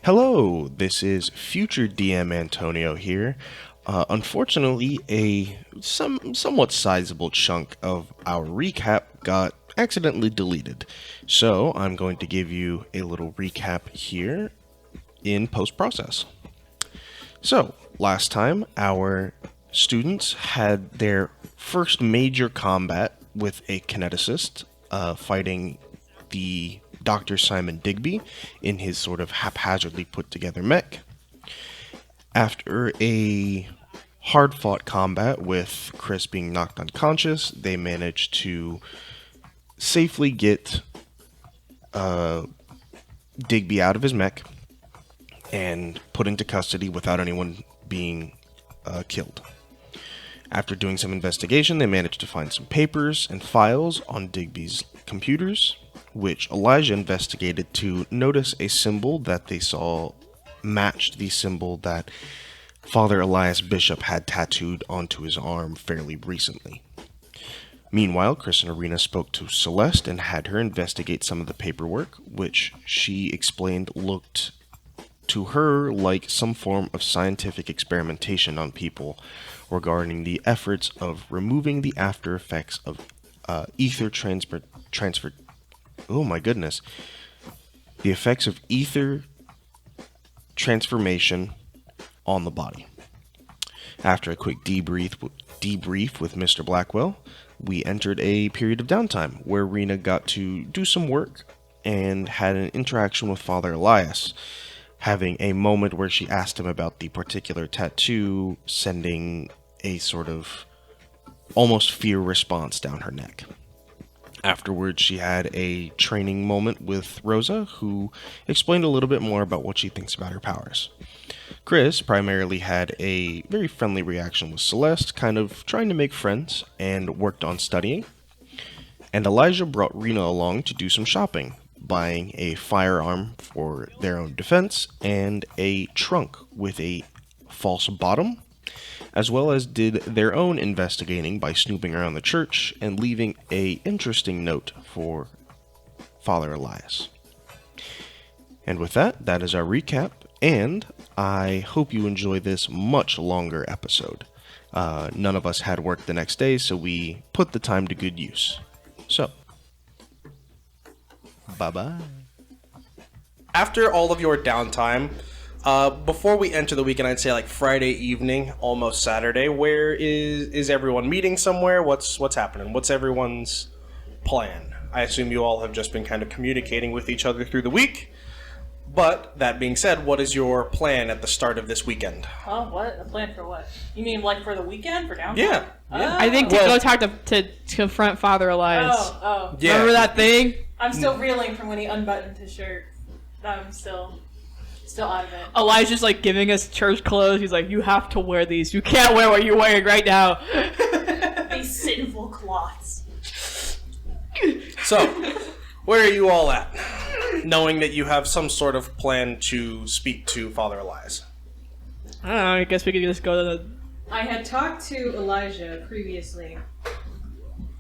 Hello, this is future DM Antonio here. Unfortunately, a somewhat sizable chunk of our recap got accidentally deleted. So I'm going to give you a little recap here in post-process. So, last time, our students had their first major combat with a kineticist, fighting the Dr. Simon Digby in his sort of haphazardly put together mech. After a hard-fought combat with Chris being knocked unconscious, they managed to safely get Digby out of his mech and put into custody without anyone being killed. After doing some investigation, they managed to find some papers and files on Digby's computers, which Elijah investigated to notice a symbol that they saw matched the symbol that Father Elias Bishop had tattooed onto his arm fairly recently. Meanwhile, Chris and Arena spoke to Celeste and had her investigate some of the paperwork, which she explained looked to her like some form of scientific experimentation on people regarding the efforts of removing the after effects of ether transfer. Oh my goodness. The effects of ether transformation on the body. After a quick debrief with Mr. Blackwell, we entered a period of downtime where Rena got to do some work and had an interaction with Father Elias, having a moment where she asked him about the particular tattoo, sending a sort of almost fear response down her neck. Afterwards, she had a training moment with Rosa, who explained a little bit more about what she thinks about her powers. Chris primarily had a very friendly reaction with Celeste, kind of trying to make friends, and worked on studying. And Elijah brought Rena along to do some shopping, buying a firearm for their own defense and a trunk with a false bottom, as well as did their own investigating by snooping around the church and leaving an interesting note for Father Elias. And with that, that is our recap, and I hope you enjoy this much longer episode. None of us had work the next day, so we put the time to good use. So, bye-bye. After all of your downtime, before we enter the weekend, I'd say like Friday evening, almost Saturday, where is everyone meeting somewhere? What's happening? What's everyone's plan? I assume you all have just been kind of communicating with each other through the week. But, that being said, what is your plan at the start of this weekend? Oh, what? A plan for what? You mean like for the weekend? For downtime? Yeah. I think to go talk to confront Father Elias. Oh. Yeah. Remember that thing? I'm still reeling from when he unbuttoned his shirt. I'm still out of it. Elijah's like giving us church clothes. He's like, you have to wear these. You can't wear what you're wearing right now. These sinful cloths. So, where are you all at? Knowing that you have some sort of plan to speak to Father Elias. I don't know. I guess we could just go to the... I had talked to Elijah previously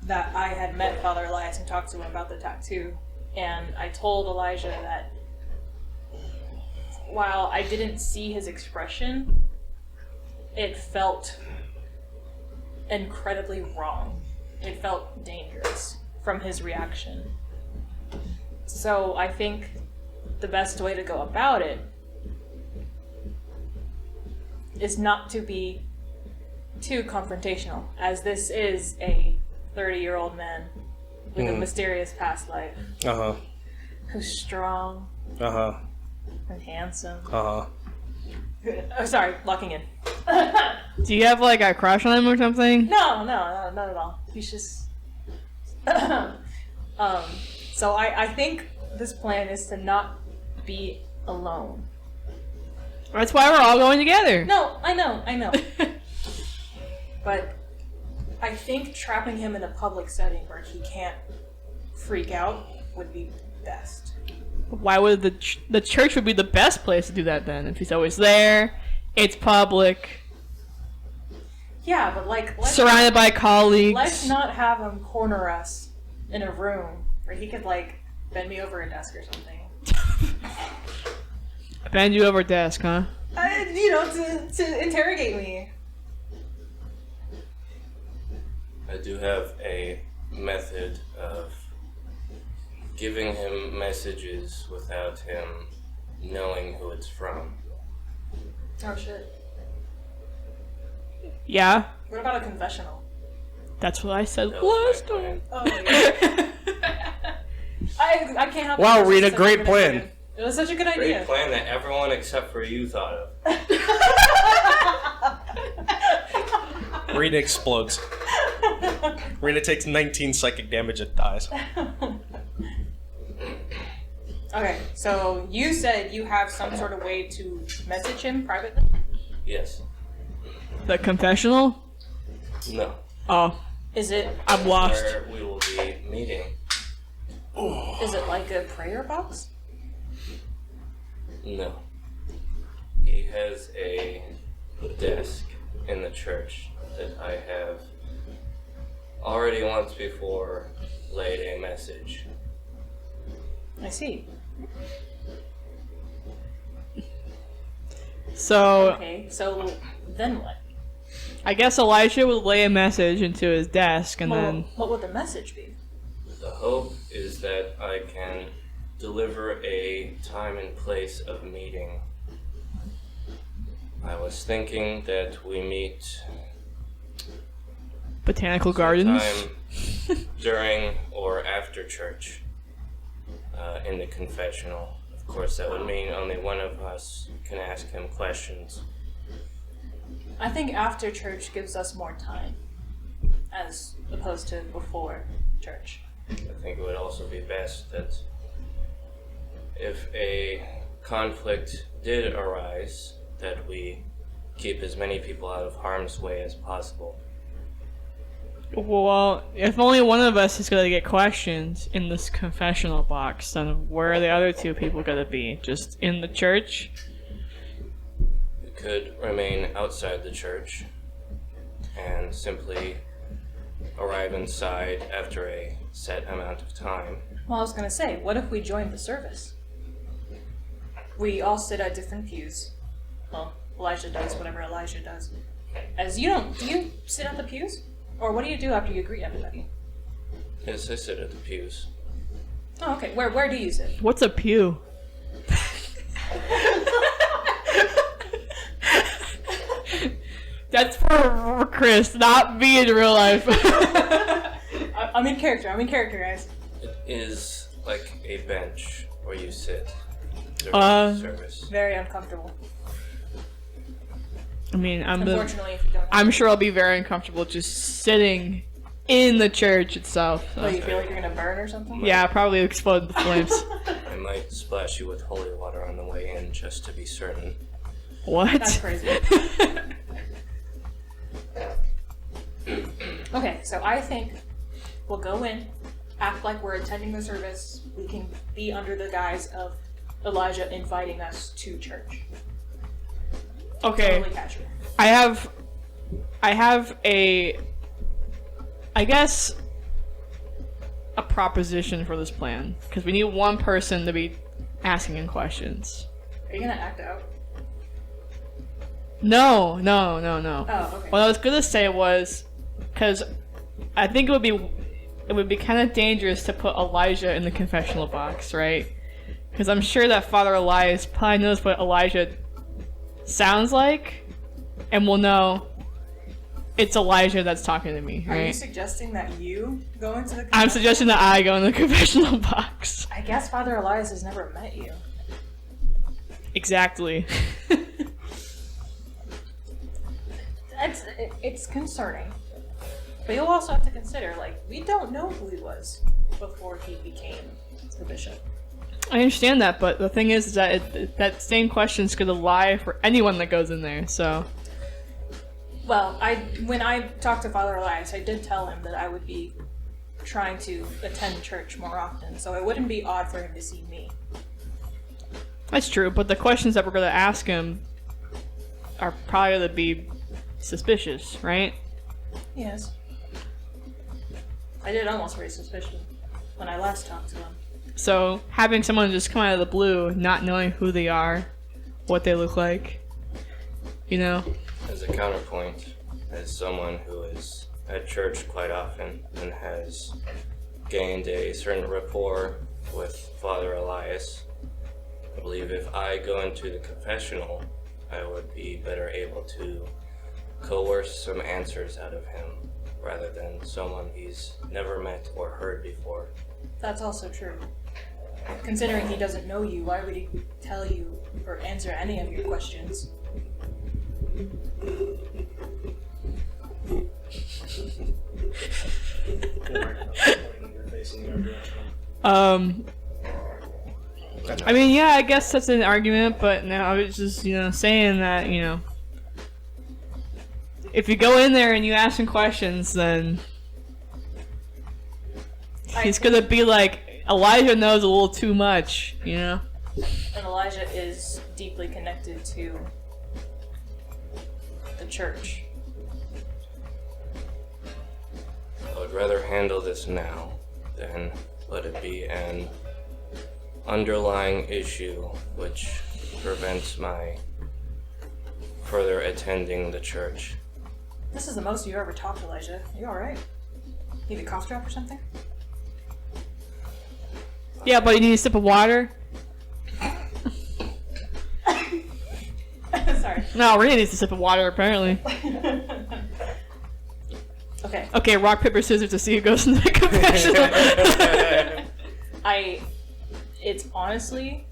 that I had met Father Elias and talked to him about the tattoo. And I told Elijah that while I didn't see his expression, it felt incredibly wrong. It felt dangerous from his reaction. So I think the best way to go about it is not to be too confrontational, as this is a 30-year-old man with a mysterious past life. Uh-huh. Who's strong. Uh-huh. And handsome. Uh-huh. Oh, sorry, locking in. Do you have like a crush on him or something? No, not at all. He's just... So I think this plan is to not be alone. That's why we're all going together. No, I know. But I think trapping him in a public setting where he can't freak out would be best. Why would the church would be the best place to do that then? If he's always there, it's public. Yeah, but like... surrounded by colleagues. Let's not have him corner us in a room where he could, like, bend me over a desk or something. Bend you over desk, huh? To interrogate me. I do have a method of giving him messages without him knowing who it's from. Oh shit. Yeah, What about a confessional? that's what I said That was last my time. plan. Oh yeah. I can't help. Wow, it. It was Rita, such a great good plan. idea. It was such a good Great idea. plan that everyone except for you thought of. Rita explodes. Rita takes 19 psychic damage and dies. Okay, so you said you have some sort of way to message him privately? Yes. The confessional? No. Oh, Is it I'm lost. Where we will be meeting. like a prayer box? No. He has a desk in the church that I have already once before laid a message. I see. So Okay, so then what? I guess Elijah would lay a message into his desk, and Well, then what would the message be? The hope is that I can deliver a time and place of meeting. I was thinking that we meet botanical gardens. sometime during or after church in the confessional. Of course, that would mean only one of us can ask him questions. I think after church gives us more time, as opposed to before church. I think it would also be best that if a conflict did arise, that we keep as many people out of harm's way as possible. Well, if only one of us is gonna get questioned in this confessional box, then where are the other two people gonna be? Just in the church? We could remain outside the church and simply arrive inside after a set amount of time. Well, I was gonna say, what if we joined the service? We all sit at different pews. Well, Elijah does whatever Elijah does. Do you sit at the pews? Or what do you do after you greet everybody? Yes, I sit at the pews. Oh, okay. Where do you sit? What's a pew? That's for Chris, not me in real life. I'm in character. Guys. It is like a bench where you sit during the service. Very uncomfortable. I mean, Unfortunately, if you don't. I'm sure I'll be very uncomfortable just sitting in the church itself. So. Oh, you feel like you're gonna burn or something? Yeah, probably explode the flames. I might splash you with holy water on the way in just to be certain. What? That's crazy. Okay, so I think we'll go in, act like we're attending the service. We can be under the guise of Elijah inviting us to church. Okay. Totally casual. I have a, I guess, a proposition for this plan. Because we need one person to be asking him questions. Are you gonna act out? No. Oh, okay. What I was gonna say was, because I think it would be kind of dangerous to put Elijah in the confessional box, right? Because I'm sure that Father Elias probably knows what Elijah sounds like, and will know it's Elijah that's talking to me, Are you right? suggesting that you go into the? I'm suggesting that I go in the confessional box. I guess Father Elias has never met you. Exactly. It's concerning, but you'll also have to consider, like, we don't know who he was before he became the bishop. I understand that, but the thing is that that same question's gonna lie for anyone that goes in there. So Well, when I talked to Father Elias, I did tell him that I would be trying to attend church more often, so it wouldn't be odd for him to see me. that's true. But the questions that we're gonna ask him are probably gonna be suspicious, right? Yes. I did almost raise suspicion when I last talked to him. So having someone just come out of the blue, not knowing who they are, what they look like. You know? As a counterpoint, as someone who is at church quite often and has gained a certain rapport with Father Elias, I believe if I go into the confessional, I would be better able to coerce some answers out of him rather than someone he's never met or heard before. That's also true. Considering he doesn't know you, why would he tell you or answer any of your questions? I mean, yeah, I guess that's an argument, but no, I was just, saying that, if you go in there and you ask him questions, then he's gonna be like, Elijah knows a little too much, And Elijah is deeply connected to the church. I would rather handle this now than let it be an underlying issue which prevents my further attending the church. This is the most you ever talked, Elijah. You alright? Need a cough drop or something? Yeah, but you need a sip of water. Sorry. No, Rita needs a sip of water, apparently. Okay. Okay, rock, paper, scissors to see who goes into the confessional. It's honestly,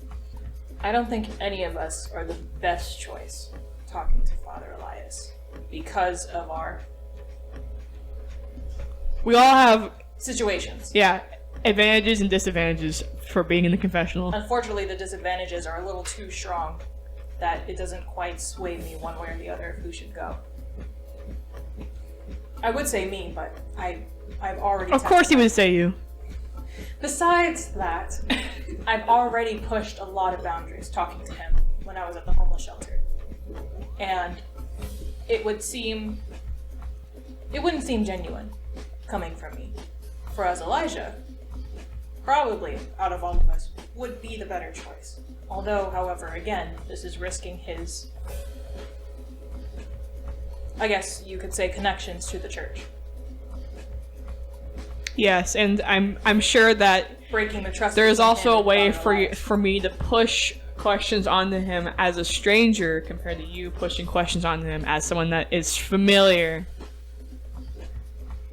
I don't think any of us are the best choice talking to Father Elias because of our We all have, situations. yeah, advantages and disadvantages for being in the confessional. Unfortunately, the disadvantages are a little too strong that it doesn't quite sway me one way or the other of who should go. I would say me, but I've already... Of course he would say you. Besides that, I've already pushed a lot of boundaries talking to him when I was at the homeless shelter. And it wouldn't seem genuine coming from me. Whereas Elijah, probably out of all of us, would be the better choice. Although, however, again, this is risking his, I guess you could say, connections to the church. Yes, and I'm sure that Breaking the trust. there is between also him a and way Father for me to push questions onto him as a stranger compared to you pushing questions onto him as someone that is familiar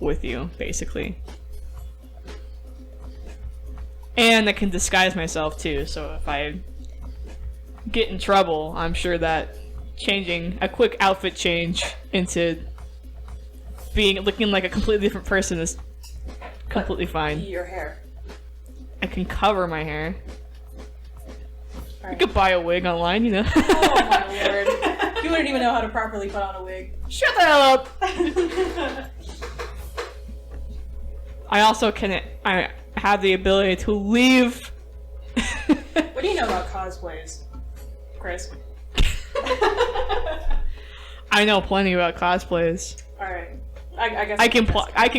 with you, basically. And I can disguise myself too, so if I get in trouble, I'm sure that changing a quick outfit change into looking like a completely different person is completely fine. Your hair. I can cover my hair. You Alright. could buy a wig online, Oh my lord. You wouldn't even know how to properly put on a wig. Shut the hell up! I also I have the ability to leave. What do you know about cosplays, Chris? I know plenty about cosplays. Alright. I guess I can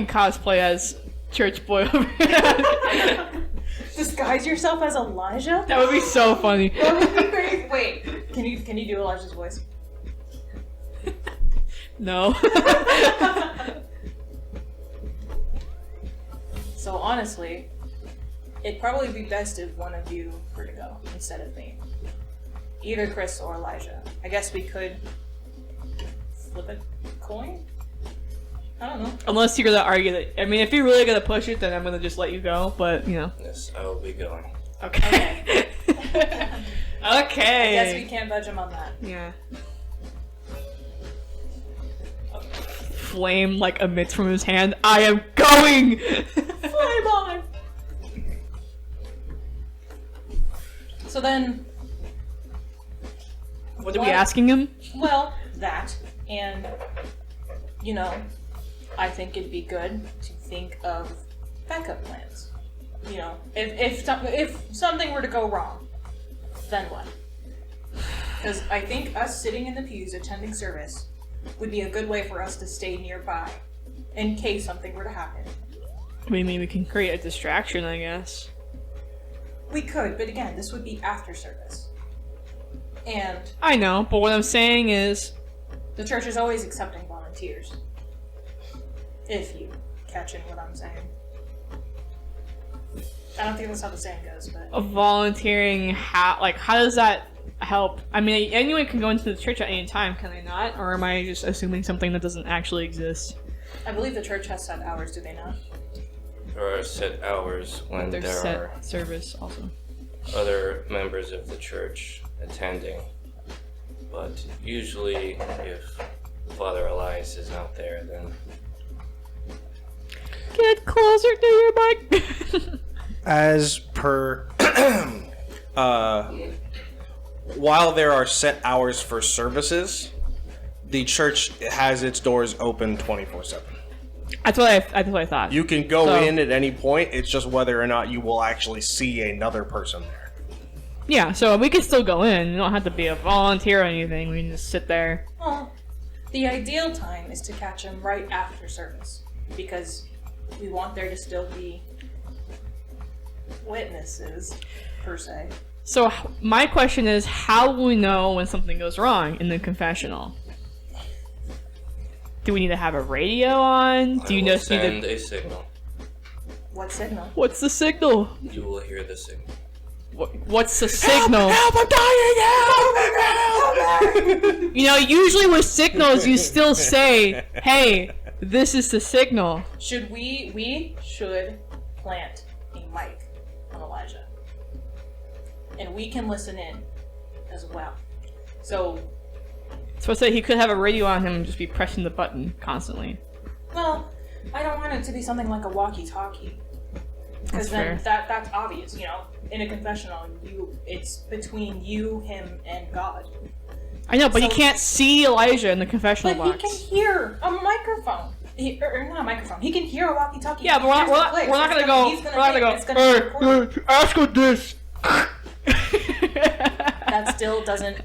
cosplay as Church Boy over here. disguise yourself as Elijah? That would be so funny. That would be great. Wait, can you do Elijah's voice? No. So honestly, it'd probably be best if one of you were to go instead of me. Either Chris or Elijah. I guess we could flip a coin? I don't know. Unless you're gonna argue that. I mean, if you're really gonna push it, then I'm gonna just let you go. But Yes, I will be going. Okay. Okay. I guess we can't budge him on that. Yeah. Flame emits from his hand. I am going. Flame on! So then, What are we asking him? well, that, and, I think it'd be good to think of backup plans. If something were to go wrong, then what? Because I think us sitting in the pews attending service would be a good way for us to stay nearby in case something were to happen. I mean, we can create a distraction, I guess. We could, but again, this would be after service. And I know, but what I'm saying is, the church is always accepting volunteers. If you catch in what I'm saying. I don't think that's how the saying goes, but volunteering, how does that help? I mean, anyone can go into the church at any time, can they not? Or am I just assuming something that doesn't actually exist? I believe the church has set hours, do they not? There are set hours when There's there set are service also. other members of the church attending. But usually, if Father Elias is not there, then Get closer to your mic! As per, while there are set hours for services, the church has its doors open 24/7. That's what I thought. You can go So- in at any point. It's just whether or not you will actually see another person there. Yeah, so we can still go in. You don't have to be a volunteer or anything. We can just sit there. Well, the ideal time is to catch them right after service. Because we want there to still be witnesses, per se. So my question is, how will we know when something goes wrong in the confessional? Do we need to have a radio on? Do you I will just need send to... a signal. What signal? What's the signal? You will hear the signal. What's the signal? Help! I'm dying! Help! You know, usually with signals, you still say, "Hey, this is the signal." We should plant a mic on Elijah. And we can listen in as well. So, So I say he could have a radio on him and just be pressing the button constantly. well, I don't want it to be something like a walkie-talkie. Because That's then that's obvious, you know. In a confessional, it's between you, him, and God. I know, but you So- can't see Elijah in the confessional But box. he can hear a microphone. Or not a microphone. He can hear a walkie-talkie. Yeah, but we're not gonna go. He's We're not gonna it's go. gonna be recorded. Ask her this. That still doesn't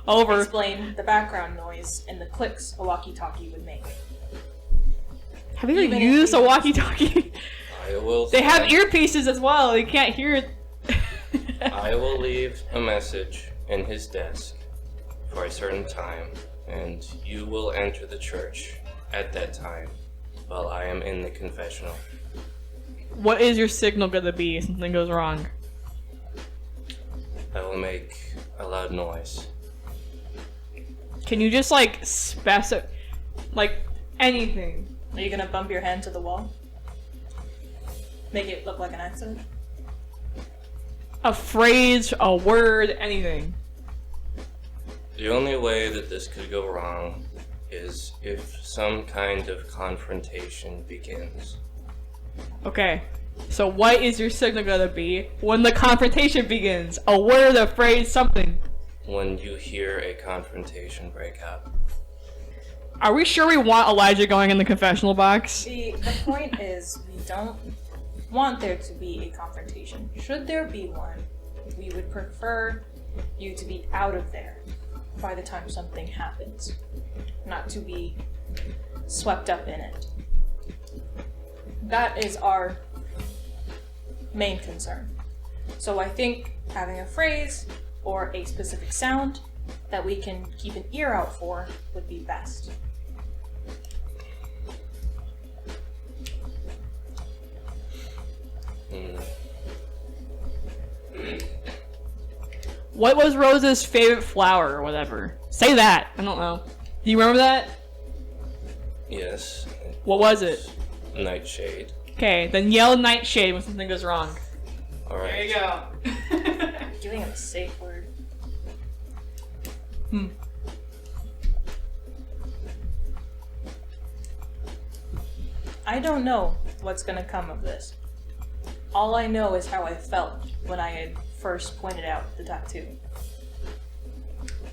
Over. explain the background noise and the clicks a walkie-talkie would make. Have you ever Even if used a you- walkie-talkie? I will. They have send- earpieces as well. You can't hear it. I will leave a message in his desk for a certain time, and you will enter the church at that time while I am in the confessional. What is your signal gonna be if something goes wrong? I will make a loud noise. Can you just like specify, like anything? Are you gonna bump your hand to the wall? Make it look like an accident? A phrase, a word, anything. The only way that this could go wrong is if some kind of confrontation begins. Okay. So what is your signal gonna be when the confrontation begins? A word, a phrase, something. When you hear a confrontation break out. Are we sure we want Elijah going in the confessional box? The point is, we don't want there to be a confrontation. Should there be one, we would prefer you to be out of there by the time something happens, not to be swept up in it. That is our main concern. So I think having a phrase or a specific sound that we can keep an ear out for would be best. What was Rose's favorite flower or whatever? Say that. I don't know. Do you remember that? Yes. What was it? Nightshade. Okay, then yell nightshade when something goes wrong. Alright. There you go. Giving him a safe word. I don't know what's gonna come of this. All I know is how I felt when I had first pointed out the tattoo.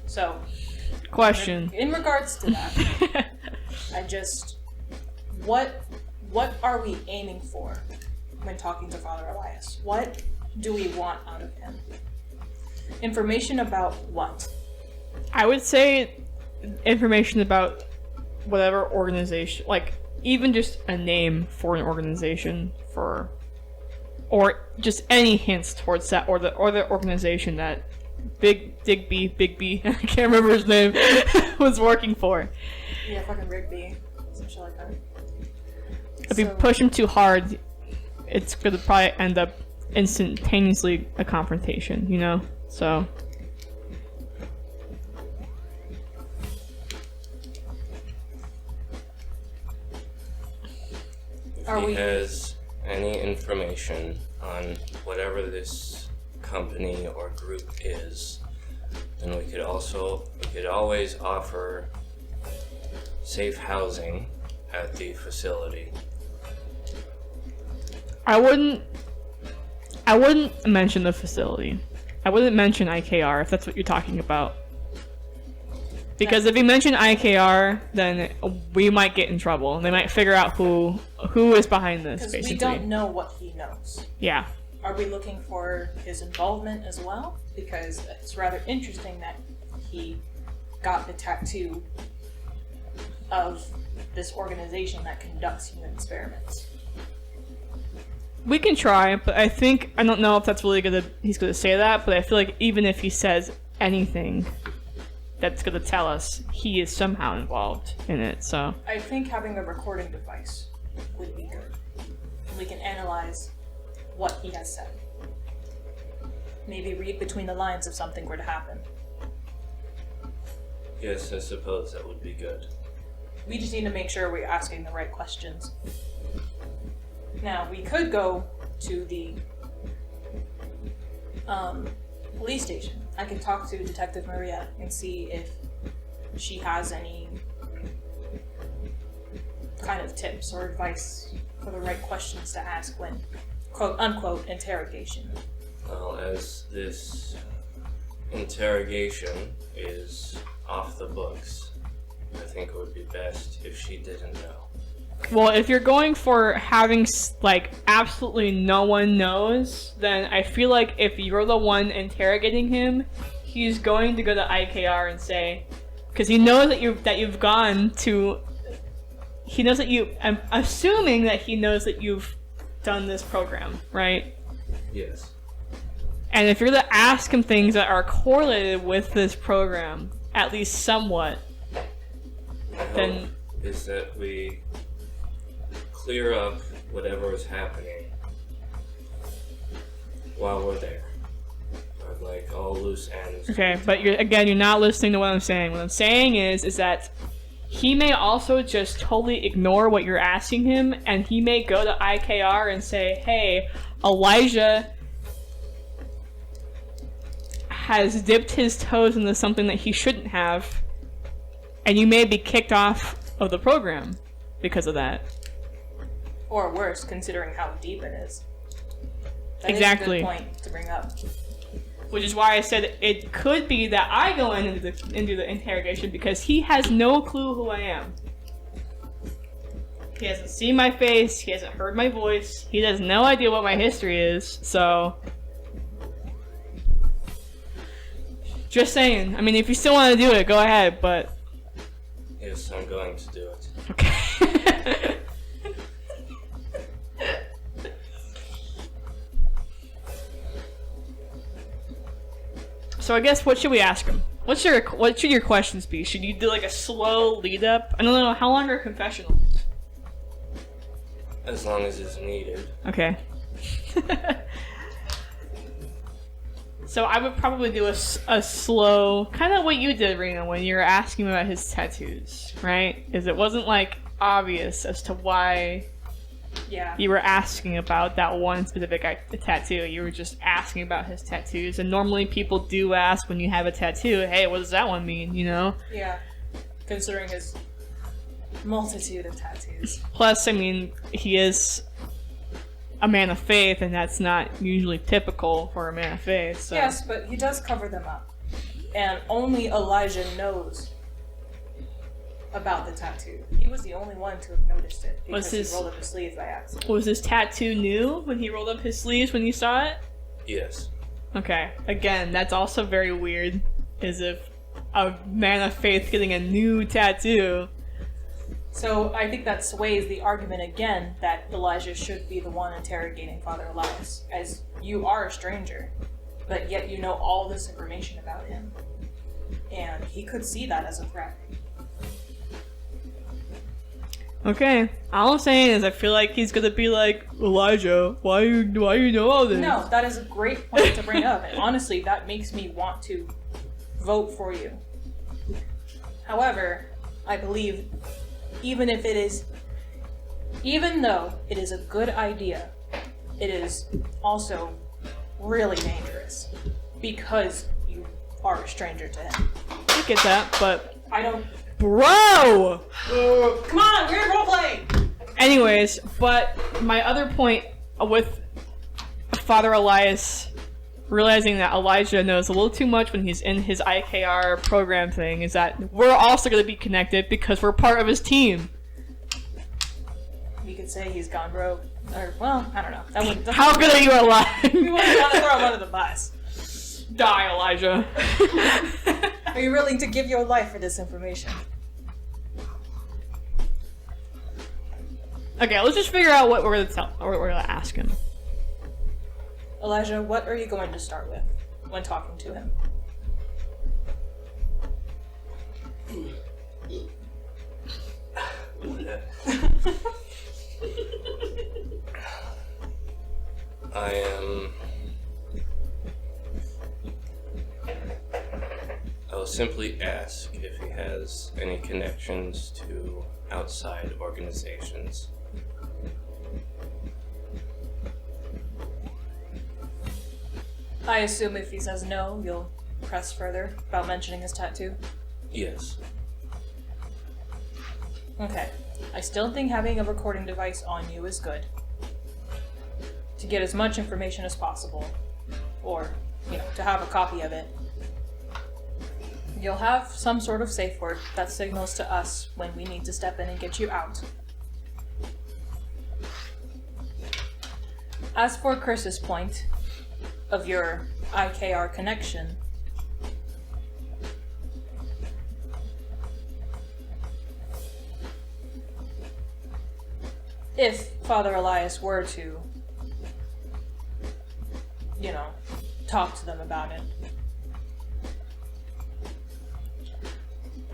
So, Question. in regards to that, I just what are we aiming for when talking to Father Elias? What do we want out of him? Information about what? I would say information about whatever organization, like even just a name for an organization or just any hints towards that or the organization that Big B, I can't remember his name, was working for. Yeah, fucking Rigby. Some shit like that. If you push him too hard, it's gonna probably end up instantaneously a confrontation, you know? So. If he has any information on whatever this company or group is, then we could always offer safe housing at the facility. I wouldn't mention the facility. I wouldn't mention IKR if that's what you're talking about. Because if you mention IKR, then we might get in trouble. They might figure out who is behind this, Because basically. we don't know what he knows. Yeah. Are we looking for his involvement as well? Because it's rather interesting that he got the tattoo of this organization that conducts human experiments. We can try, but I don't know if that's really he's gonna say that, but I feel like even if he says anything that's gonna tell us he is somehow involved in it, so. I think having a recording device would be good. We can analyze what he has said. Maybe read between the lines if something were to happen. Yes, I suppose that would be good. We just need to make sure we're asking the right questions. Now, we could go to the police station. I can talk to Detective Maria and see if she has any kind of tips or advice for the right questions to ask when, quote unquote, interrogation. Well, as this interrogation is off the books, I think it would be best if she didn't know. Well, if you're going for having, absolutely no one knows, then I feel like if you're the one interrogating him, he's going to go to IKR and say, because he knows that you've gone to, he knows that I'm assuming that he knows that you've done this program, right? Yes. And if you're to ask him things that are correlated with this program, at least somewhat, then... hope is that we clear up whatever is happening while we're there. Or all loose ends. Okay, but you're not listening to what I'm saying. What I'm saying is that he may also just totally ignore what you're asking him, and he may go to IKR and say, hey, Elijah has dipped his toes into something that he shouldn't have, and you may be kicked off of the program because of that. Or worse, considering how deep it is. That Exactly. is a good point to bring up. Which is why I said it could be that I go into the interrogation because he has no clue who I am. He hasn't seen my face, he hasn't heard my voice, he has no idea what my history is, so... Just saying. I mean, if you still want to do it, go ahead, but... Yes, I'm going to do it. Okay. So I guess what should we ask him? What should your questions be? Should you do a slow lead up? I don't know, how long are confessionals? As long as it's needed. Okay. So I would probably do a slow, kind of what you did, Rena, when you were asking about his tattoos, right? Is it wasn't obvious as to why Yeah. you were asking about that one specific tattoo. You were just asking about his tattoos, and normally people do ask when you have a tattoo, hey, what does that one mean, you know? Yeah. Considering his multitude of tattoos. Plus, I mean, he is a man of faith, and that's not usually typical for a man of faith, so... Yes, but he does cover them up. And only Elijah knows about the tattoo. He was the only one to have noticed it because he rolled up his sleeves by accident. Was his tattoo new when he rolled up his sleeves when you saw it? Yes. Okay. Again, that's also very weird. As if a man of faith getting a new tattoo. So I think that sways the argument again that Elijah should be the one interrogating Father Elias, as you are a stranger. but yet you know all this information about him. And he could see that as a threat. Okay. All I'm saying is I feel like he's gonna be like, Elijah, why you know all this? No, that is a great point to bring up, and honestly, that makes me want to vote for you. However, I believe even though it is a good idea, it is also really dangerous because you are a stranger to him. I get that, but I don't. bro! Come on, we're roleplaying! Anyways, but my other point with Father Elias realizing that Elijah knows a little too much when he's in his IKR program thing is that we're also going to be connected because we're part of his team. You could say he's gone rogue. Or, well, I don't know. That wouldn't. How good are you alive? We wouldn't want to throw him under the bus. Die, Elijah. Are you willing to give your life for this information? Okay, let's just figure out what we're going to tell, or what we're going to ask him. Elijah, what are you going to start with when talking to him? I'll simply ask if he has any connections to outside organizations. I assume if he says no, you'll press further about mentioning his tattoo? Yes. Okay. I still think having a recording device on you is good. To get as much information as possible. Or, to have a copy of it. You'll have some sort of safe word that signals to us when we need to step in and get you out. As for Chris's point of your IKR connection, if Father Elias were to, talk to them about it,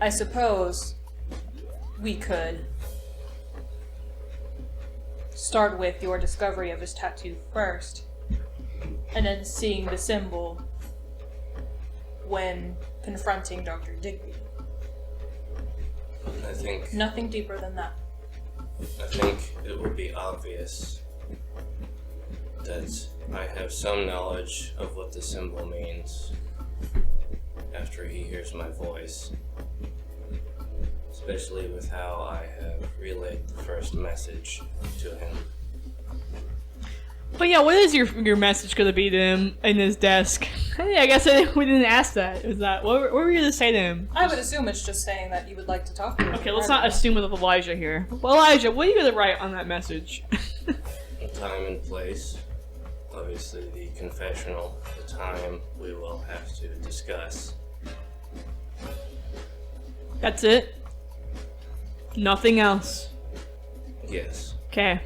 I suppose we could start with your discovery of his tattoo first, and then seeing the symbol when confronting Dr. Digby. I think Nothing deeper than that. it will be obvious that I have some knowledge of what the symbol means after he hears my voice. Especially with how I have relayed the first message to him. But yeah, what is your message going to be to him in his desk? Hey, I guess we didn't ask that. What were you going to say to him? I would assume it's just saying that you would like to talk to him. Okay, let's not assume with Elijah here. Well, Elijah, what are you going to write on that message? Time and place. Obviously, the confessional, the time we will have to discuss. That's it? Nothing else? Yes. Okay.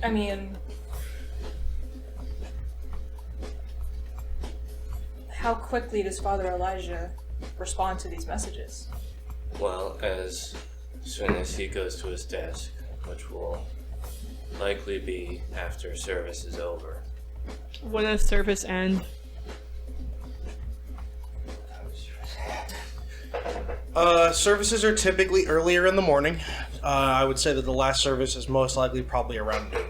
I mean, how quickly does Father Elijah respond to these messages? Well, as soon as he goes to his desk, which will likely be after service is over. When does service end? Services are typically earlier in the morning. I would say that the last service is most likely probably around noon.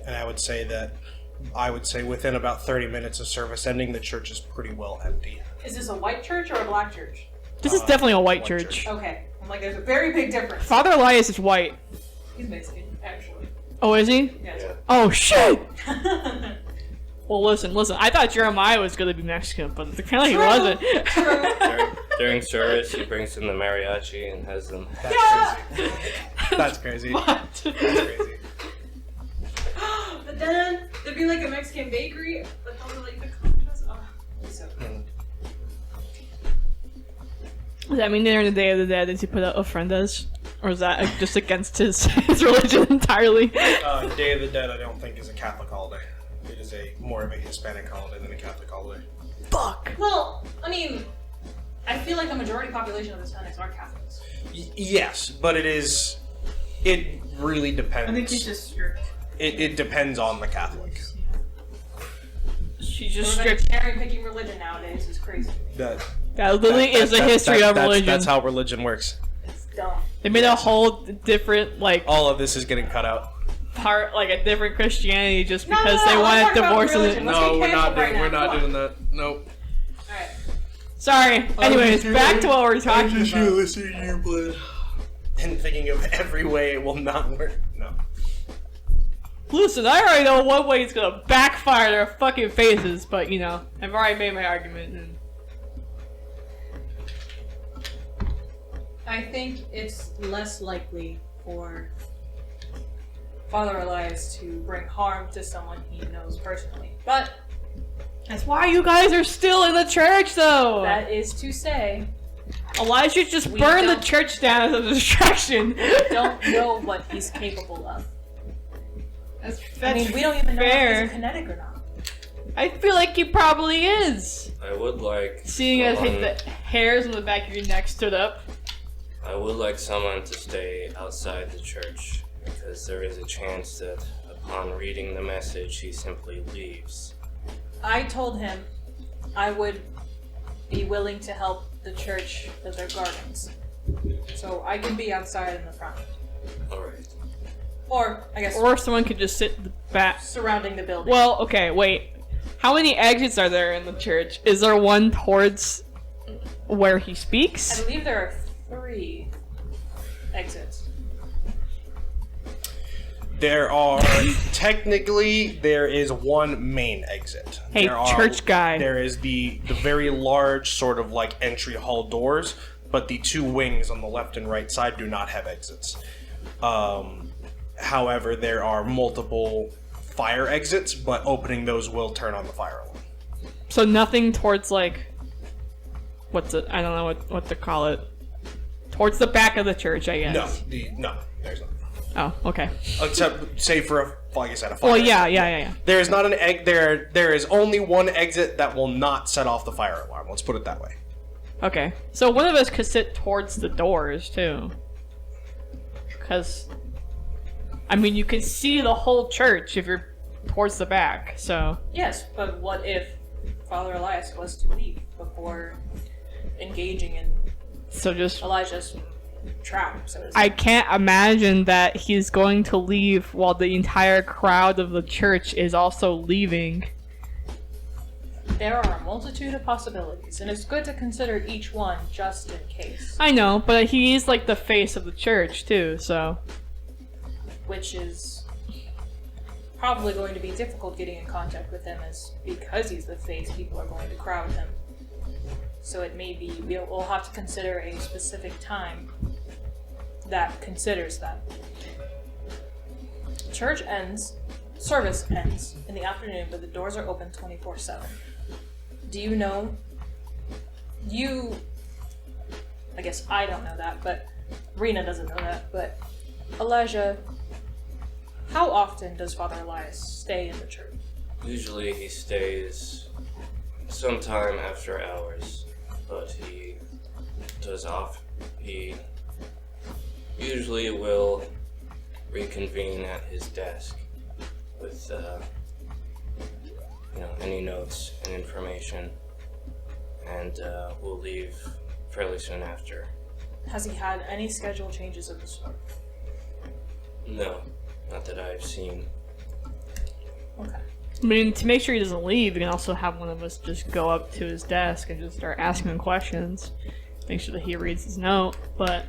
And I would say within about 30 minutes of service ending, the church is pretty well empty. Is this a white church or a black church? This is definitely a white white church. church. Okay. I'm like, there's a very big difference. Father Elias is white. He's Mexican, actually. Oh, is he? Yeah. Oh, shit! Well, listen. I thought Jeremiah was going to be Mexican, but apparently he wasn't. During service, he brings in the mariachi and has them. That's crazy. That's crazy. But then there'd be like a Mexican bakery, but they'll be like the conchas. Oh, so good. Does that mean during the Day of the Dead that he put out ofrendas? Or is that just against his religion entirely? Day of the Dead, I don't think, is a Catholic holiday. It more of a Hispanic holiday than a Catholic holiday. Fuck. Well, I mean, I feel like the majority population of Hispanics are Catholics. Yes, but it really depends. I think he's just strict. It depends on the Catholic. She's just Everybody strict. cherry picking religion nowadays is crazy. That That is the history of religion. That's how religion works. It's dumb. They made a whole different All of this is getting cut out. part, like a different Christianity, just No, because no, they let's wanted talk about divorce. religion. Let's get canceled right now. We're not Come on. doing that. Nope. Alright. Sorry. Anyways, back to what we're talking about. listening to you, but and thinking of every way it will not work. No. Listen, I already know one way it's gonna backfire their fucking faces, but you know, I've already made my argument. And I think it's less likely for Father Elias to bring harm to someone he knows personally. But that's why you guys are still in the church, though. that is to say, Elijah just We burned the don't- church down as a distraction. don't know what he's capable of. That's I mean, we don't even know fair. if he's a kinetic or not. I feel like he probably is. I would like Seeing as someone- the hairs on the back of your neck stood up. I would like someone to stay outside the church because there is a chance that upon reading the message he simply leaves. I told him I would be willing to help the church with their gardens. So I can be outside in the front. Alright. Or, I guess, Or someone could just sit in the back. surrounding the building. Well, okay, wait. How many exits are there in the church? Is there one towards where he I speaks? believe there are 3 exits. There are technically there is one main exit. Hey, church guy. There is the very large sort of like entry hall doors, but the 2 wings on the left and right side do not have exits. However, there are multiple fire exits, but opening those will turn on the fire alarm. So nothing towards like, what's it? I don't know what to call it. Towards the back of the church, I guess. No, there's not. Oh, okay. Except, say for a, like I said, a fire. Well, yeah. There is not an egg. There is only one exit that will not set off the fire alarm. Let's put it that way. Okay. So one of us could sit towards the doors too. Because, I mean, you can see the whole church if you're towards the back. So Yes, but what if Father Elias was to leave before engaging in so just Elijah's trap, so to I speak? can't imagine that he's going to leave while the entire crowd of the church is also leaving. There are a multitude of possibilities, and it's good to consider each one just in case. I know, but he's like the face of the church too, so Which is probably going to be difficult getting in contact with him, as because he's the face, people are going to crowd him. So it may be, we'll have to consider a specific time that considers that. Service ends in the afternoon, but the doors are open 24/7. Do you know, I guess I don't know that, but Rena doesn't know that, but Elijah, how often does Father Elias stay in the church? Usually he stays sometime after hours, but he usually will reconvene at his desk with any notes and information, and we'll leave fairly soon after. Has he had any schedule changes of the sort? No, not that I've seen. Okay. I mean, to make sure he doesn't leave, we can also have one of us just go up to his desk and just start asking him questions. Make sure that he reads his note, but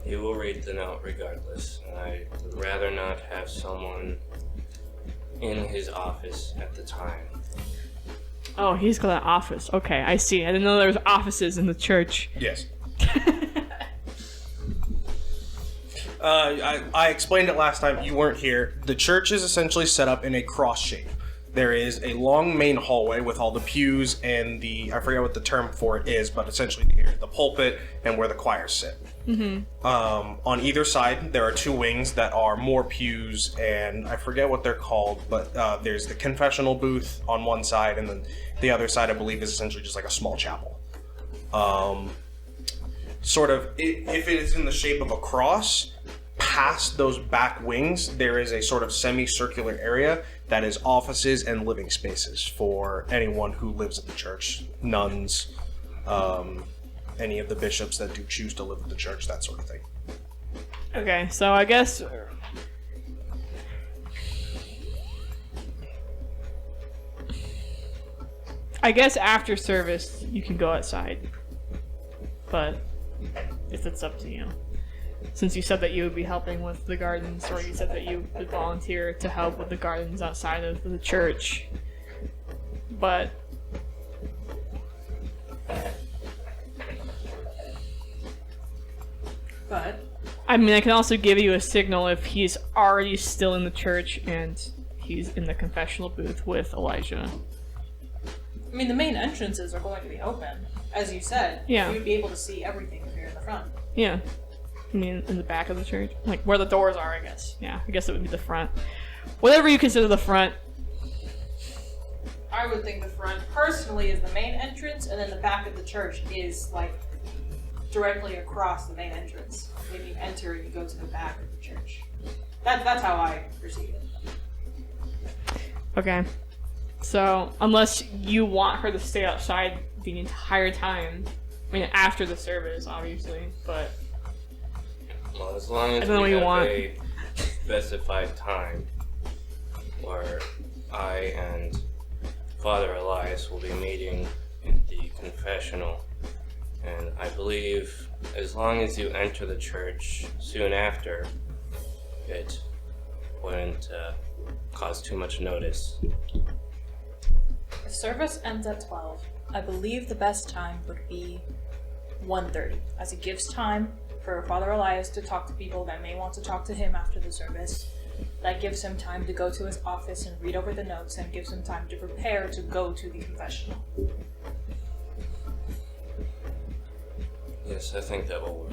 He will read the note regardless. I would rather not have someone in his office at the time. oh, he's got an office. Okay, I see. I didn't know there was offices in the church. Yes. I explained it last time. You weren't here. The church is essentially set up in a cross shape. There is a long main hallway with all the pews and I forget what the term for it is, but essentially the pulpit and where the choirs sit. On either side, there are two wings that are more pews, and I forget what they're called, but there's the confessional booth on one side, and then the other side, I believe, is essentially just like a small chapel. Sort of, if it is in the shape of a cross, past those back wings, there is a sort of semicircular area that is offices and living spaces for anyone who lives at the church, nuns, any of the bishops that do choose to live at the church, that sort of thing. Okay, so I guess after service you can go outside, but if it's up to you. Since you said that you would be helping with the gardens, or you said that you would volunteer to help with the gardens outside of the church. But I mean, I can also give you a signal if he's already still in the church and he's in the confessional booth with Elijah. I mean, the main entrances are going to be open, as you said. Yeah. You'd be able to see everything if you're in the front. Yeah. I mean, in the back of the church? Like, where the doors are, I guess. Yeah, I guess it would be the front. Whatever you consider the front. I would think the front, personally, is the main entrance, and then the back of the church is, like, directly across the main entrance. When you enter, you go to the back of the church. That's how I perceive it. Okay. So, unless you want her to stay outside the entire time. I mean, after the service, obviously, but... Well, as long as I don't know what we you have want. a specified time where I and Father Elias will be meeting in the confessional, and I believe as long as you enter the church soon after, it wouldn't cause too much notice. The service ends at 12. I believe the best time would be 1:30, as it gives time for Father Elias to talk to people that may want to talk to him after the service. That gives him time to go to his office and read over the notes, and gives him time to prepare to go to the confessional. Yes, I think that will work.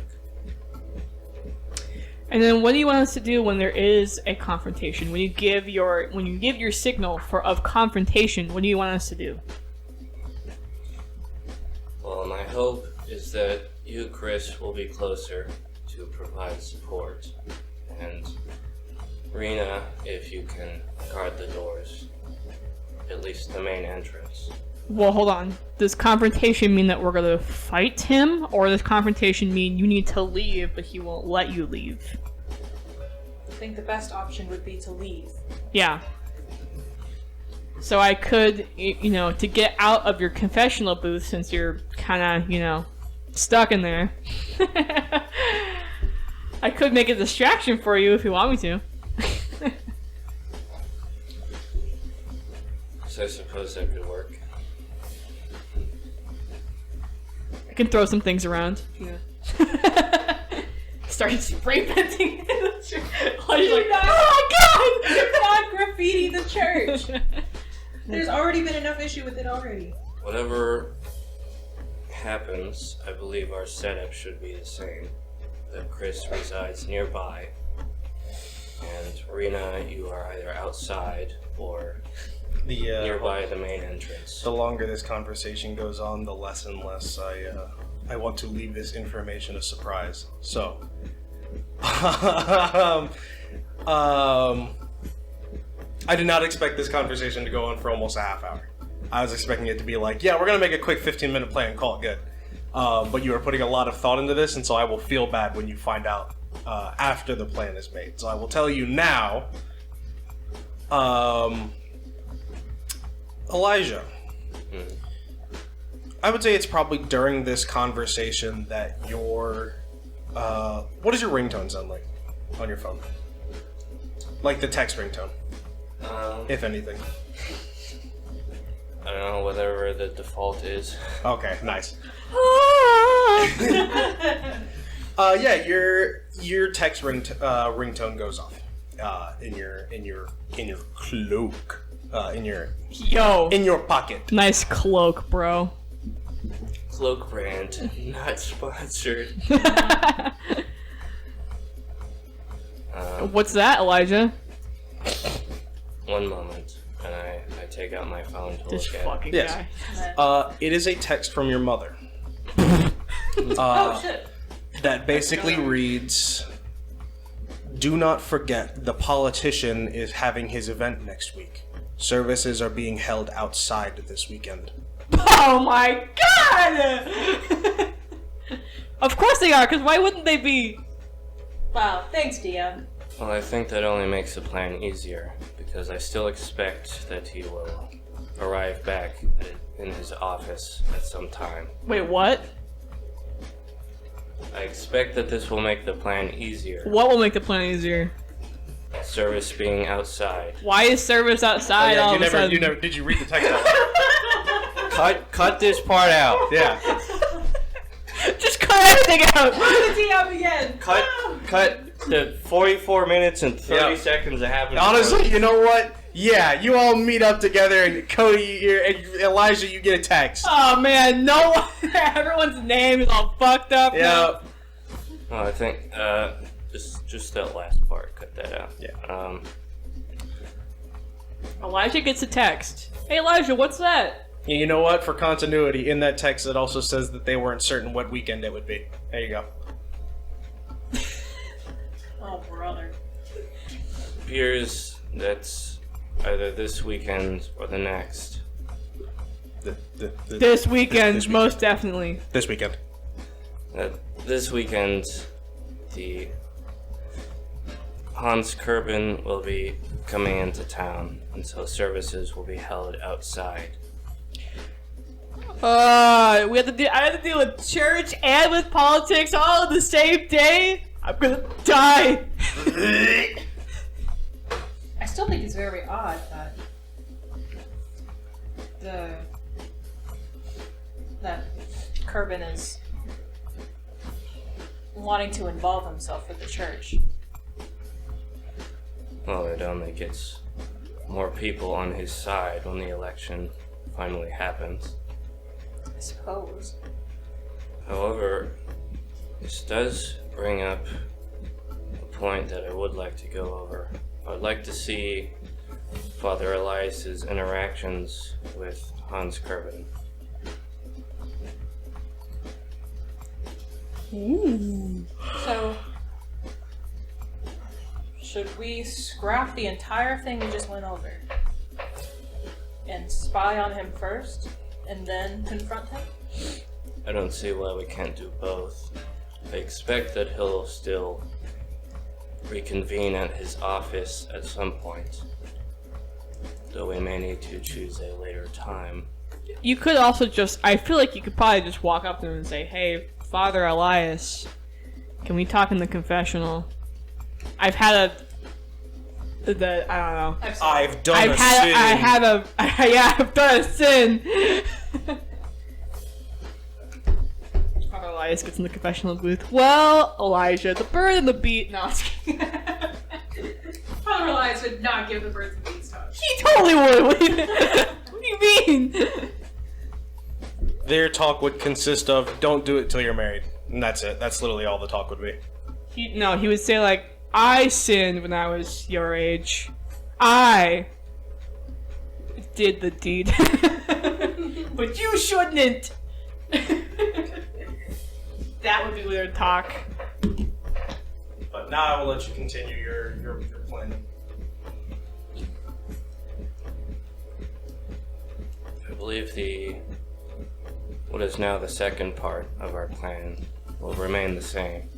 And then what do you want us to do when there is a confrontation? When you give your signal of confrontation, what do you want us to do? Well, my hope is that you, Chris, will be closer to provide support, and Rena, if you can guard the doors, at least the main entrance. Well, hold on. Does confrontation mean that we're gonna fight him, or does confrontation mean you need to leave, but he won't let you leave? I think the best option would be to leave. Yeah. So I could, to get out of your confessional booth, since you're kind of, stuck in there. I could make a distraction for you if you want me to. So I suppose that could work. I can throw some things around. Yeah. Start spray painting in the church. Like, oh my god! Do not graffiti the church! There's already been enough issue with it already. Whatever happens, I believe our setup should be the same. That Chris resides nearby, and Rena, you are either outside or nearby the main entrance. The longer this conversation goes on, the less and less I want to leave this information a surprise. So, I did not expect this conversation to go on for almost a half hour. I was expecting it to be like, yeah, we're gonna make a quick 15-minute play and call it good. But you are putting a lot of thought into this, and so I will feel bad when you find out after the plan is made. So I will tell you now, Elijah. I would say it's probably during this conversation that your what does your ringtone sound like on your phone? Like the text ringtone, if anything. I don't know, whatever the default is. Okay, nice. Yeah, your text ringtone goes off in your cloak. in Yo, your pocket. nice cloak, bro. Cloak brand, not sponsored. What's that, Elijah? One moment, and I take out my phone to This look at fucking Yes. guy. It is a text from your mother. Oh shit. That basically reads, "Do not forget the politician is having his event next week. Services are being held outside this weekend." Oh my god! Of course they are, because why wouldn't they be? Wow. Thanks, DM. Well, I think that only makes the plan easier, because I still expect that he will arrive back in his office at some time. Wait, what? I expect that this will make the plan easier. What will make the plan easier? Service being outside. Why is service outside all of a sudden? Did you read the text out loud? Cut this part out. Yeah. Just cut everything out! The DM again. Cut the 44 minutes and 30 Yeah. seconds that happened. Honestly, you know what? Yeah, you all meet up together, and Cody and Elijah, you get a text. Oh man, no everyone's name is all fucked up. Yeah. Well, I think just that last part. Cut that out. Yeah. Elijah gets a text. Hey Elijah, what's that? Yeah, you know what? For continuity, in that text, it also says that they weren't certain what weekend it would be. There you go. Oh brother. Appears that's either this weekend or the next. This weekend, This weekend. most definitely. This weekend. This weekend, the Hans Kerbin will be coming into town, and so services will be held outside. I have to deal with church and with politics all on the same day. I'm gonna die. I still think it's very odd that Kerbin is wanting to involve himself with the church. Well, it only gets more people on his side when the election finally happens. I suppose. However, this does bring up a point that I would like to go over. I'd like to see Father Elias's interactions with Hans Kerbin. So, should we scrap the entire thing we just went over and spy on him first and then confront him? I don't see why we can't do both. I expect that he'll still reconvene at his office at some point, though we may need to choose a later time. You could also I feel like you could probably just walk up to him and say, "Hey, Father Elias, can we talk in the confessional? I've had I don't know. I've done a sin. I've done a sin." Father Elias gets in the confessional booth. Well, Elijah, the bird and the beat. No, I'm just kidding. Father Elias would not give the birds and bees talk. He totally would. What do you mean? Their talk would consist of, "Don't do it till you're married," and that's it. That's literally all the talk would be. He would say like, "I sinned when I was your age. I did the deed, but you shouldn't." That would be their talk. But now I will let you continue your plan. I believe what is now the second part of our plan will remain the same.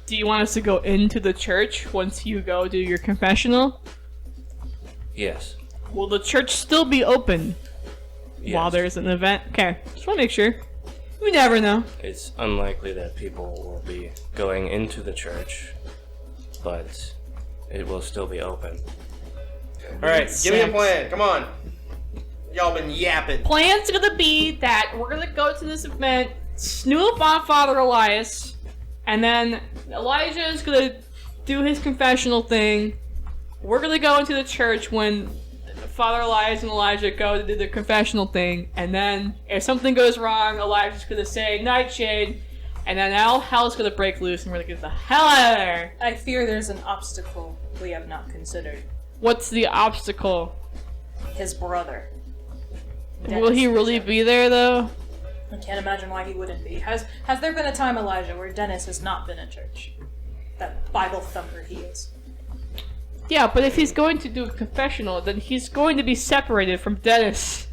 Do you want us to go into the church once you go do your confessional? Yes. Will the church still be open Yes. while there's an event? Okay, just want to make sure. We never know. It's unlikely that people will be going into the church, but it will still be open. Alright, give me a Sense. plan. Come on. Y'all been yapping. Plan's gonna be that we're gonna go to this event, snoop on Father Elias, and then Elijah is gonna do his confessional thing. We're gonna go into the church when Father Elias and Elijah go to do their confessional thing, and then if something goes wrong, Elijah's gonna say Nightshade, and then all hell's gonna break loose, and we're gonna get the hell out of there. I fear there's an obstacle we have not considered. What's the obstacle? His brother. Will he Dennis really Bishop. be there though? I can't imagine why he wouldn't be. Has there been a time, Elijah, where Dennis has not been in church? That Bible thumper he is. Yeah, but if he's going to do a confessional, then he's going to be separated from Dennis.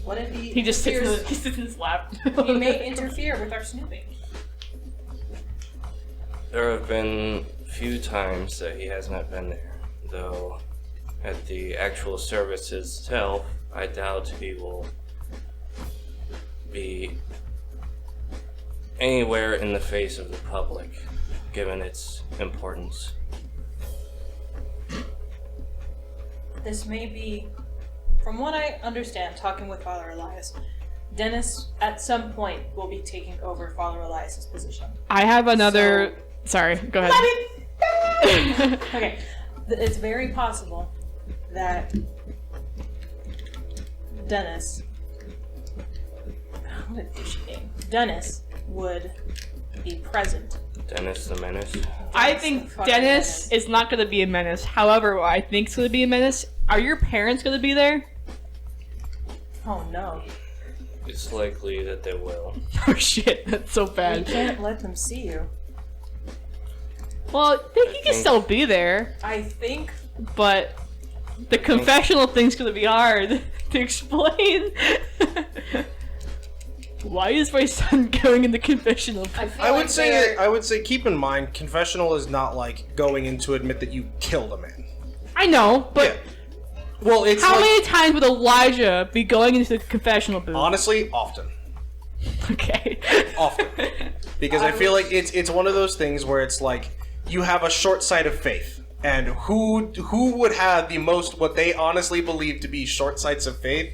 What if He just sits in his lap. He may interfere with our snooping. There have been few times that he has not been there, though at the actual service itself, I doubt he will be anywhere in the face of the public, given its importance. This may be, from what I understand, talking with Father Elias, Dennis at some point will be taking over Father Elias's position. I have another. Sorry, go ahead. Okay, it's very possible that Dennis, what a douchey name, Dennis would be present. Dennis the Menace? I think Fucking Dennis is not going to be a menace. However, what I think is going to be a menace. Are your parents going to be there? Oh no. It's likely that they will. Oh shit, that's so You bad. can't let them see you. Well, he can still be there, I think but the confessional thing's going to be hard to explain. Why is my son going in the confessional? I would say keep in mind, confessional is not like going in to admit that you killed a man. I know, but Yeah. Well, it's how like, many times would Elijah be going into the confessional booth? honestly, often. Okay. Often. Because I feel like it's one of those things where it's like you have a short sight of faith. And who would have the most what they honestly believe to be short sights of faith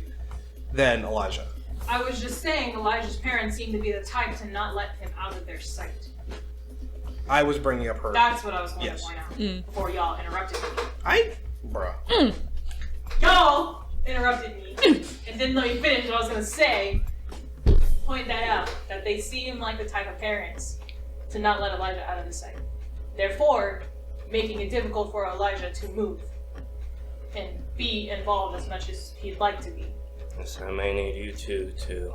than Elijah? I was just saying Elijah's parents seem to be the type to not let him out of their sight. I was bringing up her. That's what I was going Yes. to point out before y'all interrupted me. Bruh. Y'all interrupted me and didn't let me finish what I was going to say. Point that out, that they seem like the type of parents to not let Elijah out of the sight. Therefore, making it difficult for Elijah to move and be involved as much as he'd like to be. Yes, I may need you two to.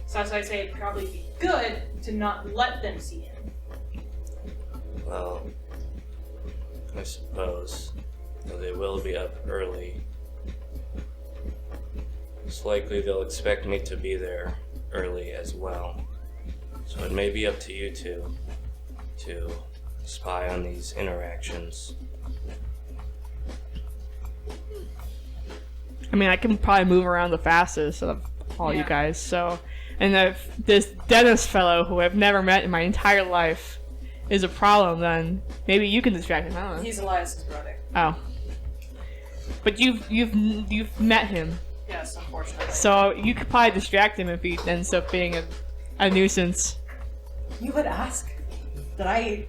So that's why I say it'd probably be good to not let them see him. Well, I suppose they will be up early. It's likely they'll expect me to be there early as well. So it may be up to you two to spy on these interactions. I mean, I can probably move around the fastest of all you Yeah. guys, so... And if this Dennis fellow, who I've never met in my entire life, is a problem, then maybe you can distract him, I don't know. He's Elias's brother. Oh. But you've met him, Yes, unfortunately. so you could probably distract him if he ends up being a nuisance. You would ask that I...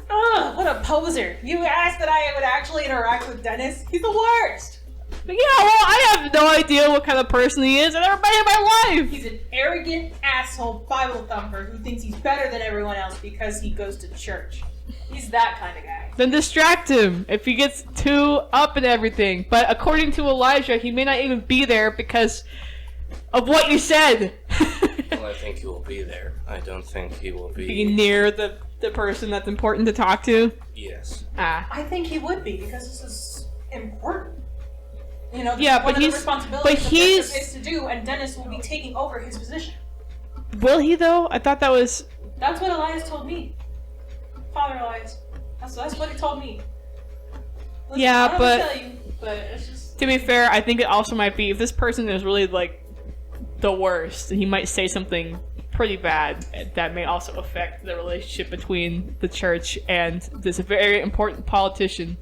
Ugh, what a poser. You asked that I would actually interact with Dennis? He's the worst! But yeah, well, I have no idea what kind of person he is. I've never met him in my life. He's an arrogant asshole Bible thumper who thinks he's better than everyone else because he goes to church. He's that kind of guy. Then distract him if he gets too up and everything. But according to Elijah, he may not even be there because of what you said. Well, I think he will be there. I don't think he will Be be. near the person that's important to talk to. Yes. Ah. I think he would be because this is important. You know, this Yeah, is one but of the he's- responsibilities but of he's- Bishop is to do, and Dennis will be taking over his position. Will he though? I thought that was... That's what Elias told me. Father Elias. That's what he told me. Listen, Yeah, I don't but- know what to tell you, but it's just... To be fair, I think it also might be, if this person is really, like, the worst, then he might say something pretty bad that may also affect the relationship between the church and this very important politician.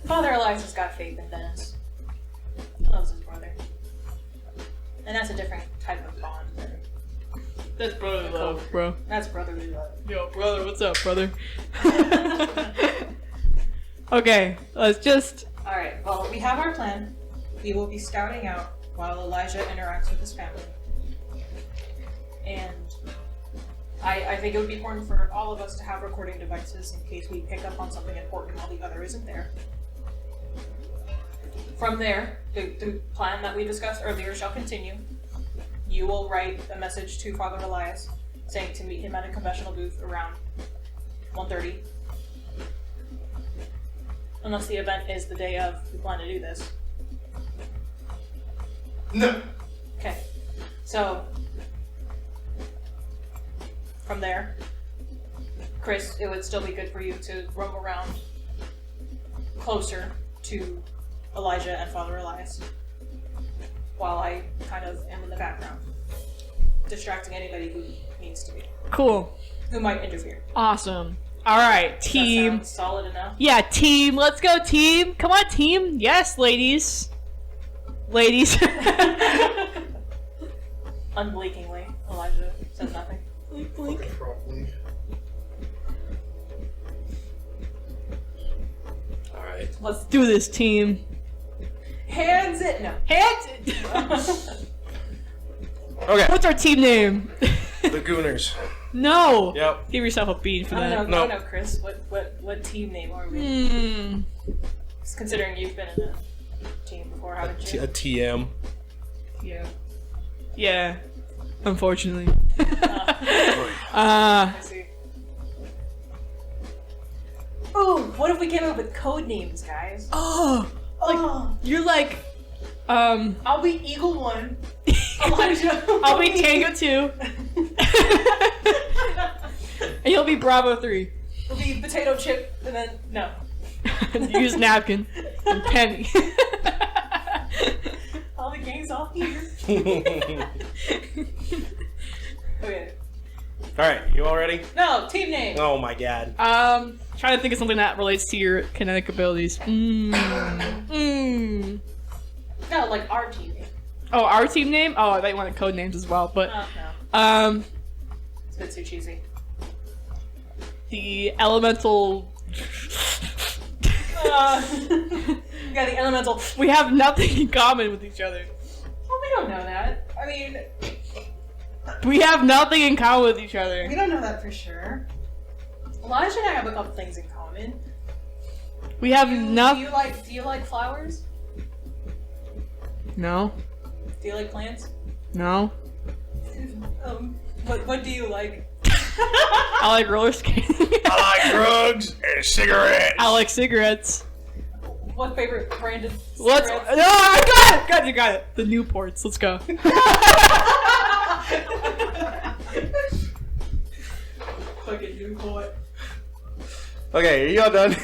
Father Elias has got faith in Dennis. He loves his brother. And that's a different type of bond than That's brotherly love, bro. That's brotherly love. Yo, brother, what's up, brother? Okay, let's just. Alright, well, we have our plan. We will be scouting out while Elijah interacts with his family. And I think it would be important for all of us to have recording devices in case we pick up on something important while the other isn't there. From there, the plan that we discussed earlier shall continue. You will write a message to Father Elias saying to meet him at a confessional booth around 1:30. Unless the event is the day of, we plan to do this. No. Okay. So, from there, Chris, it would still be good for you to roam around closer to Elijah and Father Elias while I kind of am in the background, distracting anybody who needs to be, Cool. who might interfere. Awesome. Alright, Does that team. sound solid enough? Yeah, team. Let's go, team. Come on, team. Yes, ladies. Ladies. Unblinkingly, Elijah says nothing. Okay, probably. All right. Let's do this, team. Hands it! No. Hands. Okay. What's our team name? The Gooners. No. Yep. Give yourself a bean for I that. don't No. know, Chris. What team name are we? Just considering you've been in a team before, haven't you? A TM. Yeah. Yeah. Unfortunately. I see. Ooh, what if we came up with code names, guys? Oh. Oh, You're like. I'll be Eagle 1. Elijah. I'll be Tango 2. And you'll be Bravo 3. It'll be Potato Chip, and then no. Use napkin and penny. All the gangs off here. Okay. Alright, you all ready? No, team name. Oh my god. Trying to think of something that relates to your kinetic abilities. No, like our team name. Oh, our team name? Oh, I thought you wanted code names as well, but No. It's a bit too cheesy. the elemental. Yeah, the elemental. We have nothing in common with each other. Well, we don't know that. I mean, We have nothing in common with each other. we don't know that for sure. Elijah and I have a couple things in common. We have Do nothing. you like flowers? No. Do you like plants? No. What do you like? I like roller skating. I like drugs and cigarettes. I like cigarettes. What favorite brand of Let's. No, cigarettes? I got it. You got it. The Newports. Let's go. Fucking Newport. Okay, are you all done?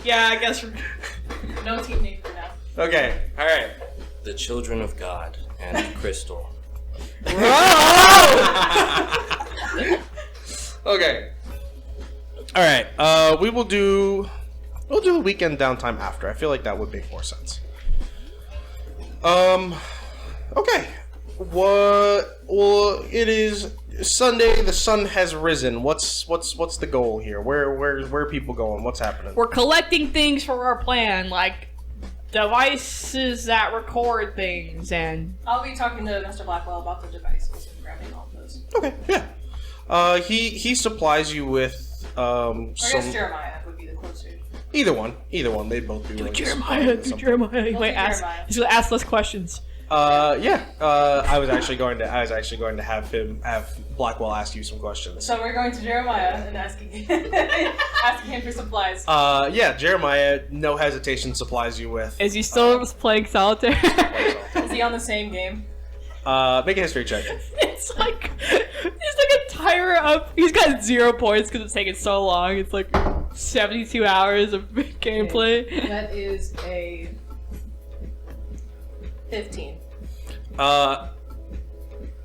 Yeah, I guess. No team name for now. Okay, alright. The Children of God and Crystal. Okay. Alright, we'll do a weekend downtime after. I feel like that would make more sense. Okay. Well, it is Sunday, the sun has risen. What's the goal here? Where are people going? What's happening? We're collecting things for our plan, like devices that record things, and I'll be talking to Mr. Blackwell about the devices and grabbing all of those. Okay, yeah. He supplies you with I guess some Jeremiah would be the closest. either one. They'd both be willing to supply you Jeremiah, with do something. Jeremiah. We'll Wait, do ask. Jeremiah. He's gonna ask less questions. Yeah. I was actually going to have Blackwell ask you some questions. So we're going to Jeremiah and asking asking him for supplies. Yeah, Jeremiah, no hesitation, supplies you with. Is he still playing solitaire? Is he on the same game? Make a history check. It's like a timer up. He's got 0 points because it's taking so long. It's like 72 hours of gameplay. That is a 15.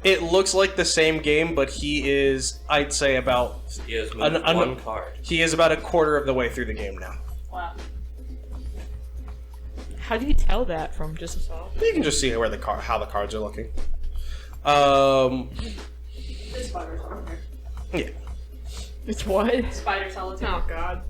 It looks like the same game, but he is, I'd say, about He has moved one card. he is about a quarter of the way through the game now. Wow. How do you tell that from just a song? You can just see how the cards are looking. It's spider solitaire. Yeah. It's what? Spider solitaire. Oh god.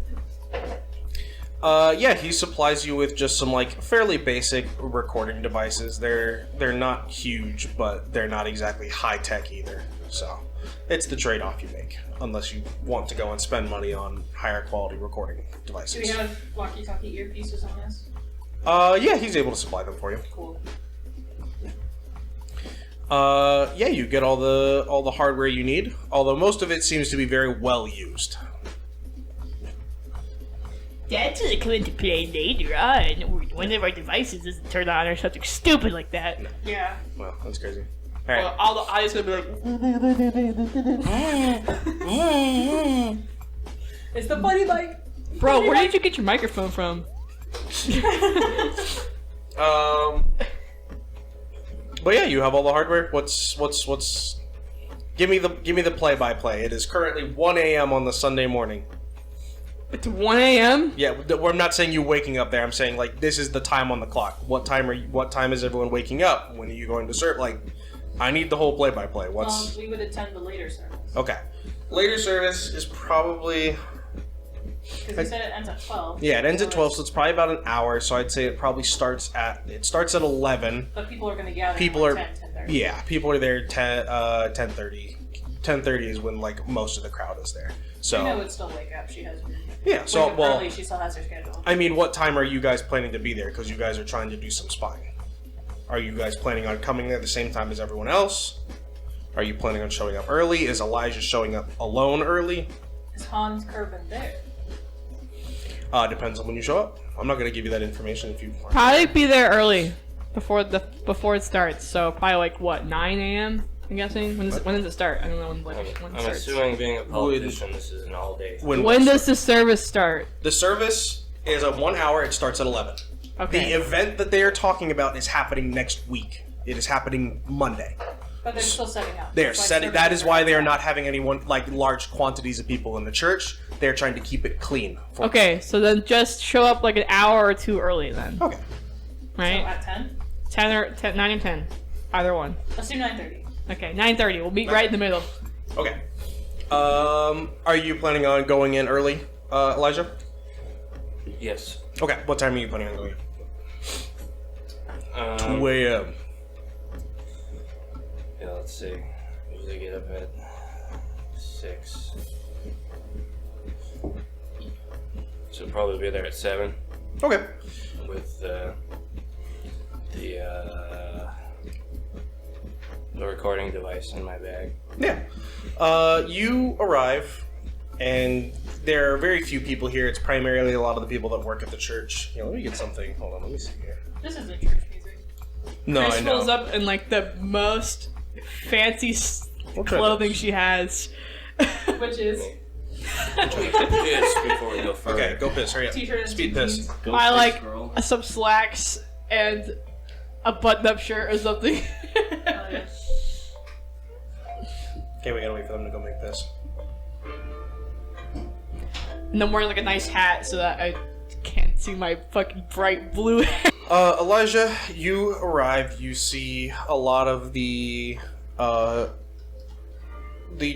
Yeah, he supplies you with just some like fairly basic recording devices. They're not huge, but they're not exactly high tech either. So it's the trade off you make, unless you want to go and spend money on higher quality recording Do we devices. have walkie-talkie earpieces on this? Yeah, he's able to supply them for you. Cool. Yeah, you get all the hardware you need, although most of it seems to be very well used. That's gonna come into play later on, or one of our devices doesn't turn on or something stupid like that. Yeah. Well, that's crazy. All right. All the audience gonna be like, It's the funny bike. bro, where did you get your microphone from? But yeah, you have all the hardware. What's give me the play-by-play. It is currently 1 a.m. on the Sunday morning. It's 1 a.m. Yeah, I'm not saying you waking up there. I'm saying like this is the time on the clock. What time is everyone waking up? When are you going to serve? Like, I need the whole play-by-play. What's We would attend the later service. okay? Later service is probably Because you said it ends at 12. yeah. It ends at 12, so it's probably about an hour. So I'd say it probably starts at 11. But people are going to gather People at are 10, 10:30. yeah. People are there 10:30. 10:30 is when like most of the crowd is there. So Rena would still wake up. She has yeah. So wake up well. early. She still has her schedule. I mean, what time are you guys planning to be there? Because you guys are trying to do some spying. Are you guys planning on coming there the same time as everyone else? Are you planning on showing up early? Is Elijah showing up alone early? Is Hans Curvin there? Depends on when you show up. I'm not going to give you that information if you want. Probably be there early, before it starts. So probably like what, 9 a.m. I'm guessing. When does it start? I don't know when it I'm starts. assuming, being a politician, this is an all-day. When does the service start? The service is a 1 hour. It starts at 11. Okay. The event that they are talking about is happening next week. It is happening Monday. But they're still setting up. They're That's why setting. services That is why they are on not time. having anyone like large quantities of people in the church. They're trying to keep it clean. Okay, so then just show up like an hour or two early then, Okay. So right? at 10? 9 or 10, either one. Let's do 9:30. Okay, 9:30. We'll meet right in the middle. Okay. Are you planning on going in early, Elijah? Yes. Okay. What time are you planning on going in? 2 a.m. Yeah, let's see. Usually get up at 6. So probably be there at 7 Okay. with the recording device in my bag. Yeah. You arrive, and there are very few people here. It's primarily a lot of the people that work at the church. Let me get something. Hold on. Let me see here. This isn't church music. No, Chris I know. pulls up in like the most fancy We'll try clothing this. she has. Which is Piss before we go further. Okay, go piss. Hurry up. t-shirt and Speed two piss. jeans. I like some slacks and a button-up shirt or something. Oh, yeah. Okay, we gotta wait for them to go make piss. And I'm wearing like a nice hat so that I can't see my fucking bright blue hair. Elijah, you arrive. You see a lot of the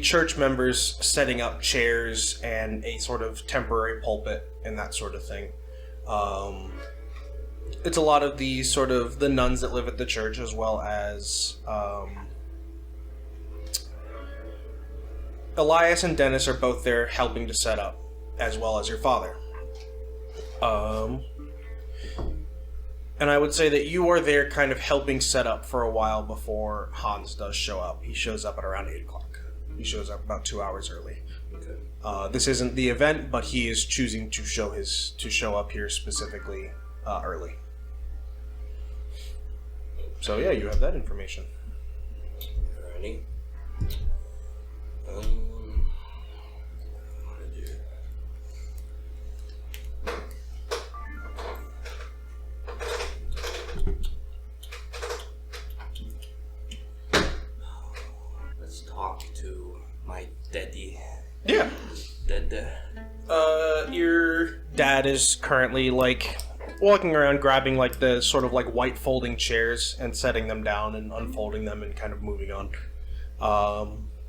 church members setting up chairs and a sort of temporary pulpit and that sort of thing. It's a lot of the sort of the nuns that live at the church, as well as Elias and Dennis are both there helping to set up, as well as your father. And I would say that you are there kind of helping set up for a while before Hans does show up. He shows up at around 8 o'clock. He shows up about 2 hours early. Okay. This isn't the event, but he is choosing to show up here specifically early. So yeah, you have that information. Alrighty. What to do? Let's talk to my daddy. Yeah. Dad. Your dad is currently like walking around, grabbing like the sort of like white folding chairs and setting them down and unfolding them and kind of moving on.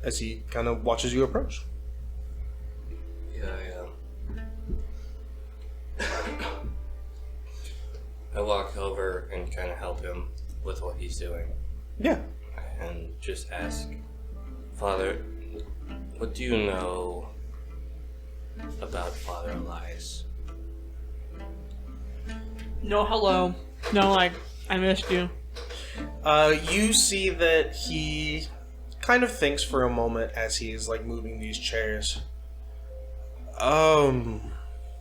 as he kind of watches you approach. Yeah, I walk over and kind of help him with what he's doing. Yeah. And just ask, Father, what do you know about Father Elias? No hello. No, like, I missed you. You see that he kind of thinks for a moment as he's like moving these chairs.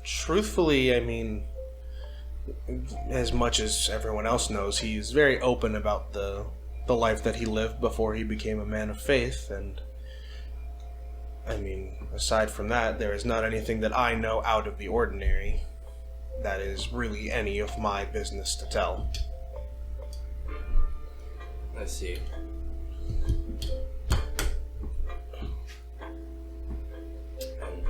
Truthfully, I mean, as much as everyone else knows, he's very open about the life that he lived before he became a man of faith, and I mean, aside from that, there is not anything that I know out of the ordinary that is really any of my business to tell. I see. And,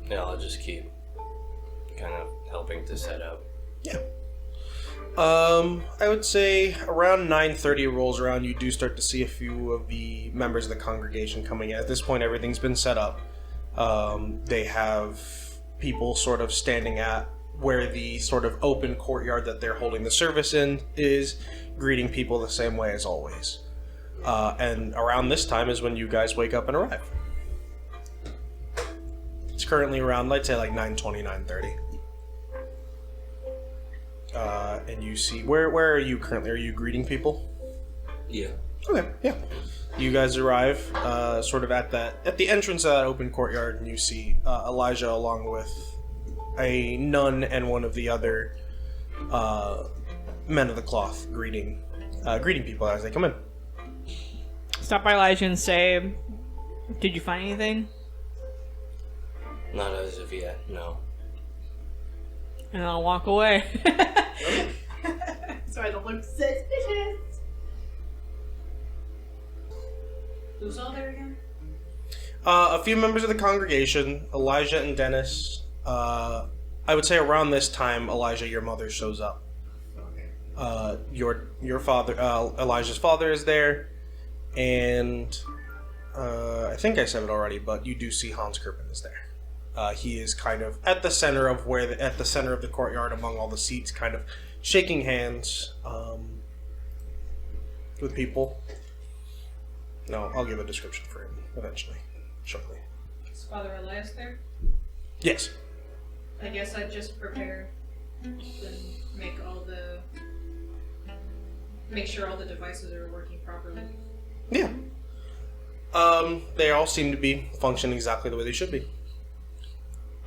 yeah, I'll just keep kind of helping to set up. Yeah. I would say around 9:30 rolls around, you do start to see a few of the members of the congregation coming in. At this point, everything's been set up. They have people sort of standing at where the sort of open courtyard that they're holding the service in is, greeting people the same way as always. And around this time is when you guys wake up and arrive. It's currently around, I'd say like 9:20, 9:30. And you see, where are you currently? Are you greeting people? Yeah. Okay, yeah. You guys arrive, sort of at the entrance of that open courtyard, and you see Elijah along with a nun and one of the other men of the cloth greeting people as they come in. Stop by Elijah and say, did you find anything? Not as of yet, no. And I'll walk away. So I don't look suspicious. Who's all there again? A few members of the congregation, Elijah and Dennis. I would say around this time, Elijah, your mother shows up. Your father, Elijah's father, is there, and I think I said it already, but you do see Hans Kirpin is there. He is kind of at the center of at the center of the courtyard, among all the seats, kind of shaking hands with people. No, I'll give a description for him eventually, shortly. Is Father Elias there? Yes. I guess I'd just prepare and make sure all the devices are working properly. Yeah. They all seem to be functioning exactly the way they should be.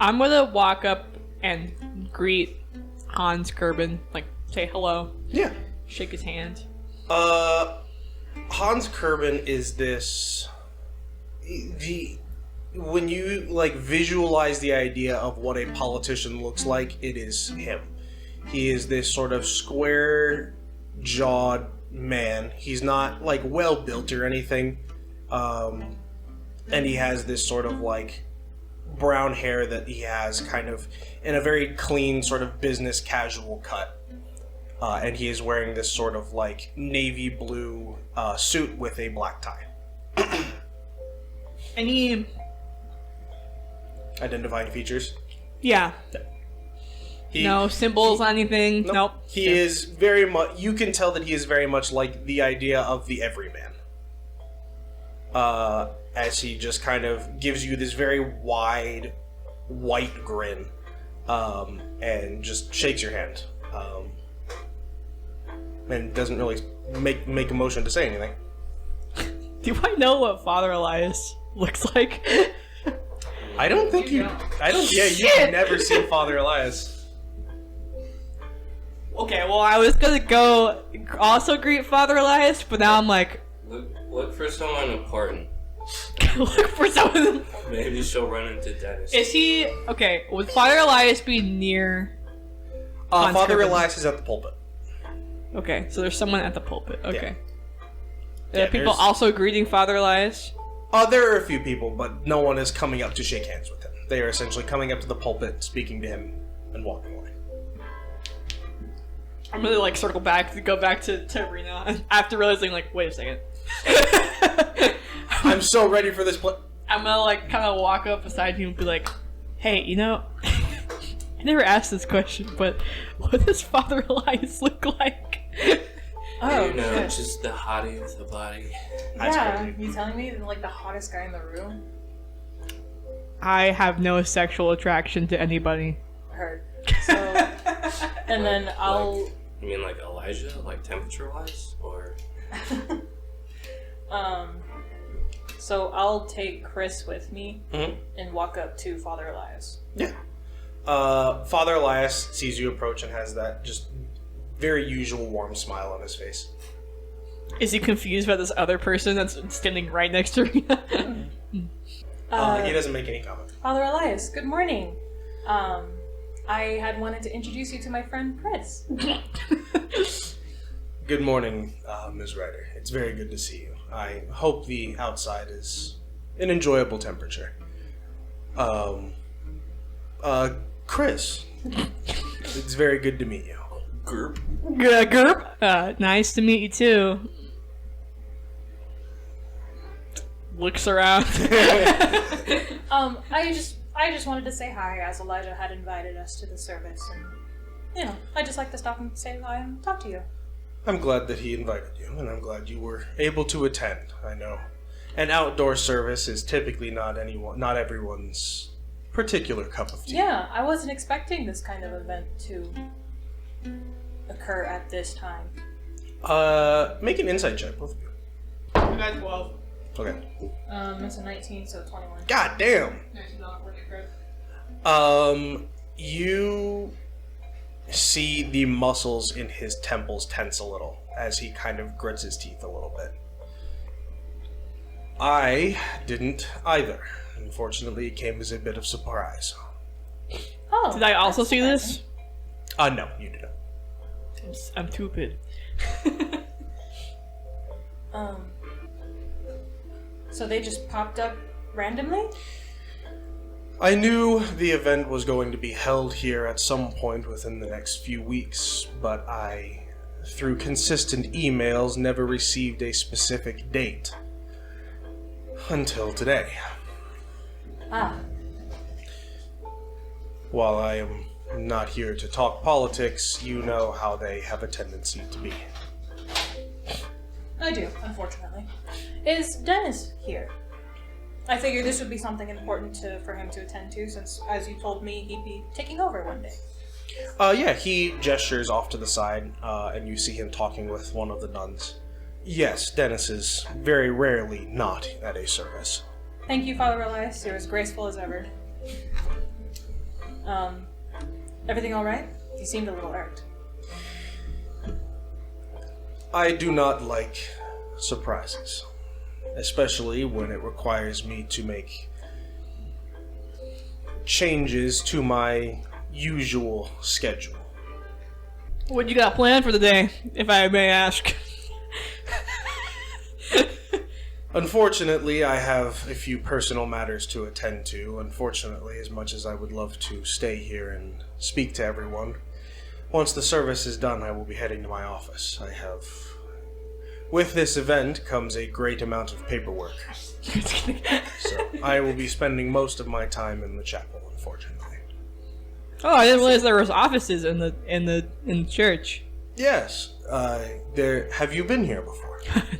I'm gonna walk up and greet Hans Kirpin, like say hello, Yeah. shake his hand. Hans Kirpin is this. When you like visualize the idea of what a politician looks like, it is him. He is this sort of square-jawed man. He's not like well built or anything, and he has this sort of like brown hair that he has kind of in a very clean sort of business casual cut. And he is wearing this sort of like navy blue suit with a black tie. Any, Identifying features? yeah, no symbols, anything? Nope. He is very much. You can tell that he is very much like the idea of the everyman. As he just kind of gives you this very wide, white grin, and just shakes your hand, and doesn't really make a motion to say anything. Do I know what Father Elias looks like? I don't think you. I don't. Yeah, you've never seen Father Elias. Okay, well, I was gonna go also greet Father Elias, but now I'm like, Look for someone important. look for someone. Maybe she'll run into Dennis. Is he okay? Would Father Elias be near? Hans Father Kirpin? Elias is at the pulpit. Okay, so there's someone at the pulpit. Okay. Yeah, Are people there's- also greeting Father Elias? There are a few people, but no one is coming up to shake hands with him. They are essentially coming up to the pulpit, speaking to him, and walking away. I'm gonna like circle back to go back to Rena after realizing like, wait a second. I'm so ready for this I'm gonna like kind of walk up beside him and be like, "Hey, you know, I never asked this question, but what does Father Elias look like?" Oh, You know, shit. just the hottie with the body. That's Yeah, crazy. you telling me like the hottest guy in the room? I have no sexual attraction to anybody. Heard. So, and then I'll You mean like Elijah, like temperature-wise, or? So I'll take Chris with me Mhm. and walk up to Father Elias. Yeah. Father Elias sees you approach and has that just very usual warm smile on his face. Is he confused by this other person that's standing right next to me? He doesn't make any comment. Father Elias, good morning. I had wanted to introduce you to my friend Chris. Good morning, Ms. Ryder. It's very good to see you. I hope the outside is an enjoyable temperature. Chris, it's very good to meet you. Gerp. Gerp. Nice to meet you too. Looks around. I just wanted to say hi, as Elijah had invited us to the service, and I just like to stop and say hi and talk to you. I'm glad that he invited you, and I'm glad you were able to attend. I know an outdoor service is typically not everyone's particular cup of tea. Yeah, I wasn't expecting this kind of event to occur at this time. Make an insight check, both of you. I got 12. Okay. It's a 19, so 21. God damn. You see the muscles in his temples tense a little as he kind of grits his teeth a little bit. I didn't either. Unfortunately, it came as a bit of surprise. Oh, Did I also that's see surprising. this? No, you didn't. I'm stupid. So they just popped up randomly? I knew the event was going to be held here at some point within the next few weeks, but I, through consistent emails, never received a specific date. Until today. Ah, While I am not here to talk politics, you know how they have a tendency to be. I do, unfortunately. Is Dennis here? I figured this would be something important for him to attend to, since, as you told me, he'd be taking over one day. Yeah, he gestures off to the side, and you see him talking with one of the nuns. Yes, Dennis is very rarely not at a service. Thank you, Father Elias. You're as graceful as ever. Everything all right? You seemed a little irked. I do not like surprises, especially when it requires me to make changes to my usual schedule. What you got planned for the day, if I may ask? Unfortunately, I have a few personal matters to attend to. Unfortunately, as much as I would love to stay here and speak to everyone, once the service is done, I will be heading to my office. With this event comes a great amount of paperwork. So I will be spending most of my time in the chapel, unfortunately. Oh, I didn't realize there was offices in the church. Yes, have you been here before?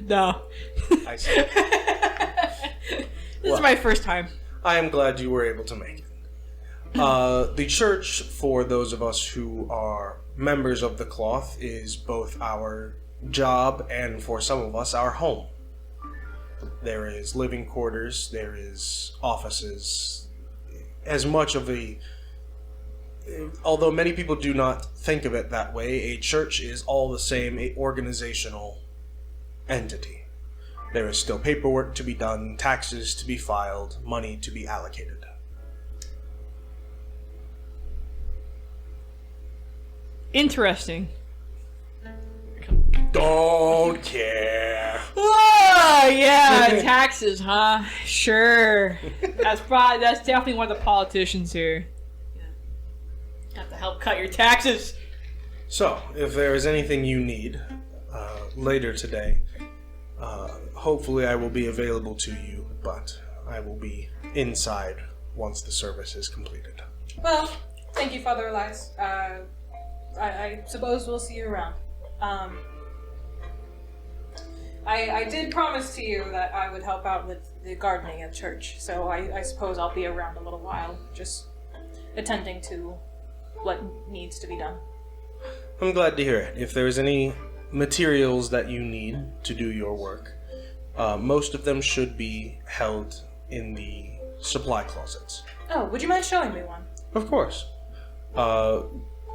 No. I see. This is my first time. I am glad you were able to make it. The church, for those of us who are members of the cloth, is both our job and, for some of us, our home. There is living quarters, there is offices. As much of although many people do not think of it that way, a church is all the same, a organizational entity. There is still paperwork to be done, taxes to be filed, money to be allocated. Interesting. Don't care. Oh yeah, taxes, huh? Sure. That's definitely one of the politicians here. Have to help cut your taxes. So, if there is anything you need later today, hopefully I will be available to you, but I will be inside once the service is completed. Well, thank you, Father Elias. I suppose we'll see you around. I did promise to you that I would help out with the gardening at church, so I suppose I'll be around a little while, just attending to what needs to be done. I'm glad to hear it. If there's any materials that you need to do your work, most of them should be held in the supply closets. Oh, would you mind showing me one? Of course.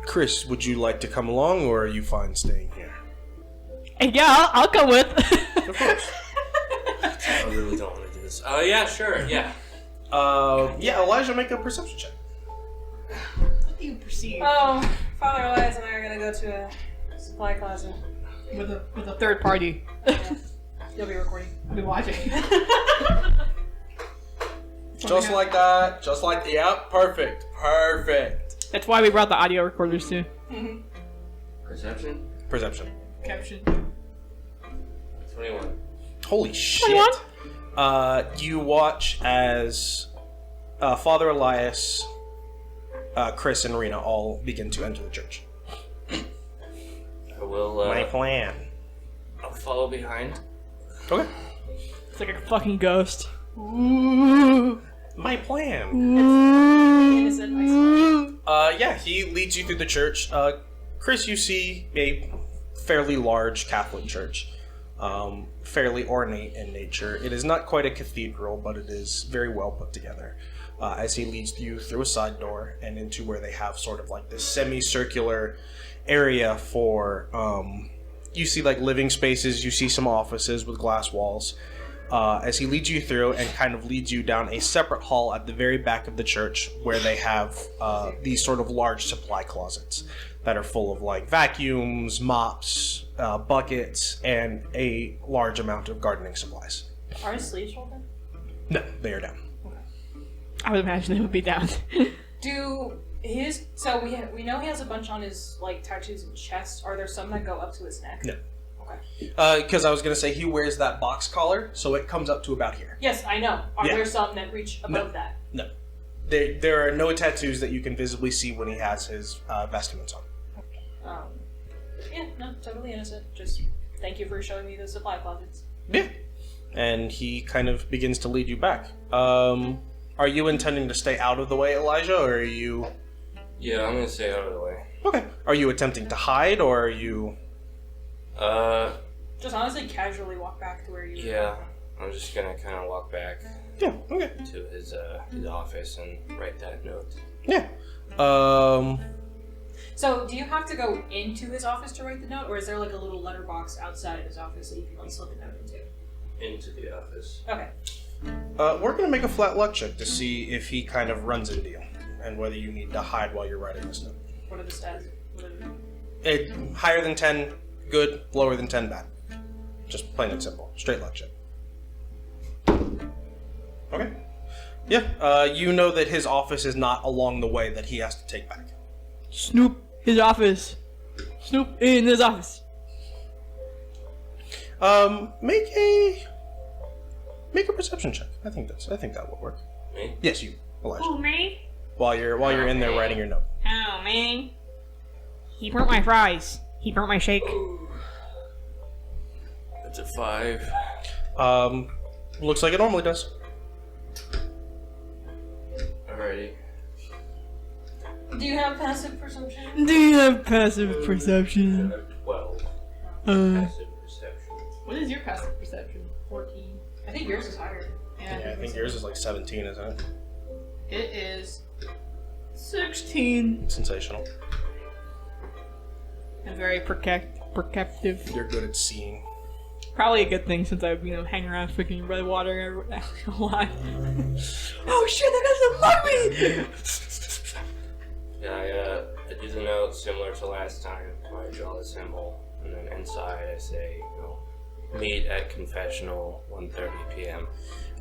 Chris, would you like to come along, or are you fine staying here? Yeah, I'll go with. Of course. I really don't want to do this. Yeah, sure, yeah. Yeah, Elijah, make a perception check. What do you perceive? Oh, Father Elias and I are gonna go to a supply closet. With a third party. Yeah. You'll be recording. I'll be watching. Just like that. Just like, yep, perfect. Perfect. That's why we brought the audio recorders too. Perception? Perception. Caption. 21. Holy shit. You watch as Father Elias, Chris, and Rena all begin to enter the church. I will, My plan. I'll follow behind. Okay. It's like a fucking ghost. My plan. Innocent, I suppose. Yeah, he leads you through the church. Chris, you see a fairly large Catholic church. Fairly ornate in nature. It is not quite a cathedral, but it is very well put together. As he leads you through a side door and into where they have sort of like this semicircular area for, you see like living spaces, you see some offices with glass walls. As he leads you through and kind of leads you down a separate hall at the very back of the church where they have these sort of large supply closets that are full of like vacuums, mops, buckets, and a large amount of gardening supplies. Are his sleeves rolled in? No, they are down. I would imagine it would be down. So we know he has a bunch on his like tattoos and chest. Are there some that go up to his neck? No. Okay. Because I was going to say he wears that box collar, so it comes up to about here. Yes, I know. Are Yeah. there some that reach above that? No. There are no tattoos that you can visibly see when he has his vestments on. Yeah, no, totally innocent. Just thank you for showing me the supply closets. Yeah. And he kind of begins to lead you back. Are you intending to stay out of the way, Elijah, or are you... Yeah, I'm gonna stay out of the way. Okay. Are you attempting to hide, or are you... Just honestly casually walk back to where you Yeah, I'm just gonna kind of walk back Yeah, okay. to his office and write that note. Yeah. So, do you have to go into his office to write the note, or is there like a little letterbox outside of his office that you can like slip a note into? Into the office. Okay. We're gonna make a flat luck check to see if he kind of runs into you, and whether you need to hide while you're writing this note. What are the stats? What are Higher than 10, good. Lower than 10, bad. Just plain and simple. Straight luck check. Okay. Yeah, you know that his office is not along the way that he has to take back. Snoop his office. Snoop in his office. Make a perception check. I think that will work. Me? Yes, you, Elijah. Oh, me? While you're in there writing your note. Oh, me? He burnt my fries. He burnt my shake. It's a 5. Looks like it normally does. Alrighty. Do you have passive perception? Do you have passive perception? I have 12. Passive perception. What is your passive perception? 14. I think yours is higher. Yeah, I think yours is like 17, isn't it? It is 16. Sensational. I'm very perceptive. You're good at seeing. Probably a good thing since I, hang around freaking red water a lot. Oh shit, that guy's a Yeah, I do the note similar to last time. I draw the symbol, and then inside I say, meet at confessional 1:30 p.m.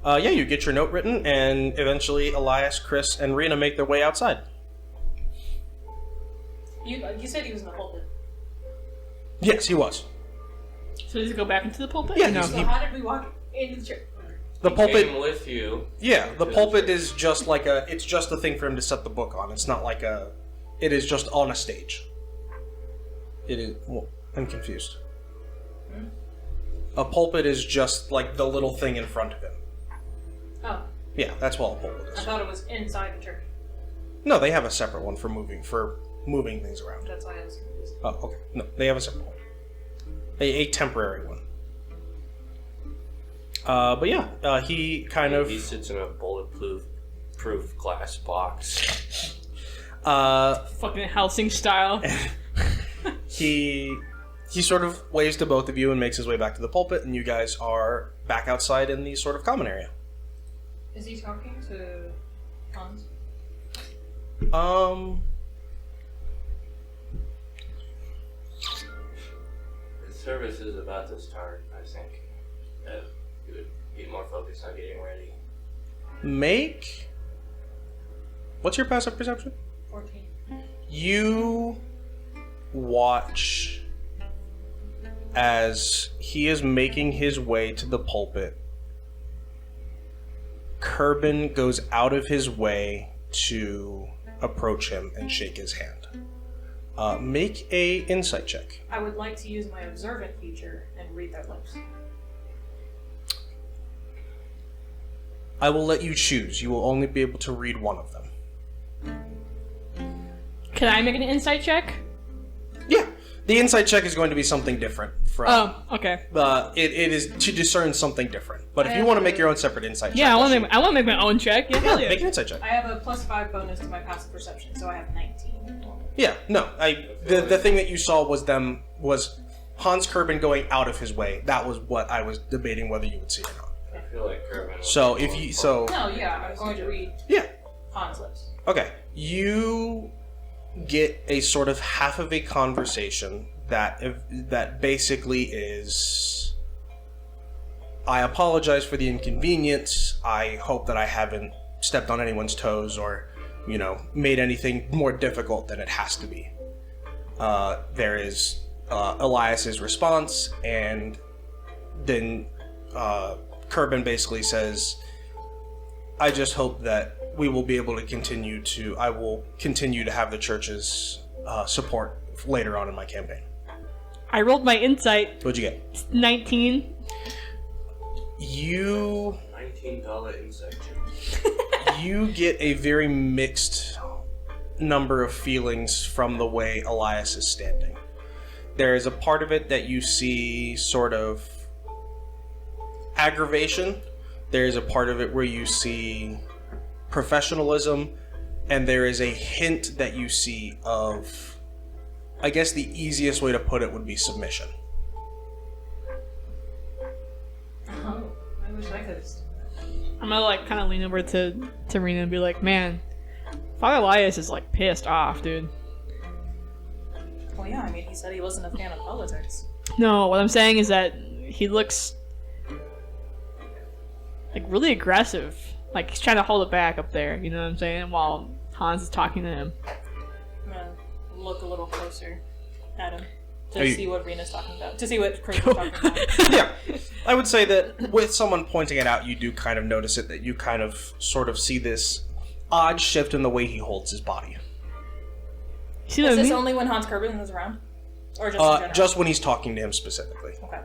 Yeah, you get your note written, and eventually Elias, Chris, and Rena make their way outside. You said he was in the pulpit. Yes, he was. So does he go back into the pulpit? Yeah, Or no. So how did we walk into the church? The He pulpit. came with you. Yeah, the to pulpit church. is just like a. It's just a thing for him to set the book on. It's not like a. It is just on a stage. It is. Well, I'm confused. A pulpit is just like the little thing in front of him. Oh, Yeah, that's what a pulpit I is. thought it was inside the church. No, they have a separate one for moving things around. That's why I was confused. Oh, okay. No, they have a separate one. A temporary one. But yeah, he kind of. He sits in a bulletproof glass box. Fucking Helsing style. He sort of waves to both of you and makes his way back to the pulpit, and you guys are back outside in the sort of common area. Is he talking to Hans? The service is about to start, I think. You would be more focused on getting ready. Make. What's your passive perception? 14. You watch as he is making his way to the pulpit. Kerbin goes out of his way to approach him and shake his hand. Make a insight check. I would like to use my observant feature and read their lips. I will let you choose. You will only be able to read one of them. Can I make an insight check? Yeah. The insight check is going to be something different from. Oh, okay. It is to discern something different. But if you want to make your own separate insight check. Yeah, I want I'll to make my own check. Yeah, hell show you. yeah. Make an insight check. I have a +5 bonus to my passive perception, so I have 19. Yeah, no. The thing that you saw was Hans Kerbin going out of his way. That was what I was debating whether you would see or not. I feel like Kerbin. So if you No, yeah, I'm going to read yeah. Hans' lips. Okay. You get a sort of half of a conversation that basically is, I apologize for the inconvenience. I hope that I haven't stepped on anyone's toes or, made anything more difficult than it has to be. There is Elias's response, and then Kerbin basically says, I just hope that we will be able to I will continue to have the church's support later on in my campaign. I rolled my insight. What'd you get? 19. You $19 insight check. you get a very mixed number of feelings from the way Elias is standing. There is a part of it that you see sort of aggravation. There is a part of it where you see professionalism, and there is a hint that you see of, I guess the easiest way to put it would be submission. Oh, I wish I could have seen that. I'm gonna kind of lean over to Rena and be like, man, Father Elias is pissed off, dude. Well, yeah, I mean, he said he wasn't a fan of politics. No, what I'm saying is that he looks really aggressive. He's trying to hold it back up there, you know what I'm saying? While Hans is talking to him. I'm gonna look a little closer at him Are to you- see what Rena's talking about. To see what Chris is talking about. Yeah, I would say that with someone pointing it out, you do kind of notice it, that you kind of sort of see this odd shift in the way he holds his body. See Is what I this mean? only when Hans Kerbin was around? Or just in general? Just when he's talking to him specifically. Okay.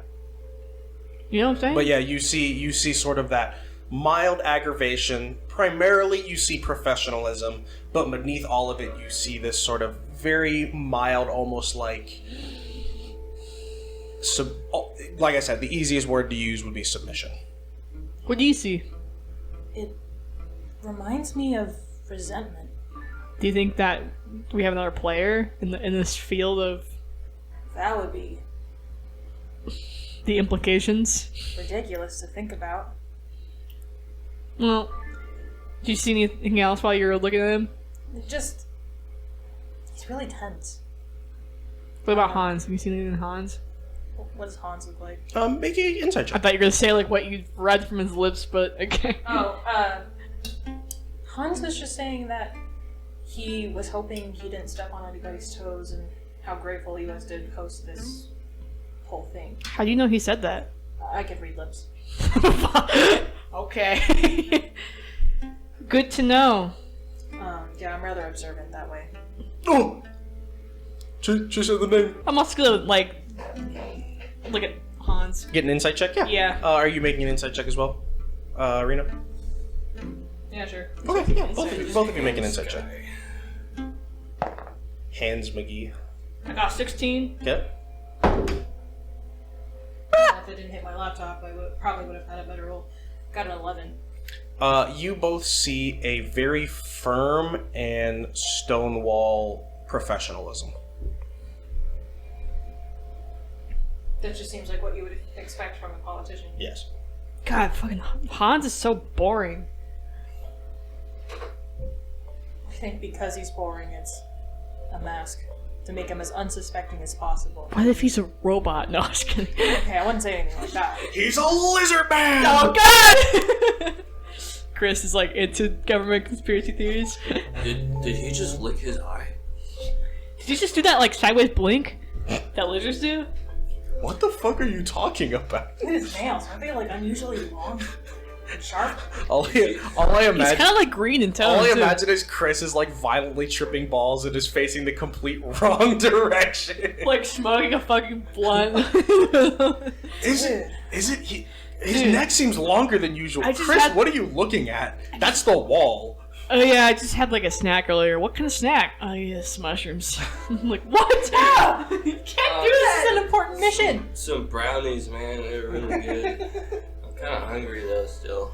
You know what I'm saying? But yeah, you see sort of that mild aggravation. Primarily, you see professionalism, but beneath all of it, you see this sort of very mild, almost like like I said, the easiest word to use would be submission. What do you see? It reminds me of resentment. Do you think that we have another player in this field of That would be the implications? ridiculous to think about. Well, do you see anything else while you were looking at him? He's really tense. What about Hans? Have you seen anything in Hans? What does Hans look like? Make an insight I check. thought you were gonna say what you read from his lips, but okay. Oh, Hans was just saying that he was hoping he didn't step on anybody's toes and how grateful he was to host this whole thing. How do you know he said that? I can read lips. Okay. Good to know. Yeah, I'm rather observant that way. Oh! She said the name. I'm also gonna, like, look at Hans. Get an insight check? Yeah. Yeah. Are you making an insight check as well, Rena? Yeah, sure. Okay, yeah. Both of you make an insight check. Hans McGee. I got 16. Okay. If I didn't hit my laptop, I probably would have had a better roll. Got an 11. You both see a very firm and stonewall professionalism. That just seems like what you would expect from a politician. Yes. God, fucking Hans is so boring. I think because he's boring, it's a mask to make him as unsuspecting as possible. What if he's a robot? No, I'm just kidding. Okay, I wouldn't say anything like that. He's a lizard man! Oh God! Chris is like into government conspiracy theories. Did he just lick his eye? Did you just do that like sideways blink that lizards do? What the fuck are you talking about? Look at his nails. Aren't they like unusually long and sharp? All I He's imagine. kind of like green in tone. All I too. imagine is Chris is like violently tripping balls and is facing the complete wrong direction. Like smoking a fucking blunt. Is it? His neck seems longer than usual. I just Chris, had- what are you looking at? That's the wall. Oh yeah, I just had like a snack earlier. What kind of snack? Oh yes, mushrooms. I'm like, what? You can't do This that! is an important mission! Some brownies, man. They're really good. I'm kind of hungry though, still.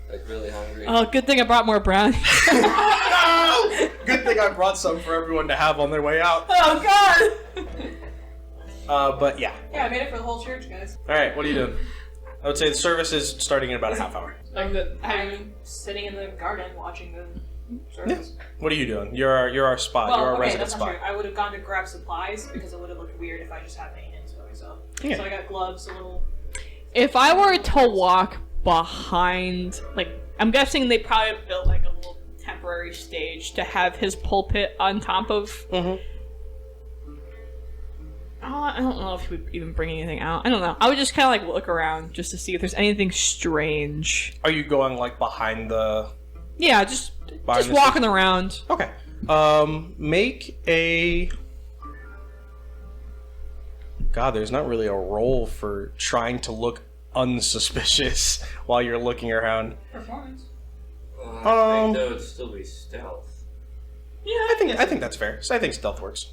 Like really hungry. Oh, good thing I brought more brownies. No! Good thing I brought some for everyone to have on their way out. Oh God! But yeah. Yeah, I made it for the whole church, guys. All right, what are you doing? I would say the service is starting in about a half hour. Like the I'm sitting in the garden watching the service. What are you doing? You're our spot. Well, You're our okay, resident that's not spot. true. I would have gone to grab supplies because it would have looked weird if I just had my hands by myself. Yeah. So I got gloves, a little. If I were to walk behind, like, I'm guessing they probably built like a little temporary stage to have his pulpit on top of. Mm-hmm. I don't know if he would even bring anything out. I don't know. I would just kind of like look around just to see if there's anything strange. Are you going like behind the? Yeah, just Behind the walking around. Okay. Make a. God, there's not really a role for trying to look unsuspicious while you're looking around. Performance. I think that would still be stealth. Yeah, I think that's fair. So I think stealth works.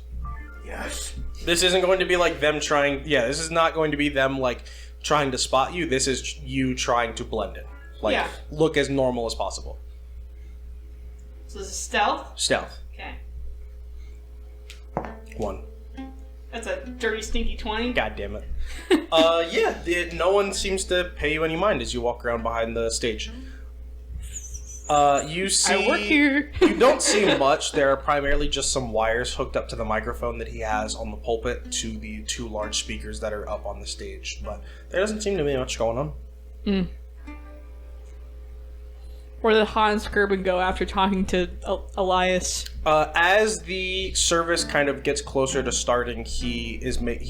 Yes. This isn't going to be like them trying. Yeah, this is not going to be them like trying to spot you. This is you trying to blend in. Like Yeah. look as normal as possible. So this is stealth? Stealth. Okay. 1. That's a dirty, stinky 20. God damn it. No one seems to pay you any mind as you walk around behind the stage. You see. I work here. You don't see much. There are primarily just some wires hooked up to the microphone that he has on the pulpit to the 2 large speakers that are up on the stage. But there doesn't seem to be much going on. Where did Hans Gerben go after talking to Elias? As the service kind of gets closer to starting, he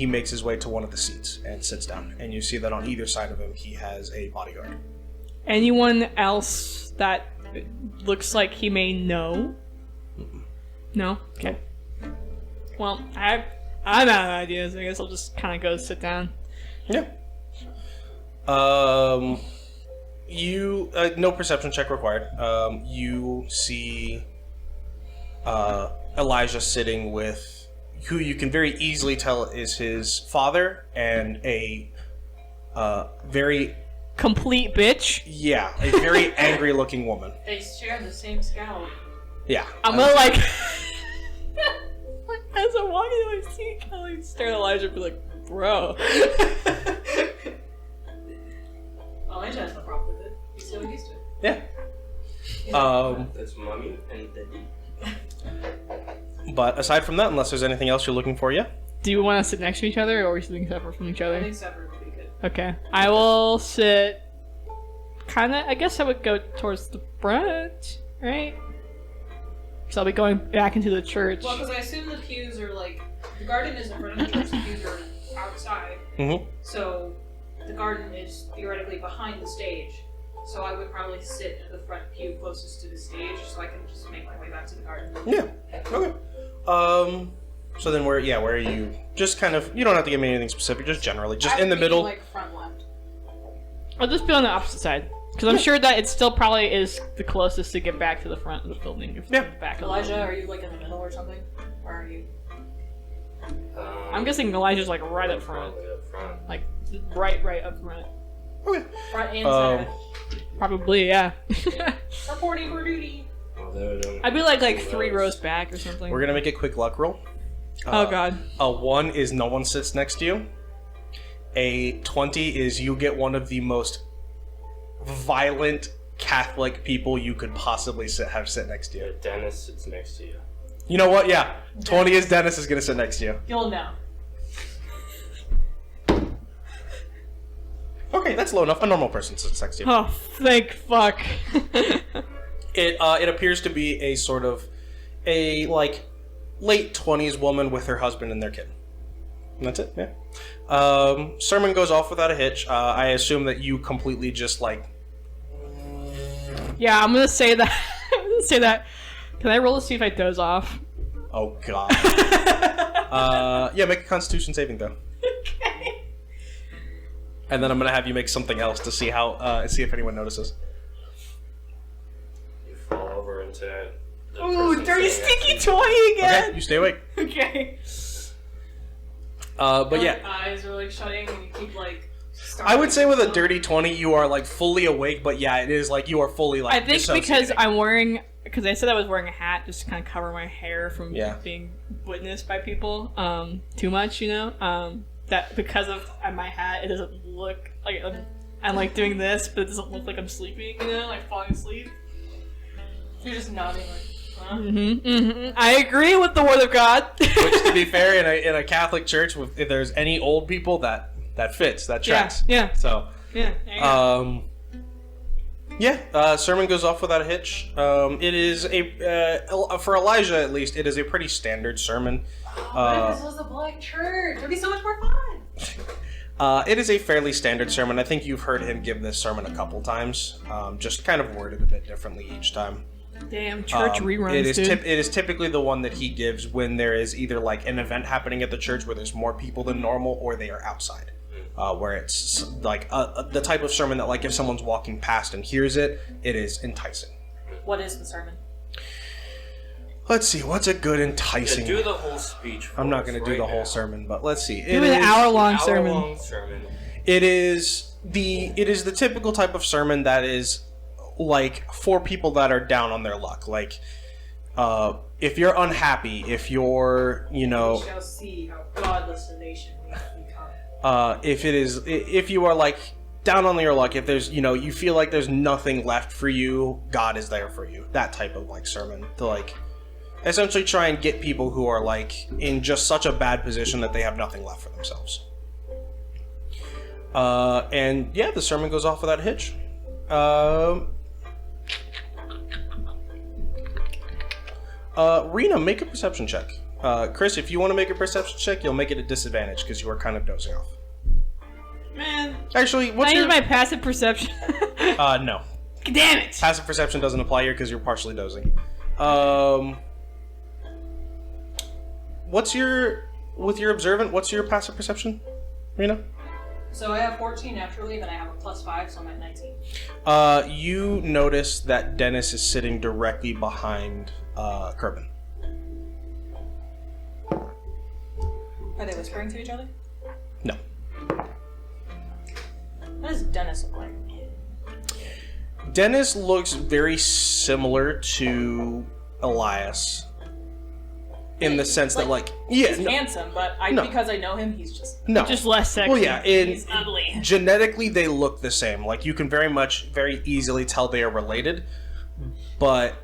makes his way to one of the seats and sits down. And you see that on either side of him, he has a bodyguard. Anyone else that looks like he may know? No? Okay. Well, I'm out of ideas. I guess I'll just kind of go sit down. Yeah. You no perception check required. You see Elijah sitting with who you can very easily tell is his father and a very Complete bitch. a very angry looking woman. They share the same scowl. Yeah. I'm gonna like as I'm walking to my seat, kind of like stare at Elijah and be like, bro. Elijah has no problem with it. He's so used to it. Yeah. That's mommy and daddy. But aside from that, unless there's anything else you're looking for, yeah. Do you want to sit next to each other, or are we sitting separate from each I other? think separate would be good. Okay. I will sit kind of, I guess I would go towards the front, right? So I'll be going back into the church. Well, because I assume the pews are like The garden is in front of the church. The pews are outside. Mm-hmm. So the garden is theoretically behind the stage. So I would probably sit in the front pew closest to the stage, so I can just make my way back to the garden. Yeah. Okay. So then where are you? Just kind of, you don't have to give me anything specific, just generally. Just in the middle. Like front left. I'll just be on the opposite side. Because I'm sure that it still probably is the closest to get back to the front of the building. If Yeah. Back of the Elijah, building. are you like in the middle or something? Or are you? I'm guessing Elijah's like right up front. Probably up front. Like right up front. Okay. Front and center. Probably, yeah. Reporting for duty. Well, there them- I'd be like Who 3 knows? rows back or something. We're gonna make a quick luck roll. Oh god. A 1 is no one sits next to you. A 20 is you get one of the most violent Catholic people you could possibly have sit next to you. Dennis sits next to you. You know what? Yeah. 20 is Dennis is gonna sit next to you. You'll know. Okay, that's low enough. A normal person sits next to you. Oh, thank fuck. It appears to be a sort of a like late 20s woman with her husband and their kid. And that's it. Yeah. Sermon goes off without a hitch. I assume that you completely just like. Yeah, I'm gonna say that. I'm gonna say that. Can I roll to see if I doze off? Oh god. Yeah, make a Constitution saving throw. Okay. And then I'm gonna have you make something else to see how see if anyone notices. You fall over into that. the Ooh, person dirty sitting next sticky to you. toy Okay, again. you stay awake. Okay. But yeah, Eyes are like shutting and you keep like. I would say with a dirty 20, you are like fully awake. But yeah, it is like you are fully like. I think because dissociating. I'm wearing, because I said I was wearing a hat just to kind of cover my hair from Yeah. being witnessed by people too much, you know. That because of my hat, it doesn't look like I'm like doing this, but it doesn't look like I'm sleeping, you know, like falling asleep. You're just nodding like. Huh? I agree with the word of God. Which, to be fair, in a Catholic church, if there's any old people, that fits, that tracks. Yeah. So, Yeah. There you go. sermon goes off without a hitch. It is for Elijah at least, it is a pretty standard sermon. What if this was a black church? It'd be so much more fun. It is a fairly standard sermon. I think you've heard him give this sermon a couple times, just kind of worded a bit differently each time. Damn church reruns, It is dude. it is typically the one that he gives when there is either like an event happening at the church where there's more people than normal, or they are outside, where it's like the type of sermon that like if someone's walking past and hears it, it is enticing. What is the sermon? Let's see, what's a good enticing? Yeah, do the whole speech. For I'm not us going to do right the whole now. sermon, but let's see. Do an hour-long sermon. Hour-long sermon. It is the typical type of sermon that is like for people that are down on their luck. Like, if you're unhappy, if you're, We shall see how godless a nation we have become. if you are like down on your luck, if there's, you feel like there's nothing left for you, God is there for you. That type of like sermon to like essentially try and get people who are like in just such a bad position that they have nothing left for themselves. And yeah, the sermon goes off without a hitch. Rena, make a perception check. Chris, if you want to make a perception check, you'll make it a disadvantage because you are kind of dozing off. Man, Actually, I what's use your... my passive perception. No. Damn it! Passive perception doesn't apply here because you're partially dozing. With your observant, what's your passive perception, Rena? So I have 14 naturally, then I have a +5, so I'm at 19. You notice that Dennis is sitting directly behind Kerbin. Are they whispering to each other? No. What does Dennis look like? Dennis looks very similar to Elias in the sense that, like, yeah, He's handsome, but No. because I know him, he's just... no. Just less sexy. Well, yeah, He's ugly. genetically they look the same. Like, you can very easily tell they are related, but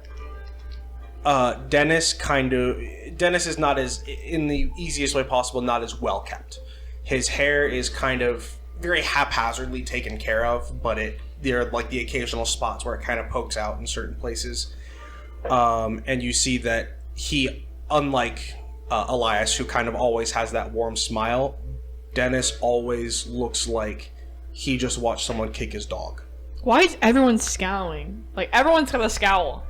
Dennis is not as, in the easiest way possible, not as well kept. His hair is kind of very haphazardly taken care of, but there are like the occasional spots where it kind of pokes out in certain places. And you see that he, unlike Elias, who kind of always has that warm smile, Dennis always looks like he just watched someone kick his dog. Why is everyone scowling? Like, everyone's got a scowl.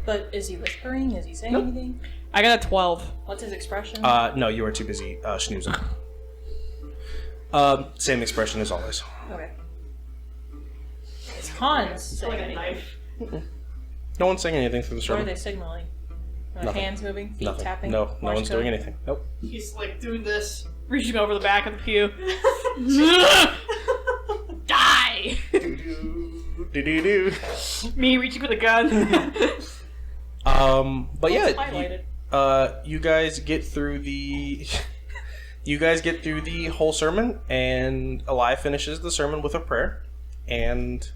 But is he whispering? Is he saying Nope. anything? I got a 12. What's his expression? No, you were too busy snoozing. Same expression as always. Okay. Is Hans saying anything? No one's saying anything through the What are sermon. they signaling? Nothing. Hands moving? Feet Nothing. tapping? No, no one's doing code? anything. Nope. He's like doing this, reaching over the back of the pew. Die! Do-do-do. Me reaching for the gun. But yeah, Highlighted. you guys get through the whole sermon, and Eli finishes the sermon with a prayer, and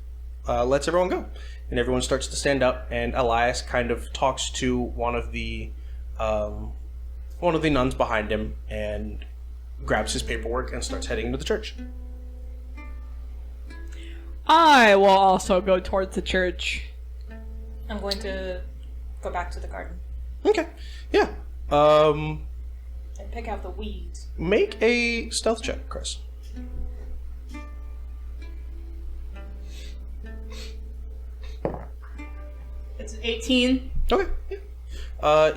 lets everyone go, and everyone starts to stand up, and Elias kind of talks to one of the nuns behind him, and grabs his paperwork and starts heading to the church. I will also go towards the church. I'm going to go back to the garden Okay, yeah. and pick out the weeds. Make a stealth check, Chris. It's 18. Okay.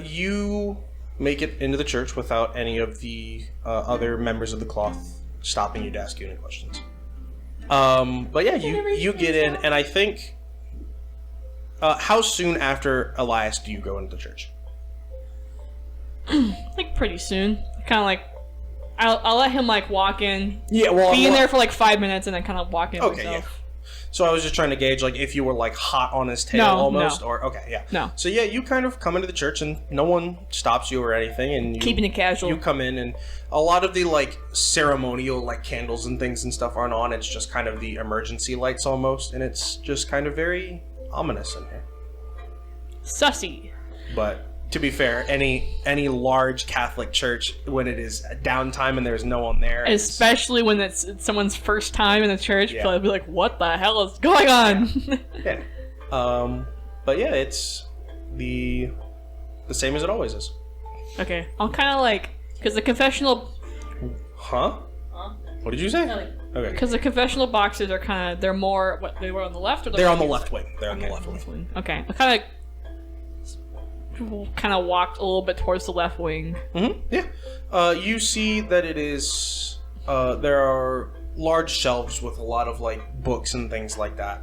You make it into the church without any of the other members of the cloth stopping you to ask you any questions. But yeah, you get in, and I think. How soon after Elias do you go into the church? Like, pretty soon. Kind of like, I'll let him, like, walk in. Yeah, well, Be in there for, like, 5 minutes and then kind of walk in Okay, myself. So I was just trying to gauge, like, if you were like hot on his tail No, almost, no. or okay, yeah. No. So yeah, you kind of come into the church, and no one stops you or anything, and you, Keeping it casual. You come in, and a lot of the like ceremonial like candles and things and stuff aren't on. It's just kind of the emergency lights almost, and it's just kind of very ominous in here. Sussy. But to be fair, any large Catholic church, when it is downtime and there's no one there, Especially when it's someone's first time in the church, Yeah. they'll be like, what the hell is going on? yeah. But yeah, it's the same as it always is. Okay, I'll kind of like, because the confessional Huh? What did you say? Nothing. Okay. Because the confessional boxes are kind of, they're more, what, they were on the left or the They're right? on the left wing. They're on the left wing. Okay, I kind of walked a little bit towards the left wing. Mm-hmm. Yeah. You see that it is. There are large shelves with a lot of like books and things like that.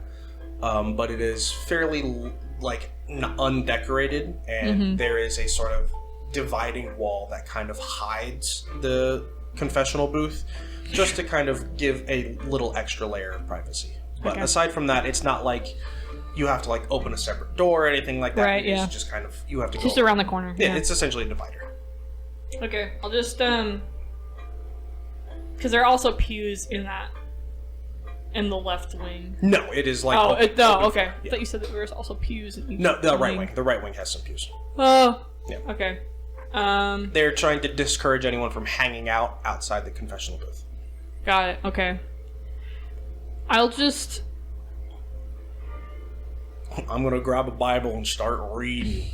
But it is fairly like undecorated, and there is a sort of dividing wall that kind of hides the confessional booth, just to kind of give a little extra layer of privacy. But Okay. aside from that, it's not like you have to like open a separate door or anything like that. Right, It's yeah. just kind of you have to Just go around the corner. Yeah, it's essentially a divider. Okay, I'll just, because there are also pews in the left wing. No, it is like Oh, open okay. floor. I Yeah. thought you said that there was also pews in each No, the right wing. The right wing has some pews. Oh, Yeah. okay. They're trying to discourage anyone from hanging out outside the confessional booth. Got it. Okay. I'll just. I'm gonna grab a Bible and start reading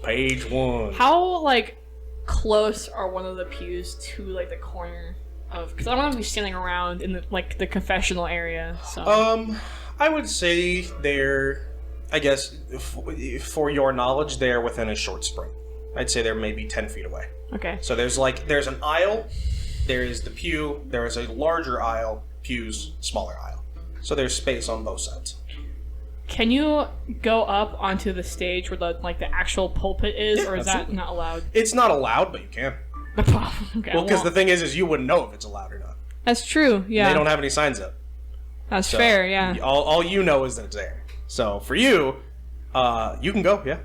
page 1. How like close are one of the pews to like the corner of? Because I don't want to be standing around in the confessional area. So. I would say they're, I guess, for your knowledge, they're within a short sprint. I'd say they're maybe 10 feet away. Okay. So there's an aisle, there is the pew, there is a larger aisle, pews, smaller aisle. So there's space on both sides. Can you go up onto the stage where the actual pulpit is, Yeah, or is absolutely. that not allowed? It's not allowed, but you can. Okay, Well, because the thing is you wouldn't know if it's allowed or not. that's true. Yeah. They don't have any signs up. That's So fair. Yeah. All you know is that it's there. So for you, you can go, yeah.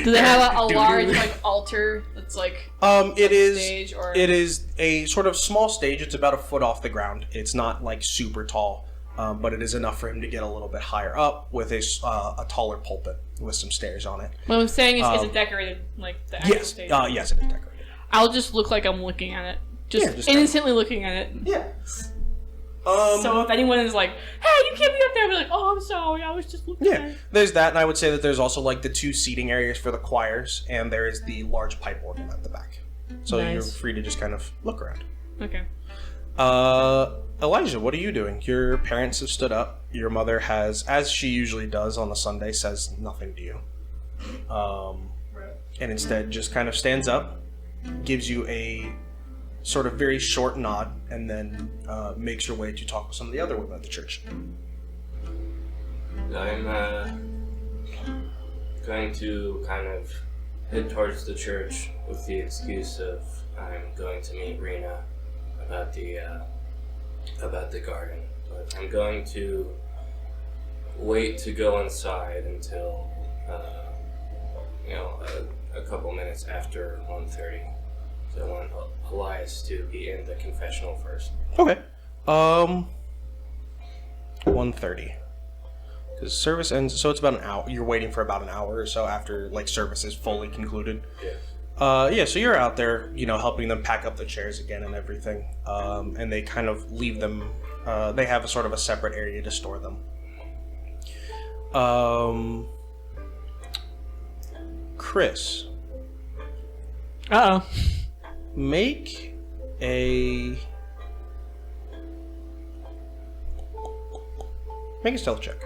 Do they have a Doo-doo. large altar that's like? It is stage or- it is a sort of small stage. It's about a foot off the ground. It's not like super tall, but it is enough for him to get a little bit higher up with a taller pulpit with some stairs on it. What I'm saying is it decorated like the actual Yes, stage? yes, it is decorated. I'll just look like I'm looking at it, just Yeah, just innocently looking at it. Yeah. So if anyone is like, "Hey, you can't be up there," I'll be like, "Oh, I'm sorry. I was just looking." Yeah, there's that, and I would say that there's also like the 2 seating areas for the choirs, and there is the large pipe organ at the back. So Nice. you're free to just kind of look around. Okay. Elijah, what are you doing? Your parents have stood up. Your mother has, as she usually does on a Sunday, says nothing to you. And instead just kind of stands up, gives you a sort of very short nod, and then makes your way to talk with some of the other women at the church. I'm going to kind of head towards the church with the excuse of I'm going to meet Rena about the garden. But I'm going to wait to go inside until a couple minutes after 1:30. So I want Elias to be in the confessional first. Okay. 1:30. Because service ends, so it's about an hour. You're waiting for about an hour or so after like service is fully concluded. Yeah. So you're out there, helping them pack up the chairs again and everything. And they kind of leave them. They have a sort of a separate area to store them. Chris, Uh-oh. make a stealth check.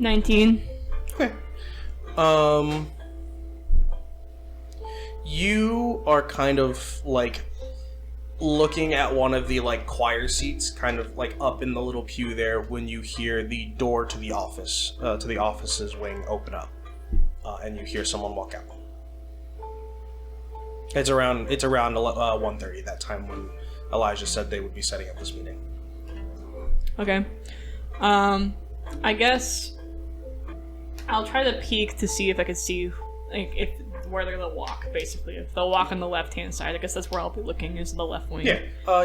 $19. Okay. You are kind of like looking at one of the like choir seats, kind of like up in the little pew there, when you hear the door to the office's wing open up, and you hear someone walk out. It's around 1:30, that time when Elijah said they would be setting up this meeting. Okay. I guess I'll try to peek to see if I can see if where they're gonna walk. Basically, if they'll walk on the left-hand side, I guess that's where I'll be looking, is the left wing. Yeah.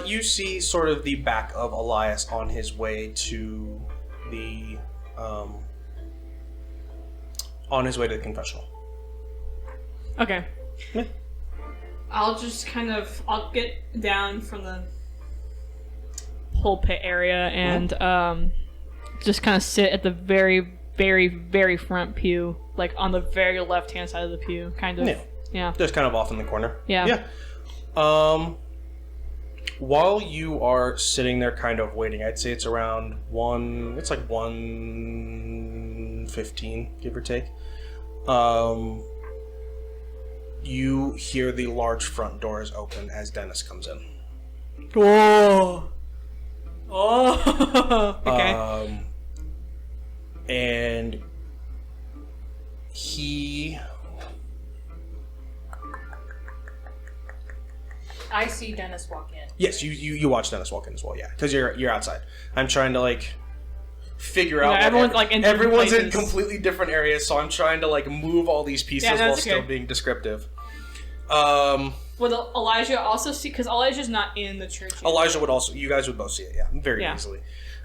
You see sort of the back of Elias on his way to the confessional. Okay. Yeah. I'll get down from the pulpit area and just kind of sit at the very, very, very front pew, like on the very left-hand side of the pew, kind of. Yeah. Just kind of off in the corner. Yeah. Yeah. While you are sitting there kind of waiting, I'd say it's around 1:15, give or take. You hear the large front doors open as Dennis comes in. Whoa. Oh. Okay. And he... I see Dennis walk in. Yes, you watch Dennis walk in as well, yeah, because you're outside. I'm trying to like figure out. Everyone's like in different everyone's in places. completely different areas, so I'm trying to like move all these pieces while that's still okay. being descriptive. Would Elijah also see? Because Elijah's not in the church yet. Elijah would also. You guys would both see it, yeah, very Yeah. easily.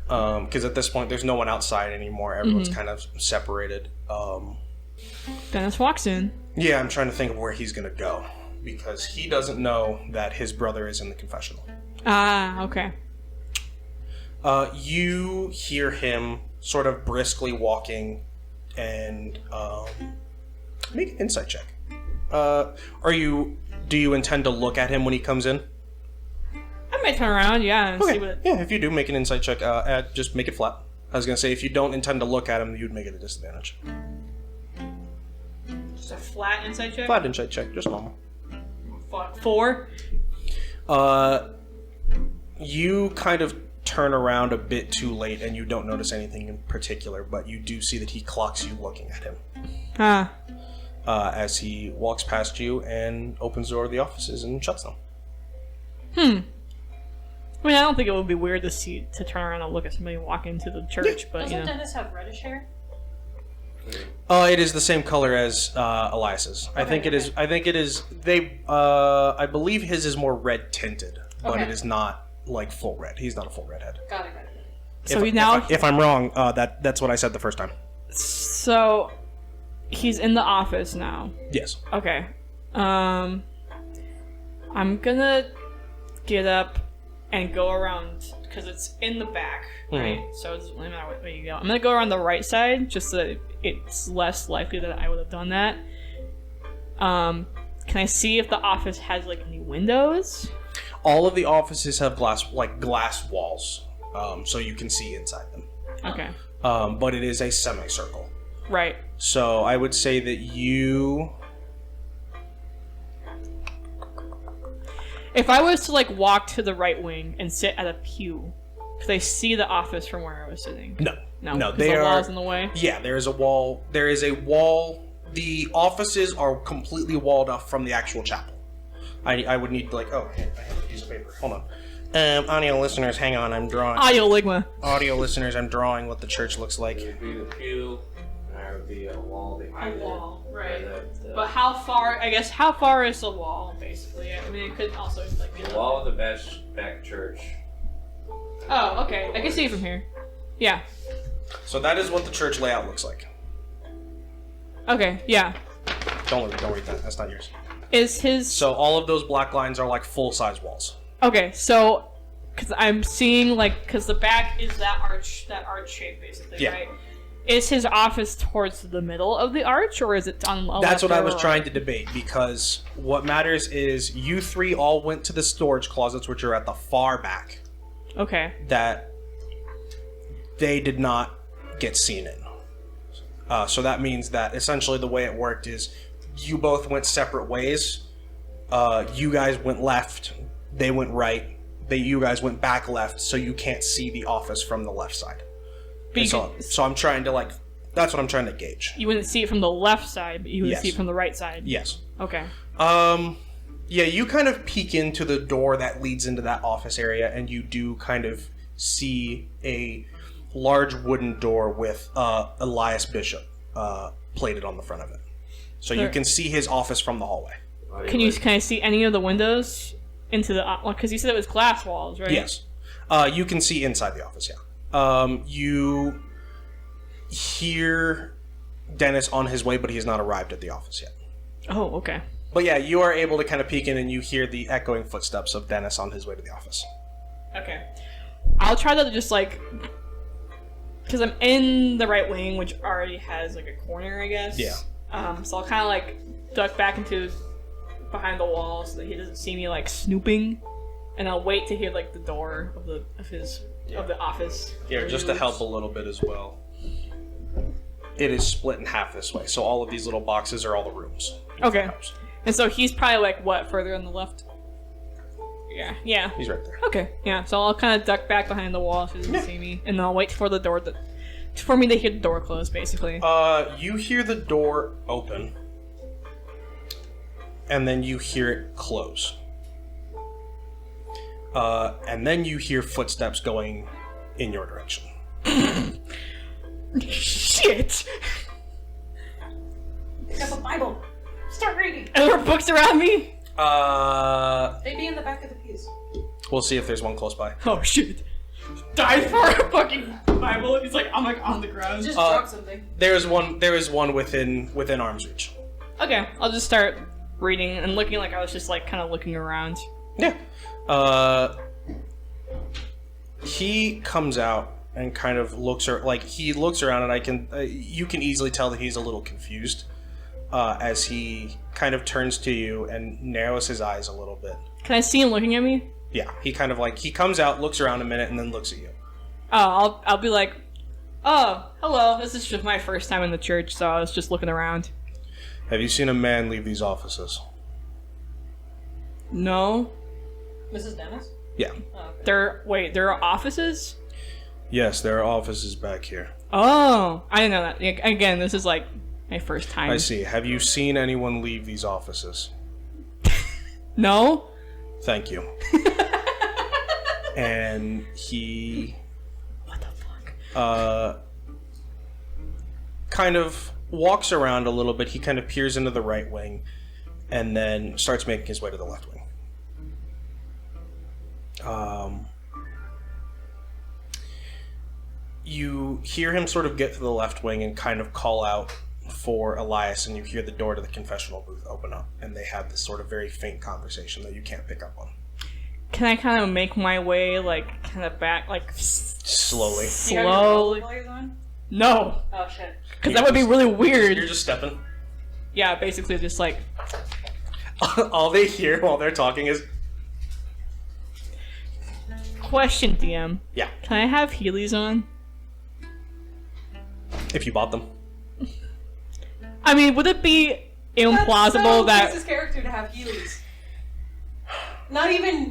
Because at this point, there's no one outside anymore. Everyone's kind of separated. Dennis walks in. Yeah, I'm trying to think of where he's gonna go because he doesn't know that his brother is in the confessional. Ah, okay. You hear him sort of briskly walking, and make an insight check. Do you intend to look at him when he comes in? I might turn around, yeah, and see Okay. what it... Yeah, if you do, make an insight check. Just make it flat. I was gonna say if you don't intend to look at him, you'd make it a disadvantage. Just a flat insight check? Flat insight check, just normal. 4? You kind of turn around a bit too late, and you don't notice anything in particular, but you do see that he clocks you looking at him. Ah. As he walks past you and opens the door of the offices and shuts them. I mean, I don't think it would be weird to turn around and look at somebody walk into the church, but Doesn't you know. Dennis have reddish hair? It is the same color as Elias's. I think it is. I believe his is more red tinted, but Okay. it is not like full red. He's not a full redhead. Got it. So he now, If I'm wrong, that's what I said the first time. so he's in the office now. Yes. Okay. I'm gonna get up and go around because it's in the back, right? So it's no matter where you go. I'm gonna go around the right side just so that it's less likely that I would have done that. Can I see if the office has like any windows? All of the offices have glass walls, so you can see inside them. Okay. But it is a semicircle. Right. So I would say that you. If I was to like walk to the right wing and sit at a pew, could I see the office from where I was sitting? No. No. No. 'Cause They the are. wall's in the way. Yeah, there is a wall. There is a wall. The offices are completely walled off from the actual chapel. I would need like I have a piece of paper. Hold on. Audio listeners, hang on. I'm drawing. Audio Ligma. Audio listeners, I'm drawing what the church looks like. It would be the pew, and there would be a wall behind it. right. The But how far? I guess how far is the wall? Basically, I mean, it could also like be. the wall of the back church. Oh, okay. I can see it from here. Yeah. So that is what the church layout looks like. Okay. Yeah. Don't read that. That's not yours. Is his So all of those black lines are like full-size walls. okay? So, because I'm seeing because the back is that arch shape basically, Yeah. right? Is his office towards the middle of the arch, or is it on? That's what I was trying to debate, because what matters is you three all went to the storage closets, which are at the far back, Okay. that they did not get seen in. So that means that essentially the way it worked is you both went separate ways. You guys went left, they went right. You guys went back left, so you can't see the office from the left side. But you, So I'm trying to that's what I'm trying to gauge. you wouldn't see it from the left side, but you would Yes. see it from the right side. Yes. Okay. Yeah, you kind of peek into the door that leads into that office area, and you do kind of see a large wooden door with Elias Bishop plated on the front of it. So you Sure. can see his office from the hallway. Can I see any of the windows into the? Because you said it was glass walls, right? Yes. You can see inside the office, yeah. You hear Dennis on his way, but he has not arrived at the office yet. Oh, okay. But yeah, you are able to kind of peek in, and you hear the echoing footsteps of Dennis on his way to the office. Okay. I'll try to just because I'm in the right wing, which already has like a corner, I guess. Yeah. So I'll kind of duck back into behind the wall so that he doesn't see me snooping, and I'll wait to hear the door of the office. Here, just to help a little bit as well. It is split in half this way, so all of these little boxes are all the rooms. Okay. And so he's probably further on the left. Yeah. He's right there. Okay. Yeah. So I'll kind of duck back behind the wall so he doesn't see me, and then I'll wait for the door for me to hear the door close, basically. You hear the door open, and then you hear it close. And then you hear footsteps going in your direction. Shit! Pick up a Bible. Start reading. Are there books around me? They'd be in the back of the pews. We'll see if there's one close by. Oh shit! Dive for a fucking Bible. He's I'm on the ground. Just drop something. There is one within arm's reach. Okay, I'll just start reading and looking like I was just kind of looking around. Yeah. He comes out and kind of looks around, and you can easily tell that he's a little confused as he kind of turns to you and narrows his eyes a little bit. Can I see him looking at me? Yeah, he kind of he comes out, looks around a minute, and then looks at you. Oh, I'll be like, oh, hello. This is just my first time in the church, so I was just looking around. Have you seen a man leave these offices? No. Mrs. Dennis? Yeah. Oh, okay. There are offices? Yes, there are offices back here. Oh, I didn't know that. Again, this is my first time. I see. Have you seen anyone leave these offices? No? Thank you. And he... What the fuck? Kind of walks around a little bit. He kind of peers into the right wing and then starts making his way to the left wing. You hear him sort of get to the left wing and kind of call out for Elias, and you hear the door to the confessional booth open up, and they have this sort of very faint conversation that you can't pick up on. Can I kind of make my way, like, kind of back, like, Slowly. You have your slowly? rollerblades on? No, Oh shit. because that would be really weird. You're just stepping. Yeah, basically just like, All they hear while they're talking is, question, DM. yeah, Can I have Heelys on? if you bought them. I mean, would it be implausible That's that... his character to have Heelys. Not even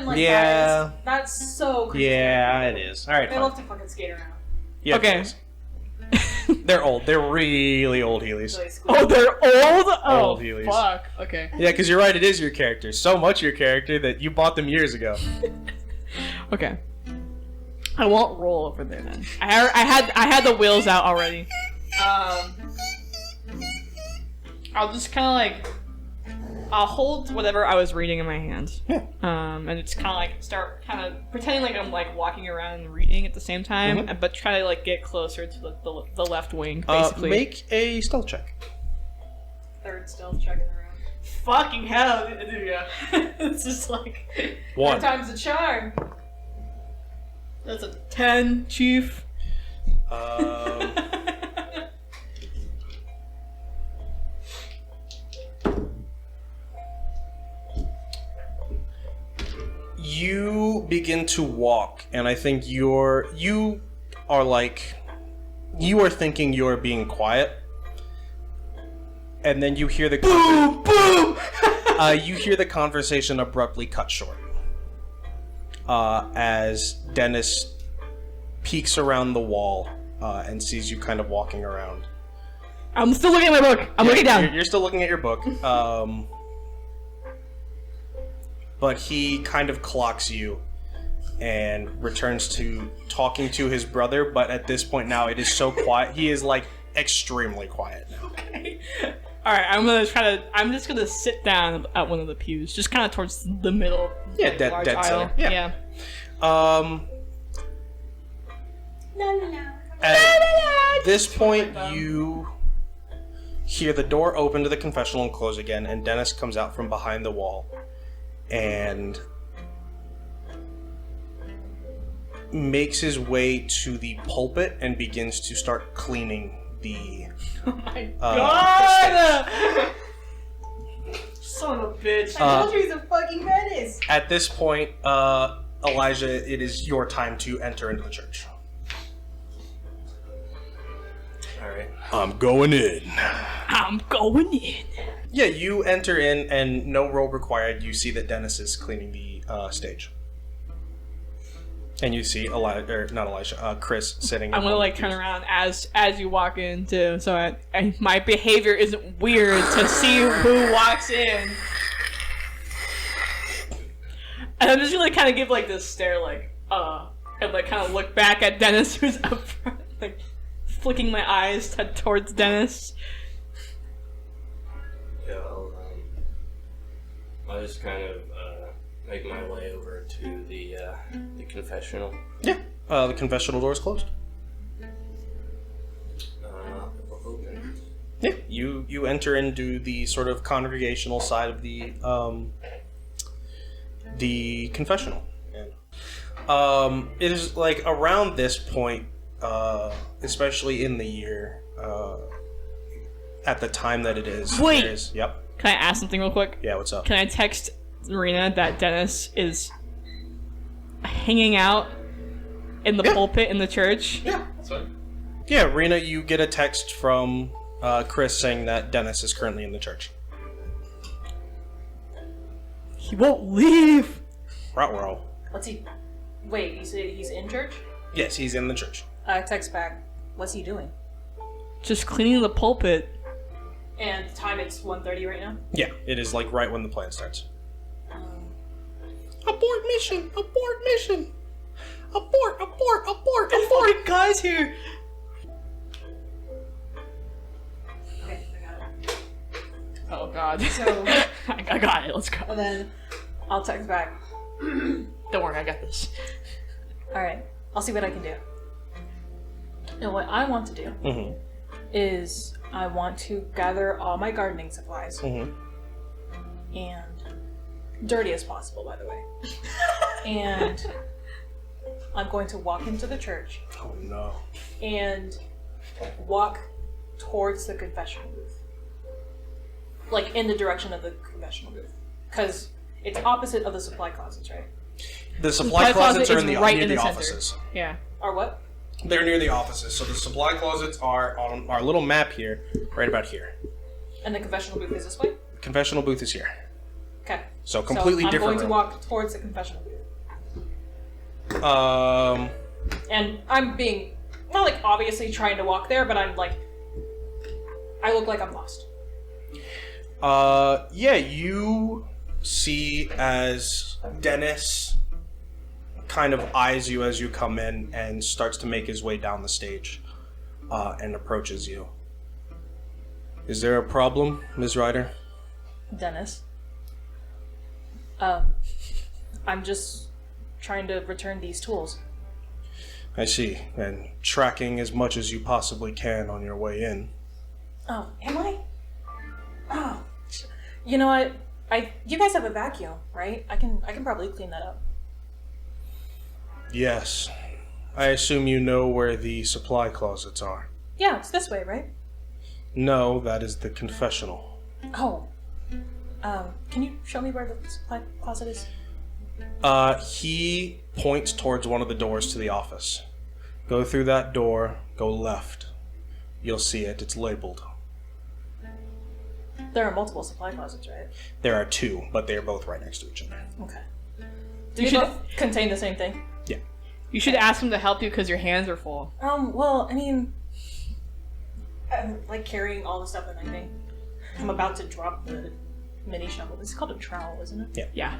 like Yeah. that's so Chris's Yeah, it is. Alright, They fine. love to fucking skate around. Yeah, Okay. Heelys. They're old. They're really old Heelys. Really school. Oh, they're old? Oh, Old Heelys. fuck. Okay. Yeah, because you're right, it is your character. So much your character that you bought them years ago. Okay. I won't roll over there then. I had the wheels out already. I'll just kind of like, I'll hold whatever I was reading in my hand. Yeah. And it's kind of like start kind of pretending like I'm like walking around and reading at the same time, but try to like get closer to the left wing, basically. Make a stealth check. Third stealth checking around. Fucking hell, yeah. It's just like One. Time's a charm. that's a 10, chief. You begin to walk, and I think you are thinking you're being quiet, and then you hear the boom, boom. You hear the conversation abruptly cut short as Dennis peeks around the wall and sees you kind of walking around. I'm still looking at my book. I'm looking down. You're still looking at your book. But he kind of clocks you and returns to talking to his brother, but at this point now it is so quiet. He is like extremely quiet now. Okay. Alright, I'm just gonna sit down at one of the pews, just kind of towards the middle. Yeah, dead aisle. center. Yeah. Yeah. At this point, you hear the door open to the confessional and close again, and Dennis comes out from behind the wall and makes his way to the pulpit and begins to start cleaning the Oh my the god! Son of a bitch. I told you he's a fucking menace. At this point, Elijah, it is your time to enter into the church. Alright. I'm going in. I'm going in. Yeah, you enter in, and no roll required. You see that Dennis is cleaning the stage, and you see Chris sitting. I'm gonna like turn around as you walk in too, so my behavior isn't weird to see who walks in. And I'm just gonna kind of give like this stare, like and like kind of look back at Dennis, who's up front, like flicking my eyes towards Dennis. Yeah, I'll just kind of make my way over to the confessional. Yeah, the confessional door is closed. Open. Yeah, you enter into the sort of congregational side of the confessional. And, it is like around this point, especially in the year, at the time that it is. Wait. there is- Yep. Can I ask something real quick? Yeah. What's up? Can I text Marina that Dennis is hanging out in the pulpit in the church? Yeah, that's fine. Yeah, Rena, you get a text from Chris saying that Dennis is currently in the church. He won't leave. Ruh-roh. What's he? Wait, you say he's in church? Yes, he's in the church. I text back. What's he doing? Just cleaning the pulpit. And the time it's 1:30 right now. Yeah, it is like right when the plan starts. Abort mission! Abort mission! Abort! Abort! Abort! Abort! Guys here. Okay, I got it. Oh god. So, I got it. Let's go. and then I'll text back. Don't worry, I got this. All right, I'll see what I can do. Now, what I want to do Mm-hmm. is I want to gather all my gardening supplies. Mm-hmm. And dirty as possible, by the way. And I'm going to walk into the church Oh no. and walk towards the confessional booth. Like, in the direction of the confessional booth. Because it's opposite of the supply closets, right? The supply closets are is in the, right near in the the center. offices. Yeah. Or what? They're near the offices. So the supply closets are on our little map here, right about here. And the confessional booth is this way? Confessional booth is here. Okay. So completely I'm different going to room. walk towards the confessional booth. And I'm being, not like obviously trying to walk there, but I'm like, I look like I'm lost. Yeah, you see as Dennis kind of eyes you as you come in and starts to make his way down the stage, and approaches you. Is there a problem, Ms. Ryder? Dennis. I'm just trying to return these tools. I see. And tracking as much as you possibly can on your way in. Oh, am I? Oh, you know what? You guys have a vacuum, right? I can probably clean that up. Yes. I assume you know where the supply closets are. Yeah, it's this way, right? No, that is the confessional. Oh. Can you show me where the supply closet is? He points towards one of the doors to the office. Go through that door, go left. You'll see it. It's labeled. There are multiple supply closets, right? There are two, but they are both right next to each other. Okay. Do they both contain the same thing? Yeah. You should ask him to help you because your hands are full. Well, I mean, I'm like carrying all the stuff in my thing. I'm about to drop the mini shovel. It's called a trowel, isn't it? Yeah.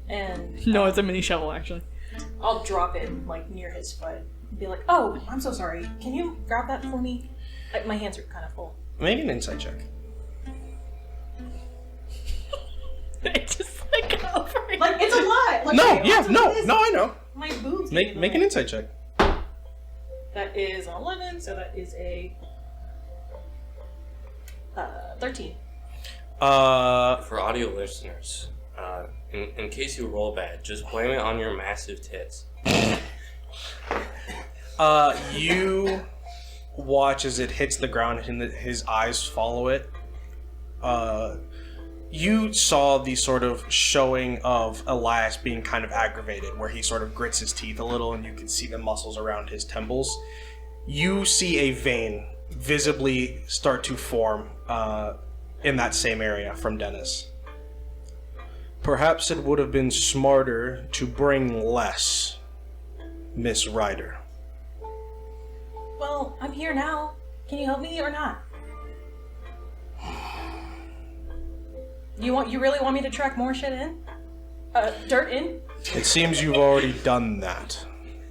And No, it's a mini shovel, actually. I'll drop it like near his foot and be like, "Oh, I'm so sorry. Can you grab that for me? Like, my hands are kind of full." Make an insight check. It's just like over it. Like, it's a lot. Like, No, my yeah, arms are no, like this. no, I know. My boobs. Make an insight check. That is an 11, so that is a 13. For audio listeners, in case you roll bad, just blame it on your massive tits. You watch as it hits the ground and his eyes follow it. You saw the sort of showing of Elias being kind of aggravated, where he sort of grits his teeth a little and you can see the muscles around his temples. You see a vein visibly start to form in that same area from Dennis. Perhaps it would have been smarter to bring less, Miss Ryder. Well, I'm here now. Can you help me or not? You really want me to track more shit in? Dirt in? It seems you've already done that.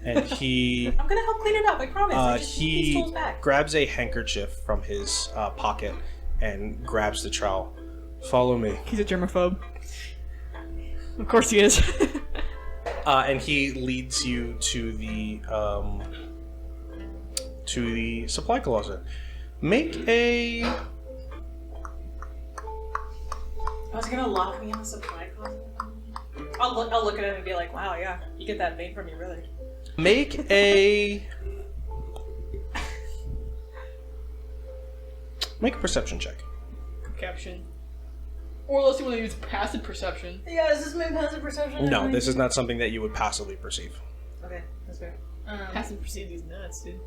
And he I'm gonna help clean it up, I promise. I just need these he tools back. grabs a handkerchief from his pocket and grabs the trowel. Follow me. He's a germaphobe. Of course he is. And he leads you to the supply closet. Make a I was gonna lock me in the supply closet. I'll look at it and be like, wow, yeah, you get that vein from me, really. make a perception check. Caption. Or unless you want to use passive perception. Yeah, is this my passive perception? No, this is not something that you would passively perceive. Okay, that's fair. Passive perceive these nuts, dude.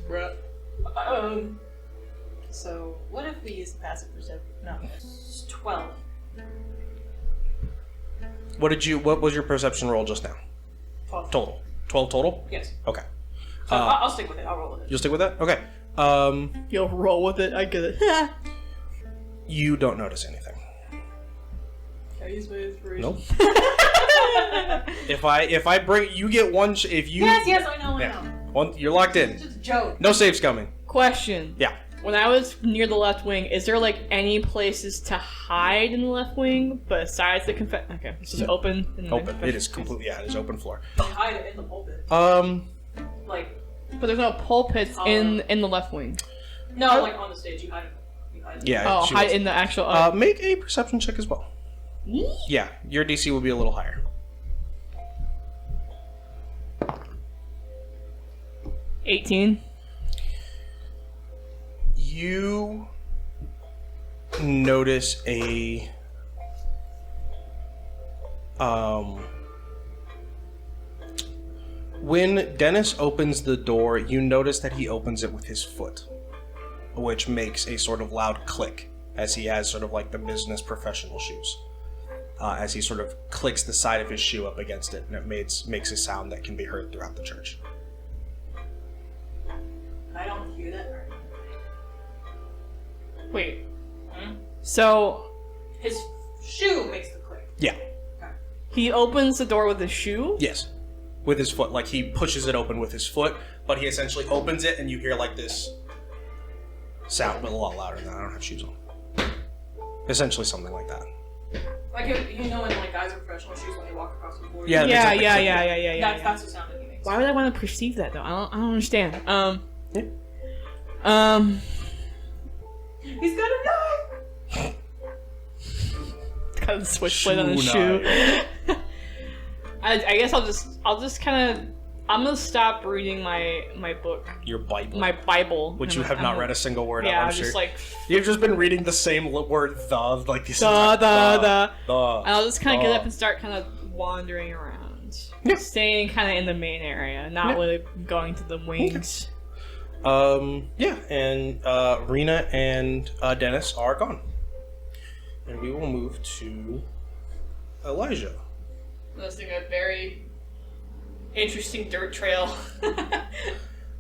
Bruh. So, what if we use passive perception? No. It's 12. What was your perception roll just now? 12. Total. 12 total? Yes. Okay. So I'll stick with it. I'll roll with it. You'll stick with that? Okay. You'll roll with it, I get it. You don't notice anything. Can I use my inspiration? Nope. If I bring you get one if you Yes, I know. one you're locked in. It's just a joke. No saves coming. Question. Yeah. When I was near the left wing, is there like any places to hide in the left wing besides the Okay, it's just open. In the Open. It is completely it is open floor. Hide it in the pulpit. Um Like, But there's no pulpits in the left wing. No, like on the stage, you hide it. Yeah. Oh, she hide was- in the actual. Make a perception check as well. Yeah, your DC will be a little higher. 18. You notice a when Dennis opens the door, you notice that he opens it with his foot, which makes a sort of loud click as he has sort of like the business professional shoes. As he sort of clicks the side of his shoe up against it, and it makes a sound that can be heard throughout the church. I don't hear that. Wait. So His shoe makes the click. Yeah. he opens the door with his shoe? Yes. With his foot. Like, he pushes it open with his foot, but he essentially opens it, and you hear, like, this sound, but a lot louder than that. I don't have shoes on. Essentially something like that. Like, you know when, like, guys in professional shoes when they walk across the floor? Yeah, Yeah, It makes, yeah, like, yeah, the yeah, yeah, yeah. That's the sound that he makes. Why would I want to perceive that though? I don't understand. He's got a knife! Got a switchblade on his Shoe shoe. I guess I'll just kind of. I'm gonna stop reading my book, Your Bible. my Bible, which you have not read a single word of, Yeah, I'm I'm sure. just like You've just been reading the same word, like this. the. And I'll just kind of get the. up and start kind of wandering around, Yeah. staying kind of in the main area, not really going to the wings. Yeah, and Rena and Dennis are gone. And we will move to Elijah. This thing a very interesting dirt trail.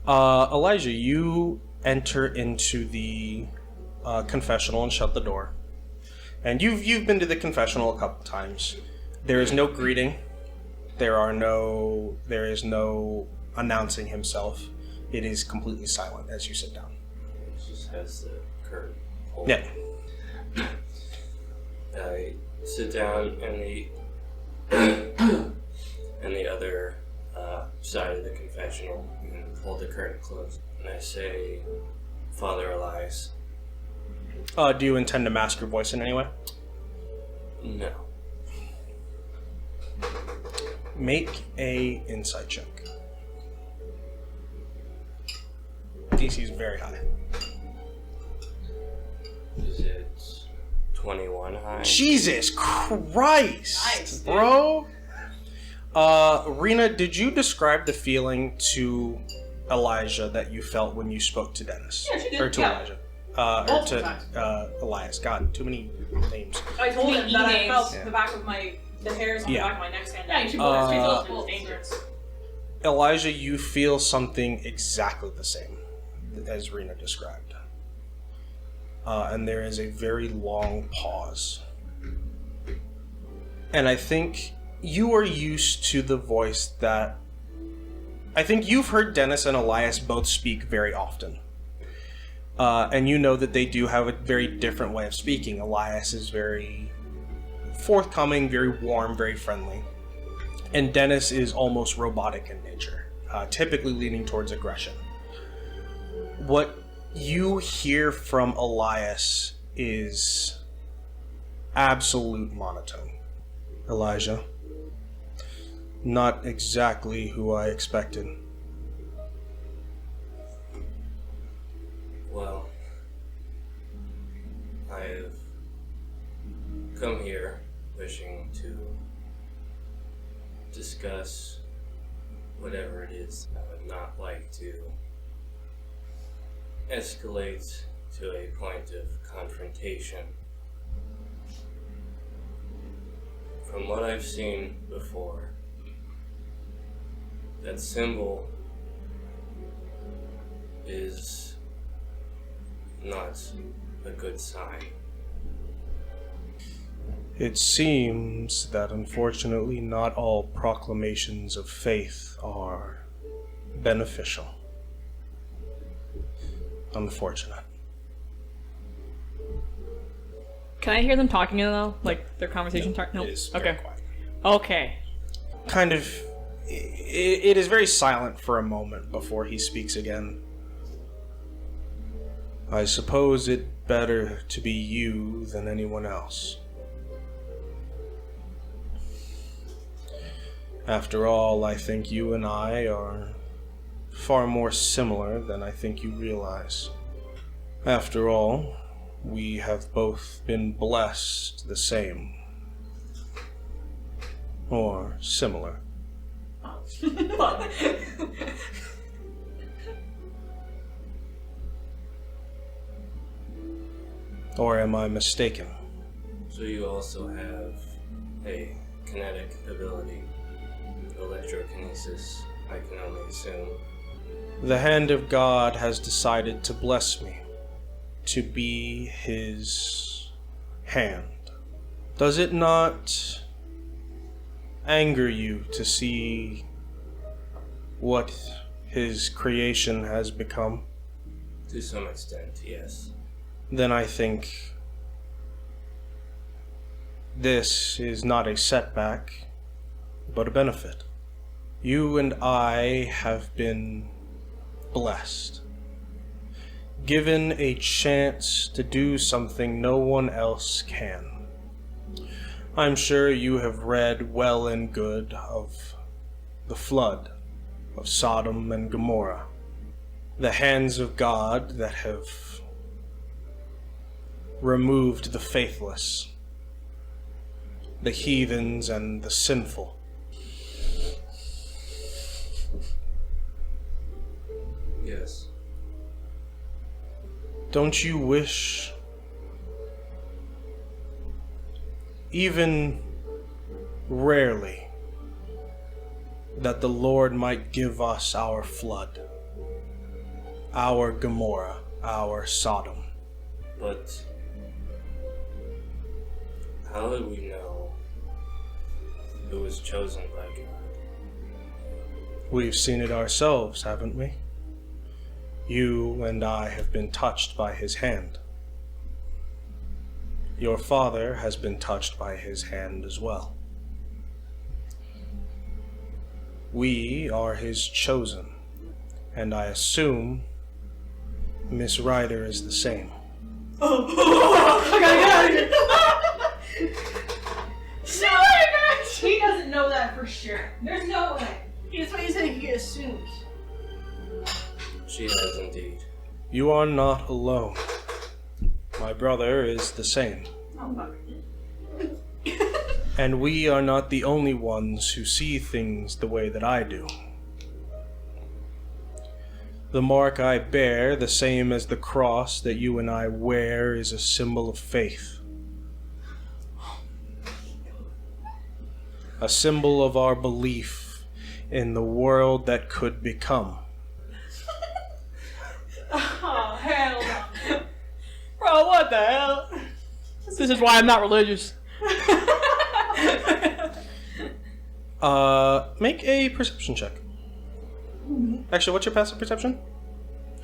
Elijah, you enter into the confessional and shut the door. And you've been to the confessional a couple times. There is no greeting. There is no announcing himself. It is completely silent as you sit down. It just has the curtain pulled. Yeah. I sit down in the other side of the confessional and pull the curtain closed. And I say, Father Elias. Do you intend to mask your voice in any way? No. Make a insight check. DC is very high. Is it 21 high? Jesus Christ, Nice, dude. bro. Rena, did you describe the feeling to Elijah that you felt when you spoke to Dennis? Yeah, she did, Or to yeah. Elijah. Or Multiple times. to Elias. God, too many names. I told him The that I E-names. felt Yeah. the back of the hairs on Yeah. the back of my neck stand Yeah, up. you should Uh, It was dangerous. Elijah, you feel something exactly the same as Rena described. And there is a very long pause. And I think you are used to the voice that... I think you've heard Dennis and Elias both speak very often. And you know that they do have a very different way of speaking. Elias is very forthcoming, very warm, very friendly. And Dennis is almost robotic in nature, typically leaning towards aggression. What you hear from Elias is absolute monotone. Elijah, not exactly who I expected. Well, I have come here wishing to discuss whatever it is. I would not like to escalate to a point of confrontation. From what I've seen before, that symbol is not a good sign. It seems that unfortunately not all proclamations of faith are beneficial. Unfortunate. Can I hear them talking though? Like their conversation? No. It is very Okay. quiet. Okay. Kind of It is very silent for a moment before he speaks again. I suppose it better to be you than anyone else. After all, I think you and I are far more similar than I think you realize. After all, we have both been blessed the same. Or similar. Or am I mistaken? So you also have a kinetic ability, electrokinesis, I can only assume. The hand of God has decided to bless me, to be his hand. Does it not anger you to see what his creation has become? To some extent, yes. Then I think this is not a setback, but a benefit. You and I have been blessed, given a chance to do something no one else can. I'm sure you have read well and good of the flood of Sodom and Gomorrah, the hands of God that have removed the faithless, the heathens and the sinful. Yes. Don't you wish, even rarely, that the Lord might give us our flood, our Gomorrah, our Sodom? But how do we know who was chosen by God? We've seen it ourselves, haven't we? You and I have been touched by his hand. Your father has been touched by his hand as well. We are his chosen, and I assume Miss Ryder is the same. He doesn't know that for sure. There's no way. That's why he said he assumes. She has indeed. You are not alone. My brother is the same. Oh, fuck. And we are not the only ones who see things the way that I do. The mark I bear, the same as the cross that you and I wear, is a symbol of faith. A symbol of our belief in the world that could become. Oh, hell no. Bro, what the hell? This is why I'm not religious. Make a perception check. Actually, what's your passive perception?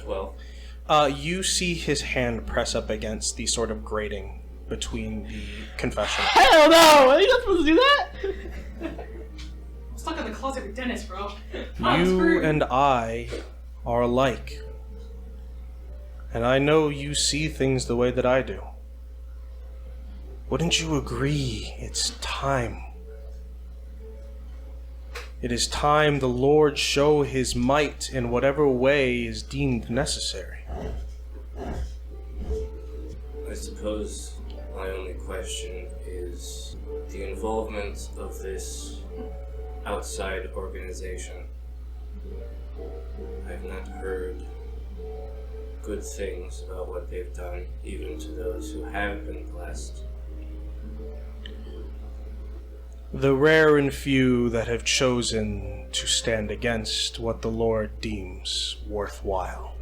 12. You see his hand press up against the sort of grating between the confessional. Hell no! Are you not supposed to do that? I'm stuck in the closet with Dennis, bro. You and I are alike. And I know you see things the way that I do. Wouldn't you agree it's time? It is time the Lord show his might in whatever way is deemed necessary. I suppose my only question is the involvement of this outside organization. I've not heard good things about what they've done, even to those who have been blessed. The rare and few that have chosen to stand against what the Lord deems worthwhile.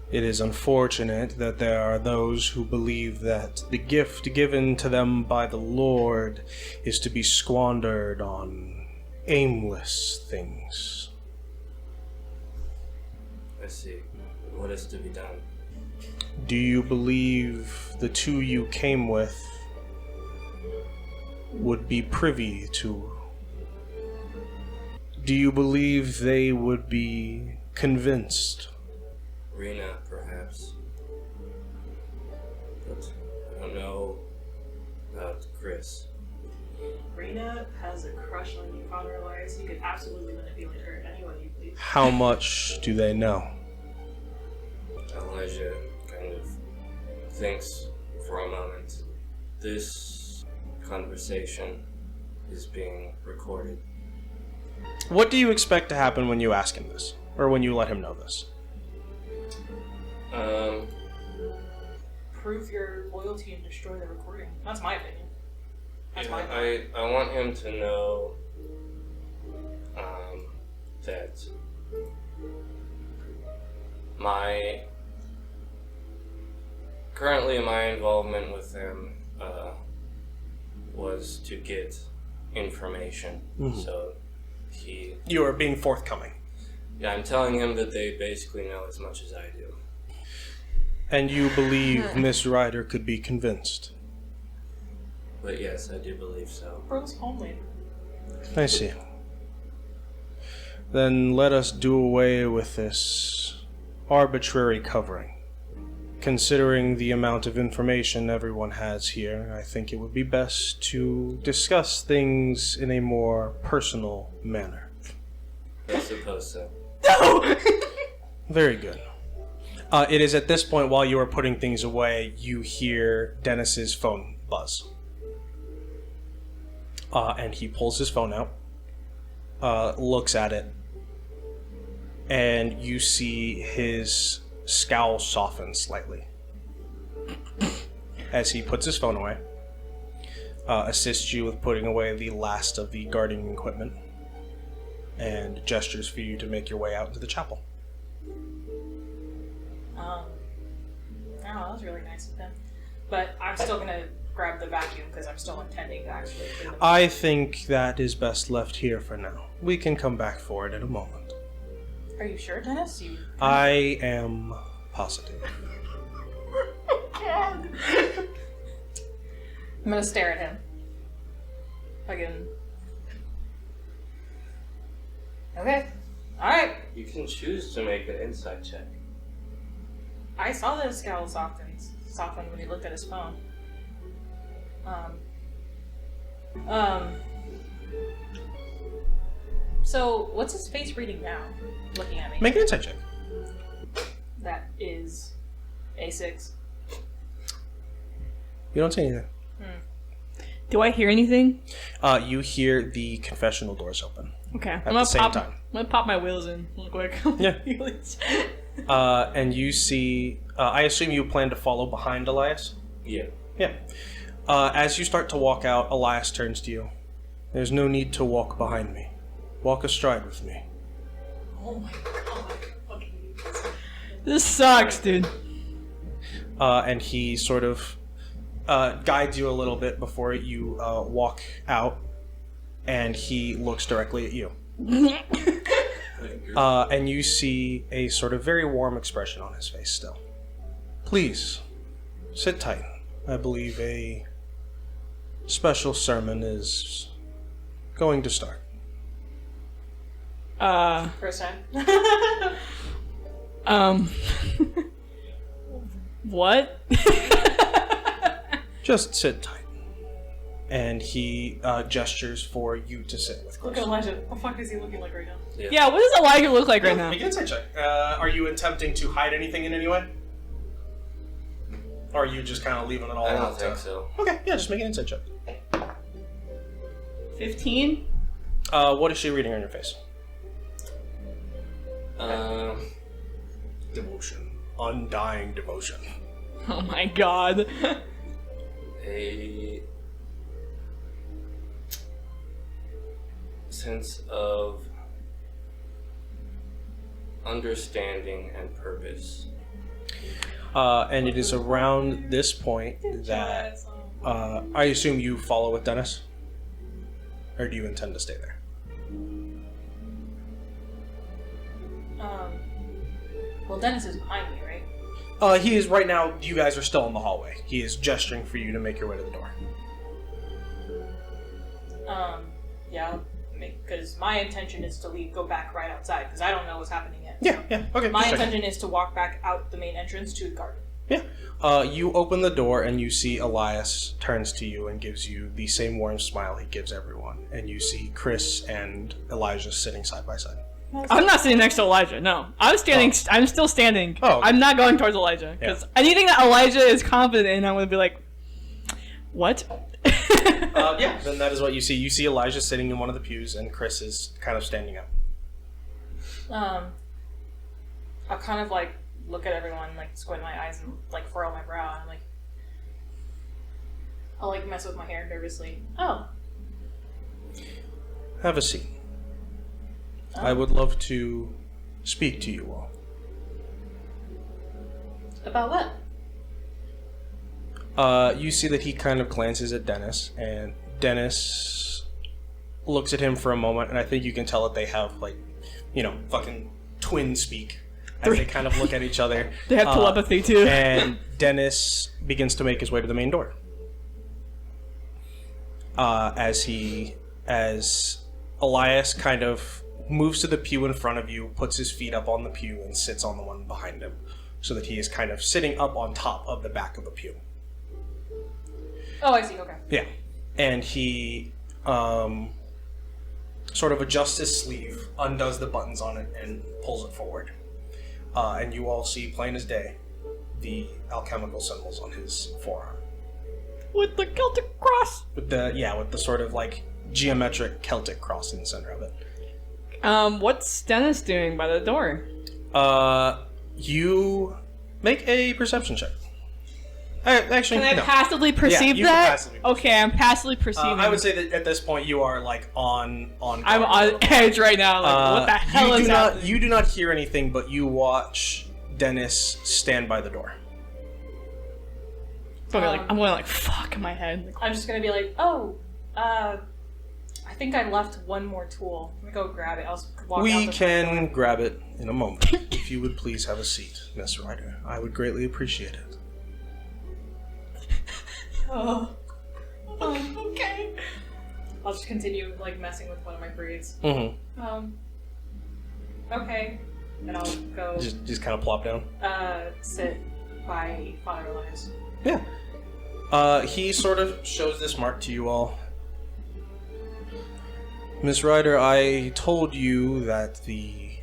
It is unfortunate that there are those who believe that the gift given to them by the Lord is to be squandered on aimless things. I see. What is to be done? Do you believe the two you came with would be privy to Do you believe they would be convinced? Rena, perhaps. But I don't know about Chris. Rena has a crush on you, Father Elias. You could absolutely manipulate her any way you please. How much do they know? Elijah kind of thinks for a moment. This conversation is being recorded. What do you expect to happen when you ask him this? Or when you let him know this? Prove your loyalty and destroy the recording. That's my opinion. That's my I want him to know that currently my involvement with them was to get information. So You are being forthcoming. yeah, I'm telling him that they basically know as much as I do. And you believe Miss Ryder could be convinced? But yes, I do believe so. Bro's homeland. I see. Then let us do away with this arbitrary covering. Considering the amount of information everyone has here, I think it would be best to discuss things in a more personal manner. I suppose so. No! Very good. It is at this point, while you are putting things away, you hear Dennis's phone buzz. And he pulls his phone out, looks at it, and you see his scowl soften slightly as he puts his phone away, assists you with putting away the last of the guarding equipment, and gestures for you to make your way out into the chapel. I don't know, that was really nice of them. But I'm still gonna grab the vacuum because I'm still intending to actually clean the I think that is best left here for now. We can come back for it in a moment. Are you sure, Dennis? I am positive. God. I'm gonna stare at him. Again. Okay. Alright. You can choose to make an insight check. I saw that his scowl softened when he looked at his phone. So, what's his face reading now? Looking at me. Make an insight check. That is A6. You don't say anything. Do I hear anything? You hear the confessional doors open. Okay. At the same time. I'm gonna pop my wheels in real quick. Yeah. And you see... I assume you plan to follow behind Elias? Yeah. Yeah. As you start to walk out, Elias turns to you. There's no need to walk behind me. Walk astride with me. Oh my god. Fucking This sucks, dude. And he sort of guides you a little bit before you walk out, and he looks directly at you. And you see a sort of very warm expression on his face still. Please, sit tight. I believe a special sermon is going to start. First time. What? Just sit tight. And he gestures for you to sit with Look Chris. at Elijah. What the fuck is he looking like right now? Yeah, what does Elijah look like right now? Make an insight check. Are you attempting to hide anything in any way? Or are you just kind of leaving it all I out? don't think so. Okay, yeah, just make an insight check. 15? What is she reading on your face? Devotion. Undying devotion. Oh my god. A sense of understanding and purpose. And it is around this point that I assume you follow with Dennis? Or do you intend to stay there? Well, Dennis is behind me, right? He is right now. You guys are still in the hallway. He is gesturing for you to make your way to the door. Yeah, I'll make because my intention is to go back right outside, because I don't know what's happening yet. Yeah, okay. My just checking. intention is to walk back out the main entrance to the garden. Yeah. You open the door and you see Elias turns to you and gives you the same warm smile he gives everyone. And you see Chris and Elijah sitting side by side. I'm not sitting next to Elijah. No, I'm standing. I'm still standing. Oh, okay. I'm not going towards Elijah because anything that Elijah is confident in, I'm gonna be like, what? Yeah, then that is what you see. You see Elijah sitting in one of the pews and Chris is kind of standing up. I'll kind of like look at everyone, like squint my eyes and like furrow my brow, and I'm like, I'll like mess with my hair nervously. Oh. Have a seat. I would love to speak to you all. About what? You see that he kind of glances at Dennis, and Dennis looks at him for a moment, and I think you can tell that they have, like, you know, fucking twin speak as they kind of look at each other. They have telepathy too. And Dennis begins to make his way to the main door. As Elias kind of moves to the pew in front of you, puts his feet up on the pew, and sits on the one behind him, so that he is kind of sitting up on top of the back of the pew. Oh, I see. Okay. Yeah. And he sort of adjusts his sleeve, undoes the buttons on it, and pulls it forward. And you all see, plain as day, the alchemical symbols on his forearm. With the Celtic cross. With the sort of like geometric Celtic cross in the center of it. What's Dennis doing by the door? You make a perception check. Actually, Can I no. passively perceive you can that? passively perceive. Okay, I'm passively perceiving. I would say that at this point you are like on. I'm on edge right now. Like, what the hell is happening? You do not hear anything, but you watch Dennis stand by the door. So I'm going like fuck in my head. Like, I'm just gonna be like, oh, I think I left one more tool. Let me go grab it. I'll walk out We the front can door. grab it in a moment. If you would please have a seat, Miss Ryder. I would greatly appreciate it. Oh. Okay. I'll just continue like messing with one of my braids. Mm-hmm. Okay. And I'll go Just kind of plop down. sit by Father Elias. Yeah. He sort of shows this mark to you all. Miss Ryder, I told you that the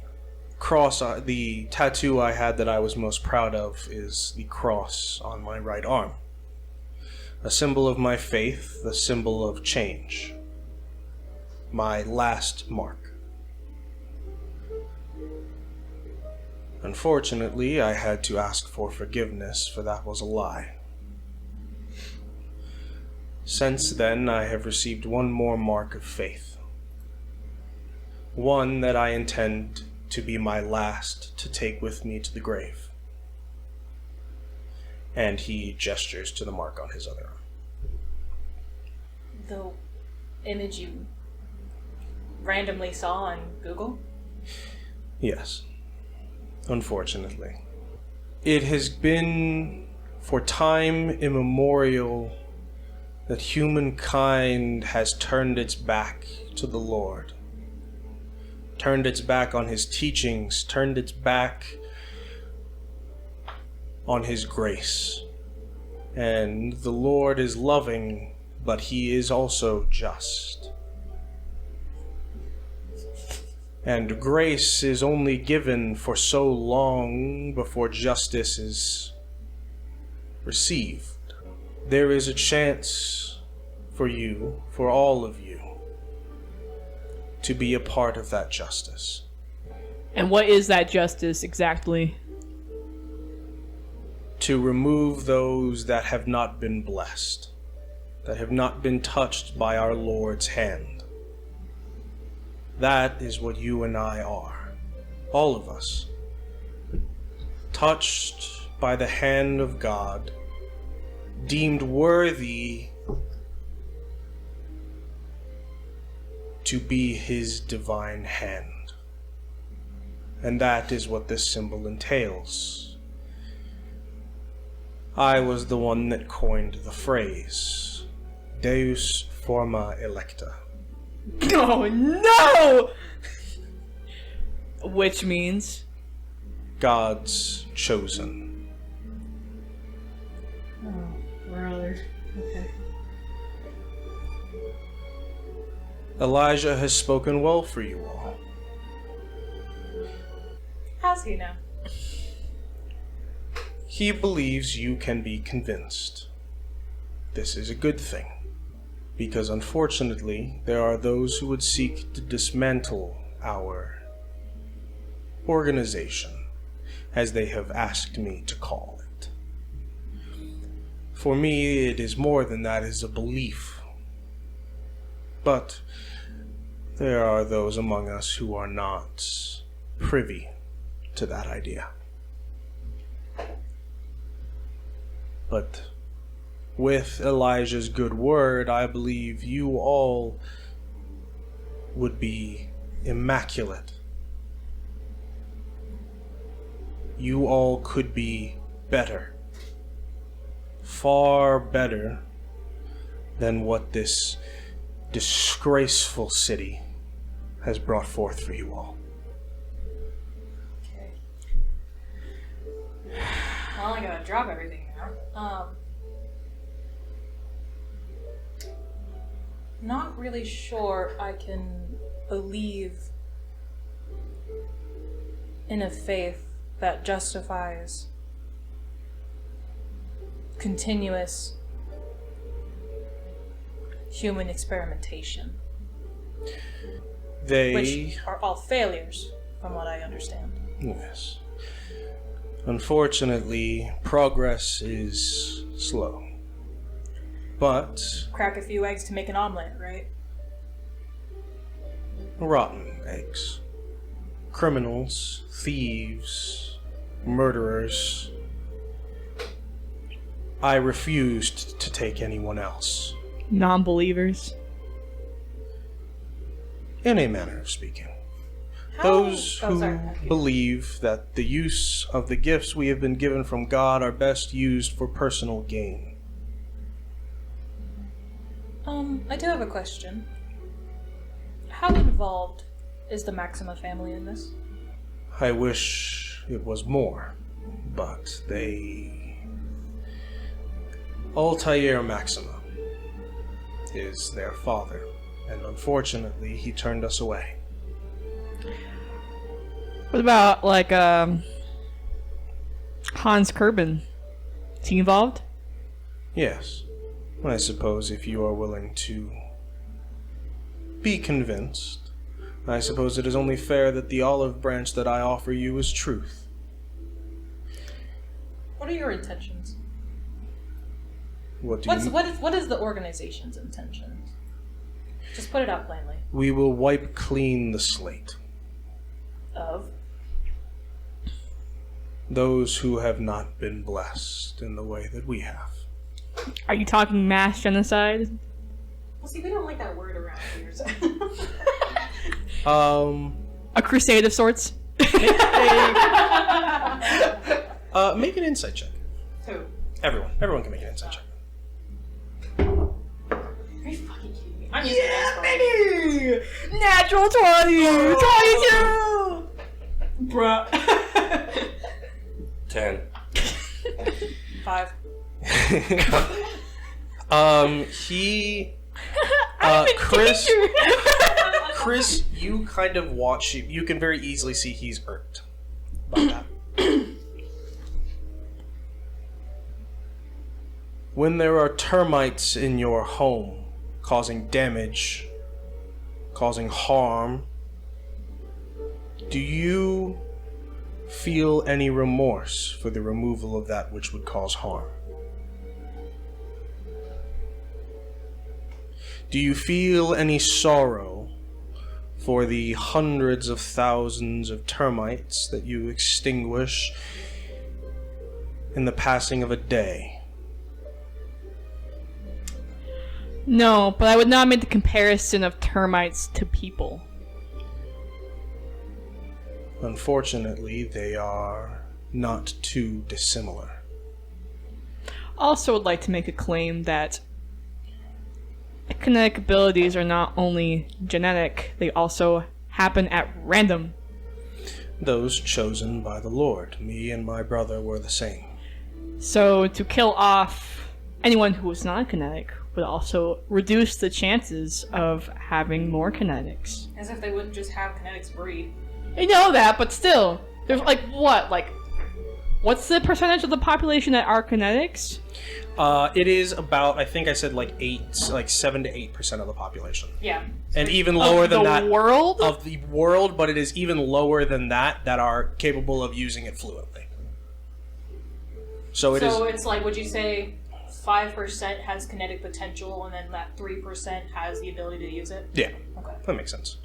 the tattoo I had that I was most proud of is the cross on my right arm. A symbol of my faith, the symbol of change. My last mark. Unfortunately, I had to ask for forgiveness, for that was a lie. Since then, I have received one more mark of faith. One that I intend to be my last to take with me to the grave. And he gestures to the mark on his other arm. The image you randomly saw on Google? Yes. Unfortunately. It has been for time immemorial that humankind has turned its back to the Lord. Turned its back on his teachings, turned its back on his grace. And the Lord is loving, but he is also just. And grace is only given for so long before justice is received. There is a chance for you, for all of you, to be a part of that justice. and what is that justice exactly? To remove those that have not been blessed, that have not been touched by our Lord's hand. That is what you and I are. All of us. Touched by the hand of God, deemed worthy to be his divine hand. And that is what this symbol entails. I was the one that coined the phrase, Deus forma electa. Oh no! Which means God's chosen. oh, brother. Okay. Elijah has spoken well for you all. How's he now? He believes you can be convinced. This is a good thing, because unfortunately, there are those who would seek to dismantle our organization, as they have asked me to call it. For me, it is more than that, it is a belief. But there are those among us who are not privy to that idea. But with Elijah's good word, I believe you all would be immaculate. You all could be better. Far better than what this disgraceful city has brought forth for you all. Okay. Well, I gotta drop everything now. Not really sure I can believe in a faith that justifies continuous human experimentation, which are all failures, from what I understand. Yes. Unfortunately, progress is slow. But Crack a few eggs to make an omelet, right? rotten eggs. Criminals, thieves, murderers. I refused to take anyone else, Non-believers. in a manner of speaking. How- Those oh, who sorry. believe that the use of the gifts we have been given from God are best used for personal gain. I do have a question. How involved is the Maxima family in this? I wish it was more, but they... Altair Maxima is their father, and unfortunately he turned us away. What about, like, Hans Kerbin? Is he involved? Yes, I suppose if you are willing to be convinced, I suppose it is only fair that the olive branch that I offer you is truth. What are your intentions? What do What you... is the organization's intentions? Just put it out plainly. We will wipe clean the slate. Of Those who have not been blessed in the way that we have. Are you talking mass genocide? Well, see, we don't like that word around here. So. A crusade of sorts? Make an insight check. Who? Everyone can make an insight check. Are you fucking kidding me? I'm using Yeah, baby! Natural 20! 22! Bruh. 10. 5. Chris, you kind of watch, you can very easily see he's irked by that. When there are termites in your home, causing damage, causing harm, do you feel any remorse for the removal of that which would cause harm? Do you feel any sorrow for the hundreds of thousands of termites that you extinguish in the passing of a day? No, but I would not make the comparison of termites to people. Unfortunately, they are not too dissimilar. Also would like to make a claim that kinetic abilities are not only genetic, they also happen at random. Those chosen by the Lord. Me and my brother were the same. So to kill off anyone who is not kinetic would also reduce the chances of having more kinetics. As if they wouldn't just have kinetics breed. I know that, but still, there's what's the percentage of the population that are kinetics? It is about, I think I said 7 to 8% of the population. Yeah. And even lower than that. World? Of the world, but it is even lower than that are capable of using it fluently. So it's like, would you say 5% has kinetic potential, and then that 3% has the ability to use it? Yeah. Okay. That makes sense.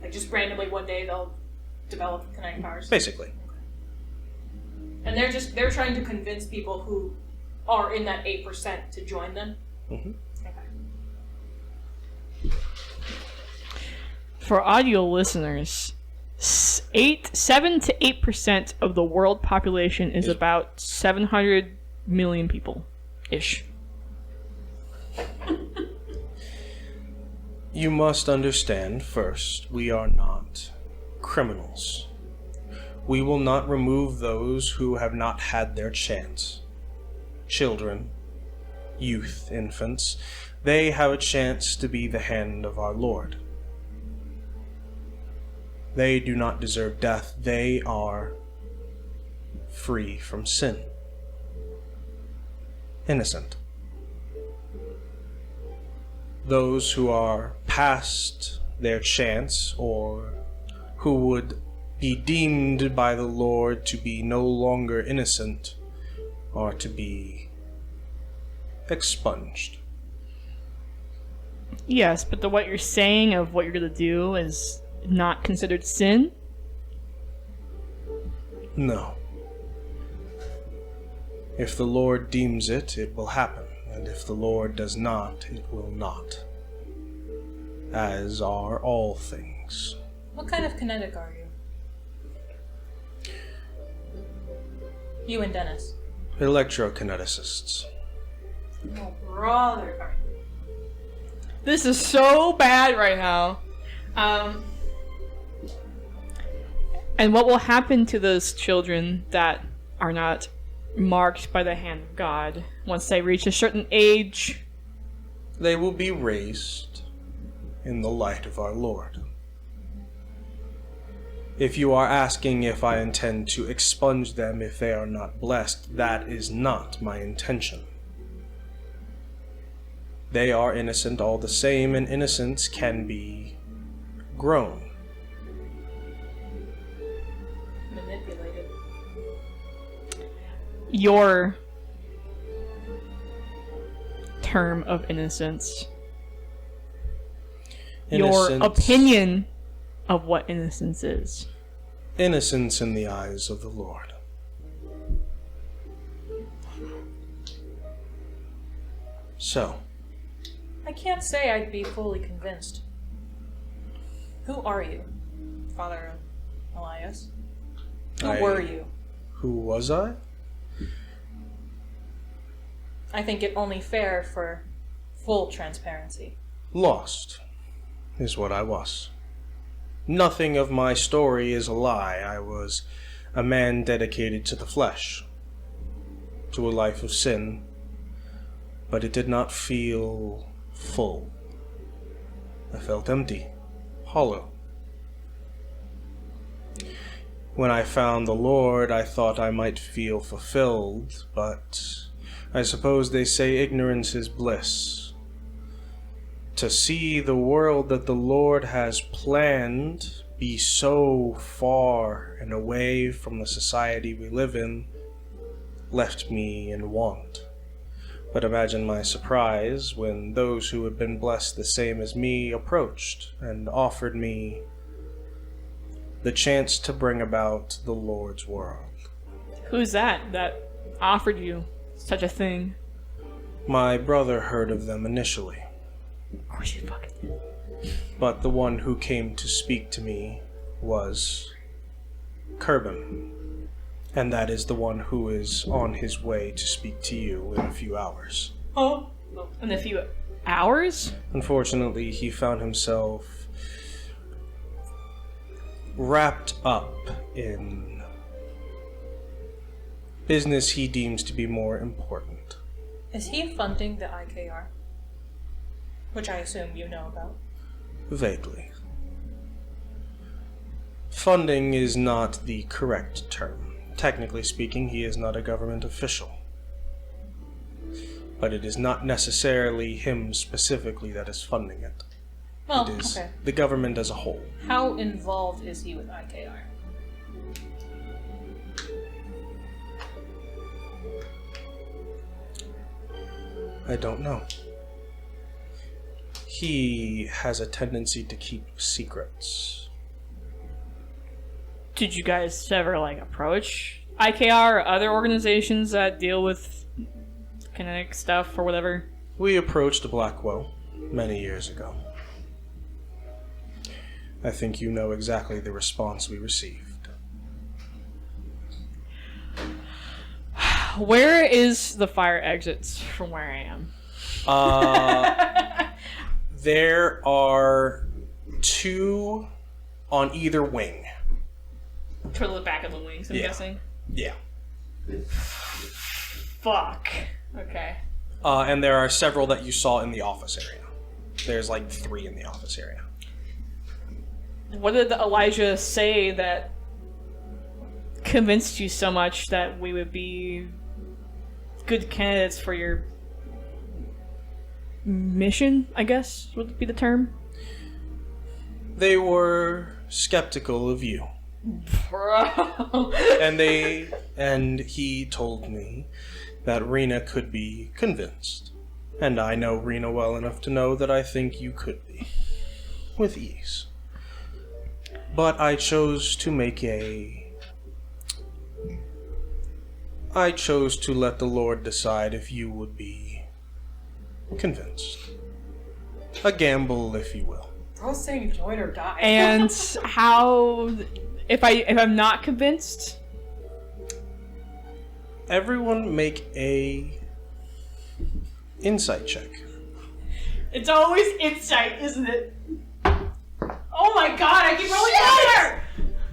Like, just randomly one day they'll develop kinetic powers? Basically. And they're trying to convince people who are in that 8% to join them? Mm-hmm. Okay. For audio listeners, 7 to 8% of the world population is about 700 million people ish. You must understand, first, we are not criminals. We will not remove those who have not had their chance. Children, youth, infants, they have a chance to be the hand of our Lord. They do not deserve death. They are free from sin. Innocent. Those who are past their chance, or who would be deemed by the Lord to be no longer innocent, are to be expunged. Yes, but what you're saying of what you're going to do is not considered sin? No. If the Lord deems it, it will happen, and if the Lord does not, it will not. As are all things. What kind of kinetic are you? You and Dennis. Electrokineticists. Oh, brother. This is so bad right now. And what will happen to those children that are not marked by the hand of God once they reach a certain age? They will be raised in the light of our Lord. If you are asking if I intend to expunge them if they are not blessed, that is not my intention. They are innocent all the same, and innocence can be grown. Manipulated. Your term of innocence. Your opinion of what innocence is. Innocence in the eyes of the Lord. So, I can't say I'd be fully convinced. Who are you, Father Elias? Who were you? Who was I? I think it only fair for full transparency. Lost is what I was. Nothing of my story is a lie. I was a man dedicated to the flesh, to a life of sin, but it did not feel full. I felt empty, hollow. When I found the Lord, I thought I might feel fulfilled, but I suppose they say ignorance is bliss. To see the world that the Lord has planned be so far and away from the society we live in left me in want. But imagine my surprise when those who had been blessed the same as me approached and offered me the chance to bring about the Lord's world. Who's that offered you such a thing? My brother heard of them initially. Of course you fucking did. But the one who came to speak to me was Kerbin. And that is the one who is on his way to speak to you in a few hours. Huh? In a few hours? Unfortunately, he found himself wrapped up in business he deems to be more important. Is he funding the IKR? Which I assume you know about. Vaguely. Funding is not the correct term. Technically speaking, he is not a government official. But it is not necessarily him specifically that is funding it. Well, It is okay. the government as a whole. How involved is he with IKR? I don't know. He has a tendency to keep secrets. Did you guys ever, like, approach IKR or other organizations that deal with kinetic stuff or whatever? We approached Blackwell many years ago. I think you know exactly the response we received. Where is the fire exits from where I am? There are 2 on either wing. Toward the back of the wings, I'm Yeah. guessing. Yeah. Fuck. Okay. And there are several that you saw in the office area. There's like 3 in the office area. What did Elijah say that convinced you so much that we would be good candidates for your mission, I guess would be the term? They were skeptical of you. Bro. And he told me that Rena could be convinced. And I know Rena well enough to know that I think you could be. With ease. But I chose to let the Lord decide if you would be convinced. A gamble, if you will. Bro's saying join or die. And how if I'm not convinced? Everyone make a insight check. It's always insight, isn't it? Oh my god, I keep rolling higher!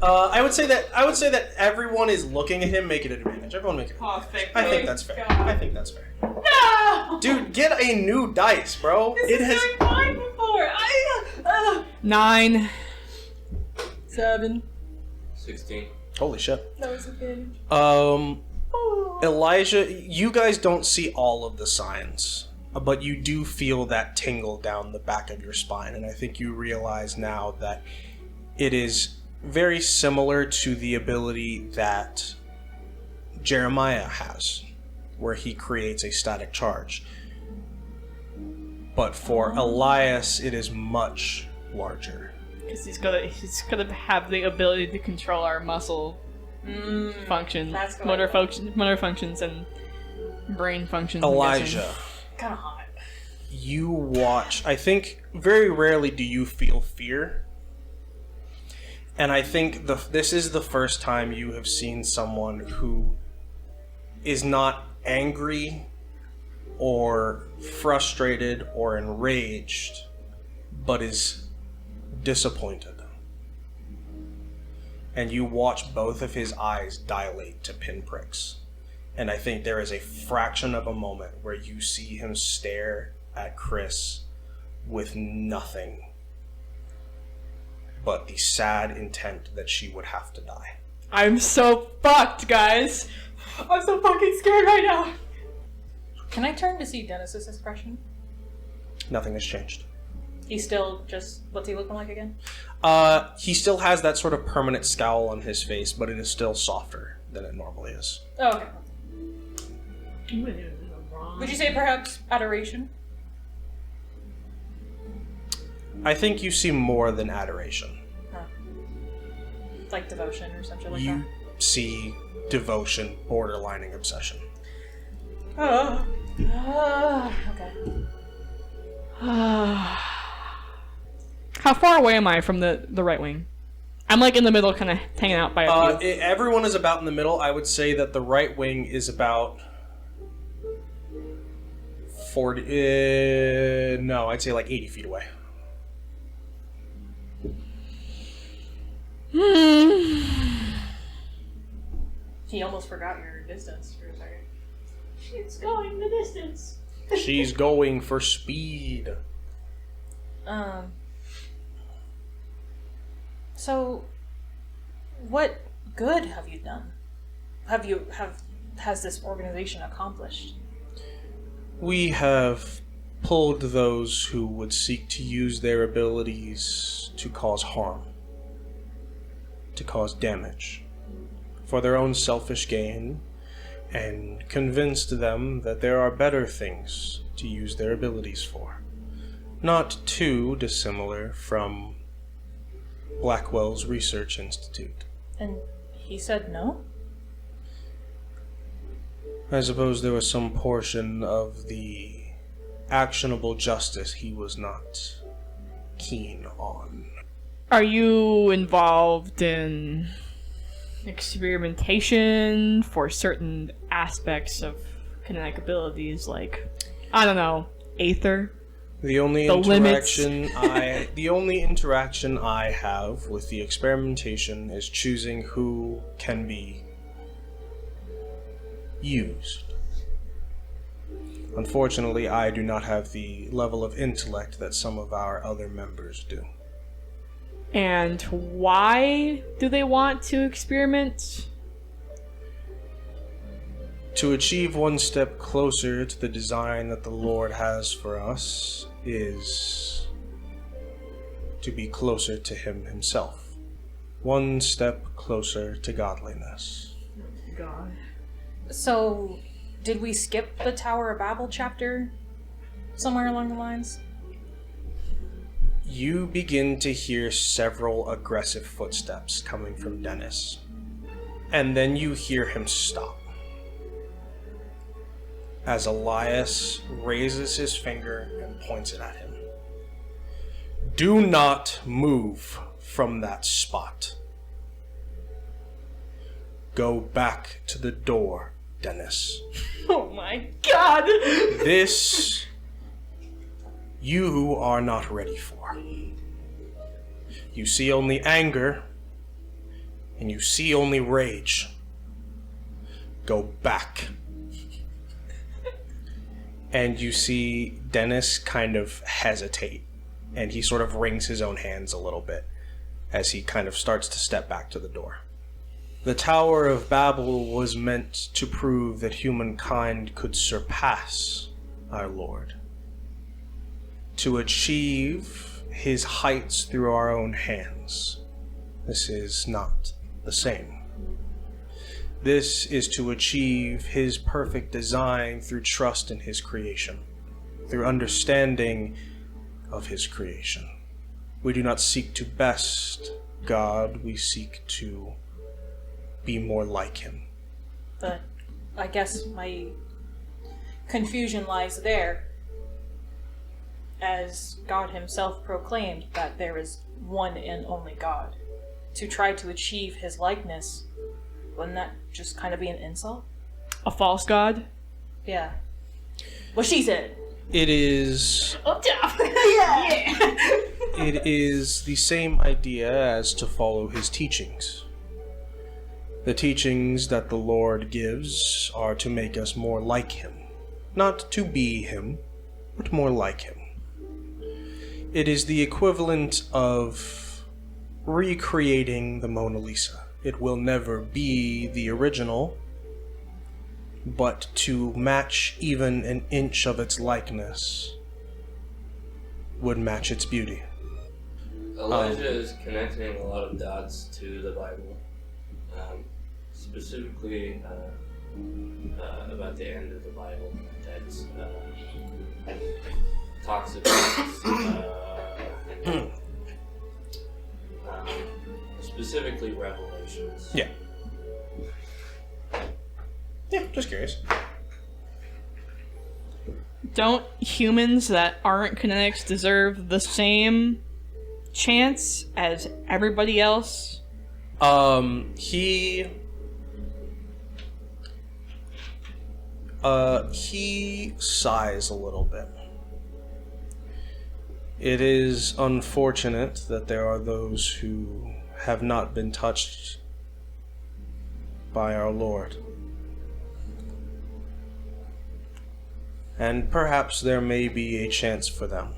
I would say that everyone is looking at him. Make it an advantage. Everyone make it. Oh, thank I think God. that's fair. God. I think that's fair. No! Dude, get a new dice, bro. This is doing fine before. 9. 7. 16. Holy shit. That was advantage. Elijah, you guys don't see all of the signs, but you do feel that tingle down the back of your spine, and I think you realize now that it is very similar to the ability that Jeremiah has, where he creates a static charge. But for Elias, it is much larger. Because he's gonna have the ability to control our muscle function, that's what motor functions, and brain functions. I'm Elijah, guessing. Kind of hot. you watch. I think very rarely do you feel fear. And I think this is the first time you have seen someone who is not angry or frustrated or enraged, but is disappointed. And you watch both of his eyes dilate to pinpricks. And I think there is a fraction of a moment where you see him stare at Chris with nothing but the sad intent that she would have to die. I'm so fucked, guys. I'm so fucking scared right now. Can I turn to see Dennis's expression? Nothing has changed. He's still just... What's he looking like again? He still has that sort of permanent scowl on his face, but it is still softer than it normally is. Oh, okay. Would you say perhaps adoration? I think you see more than adoration. Huh. Like devotion or something like You see devotion borderlining obsession. that? Okay. How far away am I from the right wing? I'm like in the middle, kind of hanging out by a few. Everyone is about in the middle. I would say that the right wing is about 40. No, I'd say like 80 feet away. He almost forgot your distance for a second. It's going the distance. She's going for speed. So, what good have you done? Has this organization accomplished? We have pulled those who would seek to use their abilities to cause harm, to cause damage, for their own selfish gain, and convinced them that there are better things to use their abilities for. Not too dissimilar from Blackwell's Research Institute. And he said no? I suppose there was some portion of the actionable justice he was not keen on. Are you involved in experimentation for certain aspects of kinetic abilities, like, I don't know, aether? The only interaction I have with the experimentation is choosing who can be used. Unfortunately, I do not have the level of intellect that some of our other members do. And why do they want to experiment? To achieve one step closer to the design that the Lord has for us is to be closer to Him Himself. One step closer to godliness. God. So, did we skip the Tower of Babel chapter somewhere along the lines? You begin to hear several aggressive footsteps coming from Dennis. And then you hear him stop. As Elias raises his finger and points it at him. Do not move from that spot. Go back to the door, Dennis. Oh my god! This you are not ready for. You see only anger, and you see only rage. Go back. And you see Dennis kind of hesitate, and he sort of wrings his own hands a little bit as he kind of starts to step back to the door. The Tower of Babel was meant to prove that humankind could surpass our Lord, to achieve his heights through our own hands. This is not the same. This is to achieve his perfect design through trust in his creation, through understanding of his creation. We do not seek to best God, we seek to be more like him. But I guess my confusion lies there, as God himself proclaimed that there is one and only God. To try to achieve his likeness, wouldn't that just kind of be an insult? A false god? Yeah. What she said. It is Up top! Yeah! it is the same idea as to follow his teachings. The teachings that the Lord gives are to make us more like him. Not to be him, but more like him. It is the equivalent of recreating the Mona Lisa. It will never be the original, but to match even an inch of its likeness would match its beauty. Elijah is connecting a lot of dots to the Bible, specifically about the end of the Bible that talks about specifically Revelations. Yeah. Yeah, just curious. Don't humans that aren't kinetics deserve the same chance as everybody else? He sighs a little bit. It is unfortunate that there are those who have not been touched by our Lord. And perhaps there may be a chance for them.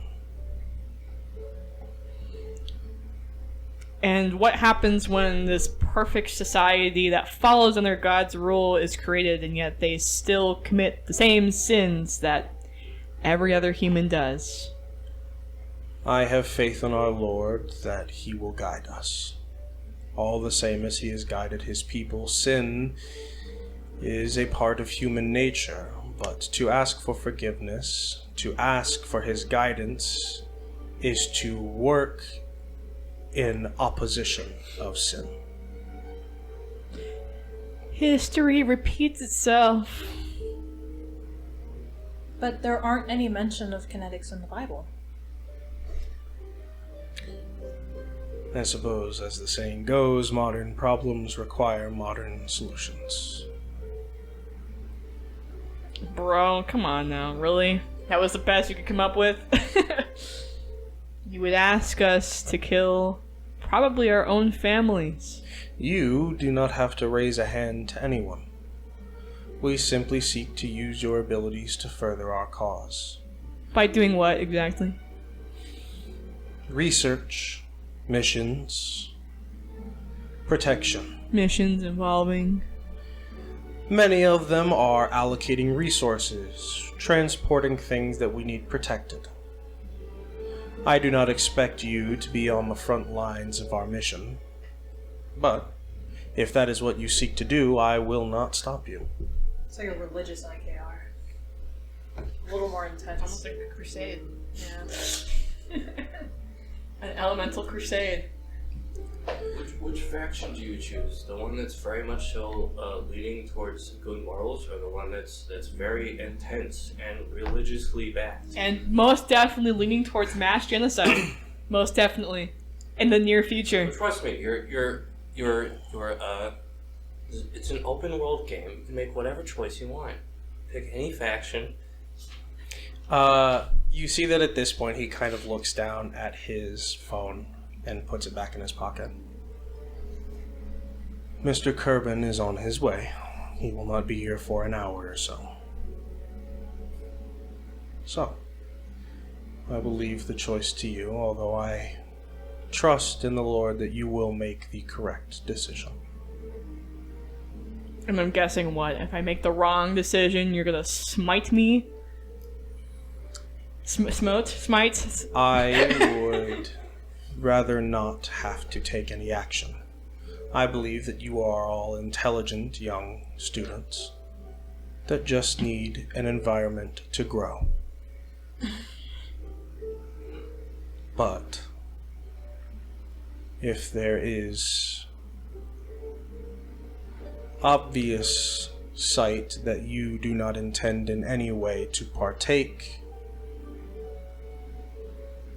And what happens when this perfect society that follows under God's rule is created, and yet they still commit the same sins that every other human does? I have faith in our Lord that He will guide us. All the same as He has guided His people. Sin is a part of human nature, but to ask for forgiveness, to ask for His guidance, is to work in opposition of sin. History repeats itself. But there aren't any mention of kinetics in the Bible. I suppose, as the saying goes, modern problems require modern solutions. Bro, come on now, really? That was the best you could come up with? You would ask us to kill probably our own families. You do not have to raise a hand to anyone. We simply seek to use your abilities to further our cause. By doing what exactly? Research, missions, protection. Missions involving... Many of them are allocating resources, transporting things that we need protected. I do not expect you to be on the front lines of our mission, but if that is what you seek to do, I will not stop you. It's like a religious IKR. A little more intense. Almost like a crusade. Yeah. An elemental crusade. Which faction do you choose? The one that's very much so leaning towards good morals, or the one that's very intense and religiously backed? And most definitely leaning towards mass genocide. Most definitely. In the near future. But trust me, you're it's an open world game. You can make whatever choice you want. Pick any faction. You see that at this point he kind of looks down at his phone and puts it back in his pocket. Mr. Kerbin is on his way. He will not be here for an hour or so. So, I will leave the choice to you, although I trust in the Lord that you will make the correct decision. And I'm guessing what? If I make the wrong decision, you're gonna smite me? Smite? I would rather not have to take any action. I believe that you are all intelligent young students that just need an environment to grow. But if there is obvious sight that you do not intend in any way to partake,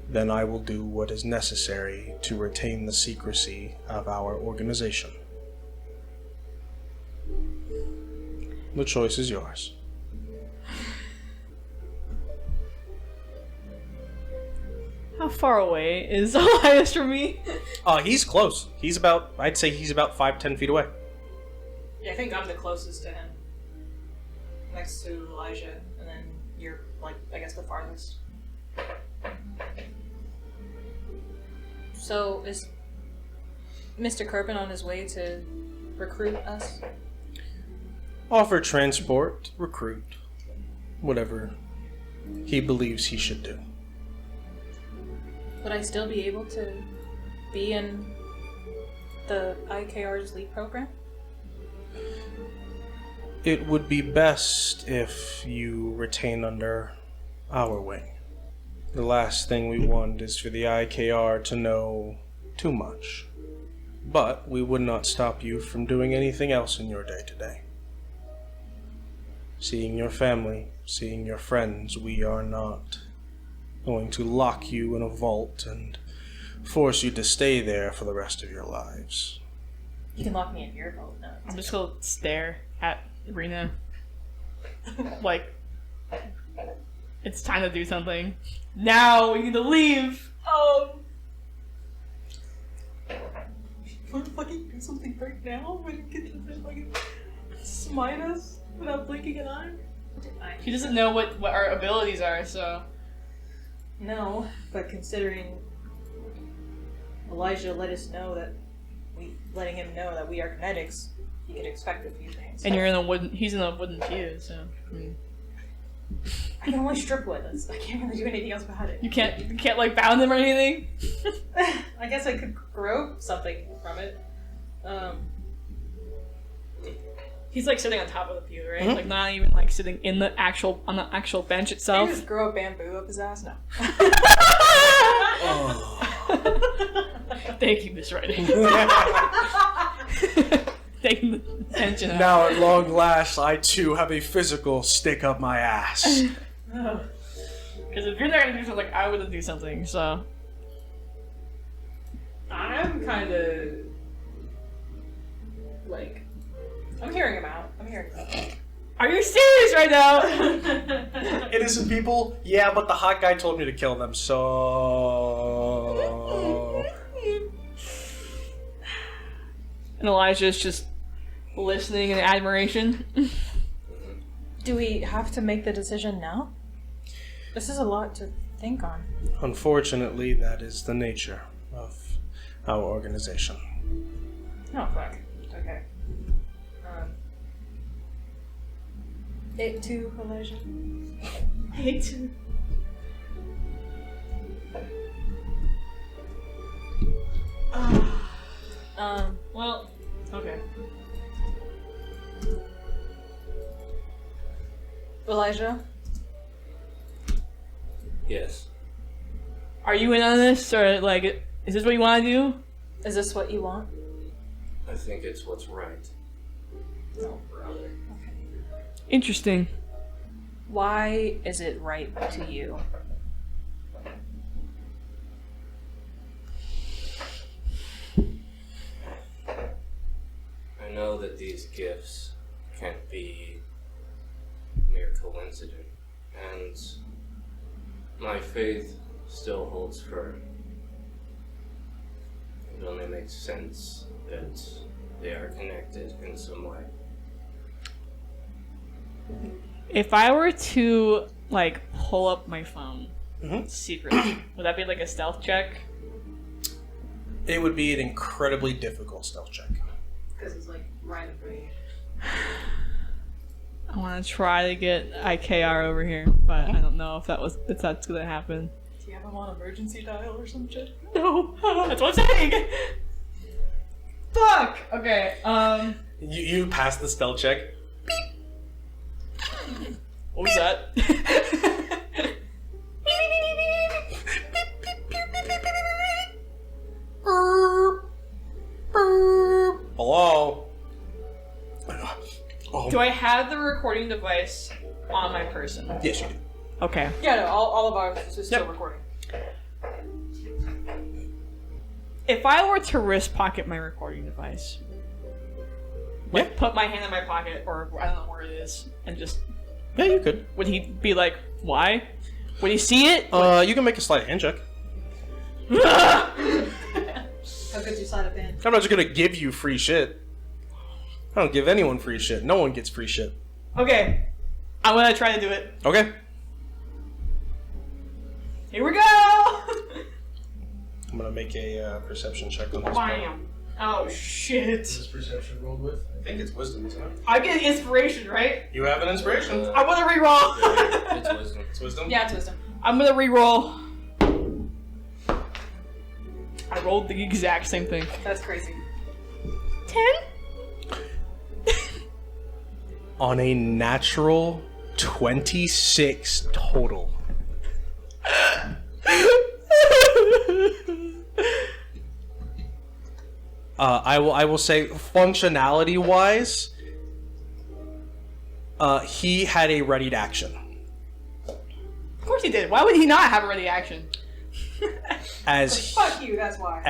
then I will do what is necessary to retain the secrecy of our organization. The choice is yours. How far away is Elias from me? He's close. I'd say he's about 5-10 feet away. Yeah, I think I'm the closest to him. Next to Elijah, and then you're, like, I guess the farthest. So, is Mr. Kerbin on his way to recruit us? Offer transport, recruit, whatever he believes he should do. Would I still be able to be in the IKR's lead program? It would be best if you retain under our wing. The last thing we want is for the IKR to know too much. But we would not stop you from doing anything else in your day-to-day. Seeing your family, seeing your friends, we are not going to lock you in a vault and force you to stay there for the rest of your lives. You can lock me in your vault now. I'm just gonna stare at Rena. like, it's time to do something. Now we need to leave. Want to fucking do something right now? We can get to fucking smite us without blinking an eye? She doesn't know what our abilities are, so. No, but considering Elijah letting him know that we are kinetics, he could expect a few things. And he's in a wooden fuse, so. I mean, I can only strip wood. I can't really do anything else about it. you can't like bound him or anything? I guess I could grow something from it. He's like sitting on top of the pew, right? Like not even like sitting on the actual bench Can itself. I just grow a bamboo up his ass? No. Thank you, Miss Writing. Taking the tension out. Now at long last, I too have a physical stick up my ass. Because if you're not gonna do something, I wouldn't do something. So I'm kind of like, I'm hearing him out. are you serious right now? Innocent people? Yeah, but the hot guy told me to kill them, so... And Elijah's just listening in admiration. Do we have to make the decision now? This is a lot to think on. Unfortunately, that is the nature of our organization. Oh, fuck. Okay. It too, Elijah. Hate to. Well, okay. Elijah? Yes. Are you in on this, or like, is this what you want to do? Is this what you want? I think it's what's right. No, brother. Interesting. Why is it right to you? I know that these gifts can't be mere coincidence, and my faith still holds firm. It only makes sense that they are connected in some way. If I were to like pull up my phone Mhm. secretly, would that be like a stealth check? It would be an incredibly difficult stealth check. Because it's like right in front of you. I want to try to get IKR over here, but I don't know if that's gonna happen. Do you have him on emergency dial or some shit? No, that's what I'm saying. Fuck. Okay. You passed the stealth check. What was that? Hello? Oh, Do I have the recording device on my person? yes, you do. Okay. Yeah, no, all of ours is still Yep. recording. If I were to wrist pocket my recording device, like Yeah. put my hand in my pocket, or I don't know where it is, and just, Yeah, you could. would he be like, why? Would he see it? You can make a sleight of hand check. How good's your sleight of hand? I'm not just gonna give you free shit. I don't give anyone free shit. No one gets free shit. Okay. I'm gonna try to do it. Okay. Here we go! I'm gonna make a perception check on this. Bam. Oh shit. This perception rolled with? I think it's wisdom, isn't it? I get inspiration, right? You have an inspiration. I want to reroll. It's wisdom. It's wisdom? Yeah, it's wisdom. I'm gonna reroll. I rolled the exact same thing. That's crazy. 10? On a natural 26 total. I will say functionality wise, he had a readied action. Of course he did. Why would he not have a ready action? Fuck you, that's why.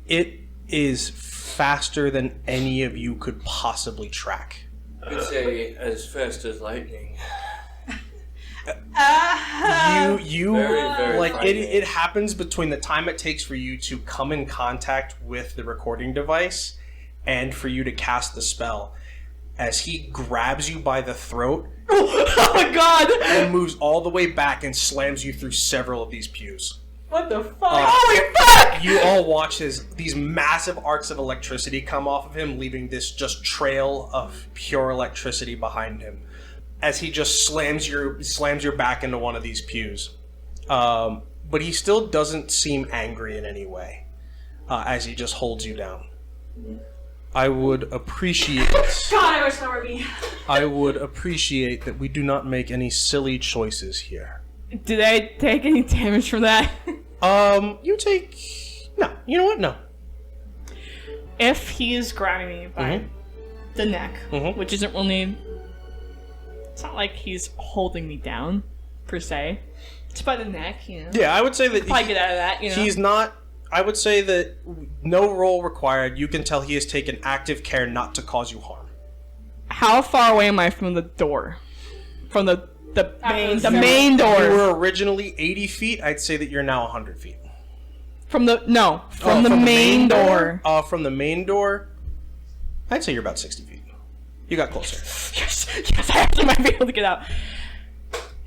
It is faster than any of you could possibly track. I'd say as fast as lightning. You Very like frightening. it happens between the time it takes for you to come in contact with the recording device and for you to cast the spell, as he grabs you by the throat Oh my god! and moves all the way back and slams you through several of these pews. What the fuck? Holy fuck! You all watch these massive arcs of electricity come off of him, leaving this just trail of pure electricity behind him, as he just slams your back into one of these pews. But he still doesn't seem angry in any way, as he just holds you down. I would appreciate. God, I wish that were me. I would appreciate that we do not make any silly choices here. Did I take any damage from that? You take. No, you know what? No. If he's grabbing me by the neck, Mhm. which isn't really. It's not like he's holding me down, per se. It's by the neck, you know. Yeah, I would say that Probably get out of that, you know. he's not. I would say that no roll required. You can tell he has taken active care not to cause you harm. How far away am I from the door? From the main You door. were originally 80 feet. I'd say that you're now 100 feet. From the Oh, main door. From the main door, I'd say you're about 60 feet. You got closer. Yes, I actually might be able to get out.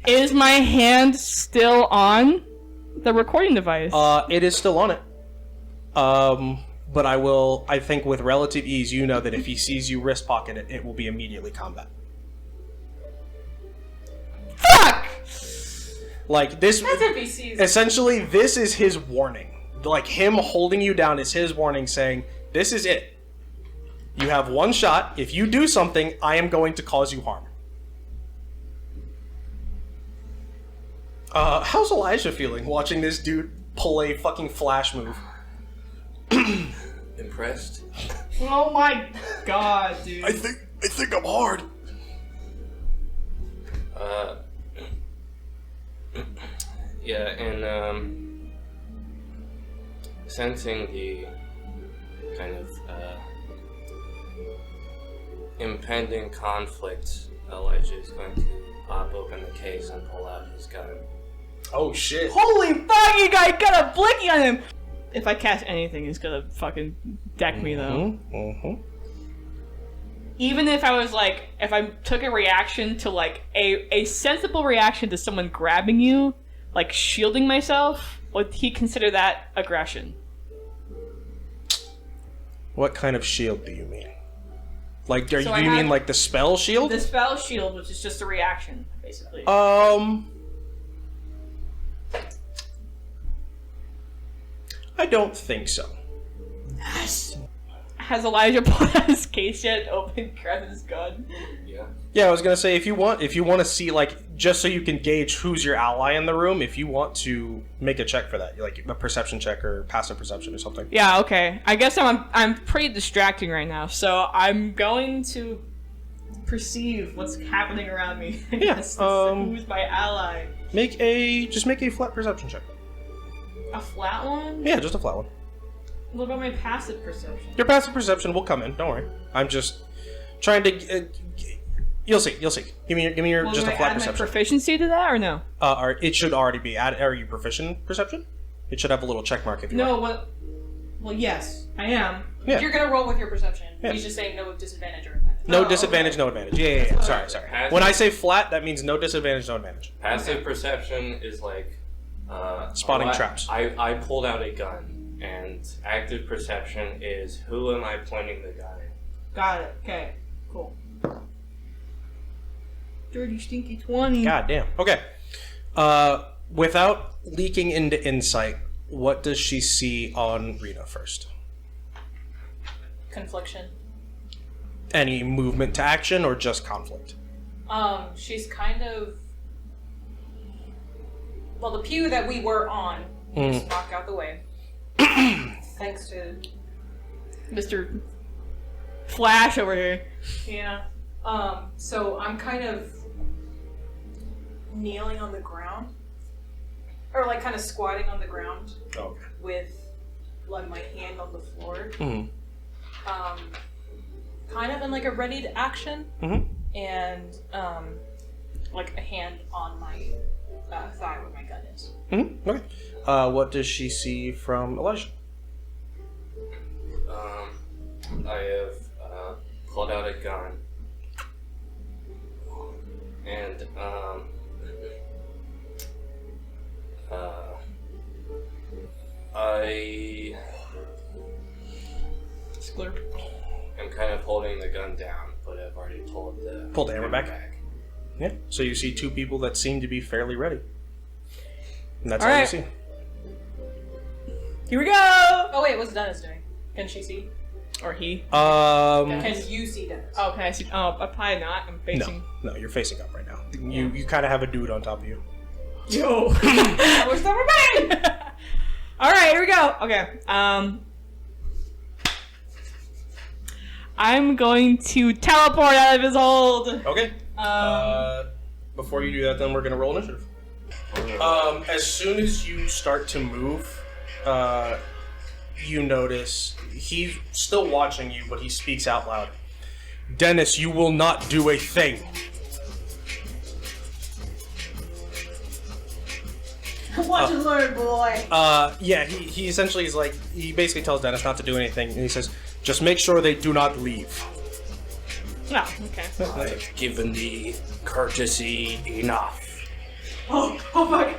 Is my hand still on the recording device? It is still on it. But I think with relative ease, you know that if he sees you wrist pocket it, it will be immediately combat. Fuck! Like this, That's if he sees. essentially, this is his warning. Like him holding you down is his warning, saying, "This is it. You have one shot. If you do something, I am going to cause you harm." How's Elijah feeling watching this dude pull a fucking flash move? Impressed? Oh my god, dude. I think I'm hard. Yeah, and sensing the kind of impending conflict, Elijah is going to pop open the case and pull out his gun. Oh shit. Holy fuck, you guy got a blicky on him! If I cast anything, he's gonna fucking deck me though. Even if I was like, if I took a reaction to like a sensible reaction to someone grabbing you, like shielding myself, would he consider that aggression? What kind of shield do you mean? Like, do So I you mean have- like the spell shield? The spell shield, which is just a reaction, basically. I don't think so. Has Elijah pulled out his case yet? Open, grabbed his gun. Yeah. Yeah, I was gonna say if you want to see like just so you can gauge who's your ally in the room, if you want to make a check for that, like a perception check or passive perception or something. Yeah, okay. I guess I'm pretty distracting right now, so I'm going to perceive what's happening around me. I Yeah, guess. Who's my ally? Make a flat perception check. A flat one? Yeah, just a flat one. What about my passive perception? Your passive perception will come in. Don't worry. I'm just trying to. You'll see. Give me your Well, just do a I flat add my perception. proficiency to that or no? Or it should already be. Are you proficient perception? It should have a little check mark if you No, are. what? Well, yes, I am. Yeah. You're gonna roll with your perception. Yeah. He's just saying no disadvantage or advantage. No Oh, disadvantage, no advantage. Yeah. Sorry. Passive- When I say flat, that means no disadvantage, no advantage. Passive perception is like Spotting I- traps. I pulled out a gun, and active perception is who am I pointing the gun at? Got it. Okay. Cool. Dirty stinky 20. God damn. Okay. Without leaking into insight, what does she see on Rena first? Confliction. Any movement to action or just conflict? She's kind of. Well, the pew that we were on, just knocked out the way. Thanks to. Mr. Flash over here. Yeah. So I'm kind of kneeling on the ground. Or like kind of squatting on the ground Okay. with like my hand on the floor. Mhm. kind of in like a ready to action, and like a hand on my thigh where my gun is. Okay. What does she see from Elijah? I have pulled out a gun, and I Splurp. am kind of holding the gun down, but I've already pulled the hammer back. Yeah. So you see two people that seem to be fairly ready. And that's all you Alright. see. Here we go! Oh wait, what's Dennis doing? Can she see? Or he. Can you see Dennis? Oh, can I see? Oh, probably not. I'm facing. No, you're facing up right now. You kind of have a dude on top of you. Yo! I was never mind! Alright, here we go. Okay. I'm going to teleport out of his hold. Okay. Before you do that, then we're gonna roll initiative. As soon as you start to move, you notice he's still watching you, but he speaks out loud. Dennis, you will not do a thing. Watch and learn, boy. Yeah, he essentially is like, he basically tells Dennis not to do anything, and he says, just make sure they do not leave. No, okay. I've given the courtesy enough. Oh fuck.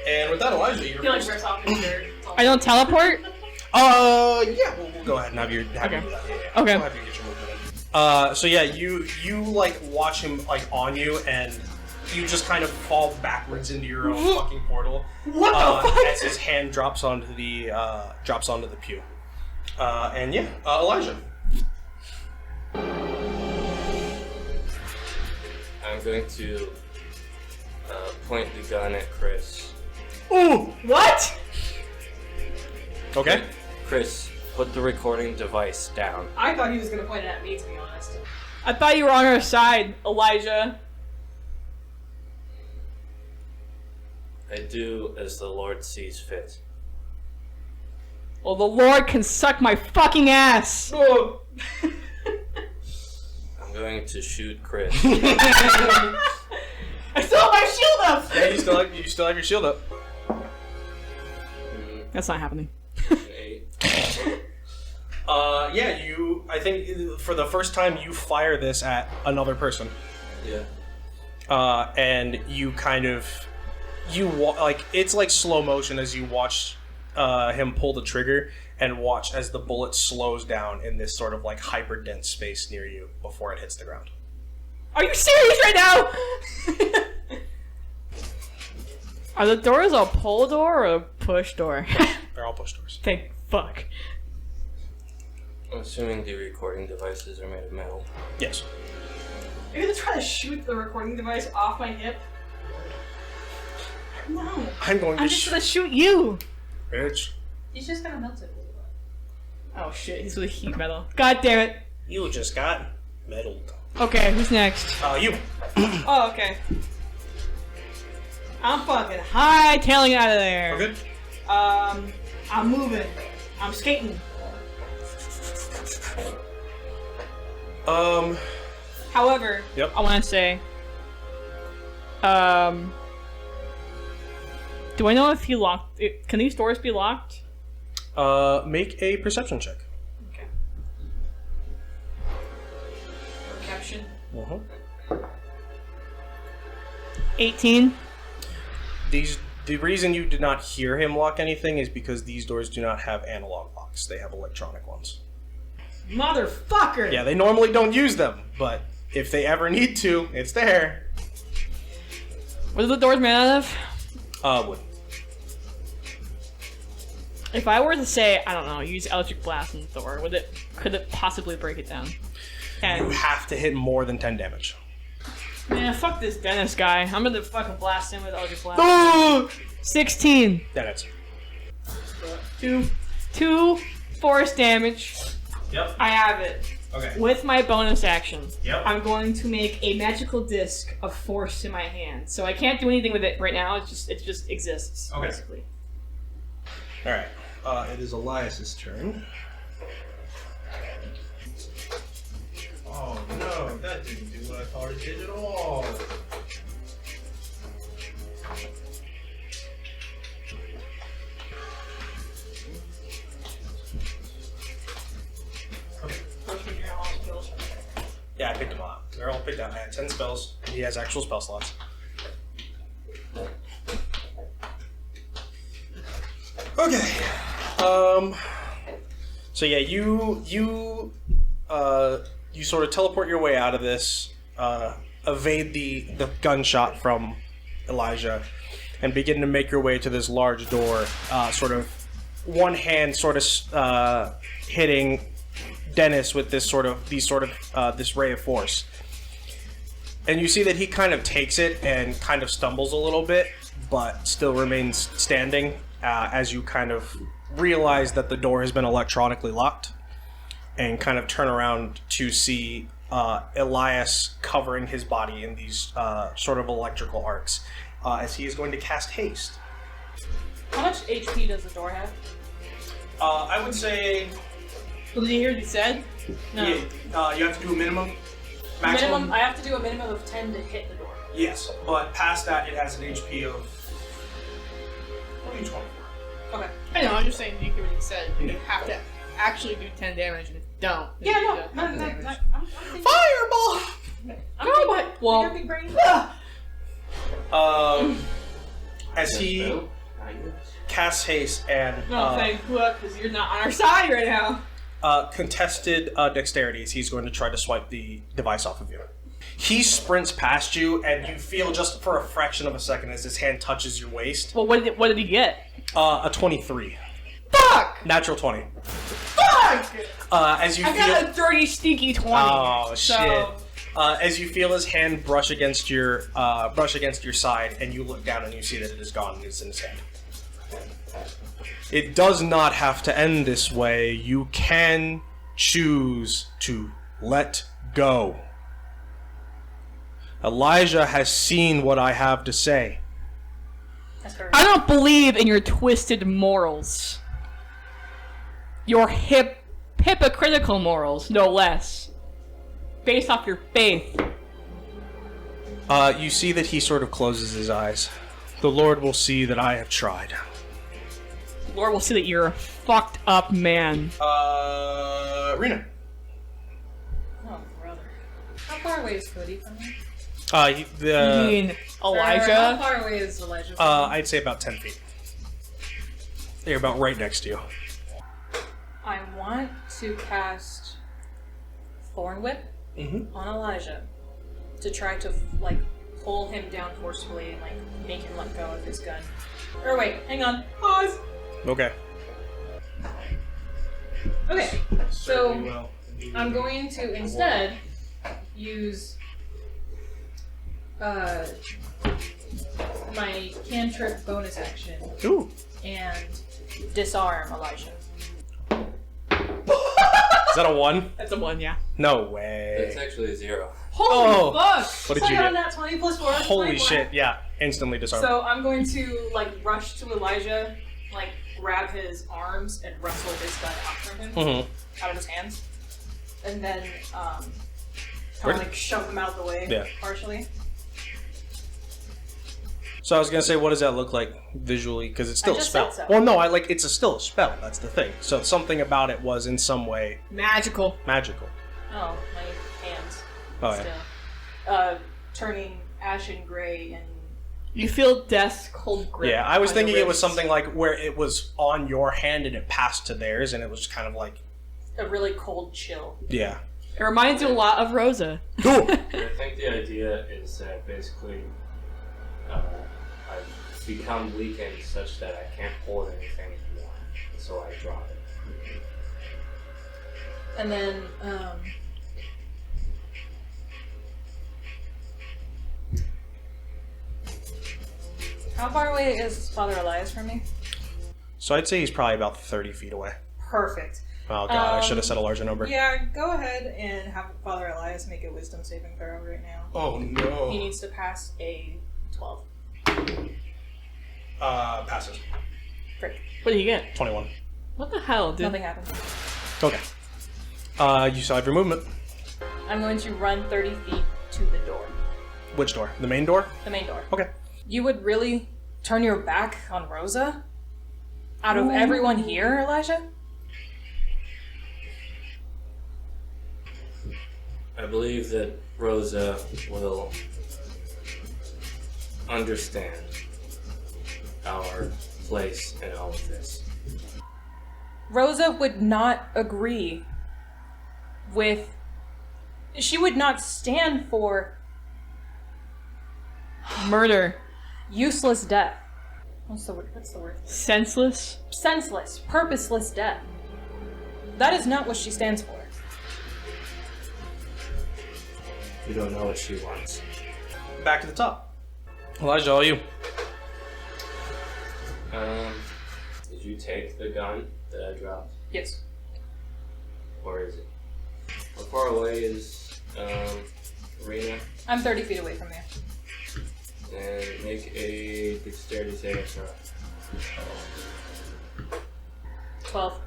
And with that, Elijah, you're I feel like first. rips off his shirt. I don't teleport? Yeah, we'll go ahead and have you do that. Okay. Yeah. Okay. We'll have you get your movement in. So yeah, you like watch him like on you, and you just kind of fall backwards into your own fucking portal. What the fuck? As his hand drops onto the pew. And yeah, Elijah. I'm going to point the gun at Chris. Ooh. What? Okay. Chris, put the recording device down. I thought he was gonna point it at me, to be honest. I thought you were on our side, Elijah. I do as the Lord sees fit. Well, the Lord can suck my fucking ass. Oh. I'm going to shoot Chris. I still have my shield up. Yeah, you still have your shield up. That's not happening. 8. Yeah, I think for the first time you fire this at another person. Yeah. And you kind of, like, it's like slow motion as you watch him pull the trigger and watch as the bullet slows down in this sort of like hyper dense space near you before it hits the ground. Are you serious right now? Are the doors a pull door or a push door? They're all push doors. Thank fuck. I'm assuming the recording devices are made of metal. Yes. Are you gonna try to shoot the recording device off my hip? No. I'm going to I'm just gonna shoot you. Bitch. He's just gonna melt it. Oh shit, he's with heat metal. God damn it. You just got meddled. Okay, who's next? You. Oh, okay. I'm fucking hightailing out of there. We're good? I'm moving. I'm skating. However, Yep. I want to say, do I know if he locked? Can these doors be locked? Make a perception check. Okay. Perception. 18. The reason you did not hear him lock anything is because these doors do not have analog locks. They have electronic ones. Motherfucker! Yeah, they normally don't use them, but if they ever need to, it's there. What are the doors made out of? Wood. If I were to say, I don't know, use electric blast on the door, could it possibly break it down? You 10. have to hit more than 10 damage. Man, fuck this Dennis guy. I'm gonna fucking blast him with electric blast. 16. That hits. 2 force damage. Yep. I have it. Okay. With my bonus action, Yep. I'm going to make a magical disc of force in my hand. So I can't do anything with it right now. It just exists. Okay. Basically. Alright. It is Elias's turn. are digital. Yeah, I picked them up. They're all picked out. I had 10 spells. He has actual spell slots. Okay. So yeah, you sort of teleport your way out of this, evade the gunshot from Elijah, and begin to make your way to this large door. Sort of one hand sort of hitting Dennis with this ray of force, and you see that he kind of takes it and kind of stumbles a little bit, but still remains standing as you kind of realize that the door has been electronically locked, and kind of turn around to see Elias covering his body in these sort of electrical arcs as he is going to cast haste. How much HP does the door have? I would say Well, did you hear what he said? No. you have to do a minimum. Minimum. I have to do a minimum of 10 to hit the door. Yes, but past that, it has an HP of only 24. Okay. I know, I'm just saying, you hear what he said. You have to actually do 10 damage, and if you don't, then Yeah, you no, do no, 10 no, damage. no. I'm thinking. Fireball! I'm my- thinking. well- Your big brain. As he casts haste and No, thank you, because you're not on our side right now. contested dexterities, he's going to try to swipe the device off of you. He sprints past you, and you feel just for a fraction of a second as his hand touches your waist. Well, what did he get? A 23. Fuck! Natural 20. Fuck! As you I feel... got a dirty, stinky 20. Oh, so... shit. As you feel his hand brush against your side, and you look down and you see that it is gone and it's in his hand. It does not have to end this way. You can choose to let go. Elijah has seen what I have to say. That's her. I don't believe in your twisted morals. Your hypocritical morals, no less. Based off your faith. You see that he sort of closes his eyes. The Lord will see that I have tried. Lord will see that you're a fucked up man. Rena. Oh, brother. How far away is Cody from me? You mean How Elijah? far away is Elijah from me? I'd say about 10 feet. They're about right next to you. I want to cast Thorn Whip on Elijah to try to pull him down forcefully and make him let go of his gun. Or wait, hang on. Pause. Okay. Okay, so I'm going to instead use my cantrip bonus action Ooh. and disarm Elijah. Is that a 1? That's a 1, yeah. No way. It's actually a 0. Holy fuck! What did So you I got get? that 20 plus 4. Holy 21. shit, yeah. Instantly disarmed. So I'm going to rush to Elijah, grab his arms and wrestle his gun out from him, out of his hands, and then kind of shove him out of the way, Yeah. partially. So I was gonna say, what does that look like visually? Because it's still a just spell. said so. Well, no, it's still a spell. That's the thing. So something about it was in some way Magical. magical. Oh, my hands. Oh yeah. Still. Turning ashen gray and You feel death's cold grip. Yeah, I was on your thinking it was wrists. something like where it was on your hand and it passed to theirs, and it was kind of like, a really cold chill. yeah. It reminds you a lot of Rosa. Cool. I think the idea is that basically I've become weakened such that I can't hold anything anymore, so I drop it. And then, how far away is Father Elias from me? So I'd say he's probably about 30 feet away. Perfect. Oh god, I should have said a larger number. Yeah, go ahead and have Father Elias make a wisdom saving throw right now. Oh no. He needs to pass a 12. Passes. Frick. What did you get? 21. What the hell, dude? Nothing happened. Okay. You still have your movement. I'm going to run 30 feet to the door. Which door? The main door? The main door. Okay. You would really turn your back on Rosa? Out of everyone here, Elijah? I believe that Rosa will understand our place in all of this. Rosa would not agree with... She would not stand for Murder. useless death. What's the word? Senseless. Senseless, purposeless death. That is not what she stands for. We don't know what she wants. Back to the top. Elijah, all you. Did you take the gun that I dropped? Yes. Or is it? How far away is, Rena? I'm 30 feet away from there. And make a dexterity saving throw. 12.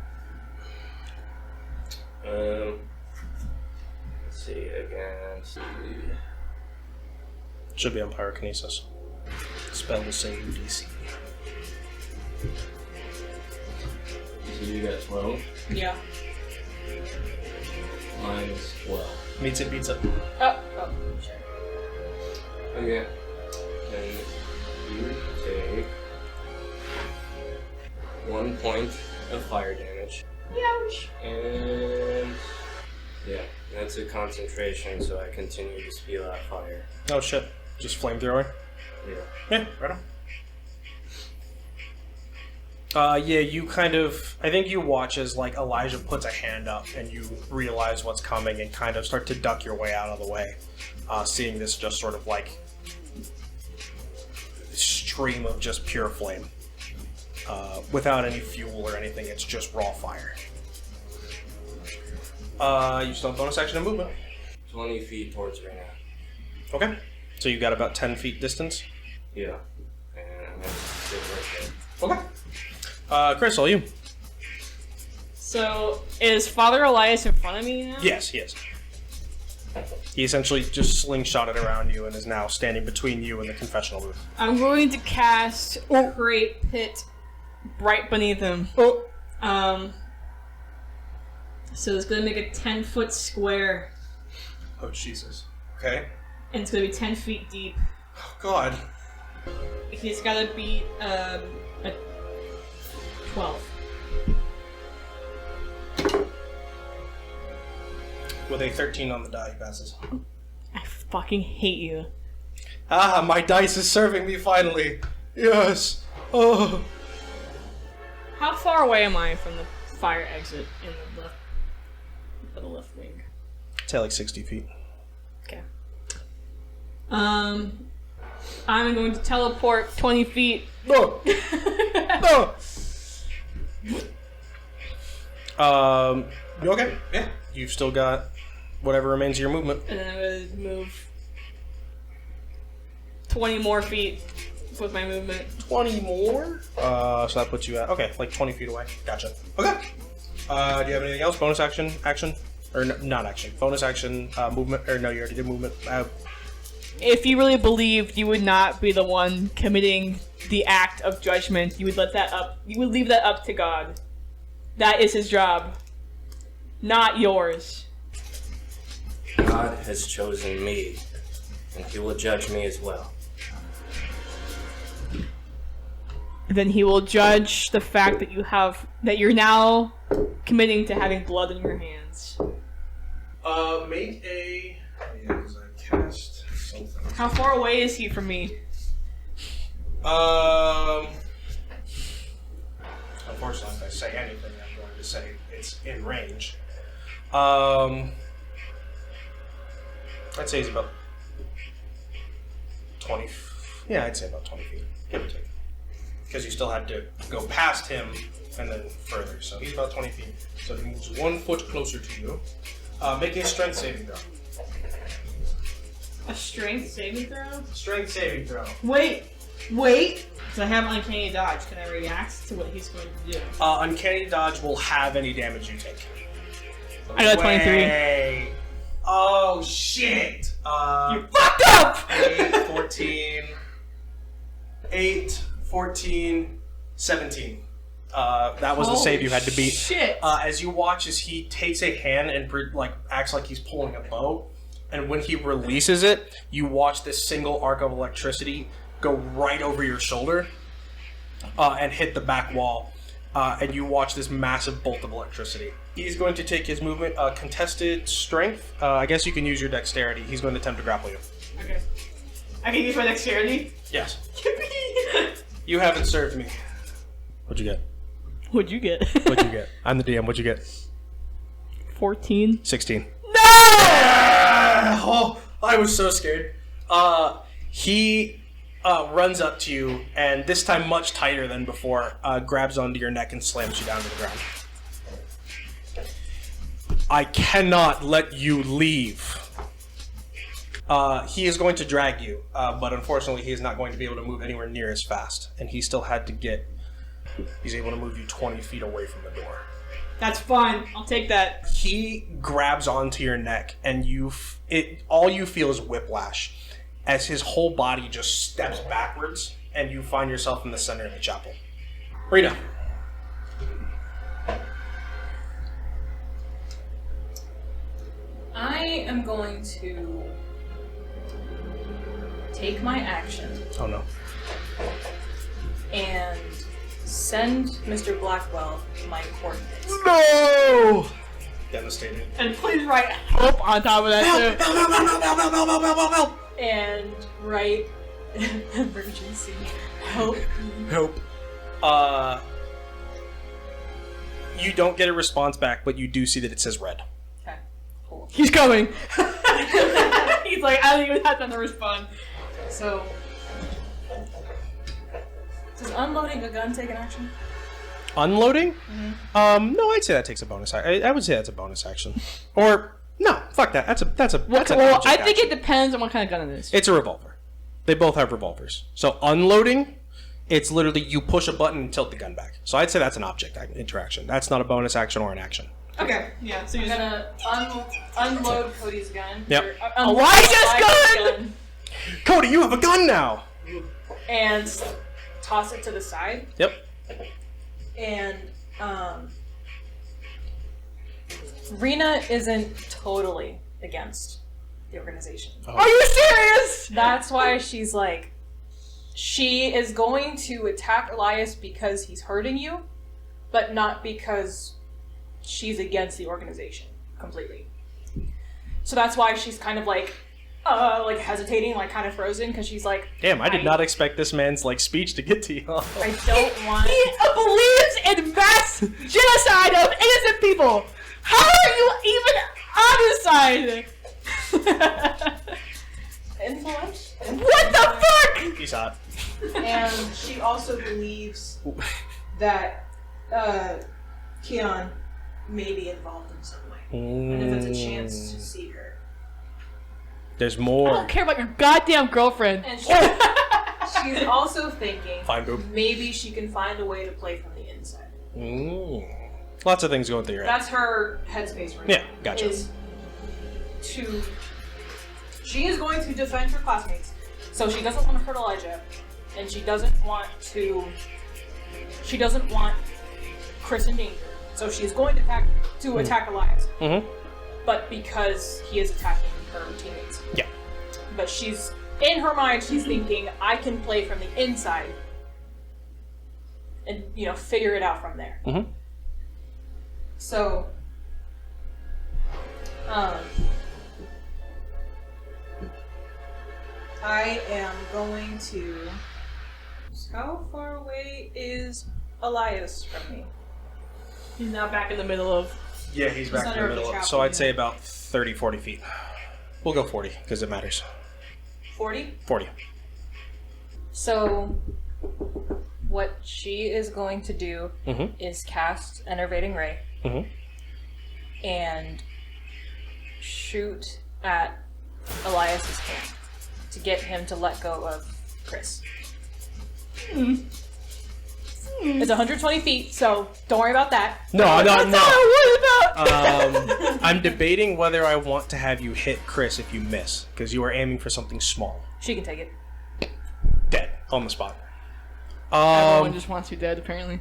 Let's see again. Should be on pyrokinesis. Spell save DC. So you got 12. Yeah. Mine is 12. Meets it, beats it. Oh, sure. Okay. And you take 1 point of fire damage. Ouch. And yeah, that's a concentration, so I continue to spew out fire. Oh shit. Just flamethrower? Yeah. Yeah, right on. Yeah, you kind of... I think you watch as, like, Elijah puts a hand up and you realize what's coming and kind of start to duck your way out of the way. Seeing this just sort of, like, stream of just pure flame. Without any fuel or anything, it's just raw fire. You still have bonus action and movement. 20 feet towards Rena. Okay. So you got about 10 feet distance? Yeah. And I'm gonna sit right there. Okay. Chris, all you. So, is Father Elias in front of me now? Yes, he is. He essentially just slingshotted around you and is now standing between you and the confessional booth. I'm going to cast Great Pit right beneath him. So it's going to make a 10-foot square, Oh, Jesus. Okay. and it's going to be 10 feet deep. Oh, God. He's got to beat a 12. With a 13 on the die, he passes. I fucking hate you. Ah, my dice is serving me finally. Yes. Oh. How far away am I from the fire exit in the left wing? Say like 60 feet. Okay. I'm going to teleport 20 feet. No. No. You okay? Yeah. You've still got whatever remains of your movement. And then I'm going to move 20 more feet with my movement. 20 more? So that puts you at, okay, like 20 feet away. Gotcha. Okay. Do you have anything else? Bonus action? Action? Or not action. Bonus action, movement, or no, you already did movement. If you really believed you would not be the one committing the act of judgment, you would let that up. You would leave that up to God. That is his job, not yours. God has chosen me, and he will judge me as well. Then he will judge the fact that you're now committing to having blood in your hands. Make a... Yeah, because I cast something. How far away is he from me? Unfortunately, if I say anything, I'm going to say it's in range. I'd say he's about 20... Yeah, I'd say about 20 feet, give or take. Because you still had to go past him and then further. So he's about 20 feet. So he moves 1 foot closer to you. Make a strength saving throw. A strength saving throw? Strength saving throw. Wait! So I have uncanny dodge. Can I react to what he's going to do? Uncanny dodge will have any damage you take. I got 23. Way. Oh, shit! You fucked up! 8, 14, 17. That was the save you had to beat. Shit. As you watch as he takes a hand and acts like he's pulling a bow, and when he releases it, you watch this single arc of electricity go right over your shoulder and hit the back wall, and you watch this massive bolt of electricity. He's going to take his movement, contested strength. I guess you can use your dexterity. He's going to attempt to grapple you. Okay. I can use my dexterity? Yes. You haven't served me. What'd you get? What'd you get? What'd you get? I'm the DM. What'd you get? 14. 16. No! Oh, I was so scared. He runs up to you, and this time much tighter than before, grabs onto your neck and slams you down to the ground. I cannot let you leave. He is going to drag you, but unfortunately he is not going to be able to move anywhere near as fast, and he still had to get... He's able to move you 20 feet away from the door. That's fine. I'll take that. He grabs onto your neck, and all you feel is whiplash as his whole body just steps backwards, and you find yourself in the center of the chapel. Rita. I am going to take my action Oh no. and send Mr. Blackwell my coordinates. No! Devastated. And please write help on top of that too. And write emergency help. Help. You don't get a response back, but you do see that it says red. Okay, cool. He's coming. He's like, I don't even have time to respond. So, does unloading a gun take an action? Unloading? Mm-hmm. No, I'd say that takes a bonus. I would say that's a bonus action. Or no, fuck that. That's an Well, object I think action. it depends on what kind of gun it is. It's a revolver. They both have revolvers. So unloading, it's literally you push a button and tilt the gun back. So I'd say that's an object interaction. That's not a bonus action or an action. Okay, yeah. So I'm you're gonna unload Cody's gun. Yep. or unload Elijah's gun! Cody, you have a gun now. And toss it to the side. Yep. And Rena isn't totally against the organization. Are you serious? That's why she's like, she is going to attack Elias because he's hurting you, but not because she's against the organization completely. So that's why she's kind of like hesitating, like kind of frozen, because she's like, Damn, I did not expect this man's speech to get to you. I don't want. He believes in mass genocide of innocent people. How are you even on his side? Influence? What the fuck? He's hot. And she also believes that Keon may be involved in some way. And if it's a chance to see her. There's I more. don't care about your goddamn girlfriend. And she's also thinking Fine, boob. maybe she can find a way to play from the inside. Lots of things going through your head. That's her headspace right Yeah, now. gotcha. She is going to defend her classmates, so she doesn't want to hurt Elijah, and she doesn't want Chris in danger. So she's going to attack Elias. Mm-hmm. But because he is attacking her teammates. Yeah. But in her mind, she's thinking, I can play from the inside and, figure it out from there. Mm-hmm. So, I am going to... How far away is Elias from me? He's now back in the middle of... Yeah, he's back in center the of the middle. chapel, So I'd yeah. say about 30, 40 feet. We'll go 40, because it matters. 40? 40. So, what she is going to do Mm-hmm. is cast Enervating Ray Mm-hmm. and shoot at Elias's hand to get him to let go of Chris. It's 120 feet, so don't worry about that. No. That's all I worried about! I I'm debating whether I want to have you hit Chris if you miss, because you are aiming for something small. She can take it. Dead on the spot. Everyone just wants you dead, apparently.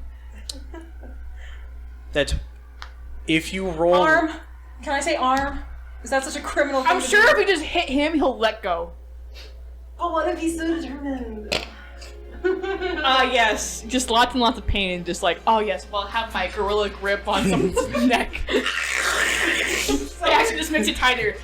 That if you roll Arm. Can I say arm? Is that such a criminal thing I'm to sure do? if we just hit him, he'll let go. But what if he's so determined? Yes. Just lots and lots of pain and just like, oh yes, well, have my gorilla grip on someone's neck. It actually just makes it tighter.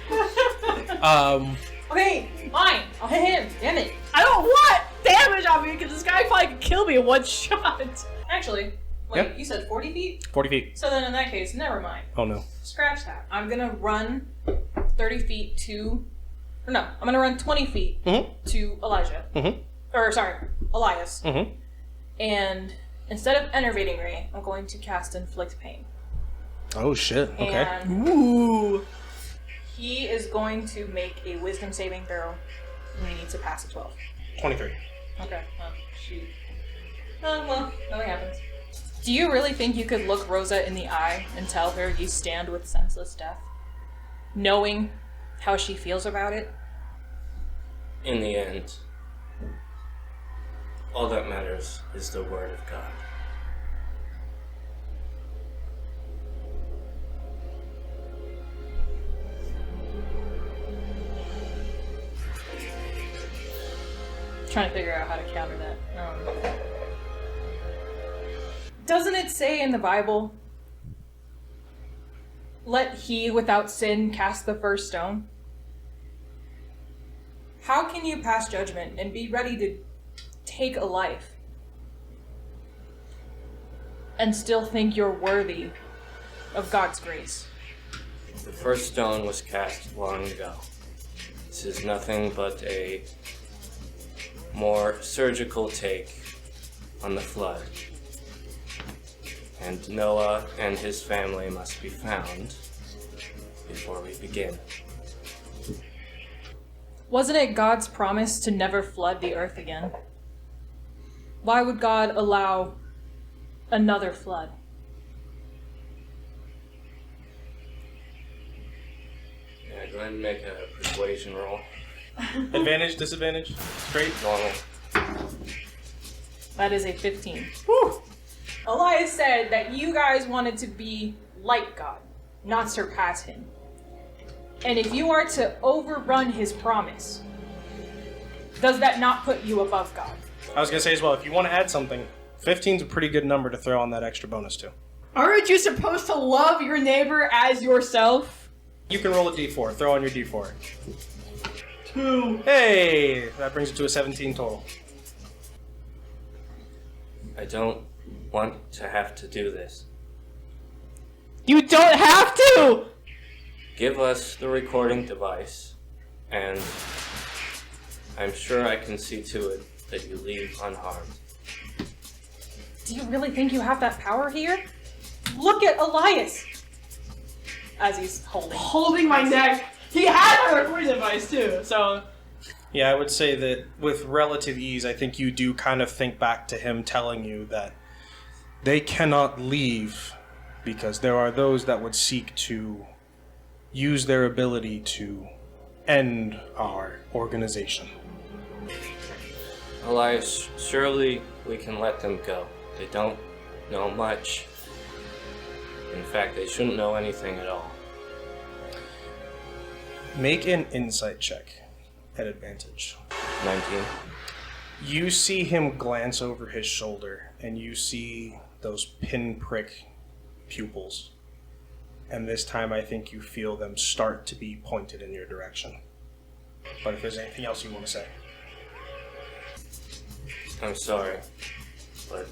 Okay, fine. I'll hit him. Damn it. I don't want damage on me because this guy probably could kill me in one shot. Actually, wait, Yeah. you said 40 feet? 40 feet. So then in that case, never mind. Oh no. Scratch that. I'm gonna run 30 feet to... Or no, I'm gonna run 20 feet to Elijah. Or, sorry, Elias. And instead of enervating ray, I'm going to cast inflict pain. Oh shit. Okay. And Ooh. he is going to make a wisdom saving throw. And he needs to pass a 12. 23. Okay, well, shoot. Well, nothing happens. Do you really think you could look Rosa in the eye and tell her you stand with senseless death? Knowing how she feels about it? In the end, all that matters is the word of God. Trying to figure out how to counter that. Doesn't it say in the Bible, let he without sin cast the first stone? How can you pass judgment and be ready to take a life and still think you're worthy of God's grace? The first stone was cast long ago. This is nothing but a more surgical take on the flood. And Noah and his family must be found before we begin. Wasn't it God's promise to never flood the earth again? Why would God allow another flood? Yeah, go ahead and make a persuasion roll. Advantage, disadvantage, straight. Normal. That is a 15. Whew. Elias said that you guys wanted to be like God, not surpass him. And if you are to overrun his promise, does that not put you above God? I was gonna say as well, if you want to add something, 15's a pretty good number to throw on that extra bonus to. Aren't you supposed to love your neighbor as yourself? You can roll a d4. Throw on your d4. 2. Hey! That brings it to a 17 total. I don't want to have to do this. You don't have to! Give us the recording device, and I'm sure I can see to it that you leave unharmed. Do you really think you have that power here? Look at Elias! As he's Holding my neck. He had my recording device too, so... Yeah, I would say that with relative ease, I think you do kind of think back to him telling you that they cannot leave because there are those that would seek to use their ability to end our organization. Elias, surely we can let them go. They don't know much. In fact, they shouldn't know anything at all. Make an insight check at advantage. 19. You see him glance over his shoulder, and you see those pinprick pupils. And this time I think you feel them start to be pointed in your direction. But if there's anything else you want to say. I'm sorry, but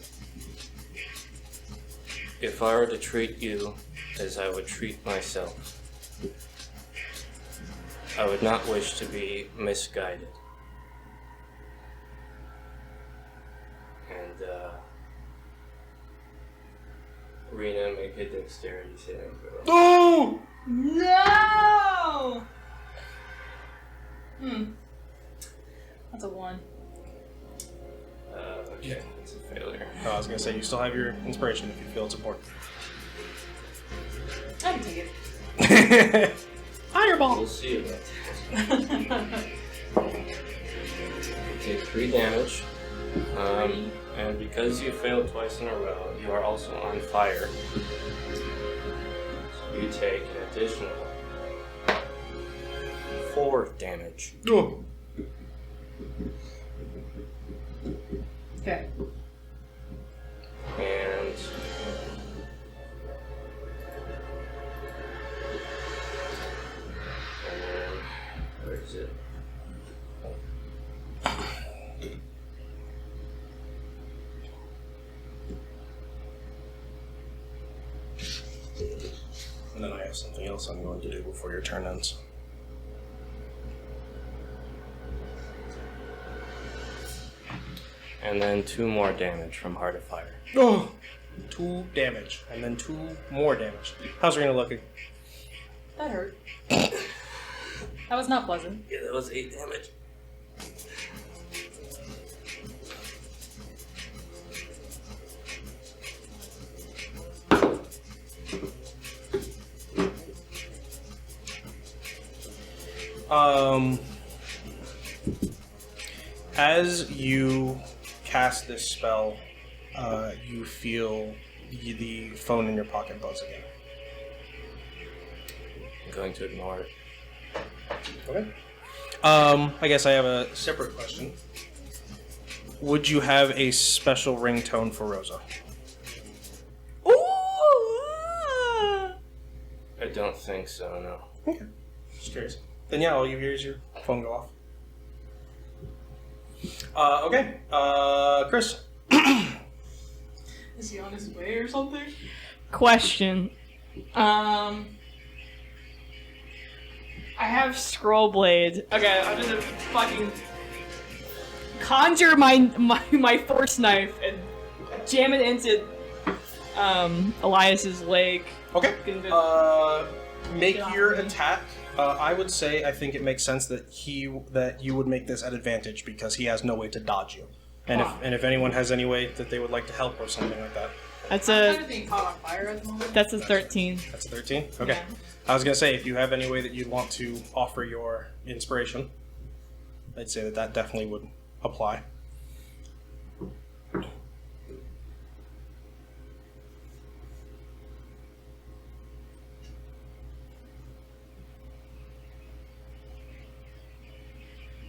if I were to treat you as I would treat myself, I would not wish to be misguided. And, Rena, make a dexterity saving throw. Oh! No! That's a 1. Okay, it's a failure. No, I was going to say, you still have your inspiration if you feel it's important. I can take it. Fireball. We'll see about that. You take 3 damage. And because you failed twice in a row, you are also on fire. So you take an additional 4 damage. Oh. Okay. And where is it? And then I have something else I'm going to do before your turn ends. And then 2 more damage from Heart of Fire. Oh! 2 damage, and then 2 more damage. How's Rena looking? That hurt. That was not pleasant. Yeah, that was 8 damage. As you cast this spell, you feel the phone in your pocket buzz again. I'm going to ignore it. Okay. I guess I have a separate question. Would you have a special ringtone for Rosa? I don't think so, no. Okay. Just curious. Then yeah, all you hear is your phone go off. Okay. Chris. Is he on his way or something? Question. I have scroll blade. Okay, I'm gonna fucking conjure my force knife and jam it into Elias's leg. Okay. Make Get off your me. attack. I would say I think it makes sense that you would make this at advantage because he has no way to dodge you. And if anyone has any way that they would like to help or something like that. That's I'm kind a of being caught on fire at the moment. that's a 13. That's a 13? Okay. Yeah. I was gonna say if you have any way that you'd want to offer your inspiration, I'd say that definitely would apply.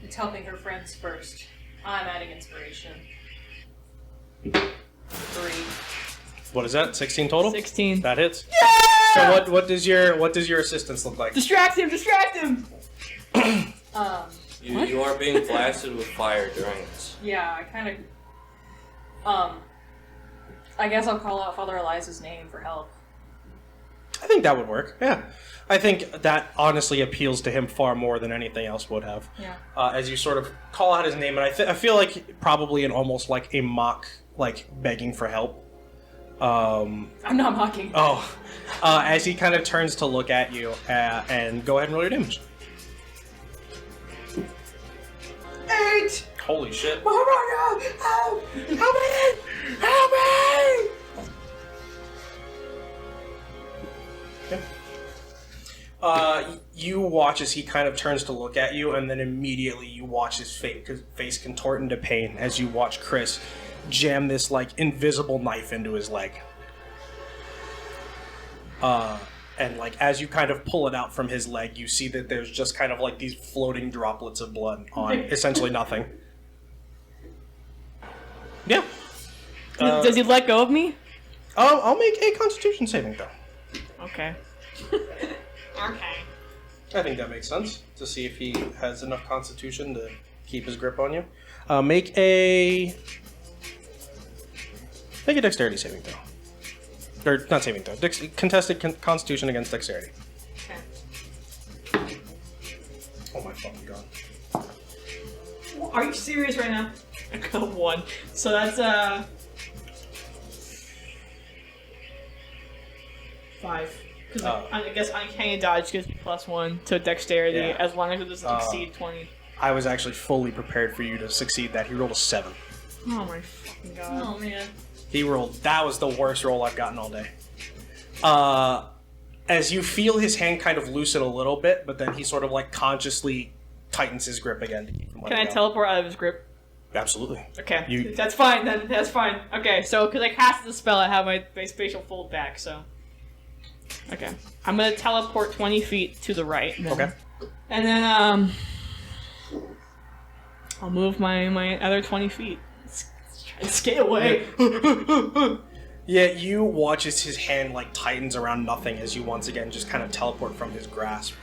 It's helping her friends first. I'm adding inspiration. 3. What is that? 16 total? 16. That hits. Yeah! So what does your assistance look like? Distract him! Distract him! You are being blasted with fire during this. Yeah, I kind of. I guess I'll call out Father Eliza's name for help. I think that would work. Yeah. I think that honestly appeals to him far more than anything else would have. Yeah. As you sort of call out his name, and I feel like probably in almost like a mock, like begging for help. I'm not mocking. As he kind of turns to look at you, and go ahead and roll your damage. 8! Holy shit. Oh my god! Help! Help me! Help me! You watch as he kind of turns to look at you, and then immediately you watch his face contort into pain as you watch Chris jam this like invisible knife into his leg. And like as you kind of pull it out from his leg, you see that there's just kind of like these floating droplets of blood on essentially nothing. Yeah. Does he let go of me? I'll make a Constitution saving throw. Okay. Okay. I think that makes sense to see if he has enough Constitution to keep his grip on you. Make a Dexterity saving throw, or not saving throw. Contested Constitution against Dexterity. Okay. Oh my fucking god! Are you serious right now? I got 1. So that's 5. Because I guess uncanny dodge gives me +1 to dexterity Yeah. as long as it doesn't exceed 20. I was actually fully prepared for you to succeed that. He rolled a 7. Oh my fucking god. Oh man. He rolled. That was the worst roll I've gotten all day. as you feel his hand kind of loosen a little bit, but then he sort of like consciously tightens his grip again to keep from letting Can I go. teleport out of his grip? Absolutely. Okay, You- that's fine then. That's fine. Okay, so because I cast the spell, I have my spatial fold back. So, okay, I'm gonna teleport 20 feet to the right. Then. Okay. And then I'll move my other 20 feet. Let's try to skate away. Yeah, you watch as his hand like tightens around nothing as you once again just kind of teleport from his grasp.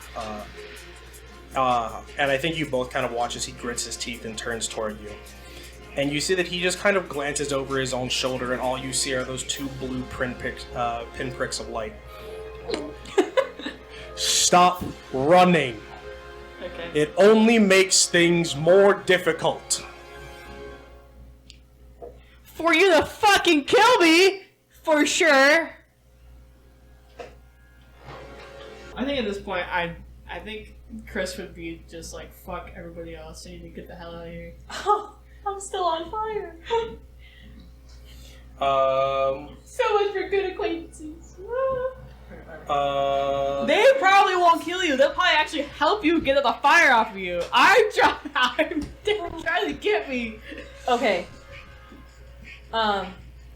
And I think you both kind of watch as he grits his teeth and turns toward you. And you see that he just kind of glances over his own shoulder, and all you see are those two blue pinpricks of light. Stop running. Okay. It only makes things more difficult. For you to fucking kill me, for sure. I think at this point, I think Chris would be just like, fuck everybody else, and you need to get the hell out of here. Oh, I'm still on fire. So much for good acquaintances. Uh, They probably won't kill you. They'll probably actually help you get the fire off of you. They're trying to get me. Okay.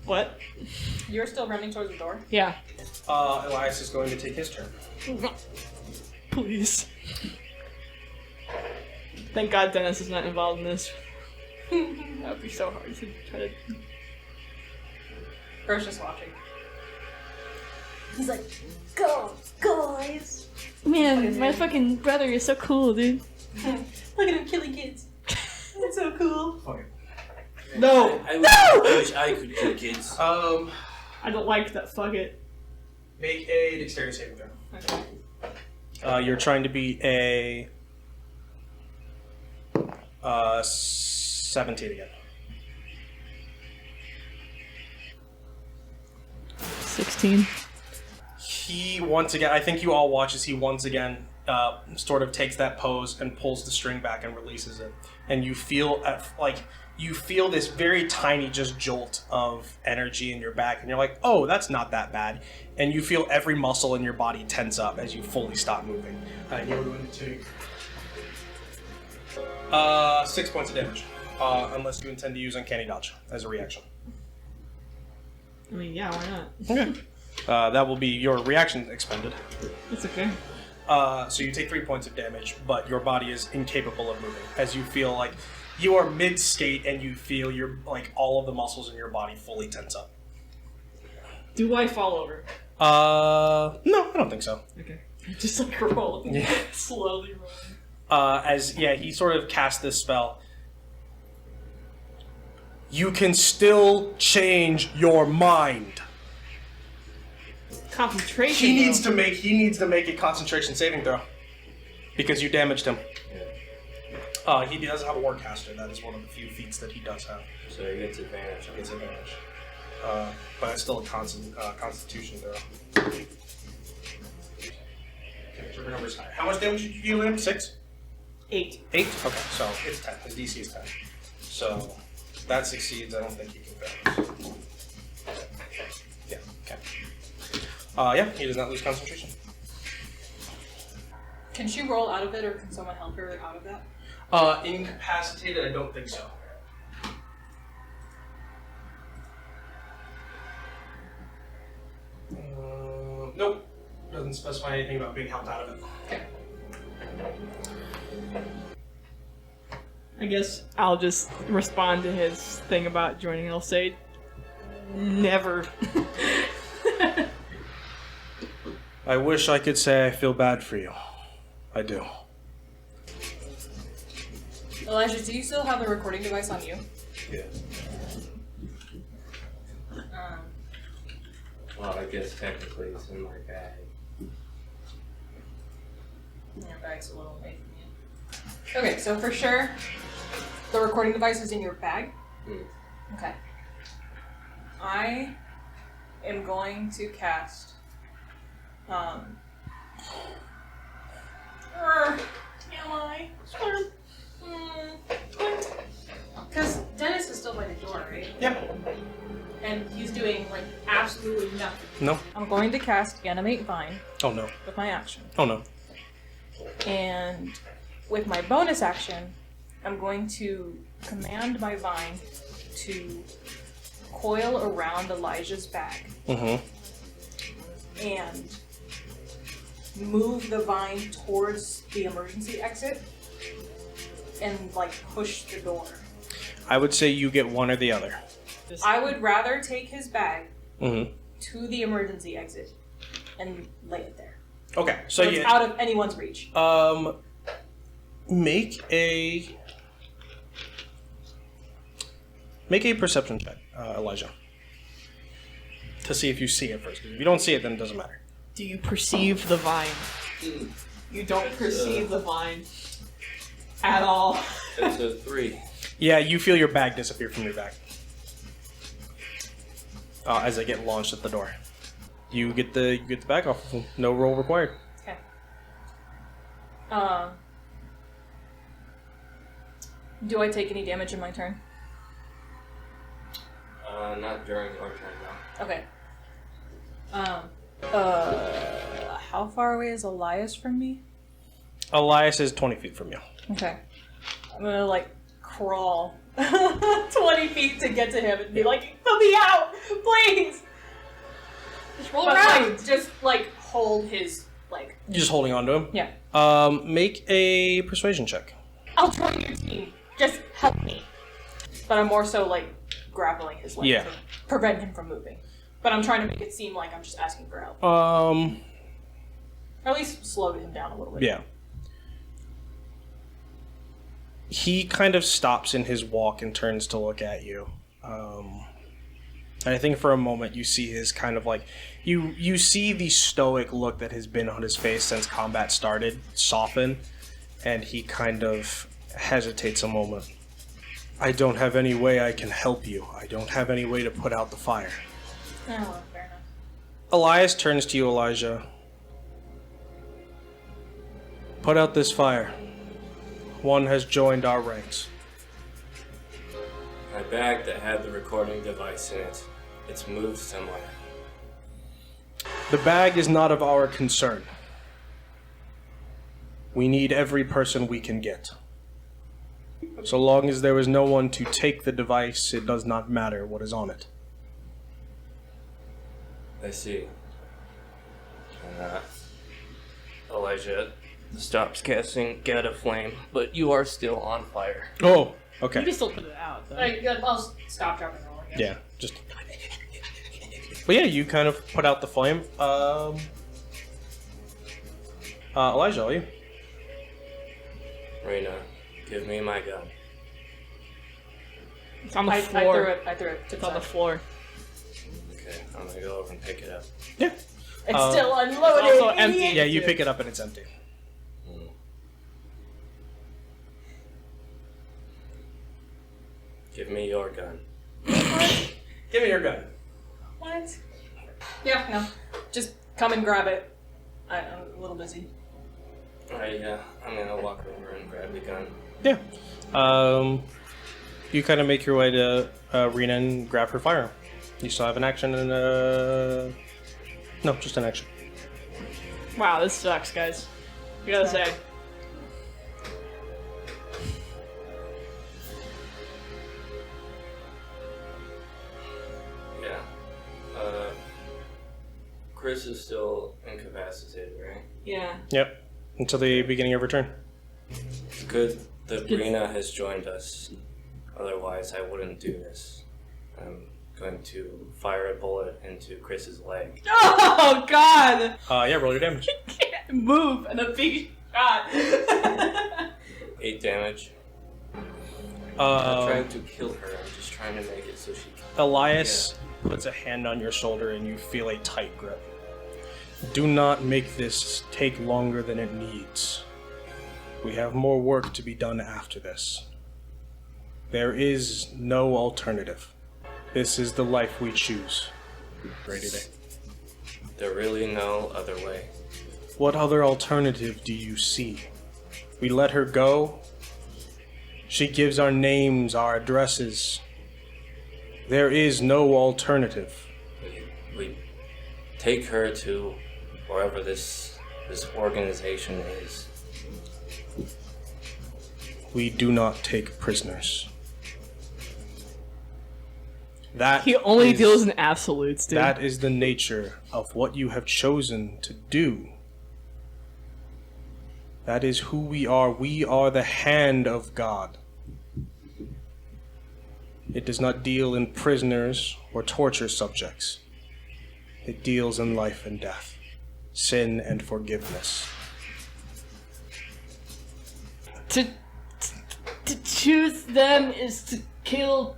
What? You're still running towards the door? Yeah. Elias is going to take his turn. Please. Thank God Dennis is not involved in this. That would be so hard to try to. Bro's just watching. He's like, go, guys! Man, my fucking brother is so cool, dude. Look at him killing kids. That's so cool. No! I wish I could kill kids. Um, I don't like that. Fuck it. make a dexterity saving throw. Okay. You're trying to beat a 17 again. 16. He once again, I think you all watch as he once again sort of takes that pose and pulls the string back and releases it, and you feel you feel this very tiny just jolt of energy in your back, and you're like, oh, that's not that bad, and you feel every muscle in your body tense up as you fully stop moving. And you're going to take 6 points of damage, unless you intend to use Uncanny Dodge as a reaction. I mean, yeah, why not? Okay. That will be your reaction expended. It's okay. So you take 3 points of damage, but your body is incapable of moving as you feel like you are mid-skate and you feel your all of the muscles in your body fully tense up. Do I fall over? No, I don't think so. Okay. Just like roll. Yeah. Slowly roll. He sort of casts this spell. You can still change your mind. Concentration. He needs though. to make a concentration saving throw because you damaged him. He does have a Warcaster. That is one of the few feats that he does have. So he gets advantage. It's advantage. But it's still a Constitution throw. Okay, so your number's higher. How much damage did you deal him? 6? 8. 8? Okay, so it's 10. His DC is 10. So that succeeds. I don't think he can fail. Yeah, okay. He does not lose concentration. Can she roll out of it, or can someone help her out of that? Incapacitated, I don't think so. Nope. Doesn't specify anything about being helped out of it. Okay. I guess I'll just respond to his thing about joining. I'll say, never. I wish I could say I feel bad for you. I do. Elijah, do you still have the recording device on you? Yeah. Well, I guess technically it's in my bag. Your bag's a little away from you. Okay, so for sure, the recording device is in your bag? Okay. I am going to cast am I? Because Dennis is still by the door, right? Yep. And he's doing absolutely nothing. No. I'm going going to cast Animate Vine Oh no. with my action. Oh no. And with my bonus action, I'm going to command my vine to coil around Elijah's bag Mm-hmm. and move the vine towards the emergency exit and like push the door. I would say you get one or the other. I would rather take his bag Mm-hmm. to the emergency exit and lay it there. Okay, So so it's yeah. out of anyone's reach. Make a perception check, Elijah, to see if you see it first. 'Cause if you don't see it, then it doesn't matter. Do you perceive the vine? You don't perceive the vine at all. It's a 3. Yeah, you feel your bag disappear from your back as they get launched at the door. You get the bag off of them. No roll required. Okay. Do I take any damage in my turn? Not during your turn, no. Okay. How far away is Elias from me? Elias is 20 feet from you. Okay. I'm gonna like crawl 20 feet to get to him and be like, "Let me out, please!" Just roll But around. like, just like hold his like. You're just holding on to him. Yeah. Make a persuasion check. I'll join your team. Just help me. But I'm more so like grappling his leg Yeah. to prevent him from moving. But I'm trying to make it seem like I'm just asking for help. Um, Or at least slow him down a little bit. yeah. He kind of stops in his walk and turns to look at you. And I think for a moment you see his kind of like you see the stoic look that has been on his face since combat started soften, and he kind of hesitates a moment. I don't have any way I can help you. I don't have any way to put out the fire. Oh, well, fair enough. Elias turns to you, Elijah. Put out this fire. One has joined our ranks. My bag that had the recording device in it, it's moved somewhere. The bag is not of our concern. We need every person we can get. So long as there is no one to take the device, it does not matter what is on it. I see. And, Elijah stops casting Get a Flame, but you are still on fire. Oh, You okay. can still put it out, though. I'll stop, drop, and roll again. Yeah, just. But yeah, you kind of put out the flame. Elijah, are you? Rena, give me my gun. It's on the I floor. threw it to It's the on the side. floor. Okay, I'm gonna go over and pick it up. Yeah. It's still unloaded. It's also empty. idiot. Yeah, you pick it up and it's empty. Give me your gun. Give me your gun. What? Yeah, no. Just come and grab it. I'm a little busy. Alright, yeah, I'm gonna walk over and grab the gun. Yeah. You kind of make your way to Rena and grab her firearm. You still have an action and no, just an action. Wow, this sucks, guys. You gotta say. Yeah. Chris is still incapacitated, right? Yeah. Yep. Until the beginning of her turn. Good that Rena has joined us. Otherwise, I wouldn't do this. I'm going to fire a bullet into Chris's leg. Oh, God! Yeah, roll your damage. Can't move and a big shot. 8 damage. I'm Uh, trying to kill her. I'm just trying to make it so she can. Elias puts a hand on your shoulder and you feel a tight grip. Do not make this take longer than it needs. We have more work to be done after this. There is no alternative. This is the life we choose. Ready to. There really no other way. What other alternative do you see? We let her go. She gives our names, our addresses. There is no alternative. We take her to wherever this organization is. We do not take prisoners. That He only is- deals in absolutes, dude. That is the nature of what you have chosen to do. That is who we are. We are the hand of God. It does not deal in prisoners or torture subjects. It deals in life and death, sin and forgiveness. To choose them is to kill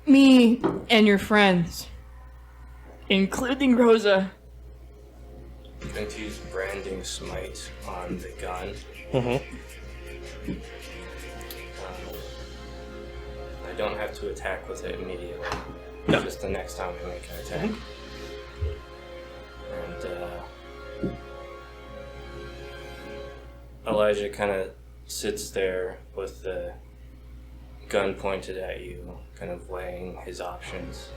me and your friends, including Rosa. I'm going to use branding smite on the gun. I don't have to attack with it immediately. No. Just the next time I make an attack. And Elijah kind of sits there with the gun pointed at you, kind of weighing his options.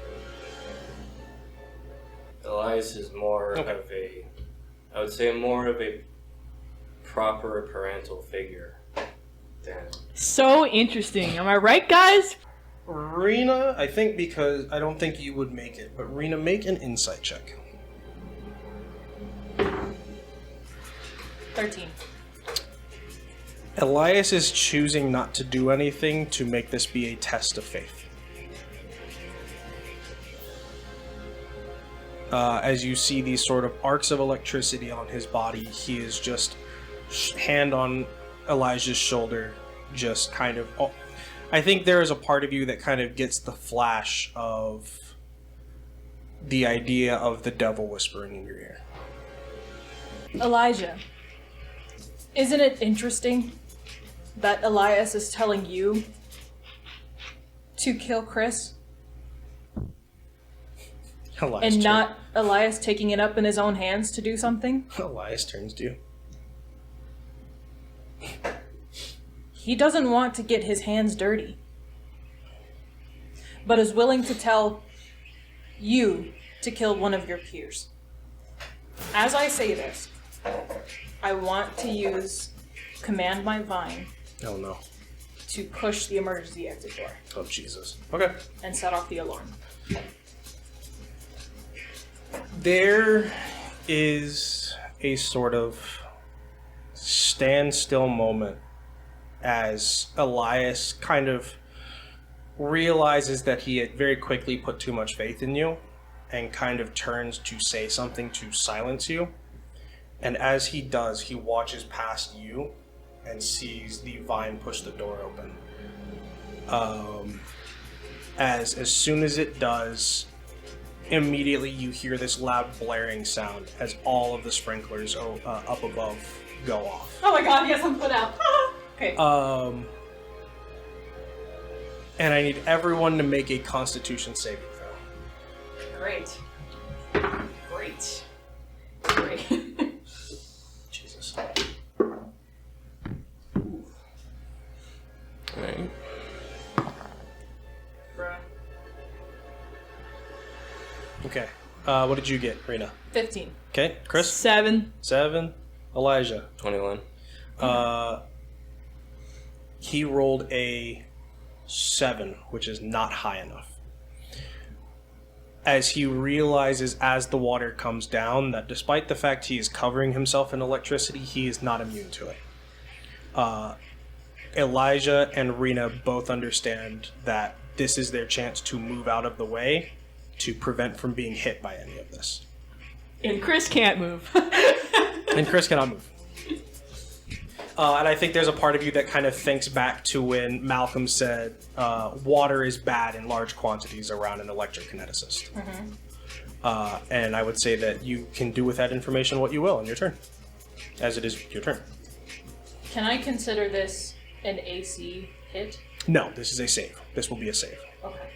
Elias is more of a, I would say more of a proper parental figure than... So interesting. Am I right, guys? Rena, I think because I don't think you would make it, but Rena, make an insight check. 13. Elias is choosing not to do anything to make this be a test of faith. As you see these sort of arcs of electricity on his body, he is just hand on Elijah's shoulder, just kind of... I think there is a part of you that kind of gets the flash of the idea of the devil whispering in your ear. Elijah, isn't it interesting that Elias is telling you to kill Chris Elias and not Elias taking it up in his own hands to do something? Elias turns to you. He doesn't want to get his hands dirty, but is willing to tell you to kill one of your peers. As I say this, I want to use Command My Vine Oh no. to push the emergency exit door Oh Jesus. Okay. and set off the alarm. There is a sort of standstill moment as Elias kind of realizes that he had very quickly put too much faith in you and kind of turns to say something to silence you. And as he does, he watches past you and sees the vine push the door open. As soon as it does, immediately you hear this loud blaring sound as all of the sprinklers up above go off. Oh my god, yes, I'm put out. Okay. And I need everyone to make a Constitution saving throw. Great. Great. Great. Jesus. Alright. Bruh. Okay. What did you get, Rena? 15. Okay, Chris? 7. 7. Elijah. 21. He rolled a 7, which is not high enough. As he realizes as the water comes down that despite the fact he is covering himself in electricity, he is not immune to it. Elijah and Rena both understand that this is their chance to move out of the way to prevent from being hit by any of this. And Chris can't move. And Chris cannot move. And I think there's a part of you that kind of thinks back to when Malcolm said water is bad in large quantities around an electrokineticist. And I would say that you can do with that information what you will on your turn, as it is your turn. Can I consider this an AC hit? No, this is a save. This will be a save. Okay.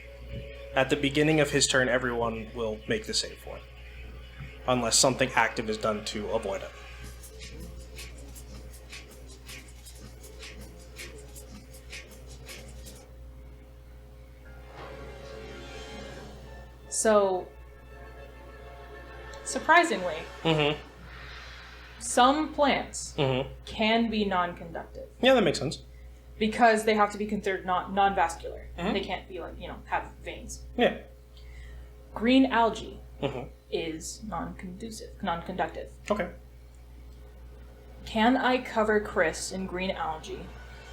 At the beginning of his turn, everyone will make the save for it, unless something active is done to avoid it. So, surprisingly, some plants Mm-hmm. can be non-conductive Yeah, that makes sense. because they have to be considered non-vascular. They can't be have veins. Yeah. Green algae Mm-hmm. is non-conductive. Okay. Can I cover Chris in green algae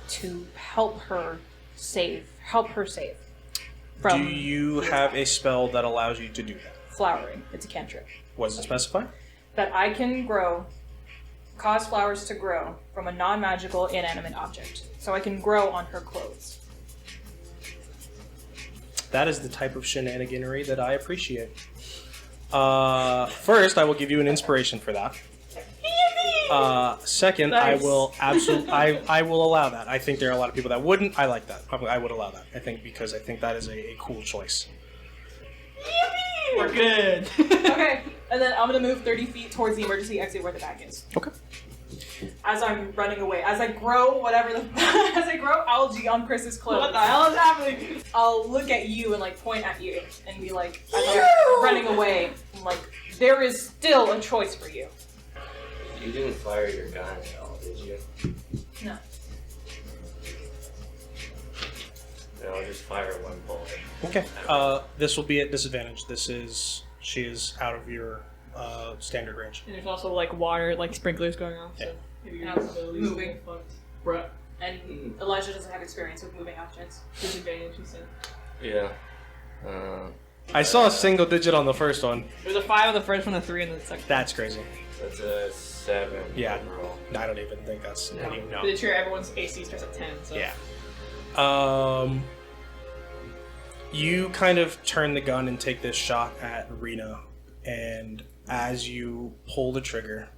to help her save Do from you have a spell that allows you to do that? flowering? It's a cantrip. What does it specify? That I can cause flowers to grow from a non-magical inanimate object. So I can grow on her clothes. That is the type of shenaniganery that I appreciate. First, I will give you an inspiration for that. Second, Nice. I will absolutely, I will allow that. I think there are a lot of people that wouldn't. I like that. I would allow that. I think that is a cool choice. We're good. Okay, and then I'm gonna move 30 feet towards the emergency exit where the bag is. Okay. As I'm running away, as I grow as I grow algae on Chris's clothes. What the hell is happening? I'll look at you and point at you and be like, as I'm running away, I'm like, there is still a choice for you. You didn't fire your gun at all, did you? No. Then I'll just fire one bullet. Okay. This will be at disadvantage. She is out of your standard range. And there's also water, sprinklers going on. So maybe your And abilities moving. are fucked. Bruh. And Elijah doesn't have experience with moving objects. Disadvantage, you said. Yeah. I saw a single digit on the first one. There's a 5 on the first one, a 3 on the second. That's crazy. That's a 7 Yeah. overall. I don't even think that's No. no. But it's sure everyone's AC starts at 10, so. Yeah. You kind of turn the gun and take this shot at Rena, and as you pull the trigger,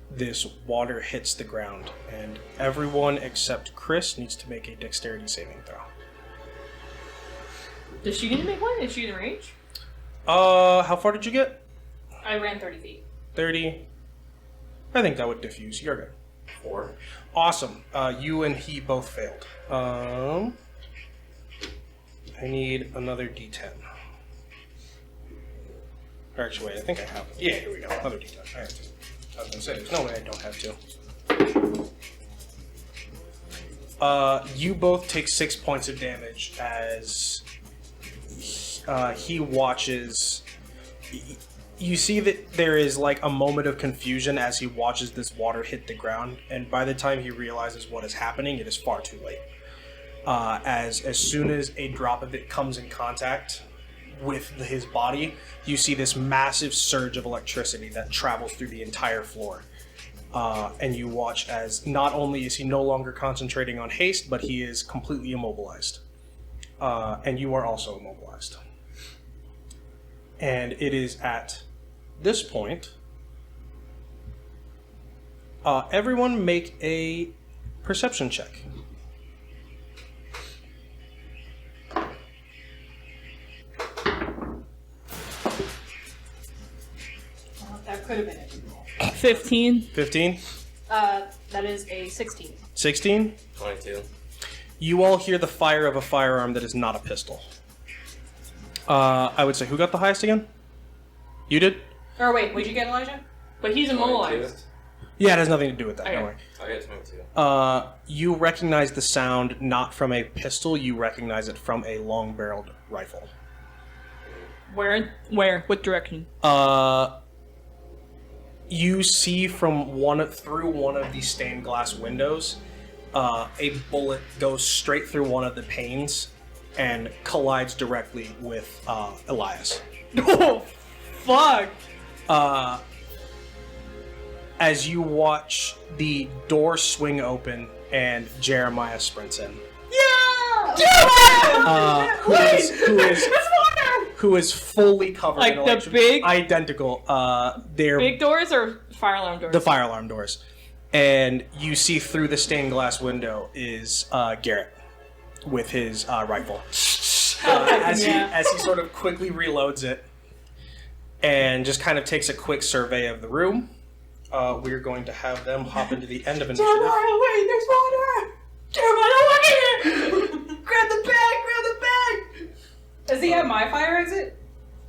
this water hits the ground, and everyone except Chris needs to make a dexterity saving throw. Does she need to make one? Is she in range? How far did you get? I ran 30 feet. 30. I think that would diffuse. You're good. 4. Awesome. You and he both failed. I need another D10. Or actually, wait, I think I have it. Yeah, here we go. Another D10. I have to. I was going to say, there's no way I don't have to. You both take 6 points of damage as he watches. You see that there is a moment of confusion as he watches this water hit the ground, and by the time he realizes what is happening, it is far too late. As soon as a drop of it comes in contact with his body, you see this massive surge of electricity that travels through the entire floor. And you watch as not only is he no longer concentrating on haste, but he is completely immobilized. And you are also immobilized. And it is at this point, everyone make a perception check. That could have been it. 15. 15? That is a 16. 16? 22. You all hear the fire of a firearm that is not a pistol. I would say, who got the highest again? You did? Or wait, what'd you get, Elijah? But he's 22. immobilized. Yeah, it has nothing to do with that. Okay. Don't worry. I got 22. You recognize the sound not from a pistol, you recognize it from a long-barreled rifle. Where? What direction? You see from through one of the stained glass windows, a bullet goes straight through one of the panes and collides directly with Elias. Oh, fuck! As you watch the door swing open and Jeremiah sprints in. Who is fully covered in The electric- big, identical. They're big doors or fire alarm doors? the fire alarm doors, and you see through the stained glass window is Garrett with his rifle. As he sort of quickly reloads it and just kind of takes a quick survey of the room. We're going to have them hop into the end of initiative. Jeremiah, wait, there's water! Jeremiah, look at it! Grab the bag! Does he have my fire exit?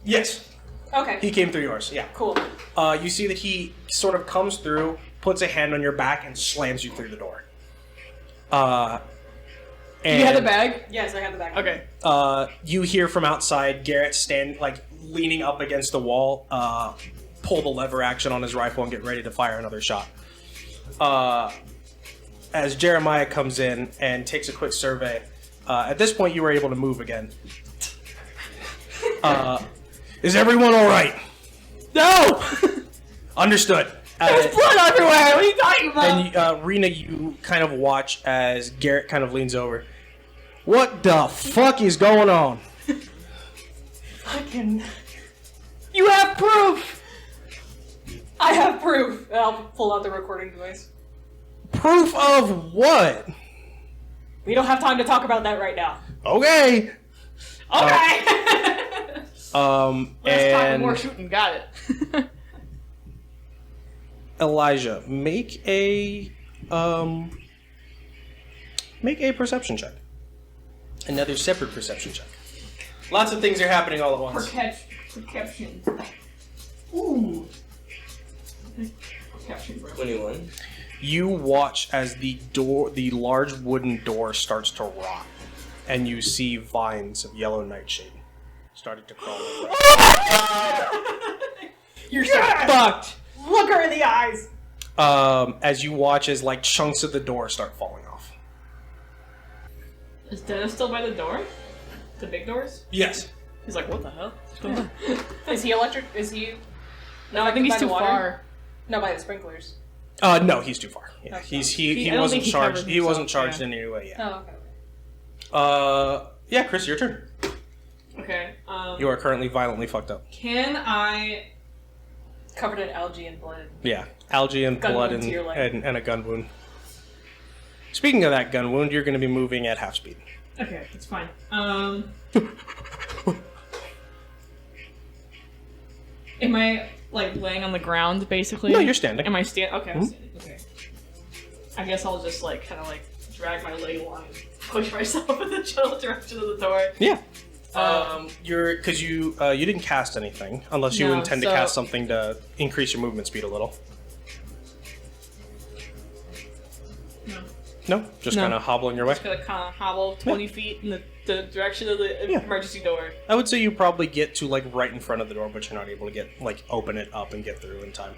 Yes. Okay. He came through yours. Yeah. Cool. You see that he sort of comes through, puts a hand on your back, and slams you through the door. And You had the bag? Yes, I have the bag. Okay. You hear from outside Garrett leaning up against the wall, pull the lever action on his rifle and get ready to fire another shot. As Jeremiah comes in and takes a quick survey, at this point you were able to move again. Is everyone all right? No! Understood. There's blood everywhere! What are you talking about? And Rena, you kind of watch as Garrett kind of leans over. What the fuck is going on? Fucking. You have proof! I have proof. And I'll pull out the recording device. Proof of what? We don't have time to talk about that right now. Okay. Okay! Last time, And more shooting, got it. Elijah, make a perception check. Another separate perception check. Lots of things are happening all at once. Perception. Ooh. Perception. 21. You watch as the large wooden door starts to rot, and you see vines of yellow nightshade starting to crawl over. You're so fucked. Look her in the eyes. As you watch as like chunks of the door start falling off. Is Dennis still by the door? The big doors? Yes. He's like, what the hell? What's going on? Is he electric? Is he? No, I think he's By the too water? far. No, by the sprinklers. No, he's too far. Yeah, Okay. he I don't wasn't think he charged. covered He wasn't himself, charged yeah. in any way yet. Oh, okay. Yeah, Chris, your turn. Okay. You are currently violently fucked up. Can I? Covered in algae and blood. Yeah, algae and Gun blood wound and, to your leg. and a gun wound. Speaking of that gun wound, you're going to be moving at half speed. Okay, that's fine. Am I like laying on the ground basically? No, you're standing. Am I Okay, I'm standing. Okay. I guess I'll just like kind of like drag my leg along and push myself in the general direction of the door. Yeah. Because you didn't cast anything unless you No, intend to so- cast something to increase your movement speed a little. No. No, just No. kind of hobbling your way. Just gonna kind of hobble 20 feet in the direction of the Yeah. emergency door. I would say you probably get to like right in front of the door, but you're not able to get like open it up and get through in time.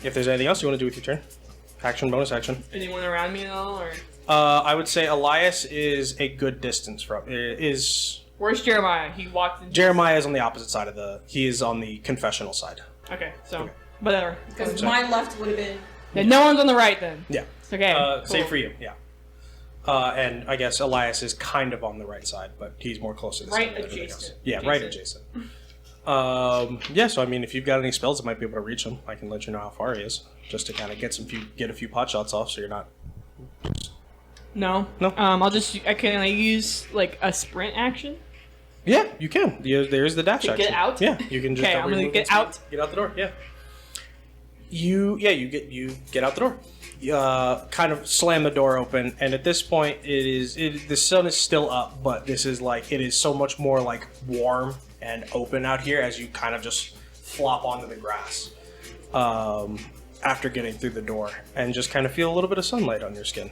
If there's anything else you want to do with your turn, action, bonus action. Anyone around me at all, or I would say Elias is a good distance from. where's Jeremiah? He walked. In... Jeremiah is on the opposite side of the. He is on the confessional side. Okay, so whatever. Because my left would have been. Yeah, no one's on the right then. Yeah. Okay. Cool. Same for you. Yeah. And I guess Elias is kind of on the right side, but he's more close to the Right center than everything else. adjacent. Yeah, right adjacent. Yeah, so I mean, if you've got any spells that might be able to reach him, I can let you know how far he is, just to kind of get a few pot shots off, so you're not. No. No. Can I use like a sprint action? Yeah, you can. There's the dash To action. get out? Yeah, you can just. Okay, double I'm your gonna movement get out. speed, Get out the door. Yeah. You get out the door. Kind of slam the door open, and at this point, the sun is still up, but this is like it is so much more like warm and open out here as you kind of just flop onto the grass after getting through the door, and just kind of feel a little bit of sunlight on your skin.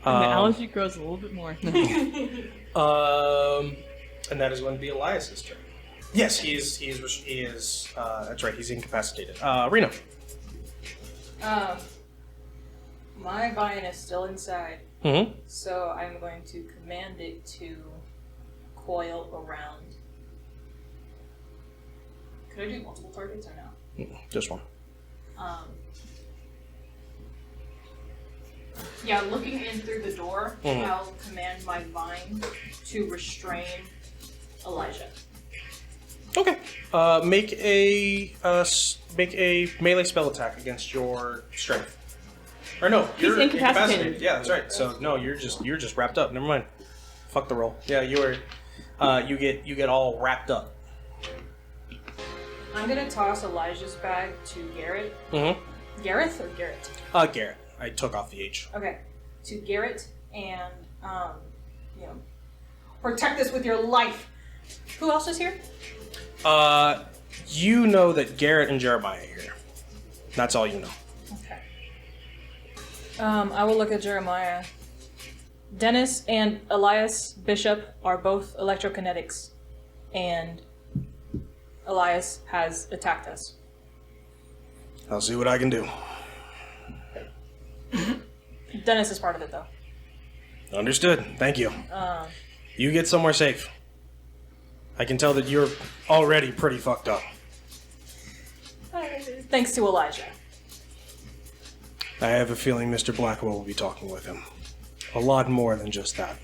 And the allergy grows a little bit more. And that is going to be Elias's turn. Yes, he is. That's right. He's incapacitated. Reno. My vine is still inside, Mm-hmm. so I'm going to command it to coil around. Could I do multiple targets or no? Just one. Yeah, looking in through the door, Mhm. I'll command my vine to restrain Elijah. Okay. Make a melee spell attack against your strength. Or no, you're incapacitated. Yeah, that's right. So no, you're just wrapped up. Never mind. Fuck the roll. Yeah, you are. You get all wrapped up. I'm gonna toss Elijah's bag to Garrett. Mm-hmm. Gareth or Garrett? Garrett. I took off the H. Okay. To Garrett and protect this with your life. Who else is here? You know that Garrett and Jeremiah are here. That's all you know. Okay. I will look at Jeremiah. Dennis and Elias Bishop are both electrokinetics, and Elias has attacked us. I'll see what I can do. Dennis is part of it, though. Understood. Thank you. You get somewhere safe. I can tell that you're already pretty fucked up. Thanks to Elijah. I have a feeling Mr. Blackwell will be talking with him. A lot more than just that.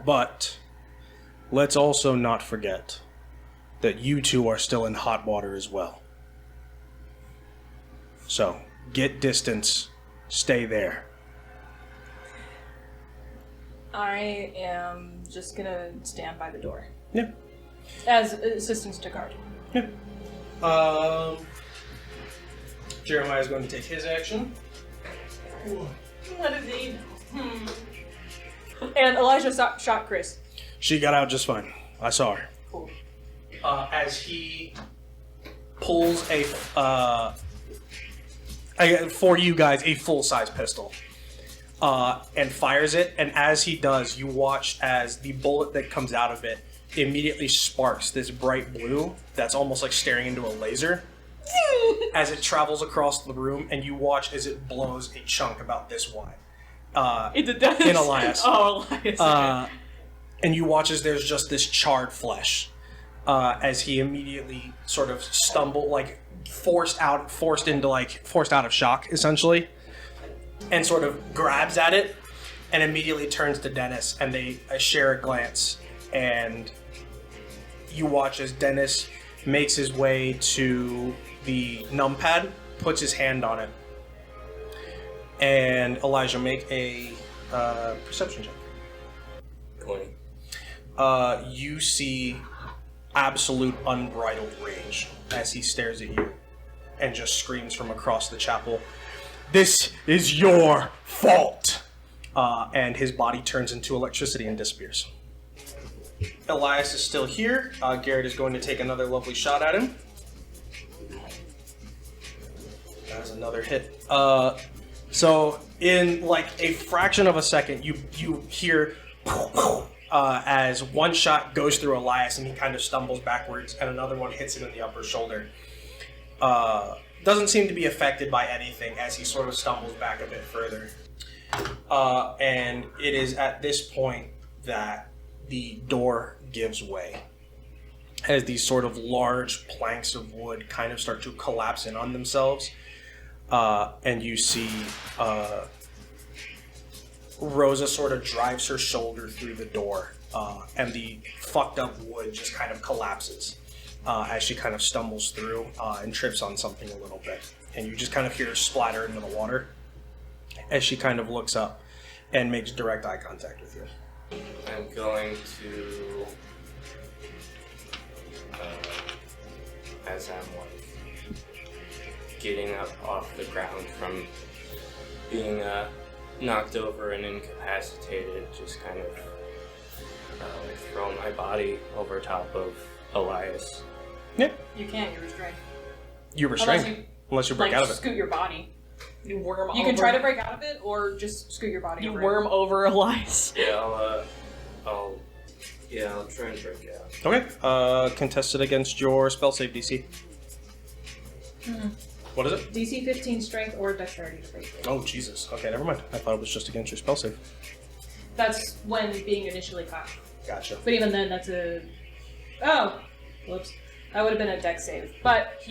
But let's also not forget that you two are still in hot water as well. So, get distance, stay there. I am just gonna stand by the door. Yeah. As assistance to guard. Yeah. Jeremiah's going to take his action. What is he? And Elijah shot Chris. She got out just fine. I saw her. Cool. As he pulls for you guys, a full-size pistol. And fires it, and as he does, you watch as the bullet that comes out of it immediately sparks this bright blue that's almost like staring into a laser as it travels across the room, and you watch as it blows a chunk about this wide. In Elias. Oh, Elias. Okay. And you watch as there's just this charred flesh as he immediately sort of forced out of shock, essentially. And sort of grabs at it and immediately turns to Dennis, and they share a glance, and you watch as Dennis makes his way to the numpad, puts his hand on it, and Elijah, make a perception check. 20. You see absolute unbridled rage as he stares at you and just screams from across the chapel, "This is your fault!" And his body turns into electricity and disappears. Elias is still here. Garrett is going to take another lovely shot at him. That is another hit. So in like a fraction of a second, you hear as one shot goes through Elias and he kind of stumbles backwards, and another one hits him in the upper shoulder. Doesn't seem to be affected by anything as he sort of stumbles back a bit further. And it is at this point that the door gives way, as these sort of large planks of wood kind of start to collapse in on themselves. And you see Rosa sort of drives her shoulder through the door, and the fucked up wood just kind of collapses as she kind of stumbles through and trips on something a little bit. And you just kind of hear her splatter into the water as she kind of looks up and makes direct eye contact with you. I'm going to, as I'm like getting up off the ground from being knocked over and incapacitated, just kind of throw my body over top of Elias. Yeah. You can't. You're restrained. You're restrained. Unless you break out of it. Scoot your body. You worm over. You can try to break out of it, or just scoot your body. You over worm over Elias. Yeah, I'll try and break it out. Okay. Contested against your spell save DC. What is it? DC 15 strength or dexterity to break it. Oh, Jesus. Okay, never mind. I thought it was just against your spell save. That's when being initially caught. Gotcha. But even then, that's a... Oh! Whoops. That would have been a dex save. But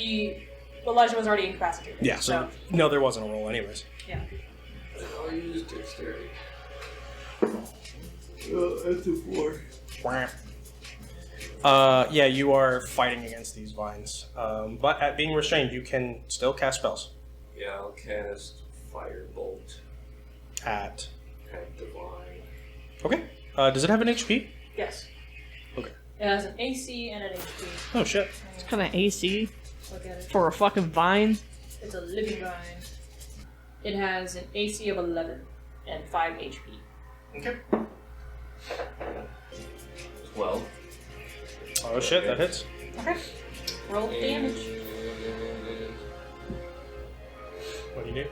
Elijah was already incapacitated. Yeah, so no, there wasn't a roll anyways. Yeah. I'll use dexterity. That's a 4. Yeah, you are fighting against these vines. But at being restrained, you can still cast spells. Yeah, I'll cast Firebolt At the vine. Okay. Does it have an HP? Yes. Okay. It has an AC and an HP. Oh, shit. It's kind of AC Look at it. for a fucking vine. It's a living vine. It has an AC of 11. and 5 HP. Okay. 12. Oh shit, that hits. Okay. Roll the damage. What do you do?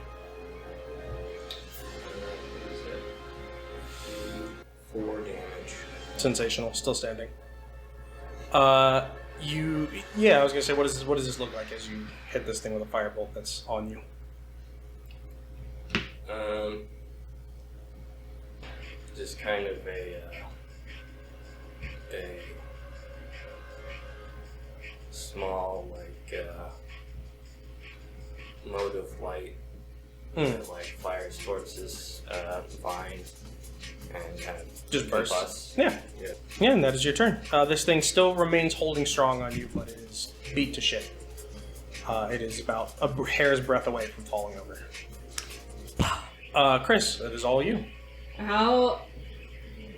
4 damage. Sensational. Still standing. Yeah, I was gonna say, what does this look like as you hit this thing with a firebolt that's on you? Just kind of a small, mode of light that, fires towards this vine and kind of Just bursts. busts. Yeah. Yeah. Yeah, and that is your turn. This thing still remains holding strong on you, but it is beat to shit. It is about a hair's breadth away from falling over. Chris, that is all you. How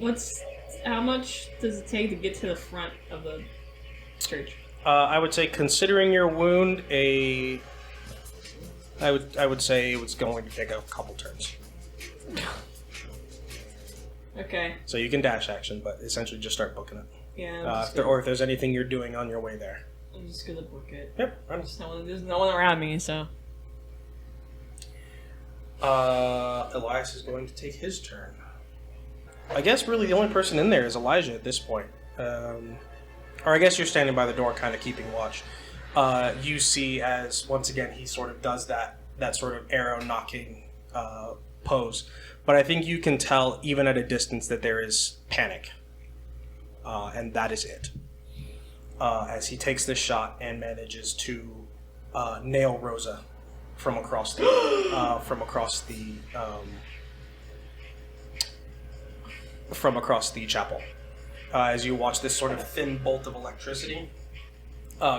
much does it take to get to the front of the church? I would say, considering your wound, I would say it was going to take a couple turns. Okay. So you can dash action, but essentially just start booking it. Yeah. If there's anything you're doing on your way there. I'm just gonna book it. Yep. There's no one around me, so. Elias is going to take his turn. I guess really the only person in there is Elijah at this point. Or I guess you're standing by the door kind of keeping watch. You see as, once again, he sort of does that sort of arrow knocking pose. But I think you can tell, even at a distance, that there is panic. And that is it. As he takes this shot and manages to nail Rosa from across the chapel. As you watch this sort of thin bolt of electricity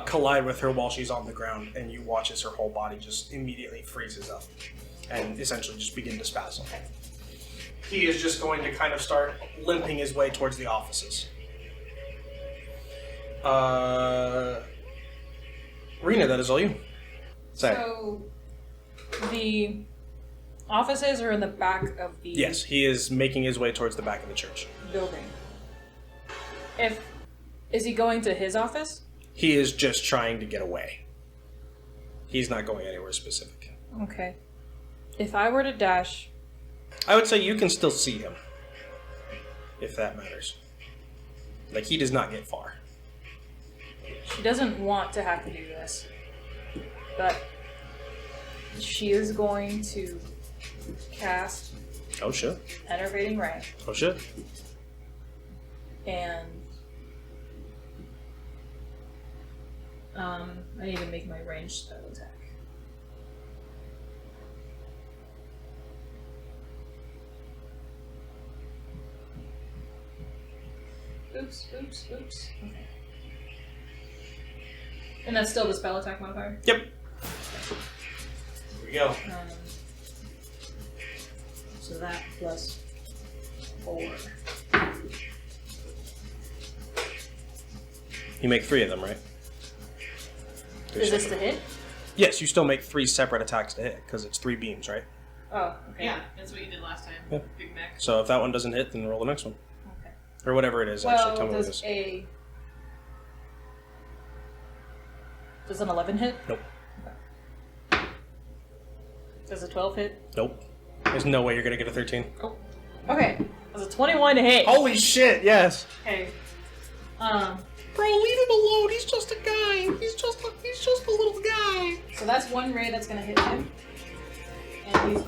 collide with her while she's on the ground, and you watch as her whole body just immediately freezes up and essentially just begin to spasm. He is just going to kind of start limping his way towards the offices. Rena, that is all you. Say. So, the offices are in the back of the Yes, he is making his way towards the back of the church. building. Is he going to his office? He is just trying to get away. He's not going anywhere specific. Okay. If I were to dash, I would say you can still see him, if that matters. Like, he does not get far. she doesn't want to have to do this, but she is going to cast Oh shit. Enervating Ray, Oh shit. and I need to make my ranged spell attack. Oops. Okay. And that's still the spell attack modifier? Yep. Here we go. So that plus 4. You make 3 of them, right? Is this the hit? Yes, you still make 3 separate attacks to hit, because it's 3 beams, right? Oh, okay. Yeah, that's what you did last time. Yeah. Big Mac. So if that one doesn't hit, then roll the next one. Okay. Or whatever it is, actually. Tell me what it does is. Does an 11 hit? Nope. Does a 12 hit? Nope. There's no way you're going to get a 13. Oh. Okay. Does a 21 hit? Holy shit, yes! Okay. Bro, leave him alone. He's just a guy. He's just a little guy. So that's one ray that's gonna hit him. And he is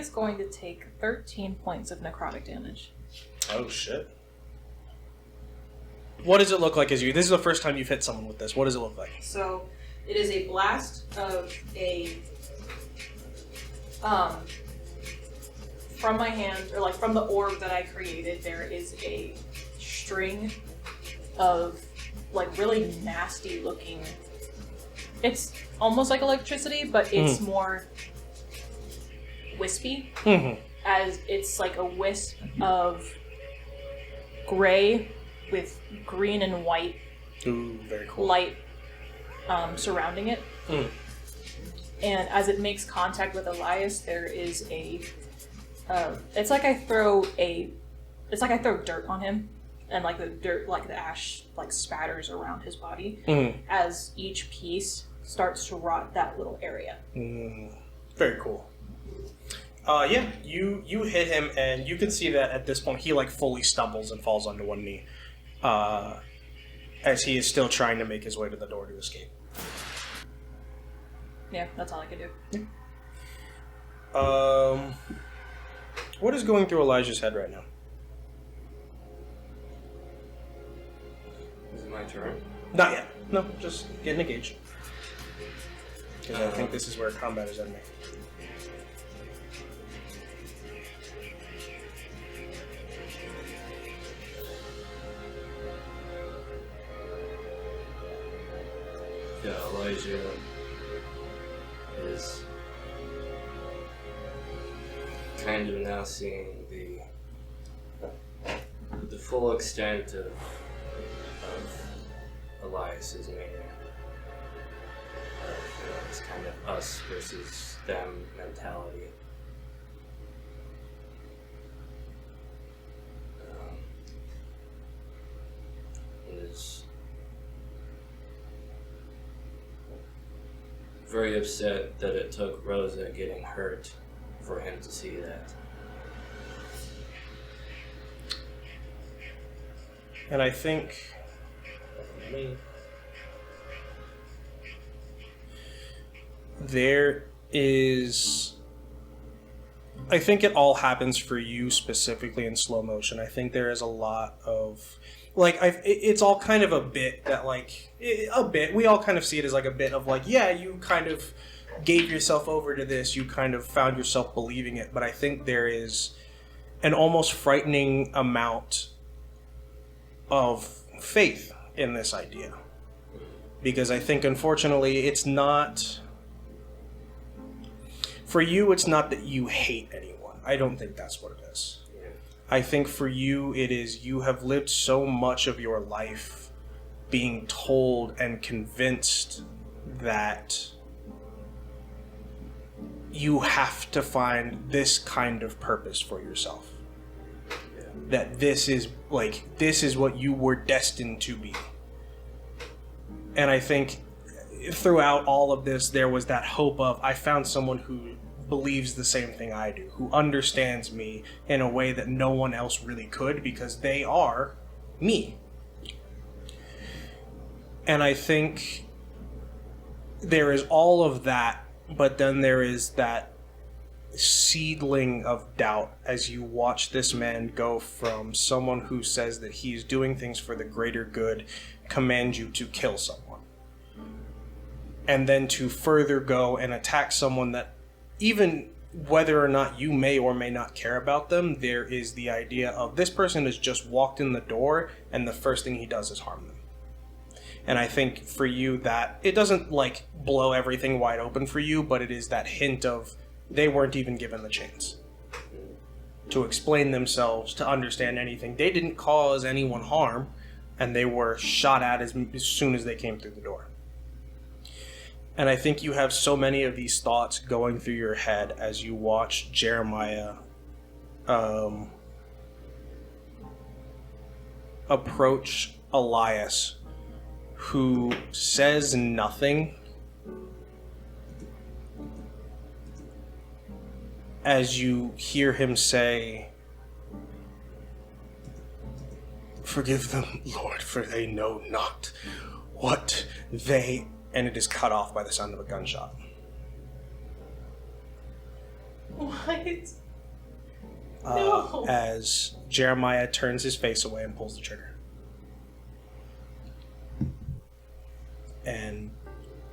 going to take 13 points of necrotic damage. Oh shit. What does it look like as you? This is the first time you've hit someone with this. What does it look like? So it is a blast of a from my hand, or like from the orb that I created, there is a string of like really nasty looking, it's almost like electricity, but it's more wispy, as it's like a wisp of gray with green and white Ooh, very cool. light surrounding it. and as it makes contact with Elias, there is a. It's like I throw dirt on him, and like the dirt, like the ash, like spatters around his body as each piece starts to rot that little area. Very cool. Yeah, you hit him, and you can see that at this point he like fully stumbles and falls onto one knee, as he is still trying to make his way to the door to escape. Yeah, that's all I could do. What is going through Elijah's head right now? Is it my turn? Not yet. No, just getting a gauge. Because I think this is where combat is ending. Yeah, Elijah is kind of now seeing the full extent of Elias's mania. It's kind of us versus them mentality. And is very upset that it took Rosa getting hurt for him to see that. And I think I think it all happens for you specifically in slow motion. I think there is a lot of it's all kind of a bit that we all kind of see it as like a bit of like, yeah, you kind of gave yourself over to this, you kind of found yourself believing it, but I think there is an almost frightening amount of faith in this idea. Because I think, unfortunately, it's not... For you, it's not that you hate anyone. I don't think that's what it is. Yeah. I think for you, it is you have lived so much of your life being told and convinced that you have to find this kind of purpose for yourself. Yeah. That this is what you were destined to be. And I think throughout all of this, there was that hope of, I found someone who believes the same thing I do, who understands me in a way that no one else really could, because they are me. And I think there is all of that, but then there is that seedling of doubt as you watch this man go from someone who says that he's doing things for the greater good, command you to kill someone, and then to further go and attack someone that, even whether or not you may or may not care about them, there is the idea of this person has just walked in the door and the first thing he does is harm them. And I think for you that it doesn't like blow everything wide open for you, but it is that hint of they weren't even given the chance to explain themselves, to understand anything. They didn't cause anyone harm, and they were shot at as soon as they came through the door. And I think you have so many of these thoughts going through your head as you watch Jeremiah approach Elias, who says nothing, as you hear him say, "Forgive them, Lord, for they know not what they..." And it is cut off by the sound of a gunshot. What? No. As Jeremiah turns his face away and pulls the trigger. And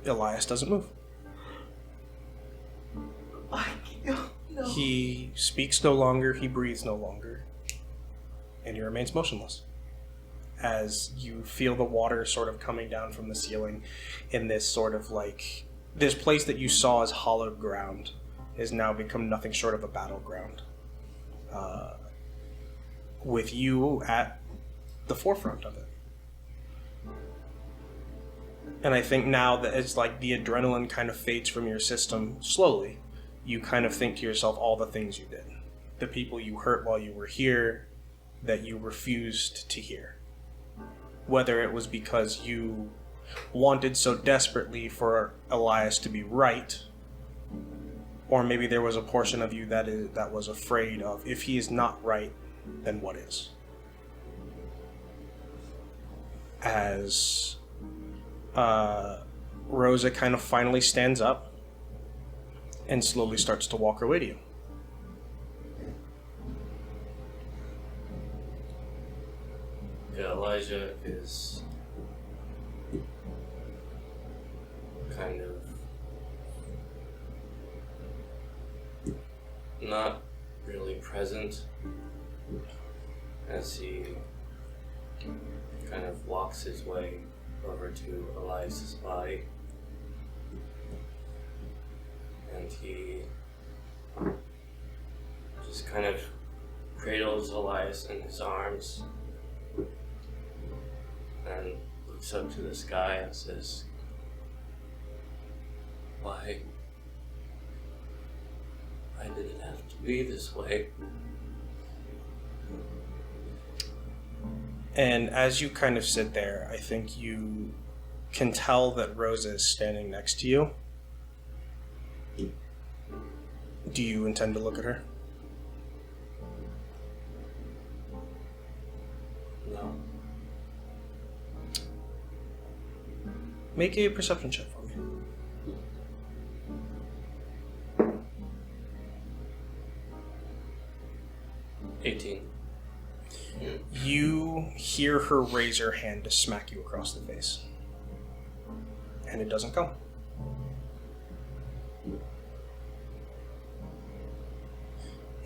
Elias doesn't move. No. He speaks no longer, he breathes no longer, and he remains motionless. As you feel the water sort of coming down from the ceiling in this sort of like, this place that you saw as hollowed ground has now become nothing short of a battleground. With you at the forefront of it. And I think now that it's like the adrenaline kind of fades from your system slowly, you kind of think to yourself all the things you did. The people you hurt while you were here that you refused to hear. Whether it was because you wanted so desperately for Elias to be right, or maybe there was a portion of you that was afraid of, if he is not right, then what is? As Rosa kind of finally stands up and slowly starts to walk her way to you. Yeah, Elijah is kind of not really present as he kind of walks his way over to Elias's body, and he just kind of cradles Elias in his arms and looks up to the sky and says, Why did it have to be this way? And as you kind of sit there, I think you can tell that Rosa is standing next to you. Do you intend to look at her? No. Make a perception check for me. You hear her raise her hand to smack you across the face. And it doesn't come.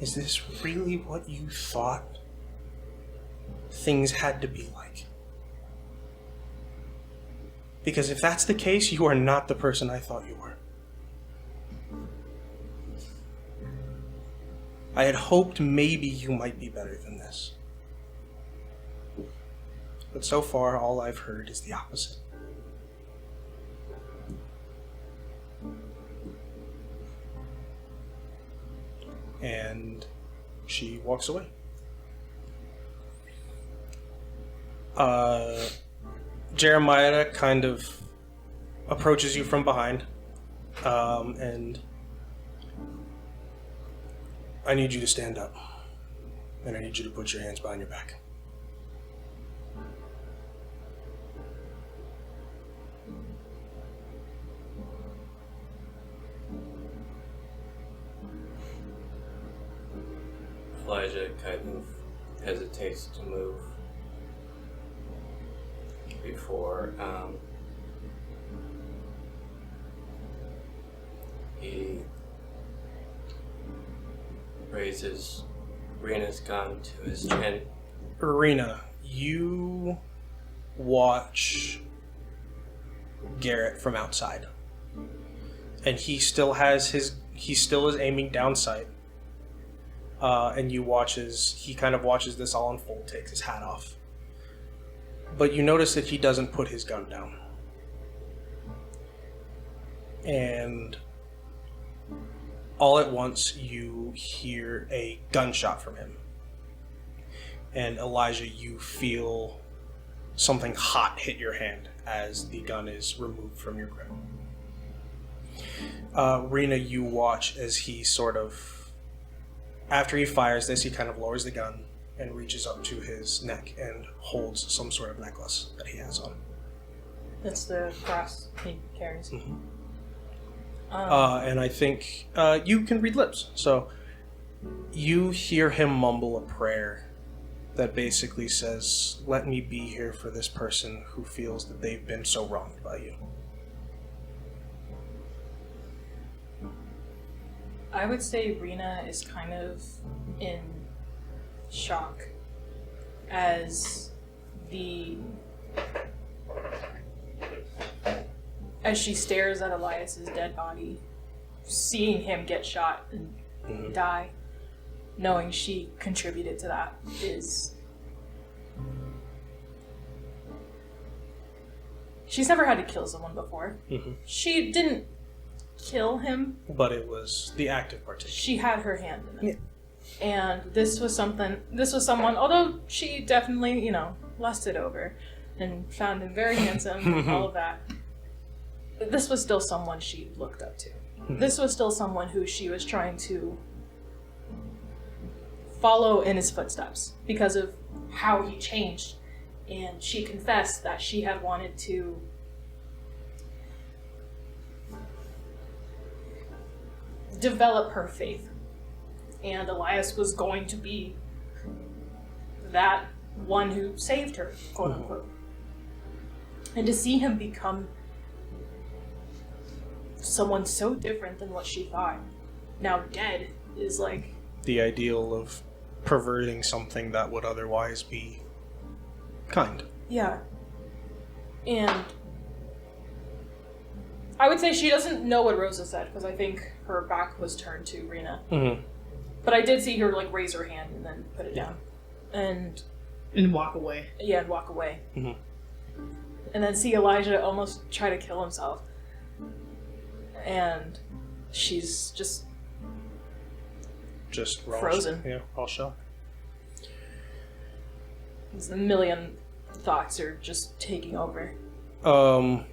Is this really what you thought things had to be like? Because if that's the case, you are not the person I thought you were. I had hoped maybe you might be better than this. But so far, all I've heard is the opposite. And she walks away. Jeremiah kind of approaches you from behind, and I need you to stand up, and I need you to put your hands behind your back. Elijah kind of hesitates to move before he raises Rena's gun to his chin. Rena, you watch Garrett from outside, and he still is aiming down sight. And you watch as he kind of watches this all unfold, takes his hat off. But you notice that he doesn't put his gun down. And all at once you hear a gunshot from him. And Elijah, you feel something hot hit your hand as the gun is removed from your grip. Rena, you watch as he sort of, after he fires this, he kind of lowers the gun and reaches up to his neck and holds some sort of necklace that he has on. That's the cross he carries. Mm-hmm. And I think you can read lips. So you hear him mumble a prayer that basically says, "Let me be here for this person who feels that they've been so wronged by you." I would say Rena is kind of in shock as she stares at Elias's dead body, seeing him get shot and die, knowing she contributed to that She's never had to kill someone before. Mhm. She didn't kill him. But it was the active participant. She had her hand in it. And this was someone, although she definitely, lusted over and found him very handsome and all of that, this was still someone she looked up to. This was still someone who she was trying to follow in his footsteps because of how he changed. And she confessed that she had wanted to develop her faith. And Elias was going to be that one who saved her, quote unquote. And to see him become someone so different than what she thought, now dead, is like... The ideal of perverting something that would otherwise be kind. Yeah. And I would say she doesn't know what Rosa said, because I think her back was turned to Rena. Mm-hmm. But I did see her, raise her hand and then put it down. And walk away. Yeah, and walk away. Mm-hmm. And then see Elijah almost try to kill himself. And she's just frozen. Yeah, all shocked. A million thoughts are just taking over. I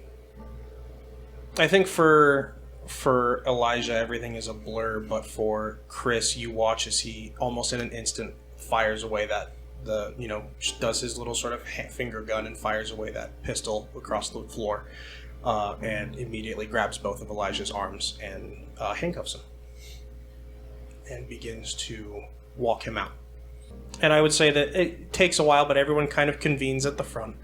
think for Elijah, everything is a blur, but for Chris, you watch as he almost in an instant fires away does his little sort of finger gun and fires away that pistol across the floor, and immediately grabs both of Elijah's arms and handcuffs him and begins to walk him out. And I would say that it takes a while, but everyone kind of convenes at the front.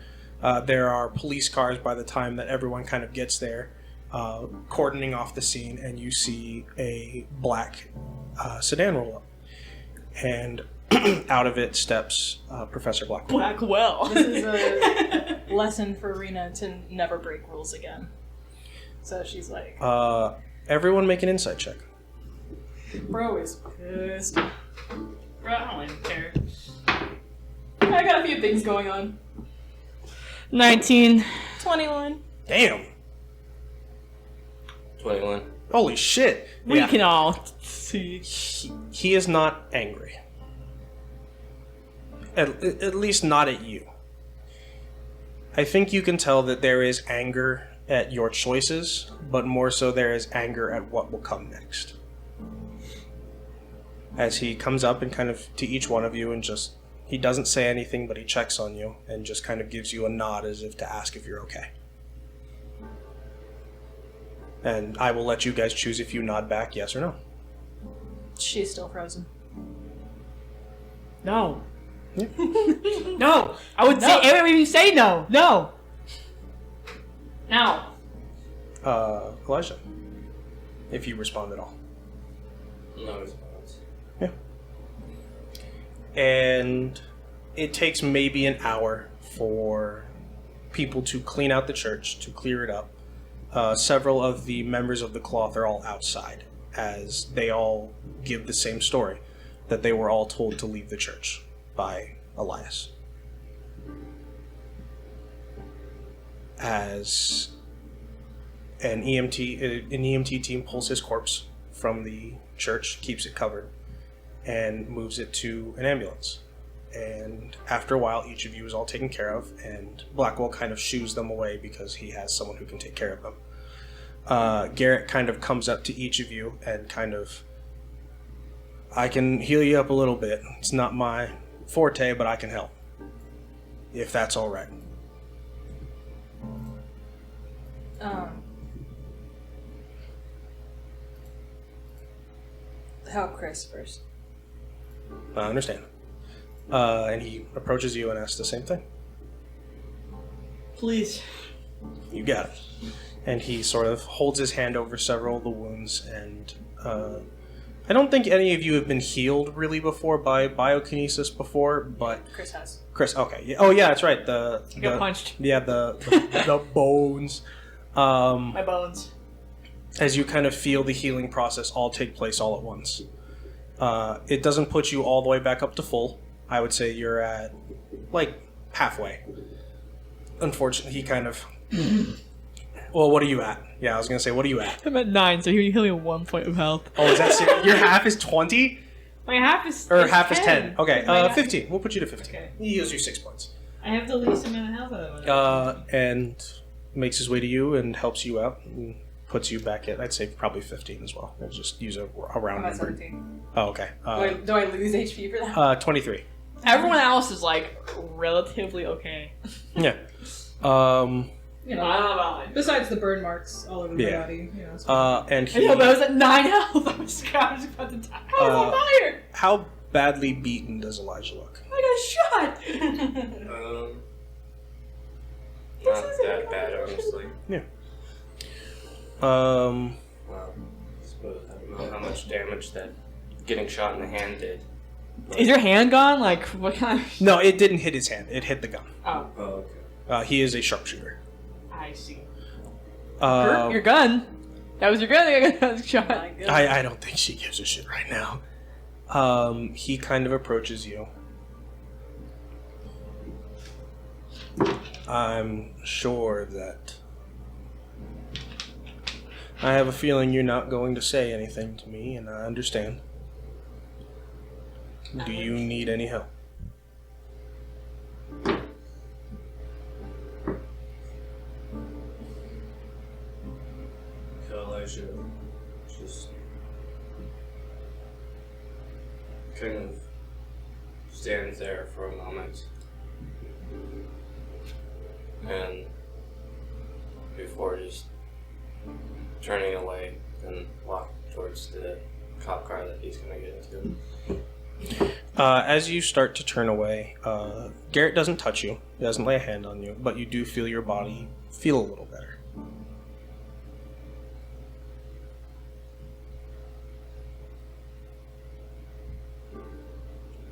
There are police cars by the time that everyone kind of gets there, cordoning off the scene, and you see a black sedan roll up. And out of it steps Professor Blackwell. Blackwell. This is a lesson for Rena to never break rules again. So she's like... everyone make an insight check. Bro is pissed. Bro, I don't even care. I got a few things going on. 19. 21. Damn. 21. Holy shit. We Yeah. can all see. He is not angry. At least not at you. I think you can tell that there is anger at your choices, but more so there is anger at what will come next. As he comes up and kind of to each one of you and just, he doesn't say anything, but he checks on you and just kind of gives you a nod as if to ask if you're okay. And I will let you guys choose if you nod back yes or no. She's still frozen. No. No. I would say every you say no. No. Now. Elijah, if you respond at all. No response. And it takes maybe an hour for people to clean out the church, to clear it up. Several of the members of the cloth are all outside, as they all give the same story, that they were all told to leave the church by Elias. As an EMT team pulls his corpse from the church, keeps it covered, and moves it to an ambulance. And after a while, each of you is all taken care of, and Blackwell kind of shoos them away because he has someone who can take care of them. Garrett kind of comes up to each of you and kind of, I can heal you up a little bit. It's not my forte, but I can help, if that's all right. Help Chris first. I understand. And he approaches you and asks the same thing. Please. You got it. And he sort of holds his hand over several of the wounds, and I don't think any of you have been healed really before by biokinesis before, but Chris has. Chris, okay. Yeah, oh yeah, that's right. I got punched. Yeah, the bones. My bones. As you kind of feel the healing process all take place all at once. It doesn't put you all the way back up to full. I would say you're at, like, halfway. Unfortunately, he kind of Well, what are you at? Yeah, I was gonna say, what are you at? I'm at 9, so he heal me 1 point of health. Oh, is that serious? Your half is 20? My half is Or half is 10. Okay, My half- 15. We'll put you to 15. Okay. He heals you 6 points. I have the least amount of health out of it. And makes his way to you and helps you out and puts you back at, I'd say, probably 15 as well. We'll just use a round I'm at number. 17. Oh, okay. Do I lose HP for that? 23. Everyone else is like relatively okay. Yeah. You know, I don't know about it. besides the burn marks all over my Yeah. body. You know, it's fine. And I he... know, but I was at 9 health. I was about to die. I was on fire. How badly beaten does Elijah look? I got shot. Not that bad, honestly. Um, Well, I suppose I don't know how much damage that getting shot in the hand did. Is your hand gone? Like, what kind of... no, it didn't hit his hand. It hit the gun. Oh, Oh, okay. He is a sharpshooter. I see. Uh, Your gun? That was your gun? I got shot. My goodness. I don't think she gives a shit right now. He kind of approaches you. I'm sure that... I have a feeling you're not going to say anything to me, and I understand. Do you need any help? So Elijah just kind of stands there for a moment. And before just turning away and walk towards the cop car that he's going to get into. As you start to turn away, Garrett doesn't touch you. He doesn't lay a hand on you, but you do feel your body feel a little better.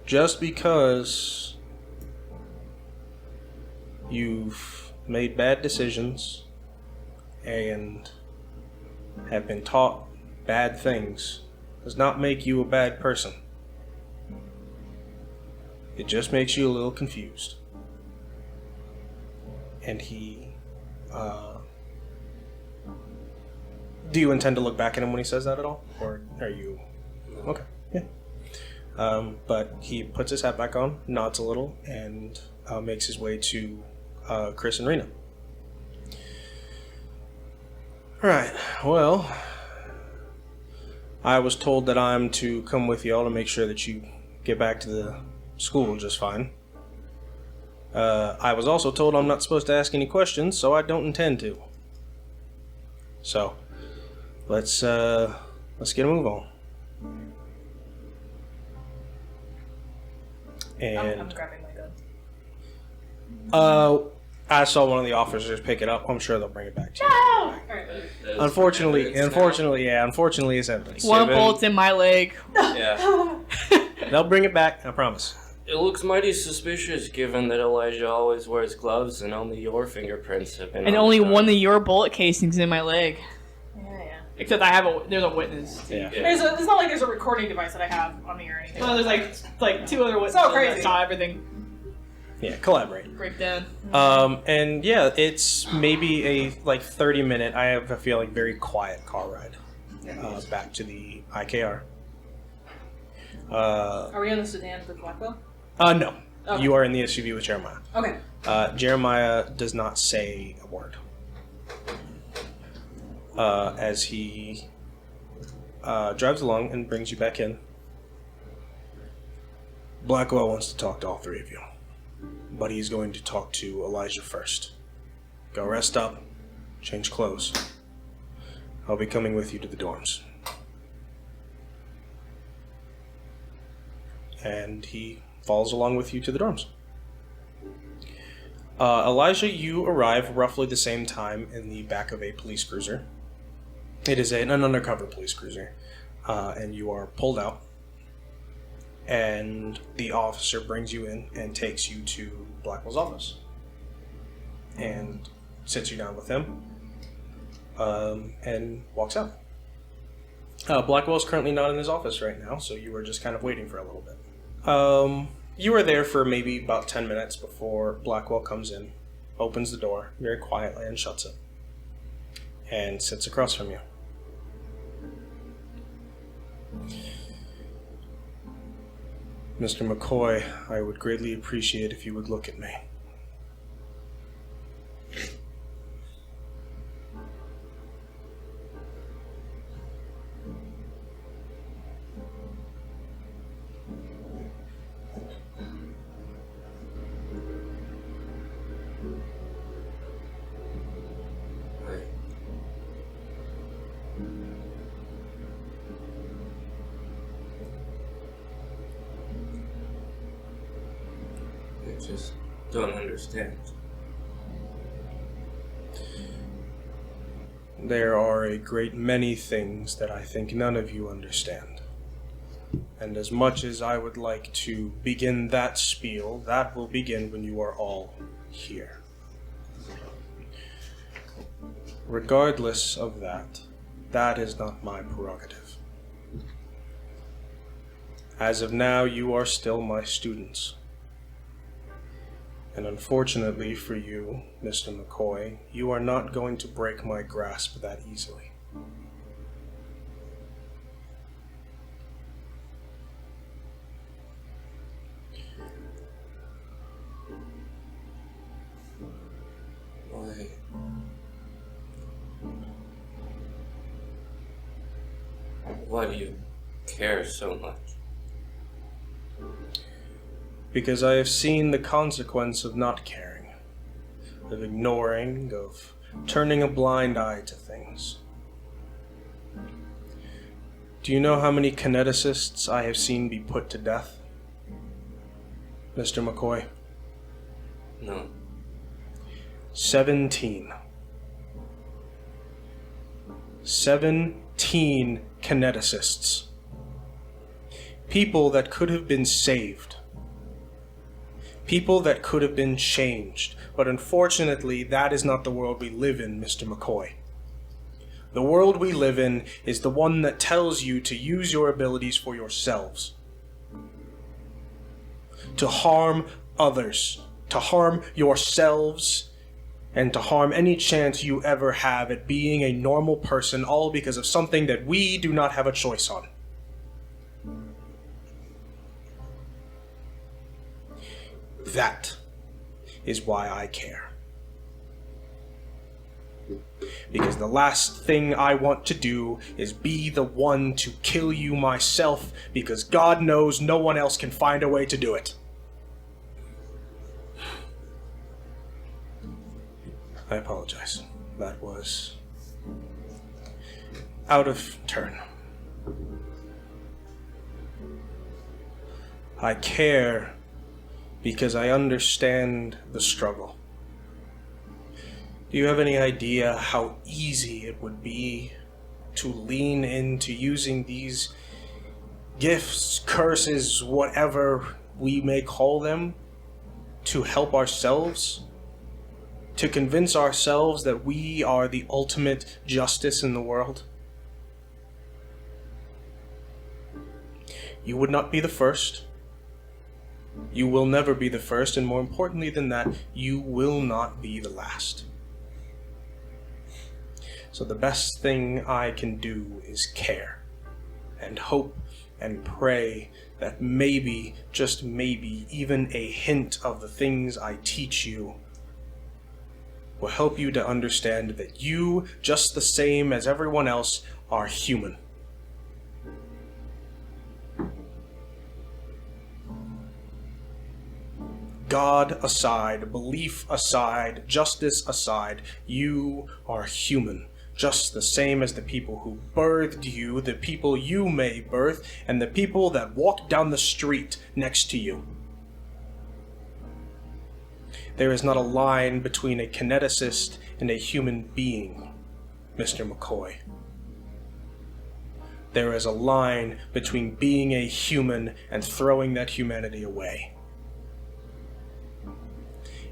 Just because you've made bad decisions and have been taught bad things does not make you a bad person. It just makes you a little confused. And he, do you intend to look back at him when he says that at all? Or are you, okay, yeah. But he puts his hat back on, nods a little, and makes his way to Chris and Rena. Alright, well, I was told that I'm to come with y'all to make sure that you get back to the school just fine. I was also told I'm not supposed to ask any questions, so I don't intend to. So, let's get a move on. I'm And grabbing my gun. I saw one of the officers pick it up. I'm sure they'll bring it back to you. Alright. That is Unfortunately, evidence it's evidence. One Seven. bullet's in my leg. now. Yeah. They'll bring it back, I promise. It looks mighty suspicious given that Elijah always wears gloves and only your fingerprints have been And on only the gun. one of your bullet casings in my leg. Yeah. Except there's a witness. Yeah. Yeah. It's not like there's a recording device that I have on me or anything. Well, there's like 2 other witnesses So crazy. that saw everything Yeah, collaborate. break down. And yeah, it's maybe a 30-minute, I have a feeling, very quiet car ride back to the IKR. Are we on the sedan with Blackwell? No. Okay. You are in the SUV with Jeremiah. Okay. Jeremiah does not say a word. As he drives along and brings you back in. Blackwell wants to talk to all 3 of you. But he's going to talk to Elijah first. Go rest up, change clothes. I'll be coming with you to the dorms. And he follows along with you to the dorms. Elijah, you arrive roughly the same time in the back of a police cruiser. It is an undercover police cruiser. And you are pulled out. And the officer brings you in and takes you to Blackwell's office. And sits you down with him. And walks out. Blackwell's currently not in his office right now, so you were just kind of waiting for a little bit. You were there for maybe about 10 minutes before Blackwell comes in. opens the door very quietly and shuts it, and sits across from you. Mr. McCoy, I would greatly appreciate if you would look at me. I just don't understand. There are a great many things that I think none of you understand. And as much as I would like to begin that spiel, that will begin when you are all here. Regardless of that, that is not my prerogative. As of now, you are still my students. And unfortunately for you, Mr. McCoy, you are not going to break my grasp that easily. Why do you care so much? Because I have seen the consequence of not caring, of ignoring, of turning a blind eye to things. Do you know how many kineticists I have seen be put to death, Mr. McCoy? No. 17. 17 kineticists. People that could have been saved. People that could have been changed. But unfortunately, that is not the world we live in, Mr. McCoy. The world we live in is the one that tells you to use your abilities for yourselves. To harm others. To harm yourselves. And to harm any chance you ever have at being a normal person, all because of something that we do not have a choice on. That is why I care. Because the last thing I want to do is be the one to kill you myself, because God knows no one else can find a way to do it. I apologize. That was out of turn. I care because I understand the struggle. Do you have any idea how easy it would be to lean into using these gifts, curses, whatever we may call them, to help ourselves? To convince ourselves that we are the ultimate justice in the world? You would not be the first. You will never be the first, and more importantly than that, you will not be the last. So the best thing I can do is care, and hope, and pray that maybe, just maybe, even a hint of the things I teach you will help you to understand that you, just the same as everyone else, are human. God aside, belief aside, justice aside, you are human, just the same as the people who birthed you, the people you may birth, and the people that walk down the street next to you. There is not a line between a kineticist and a human being, Mr. McCoy. There is a line between being a human and throwing that humanity away.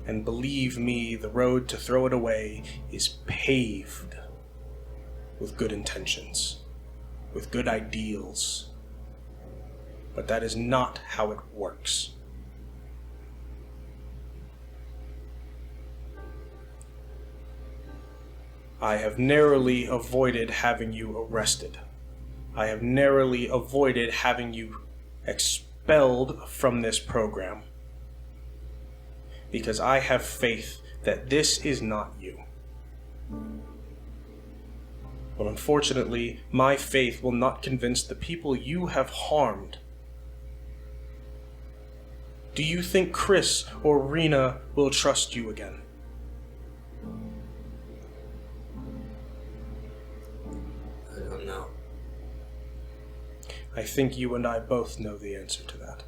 And believe me, the road to throw it away is paved with good intentions, with good ideals. But that is not how it works. I have narrowly avoided having you arrested. I have narrowly avoided having you expelled from this program. Because I have faith that this is not you. But unfortunately, my faith will not convince the people you have harmed. Do you think Chris or Rena will trust you again? I don't know. I think you and I both know the answer to that.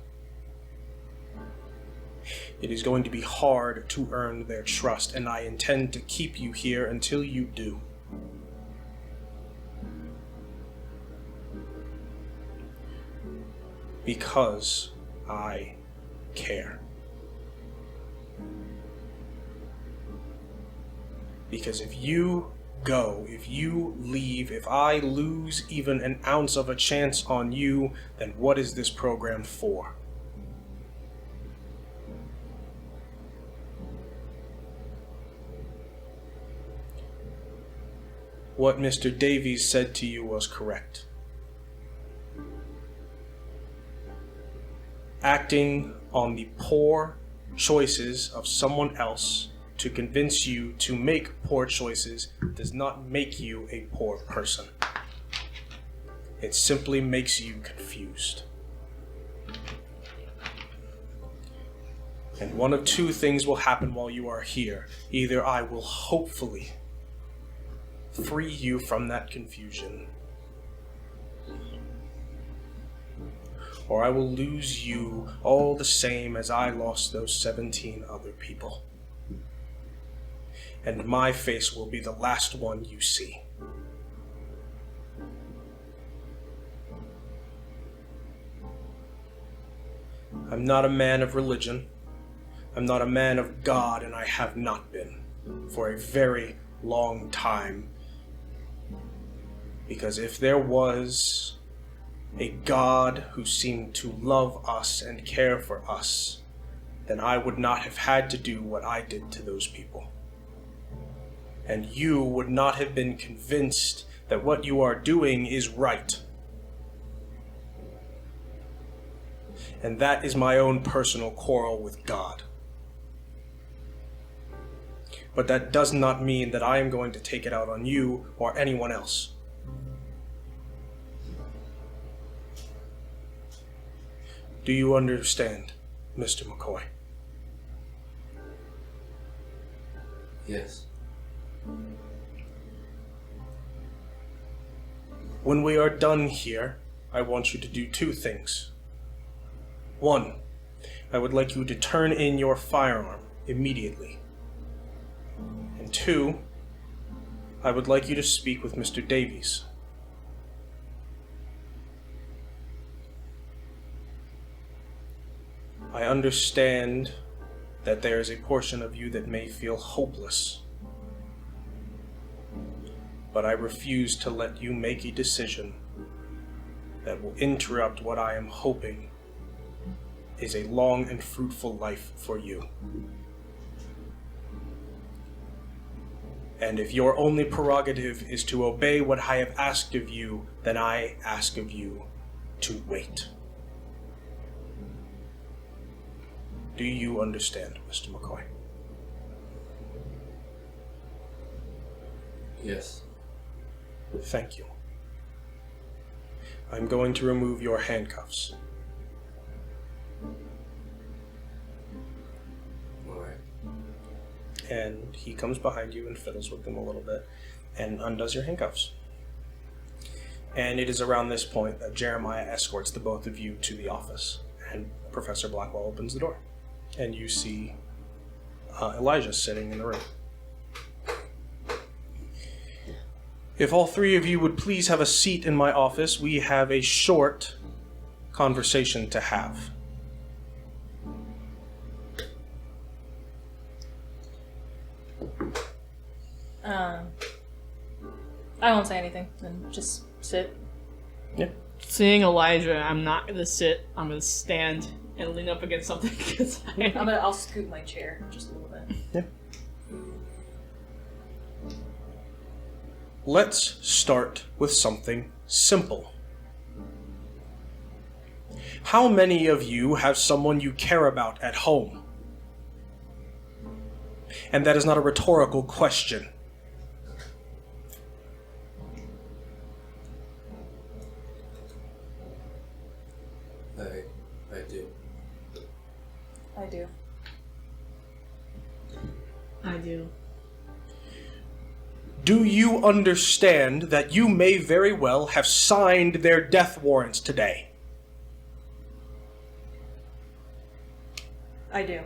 It is going to be hard to earn their trust, and I intend to keep you here until you do. Because I care. Because if you go, if you leave, if I lose even an ounce of a chance on you, then what is this program for? What Mr. Davies said to you was correct. Acting on the poor choices of someone else to convince you to make poor choices does not make you a poor person. It simply makes you confused. And one of two things will happen while you are here. Either I will hopefully free you from that confusion, or I will lose you all the same as I lost those 17 other people. And my face will be the last one you see. I'm not a man of religion. I'm not a man of God, and I have not been for a very long time. Because if there was a God who seemed to love us and care for us, then I would not have had to do what I did to those people. And you would not have been convinced that what you are doing is right. And that is my own personal quarrel with God. But that does not mean that I am going to take it out on you or anyone else. Do you understand, Mr. McCoy? Yes. When we are done here, I want you to do two things. One, I would like you to turn in your firearm immediately. And two, I would like you to speak with Mr. Davies. I understand that there is a portion of you that may feel hopeless, but I refuse to let you make a decision that will interrupt what I am hoping is a long and fruitful life for you. And if your only prerogative is to obey what I have asked of you, then I ask of you to wait. Do you understand, Mr. McCoy? Yes. Thank you. I'm going to remove your handcuffs. Alright. And he comes behind you and fiddles with them a little bit and undoes your handcuffs. And it is around this point that Jeremiah escorts the both of you to the office, and Professor Blackwell opens the door. And you see Elijah sitting in the room. If all three of you would please have a seat in my office, we have a short conversation to have. I won't say anything. Then just sit. Yeah. Seeing Elijah, I'm not gonna sit. I'm gonna stand and lean up against something because I'll scoot my chair just a little bit. Yeah. let's start with something simple. How many of you have someone you care about at home? And that is not a rhetorical question. I do. I do. I do. Do you understand that you may very well have signed their death warrants today? I do.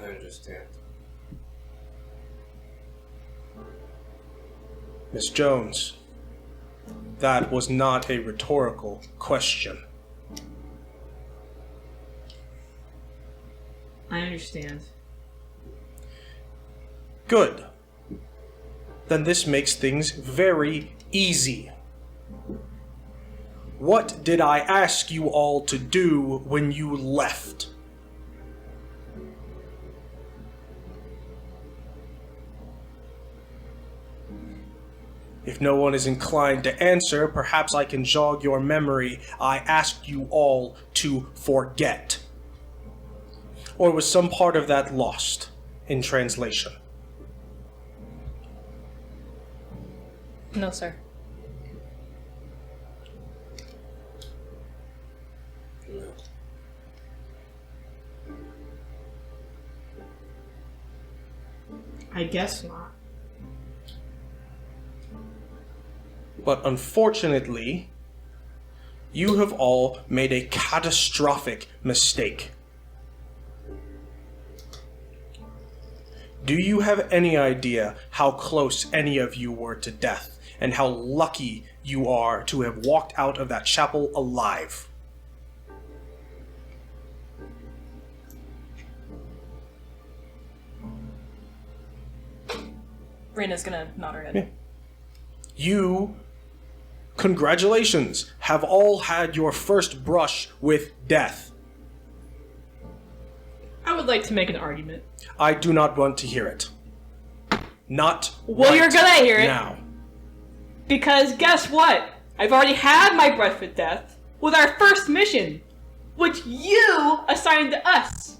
I understand. Miss Jones, that was not a rhetorical question. I understand. Good. Then this makes things very easy. What did I ask you all to do when you left? If no one is inclined to answer, perhaps I can jog your memory. I asked you all to forget. Or was some part of that lost in translation? No, sir. No. I guess not. But unfortunately, you have all made a catastrophic mistake. Do you have any idea how close any of you were to death, and how lucky you are to have walked out of that chapel alive? Rena's gonna nod her head. Yeah. You, congratulations, have all had your first brush with death. I would like to make an argument. I do not want to hear it. Not Well, right you're gonna hear it. now. Because guess what? I've already had my brush with death with our first mission, which you assigned to us.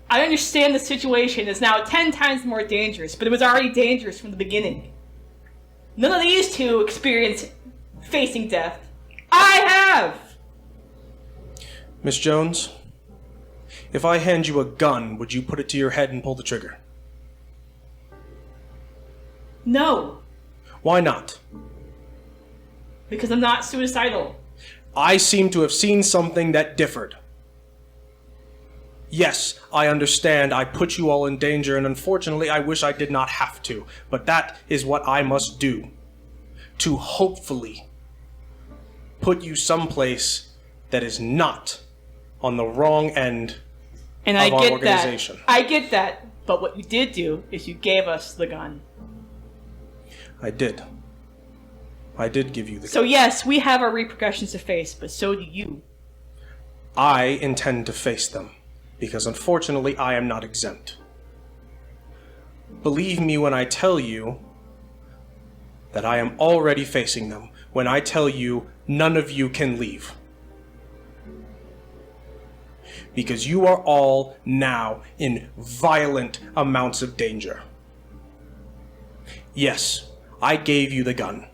I understand the situation is now 10 times more dangerous, but it was already dangerous from the beginning. None of these two experience facing death. I have! Miss Jones, if I hand you a gun, would you put it to your head and pull the trigger? No, Why not? because I'm not suicidal. I seem to have seen something that differed. Yes, I understand I put you all in danger, and unfortunately I wish I did not have to, but that is what I must do. To hopefully put you someplace that is not on the wrong end And of I our get organization. that. I get that. But what you did do is you gave us the gun. I did. I did give you the So yes, we have our repercussions to face, but so do you. I intend to face them, because unfortunately I am not exempt. Believe me when I tell you that I am already facing them, when I tell you none of you can leave. Because you are all now in violent amounts of danger. Yes, I gave you the gun.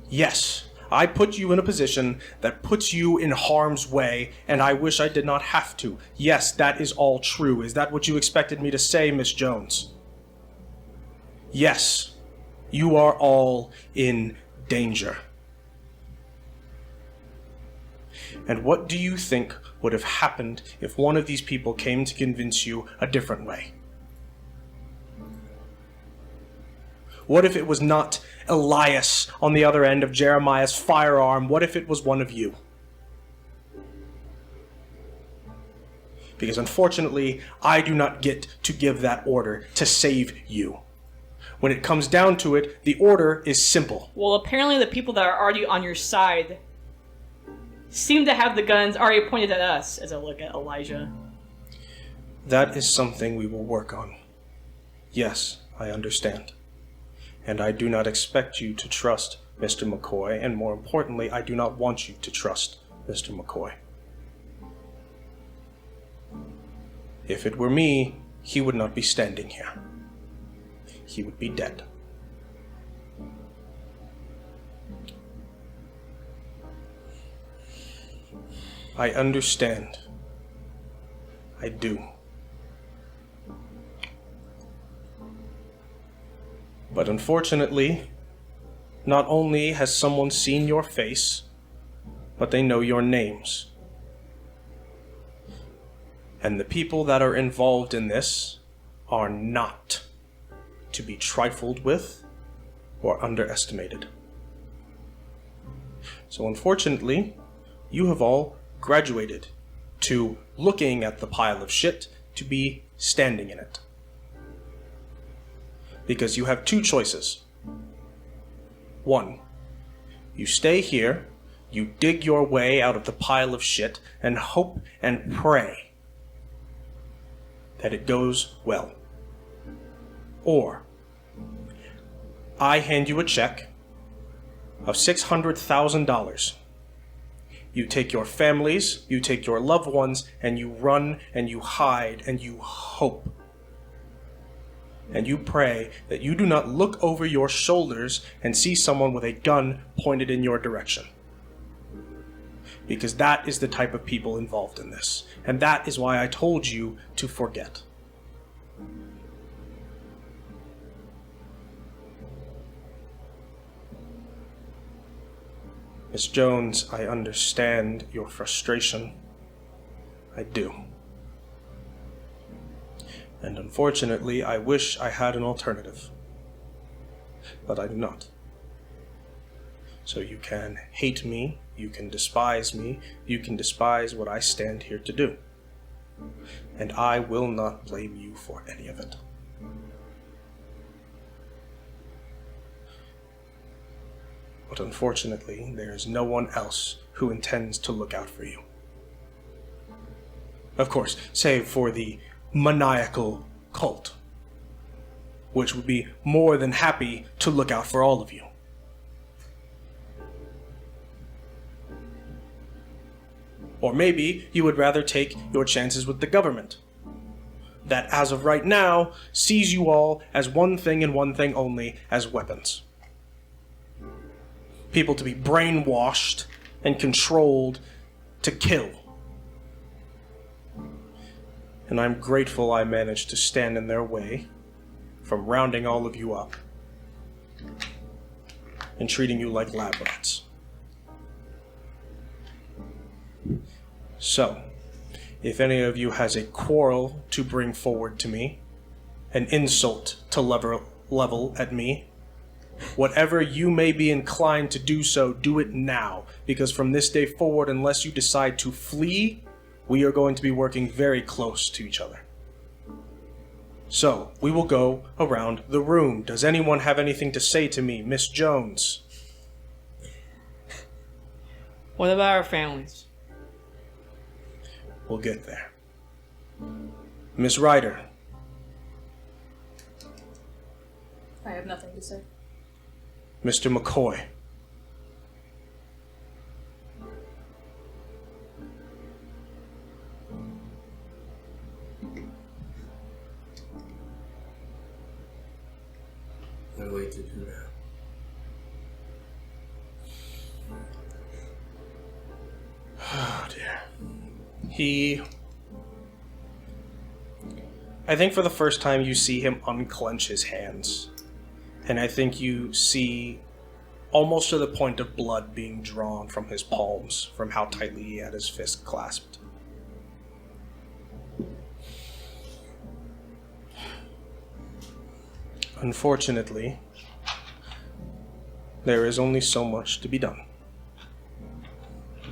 Yes, I put you in a position that puts you in harm's way, and I wish I did not have to. Yes, that is all true. Is that what you expected me to say, Miss Jones? Yes, you are all in danger. And what do you think would have happened if one of these people came to convince you a different way? What if it was not Elias on the other end of Jeremiah's firearm? What if it was one of you? Because unfortunately, I do not get to give that order to save you. When it comes down to it, the order is simple. Well, apparently the people that are already on your side seem to have the guns already pointed at us, as I look at Elijah. That is something we will work on. Yes, I understand. And I do not expect you to trust Mr. McCoy, and more importantly, I do not want you to trust Mr. McCoy. If it were me, he would not be standing here. He would be dead. I understand. I do. But unfortunately, not only has someone seen your face, but they know your names. And the people that are involved in this are not to be trifled with or underestimated. So unfortunately, you have all graduated to looking at the pile of shit to be standing in it. Because you have two choices. One, you stay here, you dig your way out of the pile of shit, and hope and pray that it goes well. Or, I hand you a check of $600,000. You take your families, you take your loved ones, and you run and you hide and you hope. And you pray that you do not look over your shoulders and see someone with a gun pointed in your direction. Because that is the type of people involved in this. And that is why I told you to forget. Miss Jones, I understand your frustration. I do. And unfortunately, I wish I had an alternative. But I do not. So you can hate me, you can despise me, you can despise what I stand here to do. And I will not blame you for any of it. But unfortunately, there is no one else who intends to look out for you. Of course, save for the maniacal cult, which would be more than happy to look out for all of you. Or maybe you would rather take your chances with the government, that as of right now sees you all as one thing and one thing only, as weapons. People to be brainwashed and controlled to kill. And I'm grateful I managed to stand in their way from rounding all of you up and treating you like lab rats. So, if any of you has a quarrel to bring forward to me, an insult to level at me, whatever you may be inclined to do so, do it now, because from this day forward, unless you decide to flee, we are going to be working very close to each other. So, we will go around the room. Does anyone have anything to say to me, Miss Jones? What about our families? We'll get there. Miss Ryder. I have nothing to say. Mr. McCoy. No way to do that. Oh dear. I think for the first time you see him unclench his hands. And I think you see almost to the point of blood being drawn from his palms from how tightly he had his fist clasped. Unfortunately, there is only so much to be done.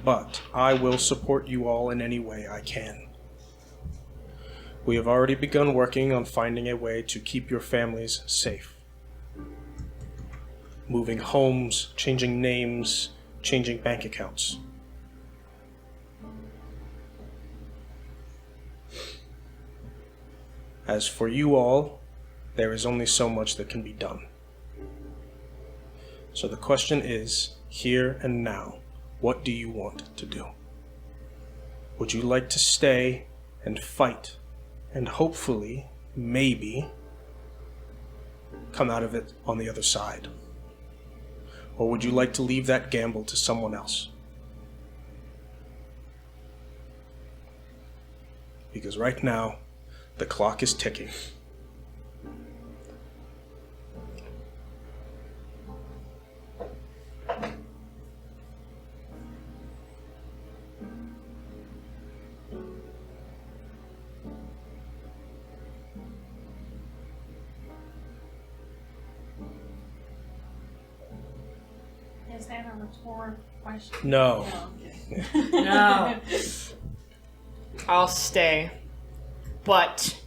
But I will support you all in any way I can. We have already begun working on finding a way to keep your families safe. moving homes, changing names, changing bank accounts. As for you all, there is only so much that can be done. So the question is, here and now, what do you want to do? Would you like to stay and fight and hopefully, maybe, come out of it on the other side? Or would you like to leave that gamble to someone else? Because right now, the clock is ticking. Is that a rhetorical question? No. No. I'll stay. But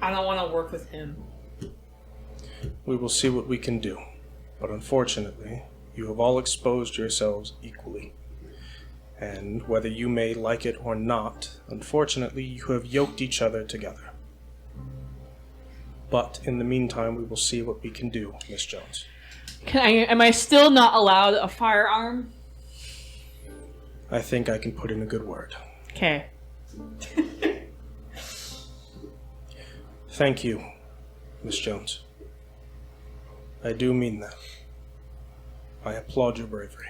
I don't want to work with him. We will see what we can do. But unfortunately, you have all exposed yourselves equally. And whether you may like it or not, unfortunately, you have yoked each other together. But in the meantime, we will see what we can do, Miss Jones. Am I still not allowed a firearm? I think I can put in a good word. Okay. Thank you, Miss Jones. I do mean that. I applaud your bravery.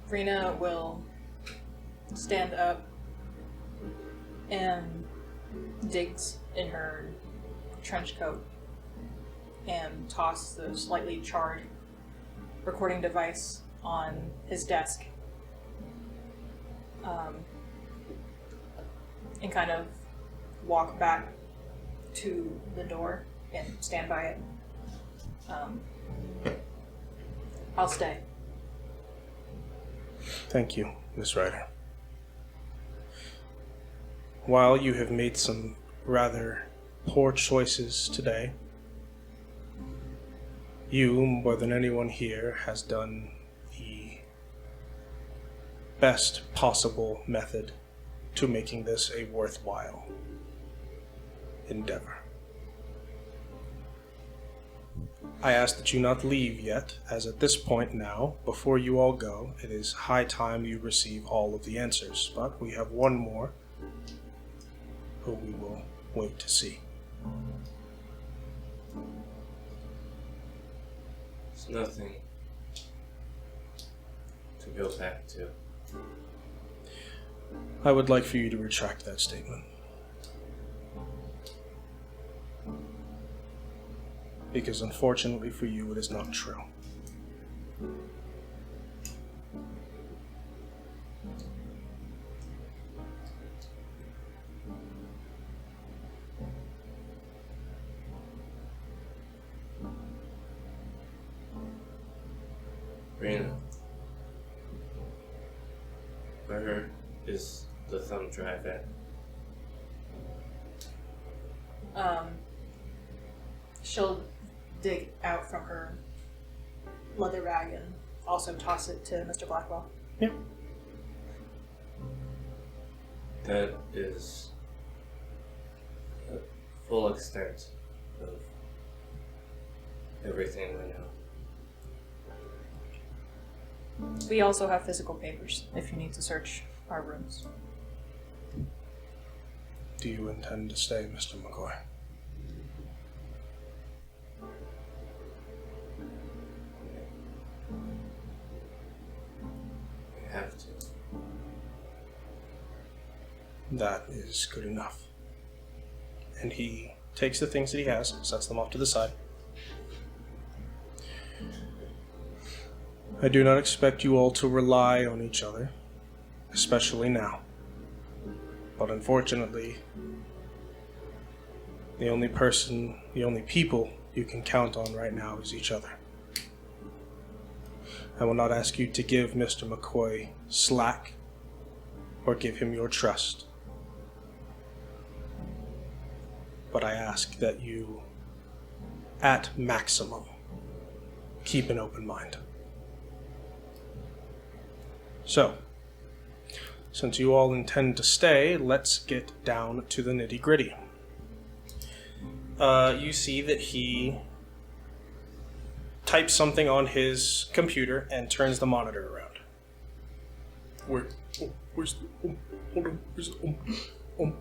Rena will stand up and digs in her trench coat and toss the slightly charred recording device on his desk. And kind of walk back to the door and stand by it. I'll stay. Thank you, Miss Ryder. While you have made some rather poor choices today, you, more than anyone here, has done the best possible method to making this a worthwhile endeavor. I ask that you not leave yet, as at this point now, before you all go, it is high time you receive all of the answers. But we have one more who we will wait to see. It's nothing to go back to. I would like for you to retract that statement. Because unfortunately for you, it is not true. Rena, where is the thumb drive at? She'll dig out from her leather bag and also toss it to Mr. Blackwell. Yeah. That is the full extent of everything we know. We also have physical papers if you need to search our rooms. Do you intend to stay, Mr. McCoy? We have to. That is good enough. And he takes the things that he has, sets them off to the side. I do not expect you all to rely on each other, especially now. But unfortunately, The only people you can count on right now is each other. I will not ask you to give Mr. McCoy slack or give him your trust. But I ask that you, at maximum, keep an open mind. So, since you all intend to stay, let's get down to the nitty-gritty. You see that he types something on his computer and turns the monitor around. Where's the hold on,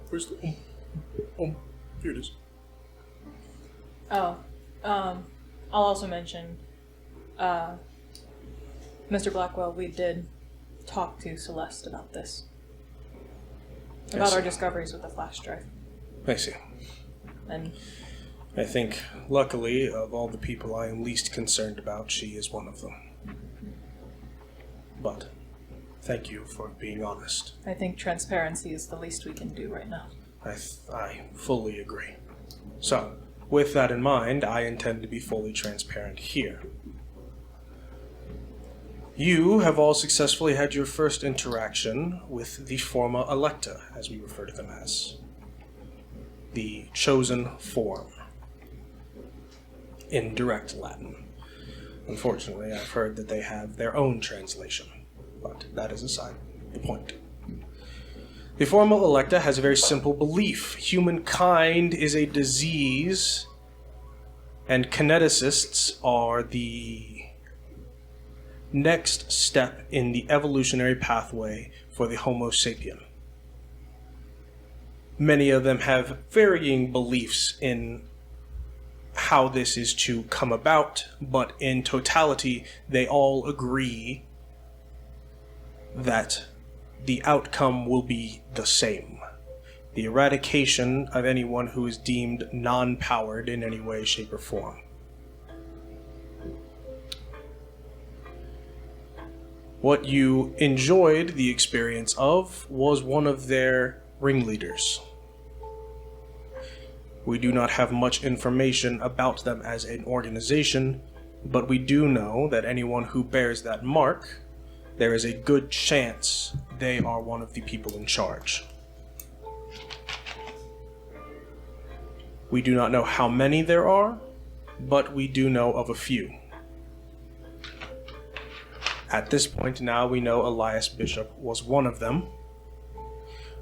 where's the here it is. Oh, I'll also mention, Mr. Blackwell, we did talk to Celeste about this. About our discoveries with the flash drive. I see. And I think, luckily, of all the people I am least concerned about, she is one of them. But, thank you for being honest. I think transparency is the least we can do right now. I fully agree. So, with that in mind, I intend to be fully transparent here. You have all successfully had your first interaction with the Forma Electa, as we refer to them as. The chosen form. In direct Latin. Unfortunately, I've heard that they have their own translation, but that is aside the point. The Forma Electa has a very simple belief. Humankind is a disease, and kineticists are the next step in the evolutionary pathway for the Homo sapien. Many of them have varying beliefs in how this is to come about, but in totality, they all agree that the outcome will be the same. The eradication of anyone who is deemed non-powered in any way, shape, or form. What you enjoyed the experience of was one of their ringleaders. We do not have much information about them as an organization, but we do know that anyone who bears that mark, there is a good chance they are one of the people in charge. We do not know how many there are, but we do know of a few. At this point now we know Elias Bishop was one of them.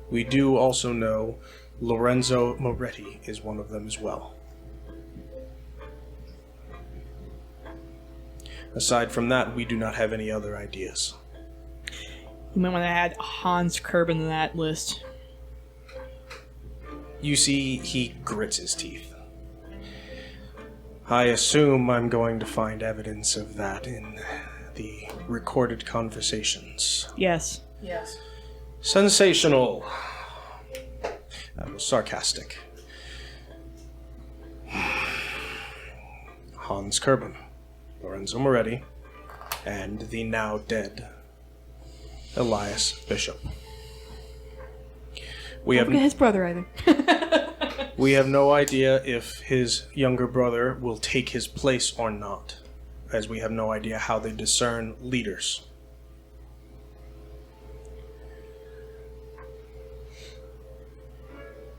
We do also know Lorenzo Moretti is one of them as well. Aside from that, we do not have any other ideas. You might want to add Hans Kerben to that list. You see, he grits his teeth. I assume I'm going to find evidence of that in the recorded conversations. Yes. Yes. Sensational. That was sarcastic. Hans Kerben, Lorenzo Moretti, and the now dead Elias Bishop. We Don't forget his brother either. We have no idea if his younger brother will take his place or not, as we have no idea how they discern leaders.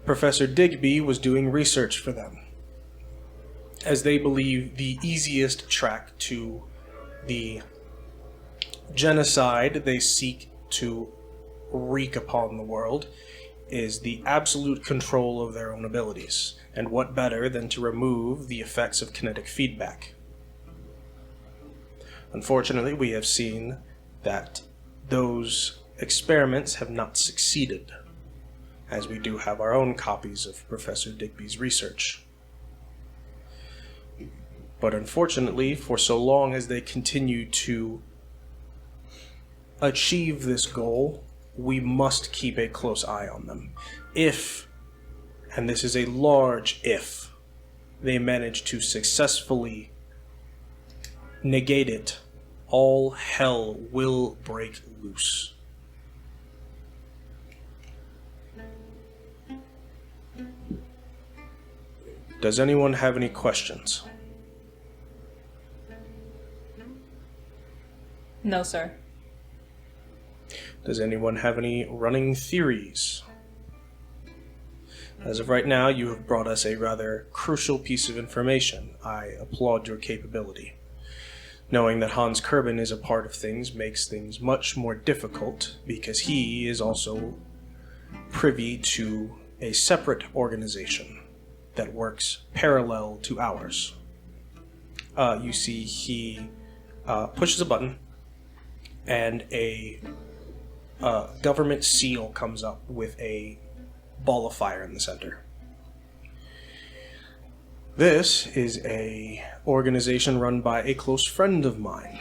Professor Digby was doing research for them, as they believe the easiest track to the genocide they seek to wreak upon the world is the absolute control of their own abilities. And what better than to remove the effects of kinetic feedback? Unfortunately, we have seen that those experiments have not succeeded, as we do have our own copies of Professor Digby's research. But unfortunately, for so long as they continue to achieve this goal, we must keep a close eye on them. If, and this is a large if, they manage to successfully negate it, all hell will break loose. Does anyone have any questions? No, sir. Does anyone have any running theories? As of right now, you have brought us a rather crucial piece of information. I applaud your capability. Knowing that Hans Kerbin is a part of things makes things much more difficult, because he is also privy to a separate organization that works parallel to ours. You see he pushes a button, and a government seal comes up with a ball of fire in the center. This is a organization run by a close friend of mine.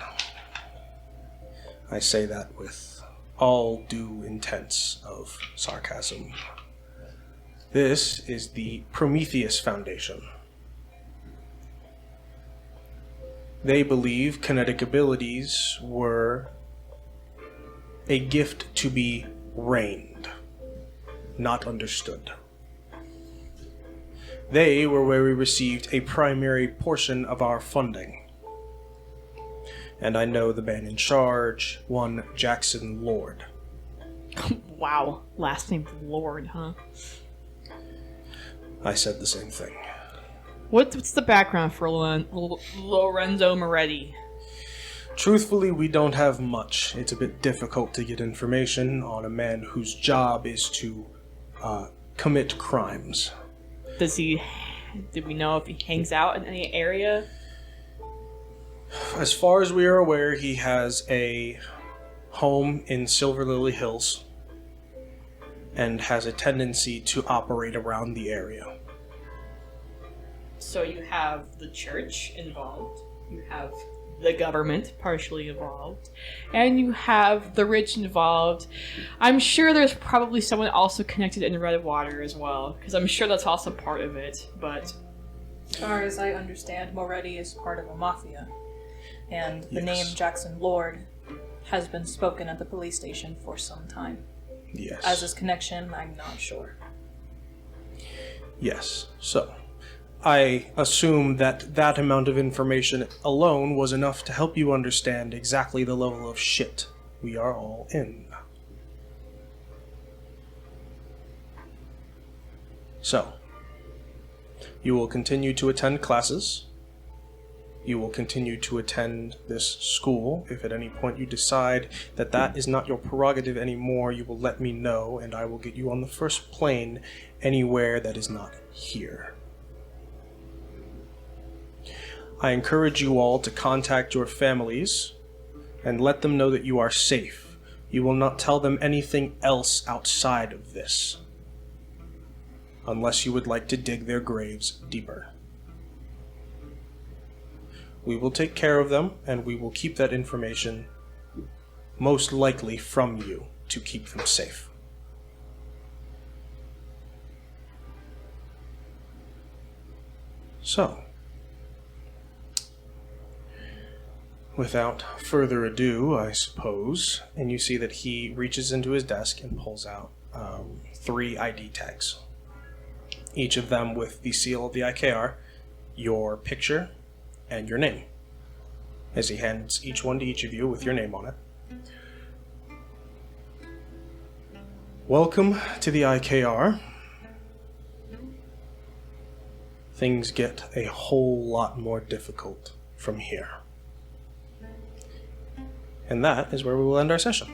I say that with all due intents of sarcasm. This is the Prometheus Foundation. They believe kinetic abilities were a gift to be reigned, not understood. They were where we received a primary portion of our funding. And I know the man in charge, one Jackson Lord. Wow, last name Lord, huh? I said the same thing. What's the background for Lorenzo Moretti? Truthfully, we don't have much. It's a bit difficult to get information on a man whose job is to commit crimes. Do we know if he hangs out in any area? As far as we are aware, he has a home in Silver Lily Hills and has a tendency to operate around the area. So you have the church involved, you have the government partially involved, and you have the rich involved. I'm sure there's probably someone also connected in Redwater as well, because I'm sure that's also part of it, but... As far as I understand, Moretti is part of a mafia, and the Yes. name Jackson Lord has been spoken at the police station for some time. Yes. As his connection, I'm not sure. Yes. So, I assume that that amount of information alone was enough to help you understand exactly the level of shit we are all in. So, you will continue to attend classes. You will continue to attend this school. If at any point you decide that that is not your prerogative anymore, you will let me know, and I will get you on the first plane anywhere that is not here. I encourage you all to contact your families and let them know that you are safe. You will not tell them anything else outside of this, unless you would like to dig their graves deeper. We will take care of them, and we will keep that information most likely from you to keep them safe. So, without further ado, I suppose, and you see that he reaches into his desk and pulls out 3 ID tags. Each of them with the seal of the IKR, your picture, and your name, as he hands each one to each of you with your name on it. Welcome to the IKR. Things get a whole lot more difficult from here. And that is where we will end our session.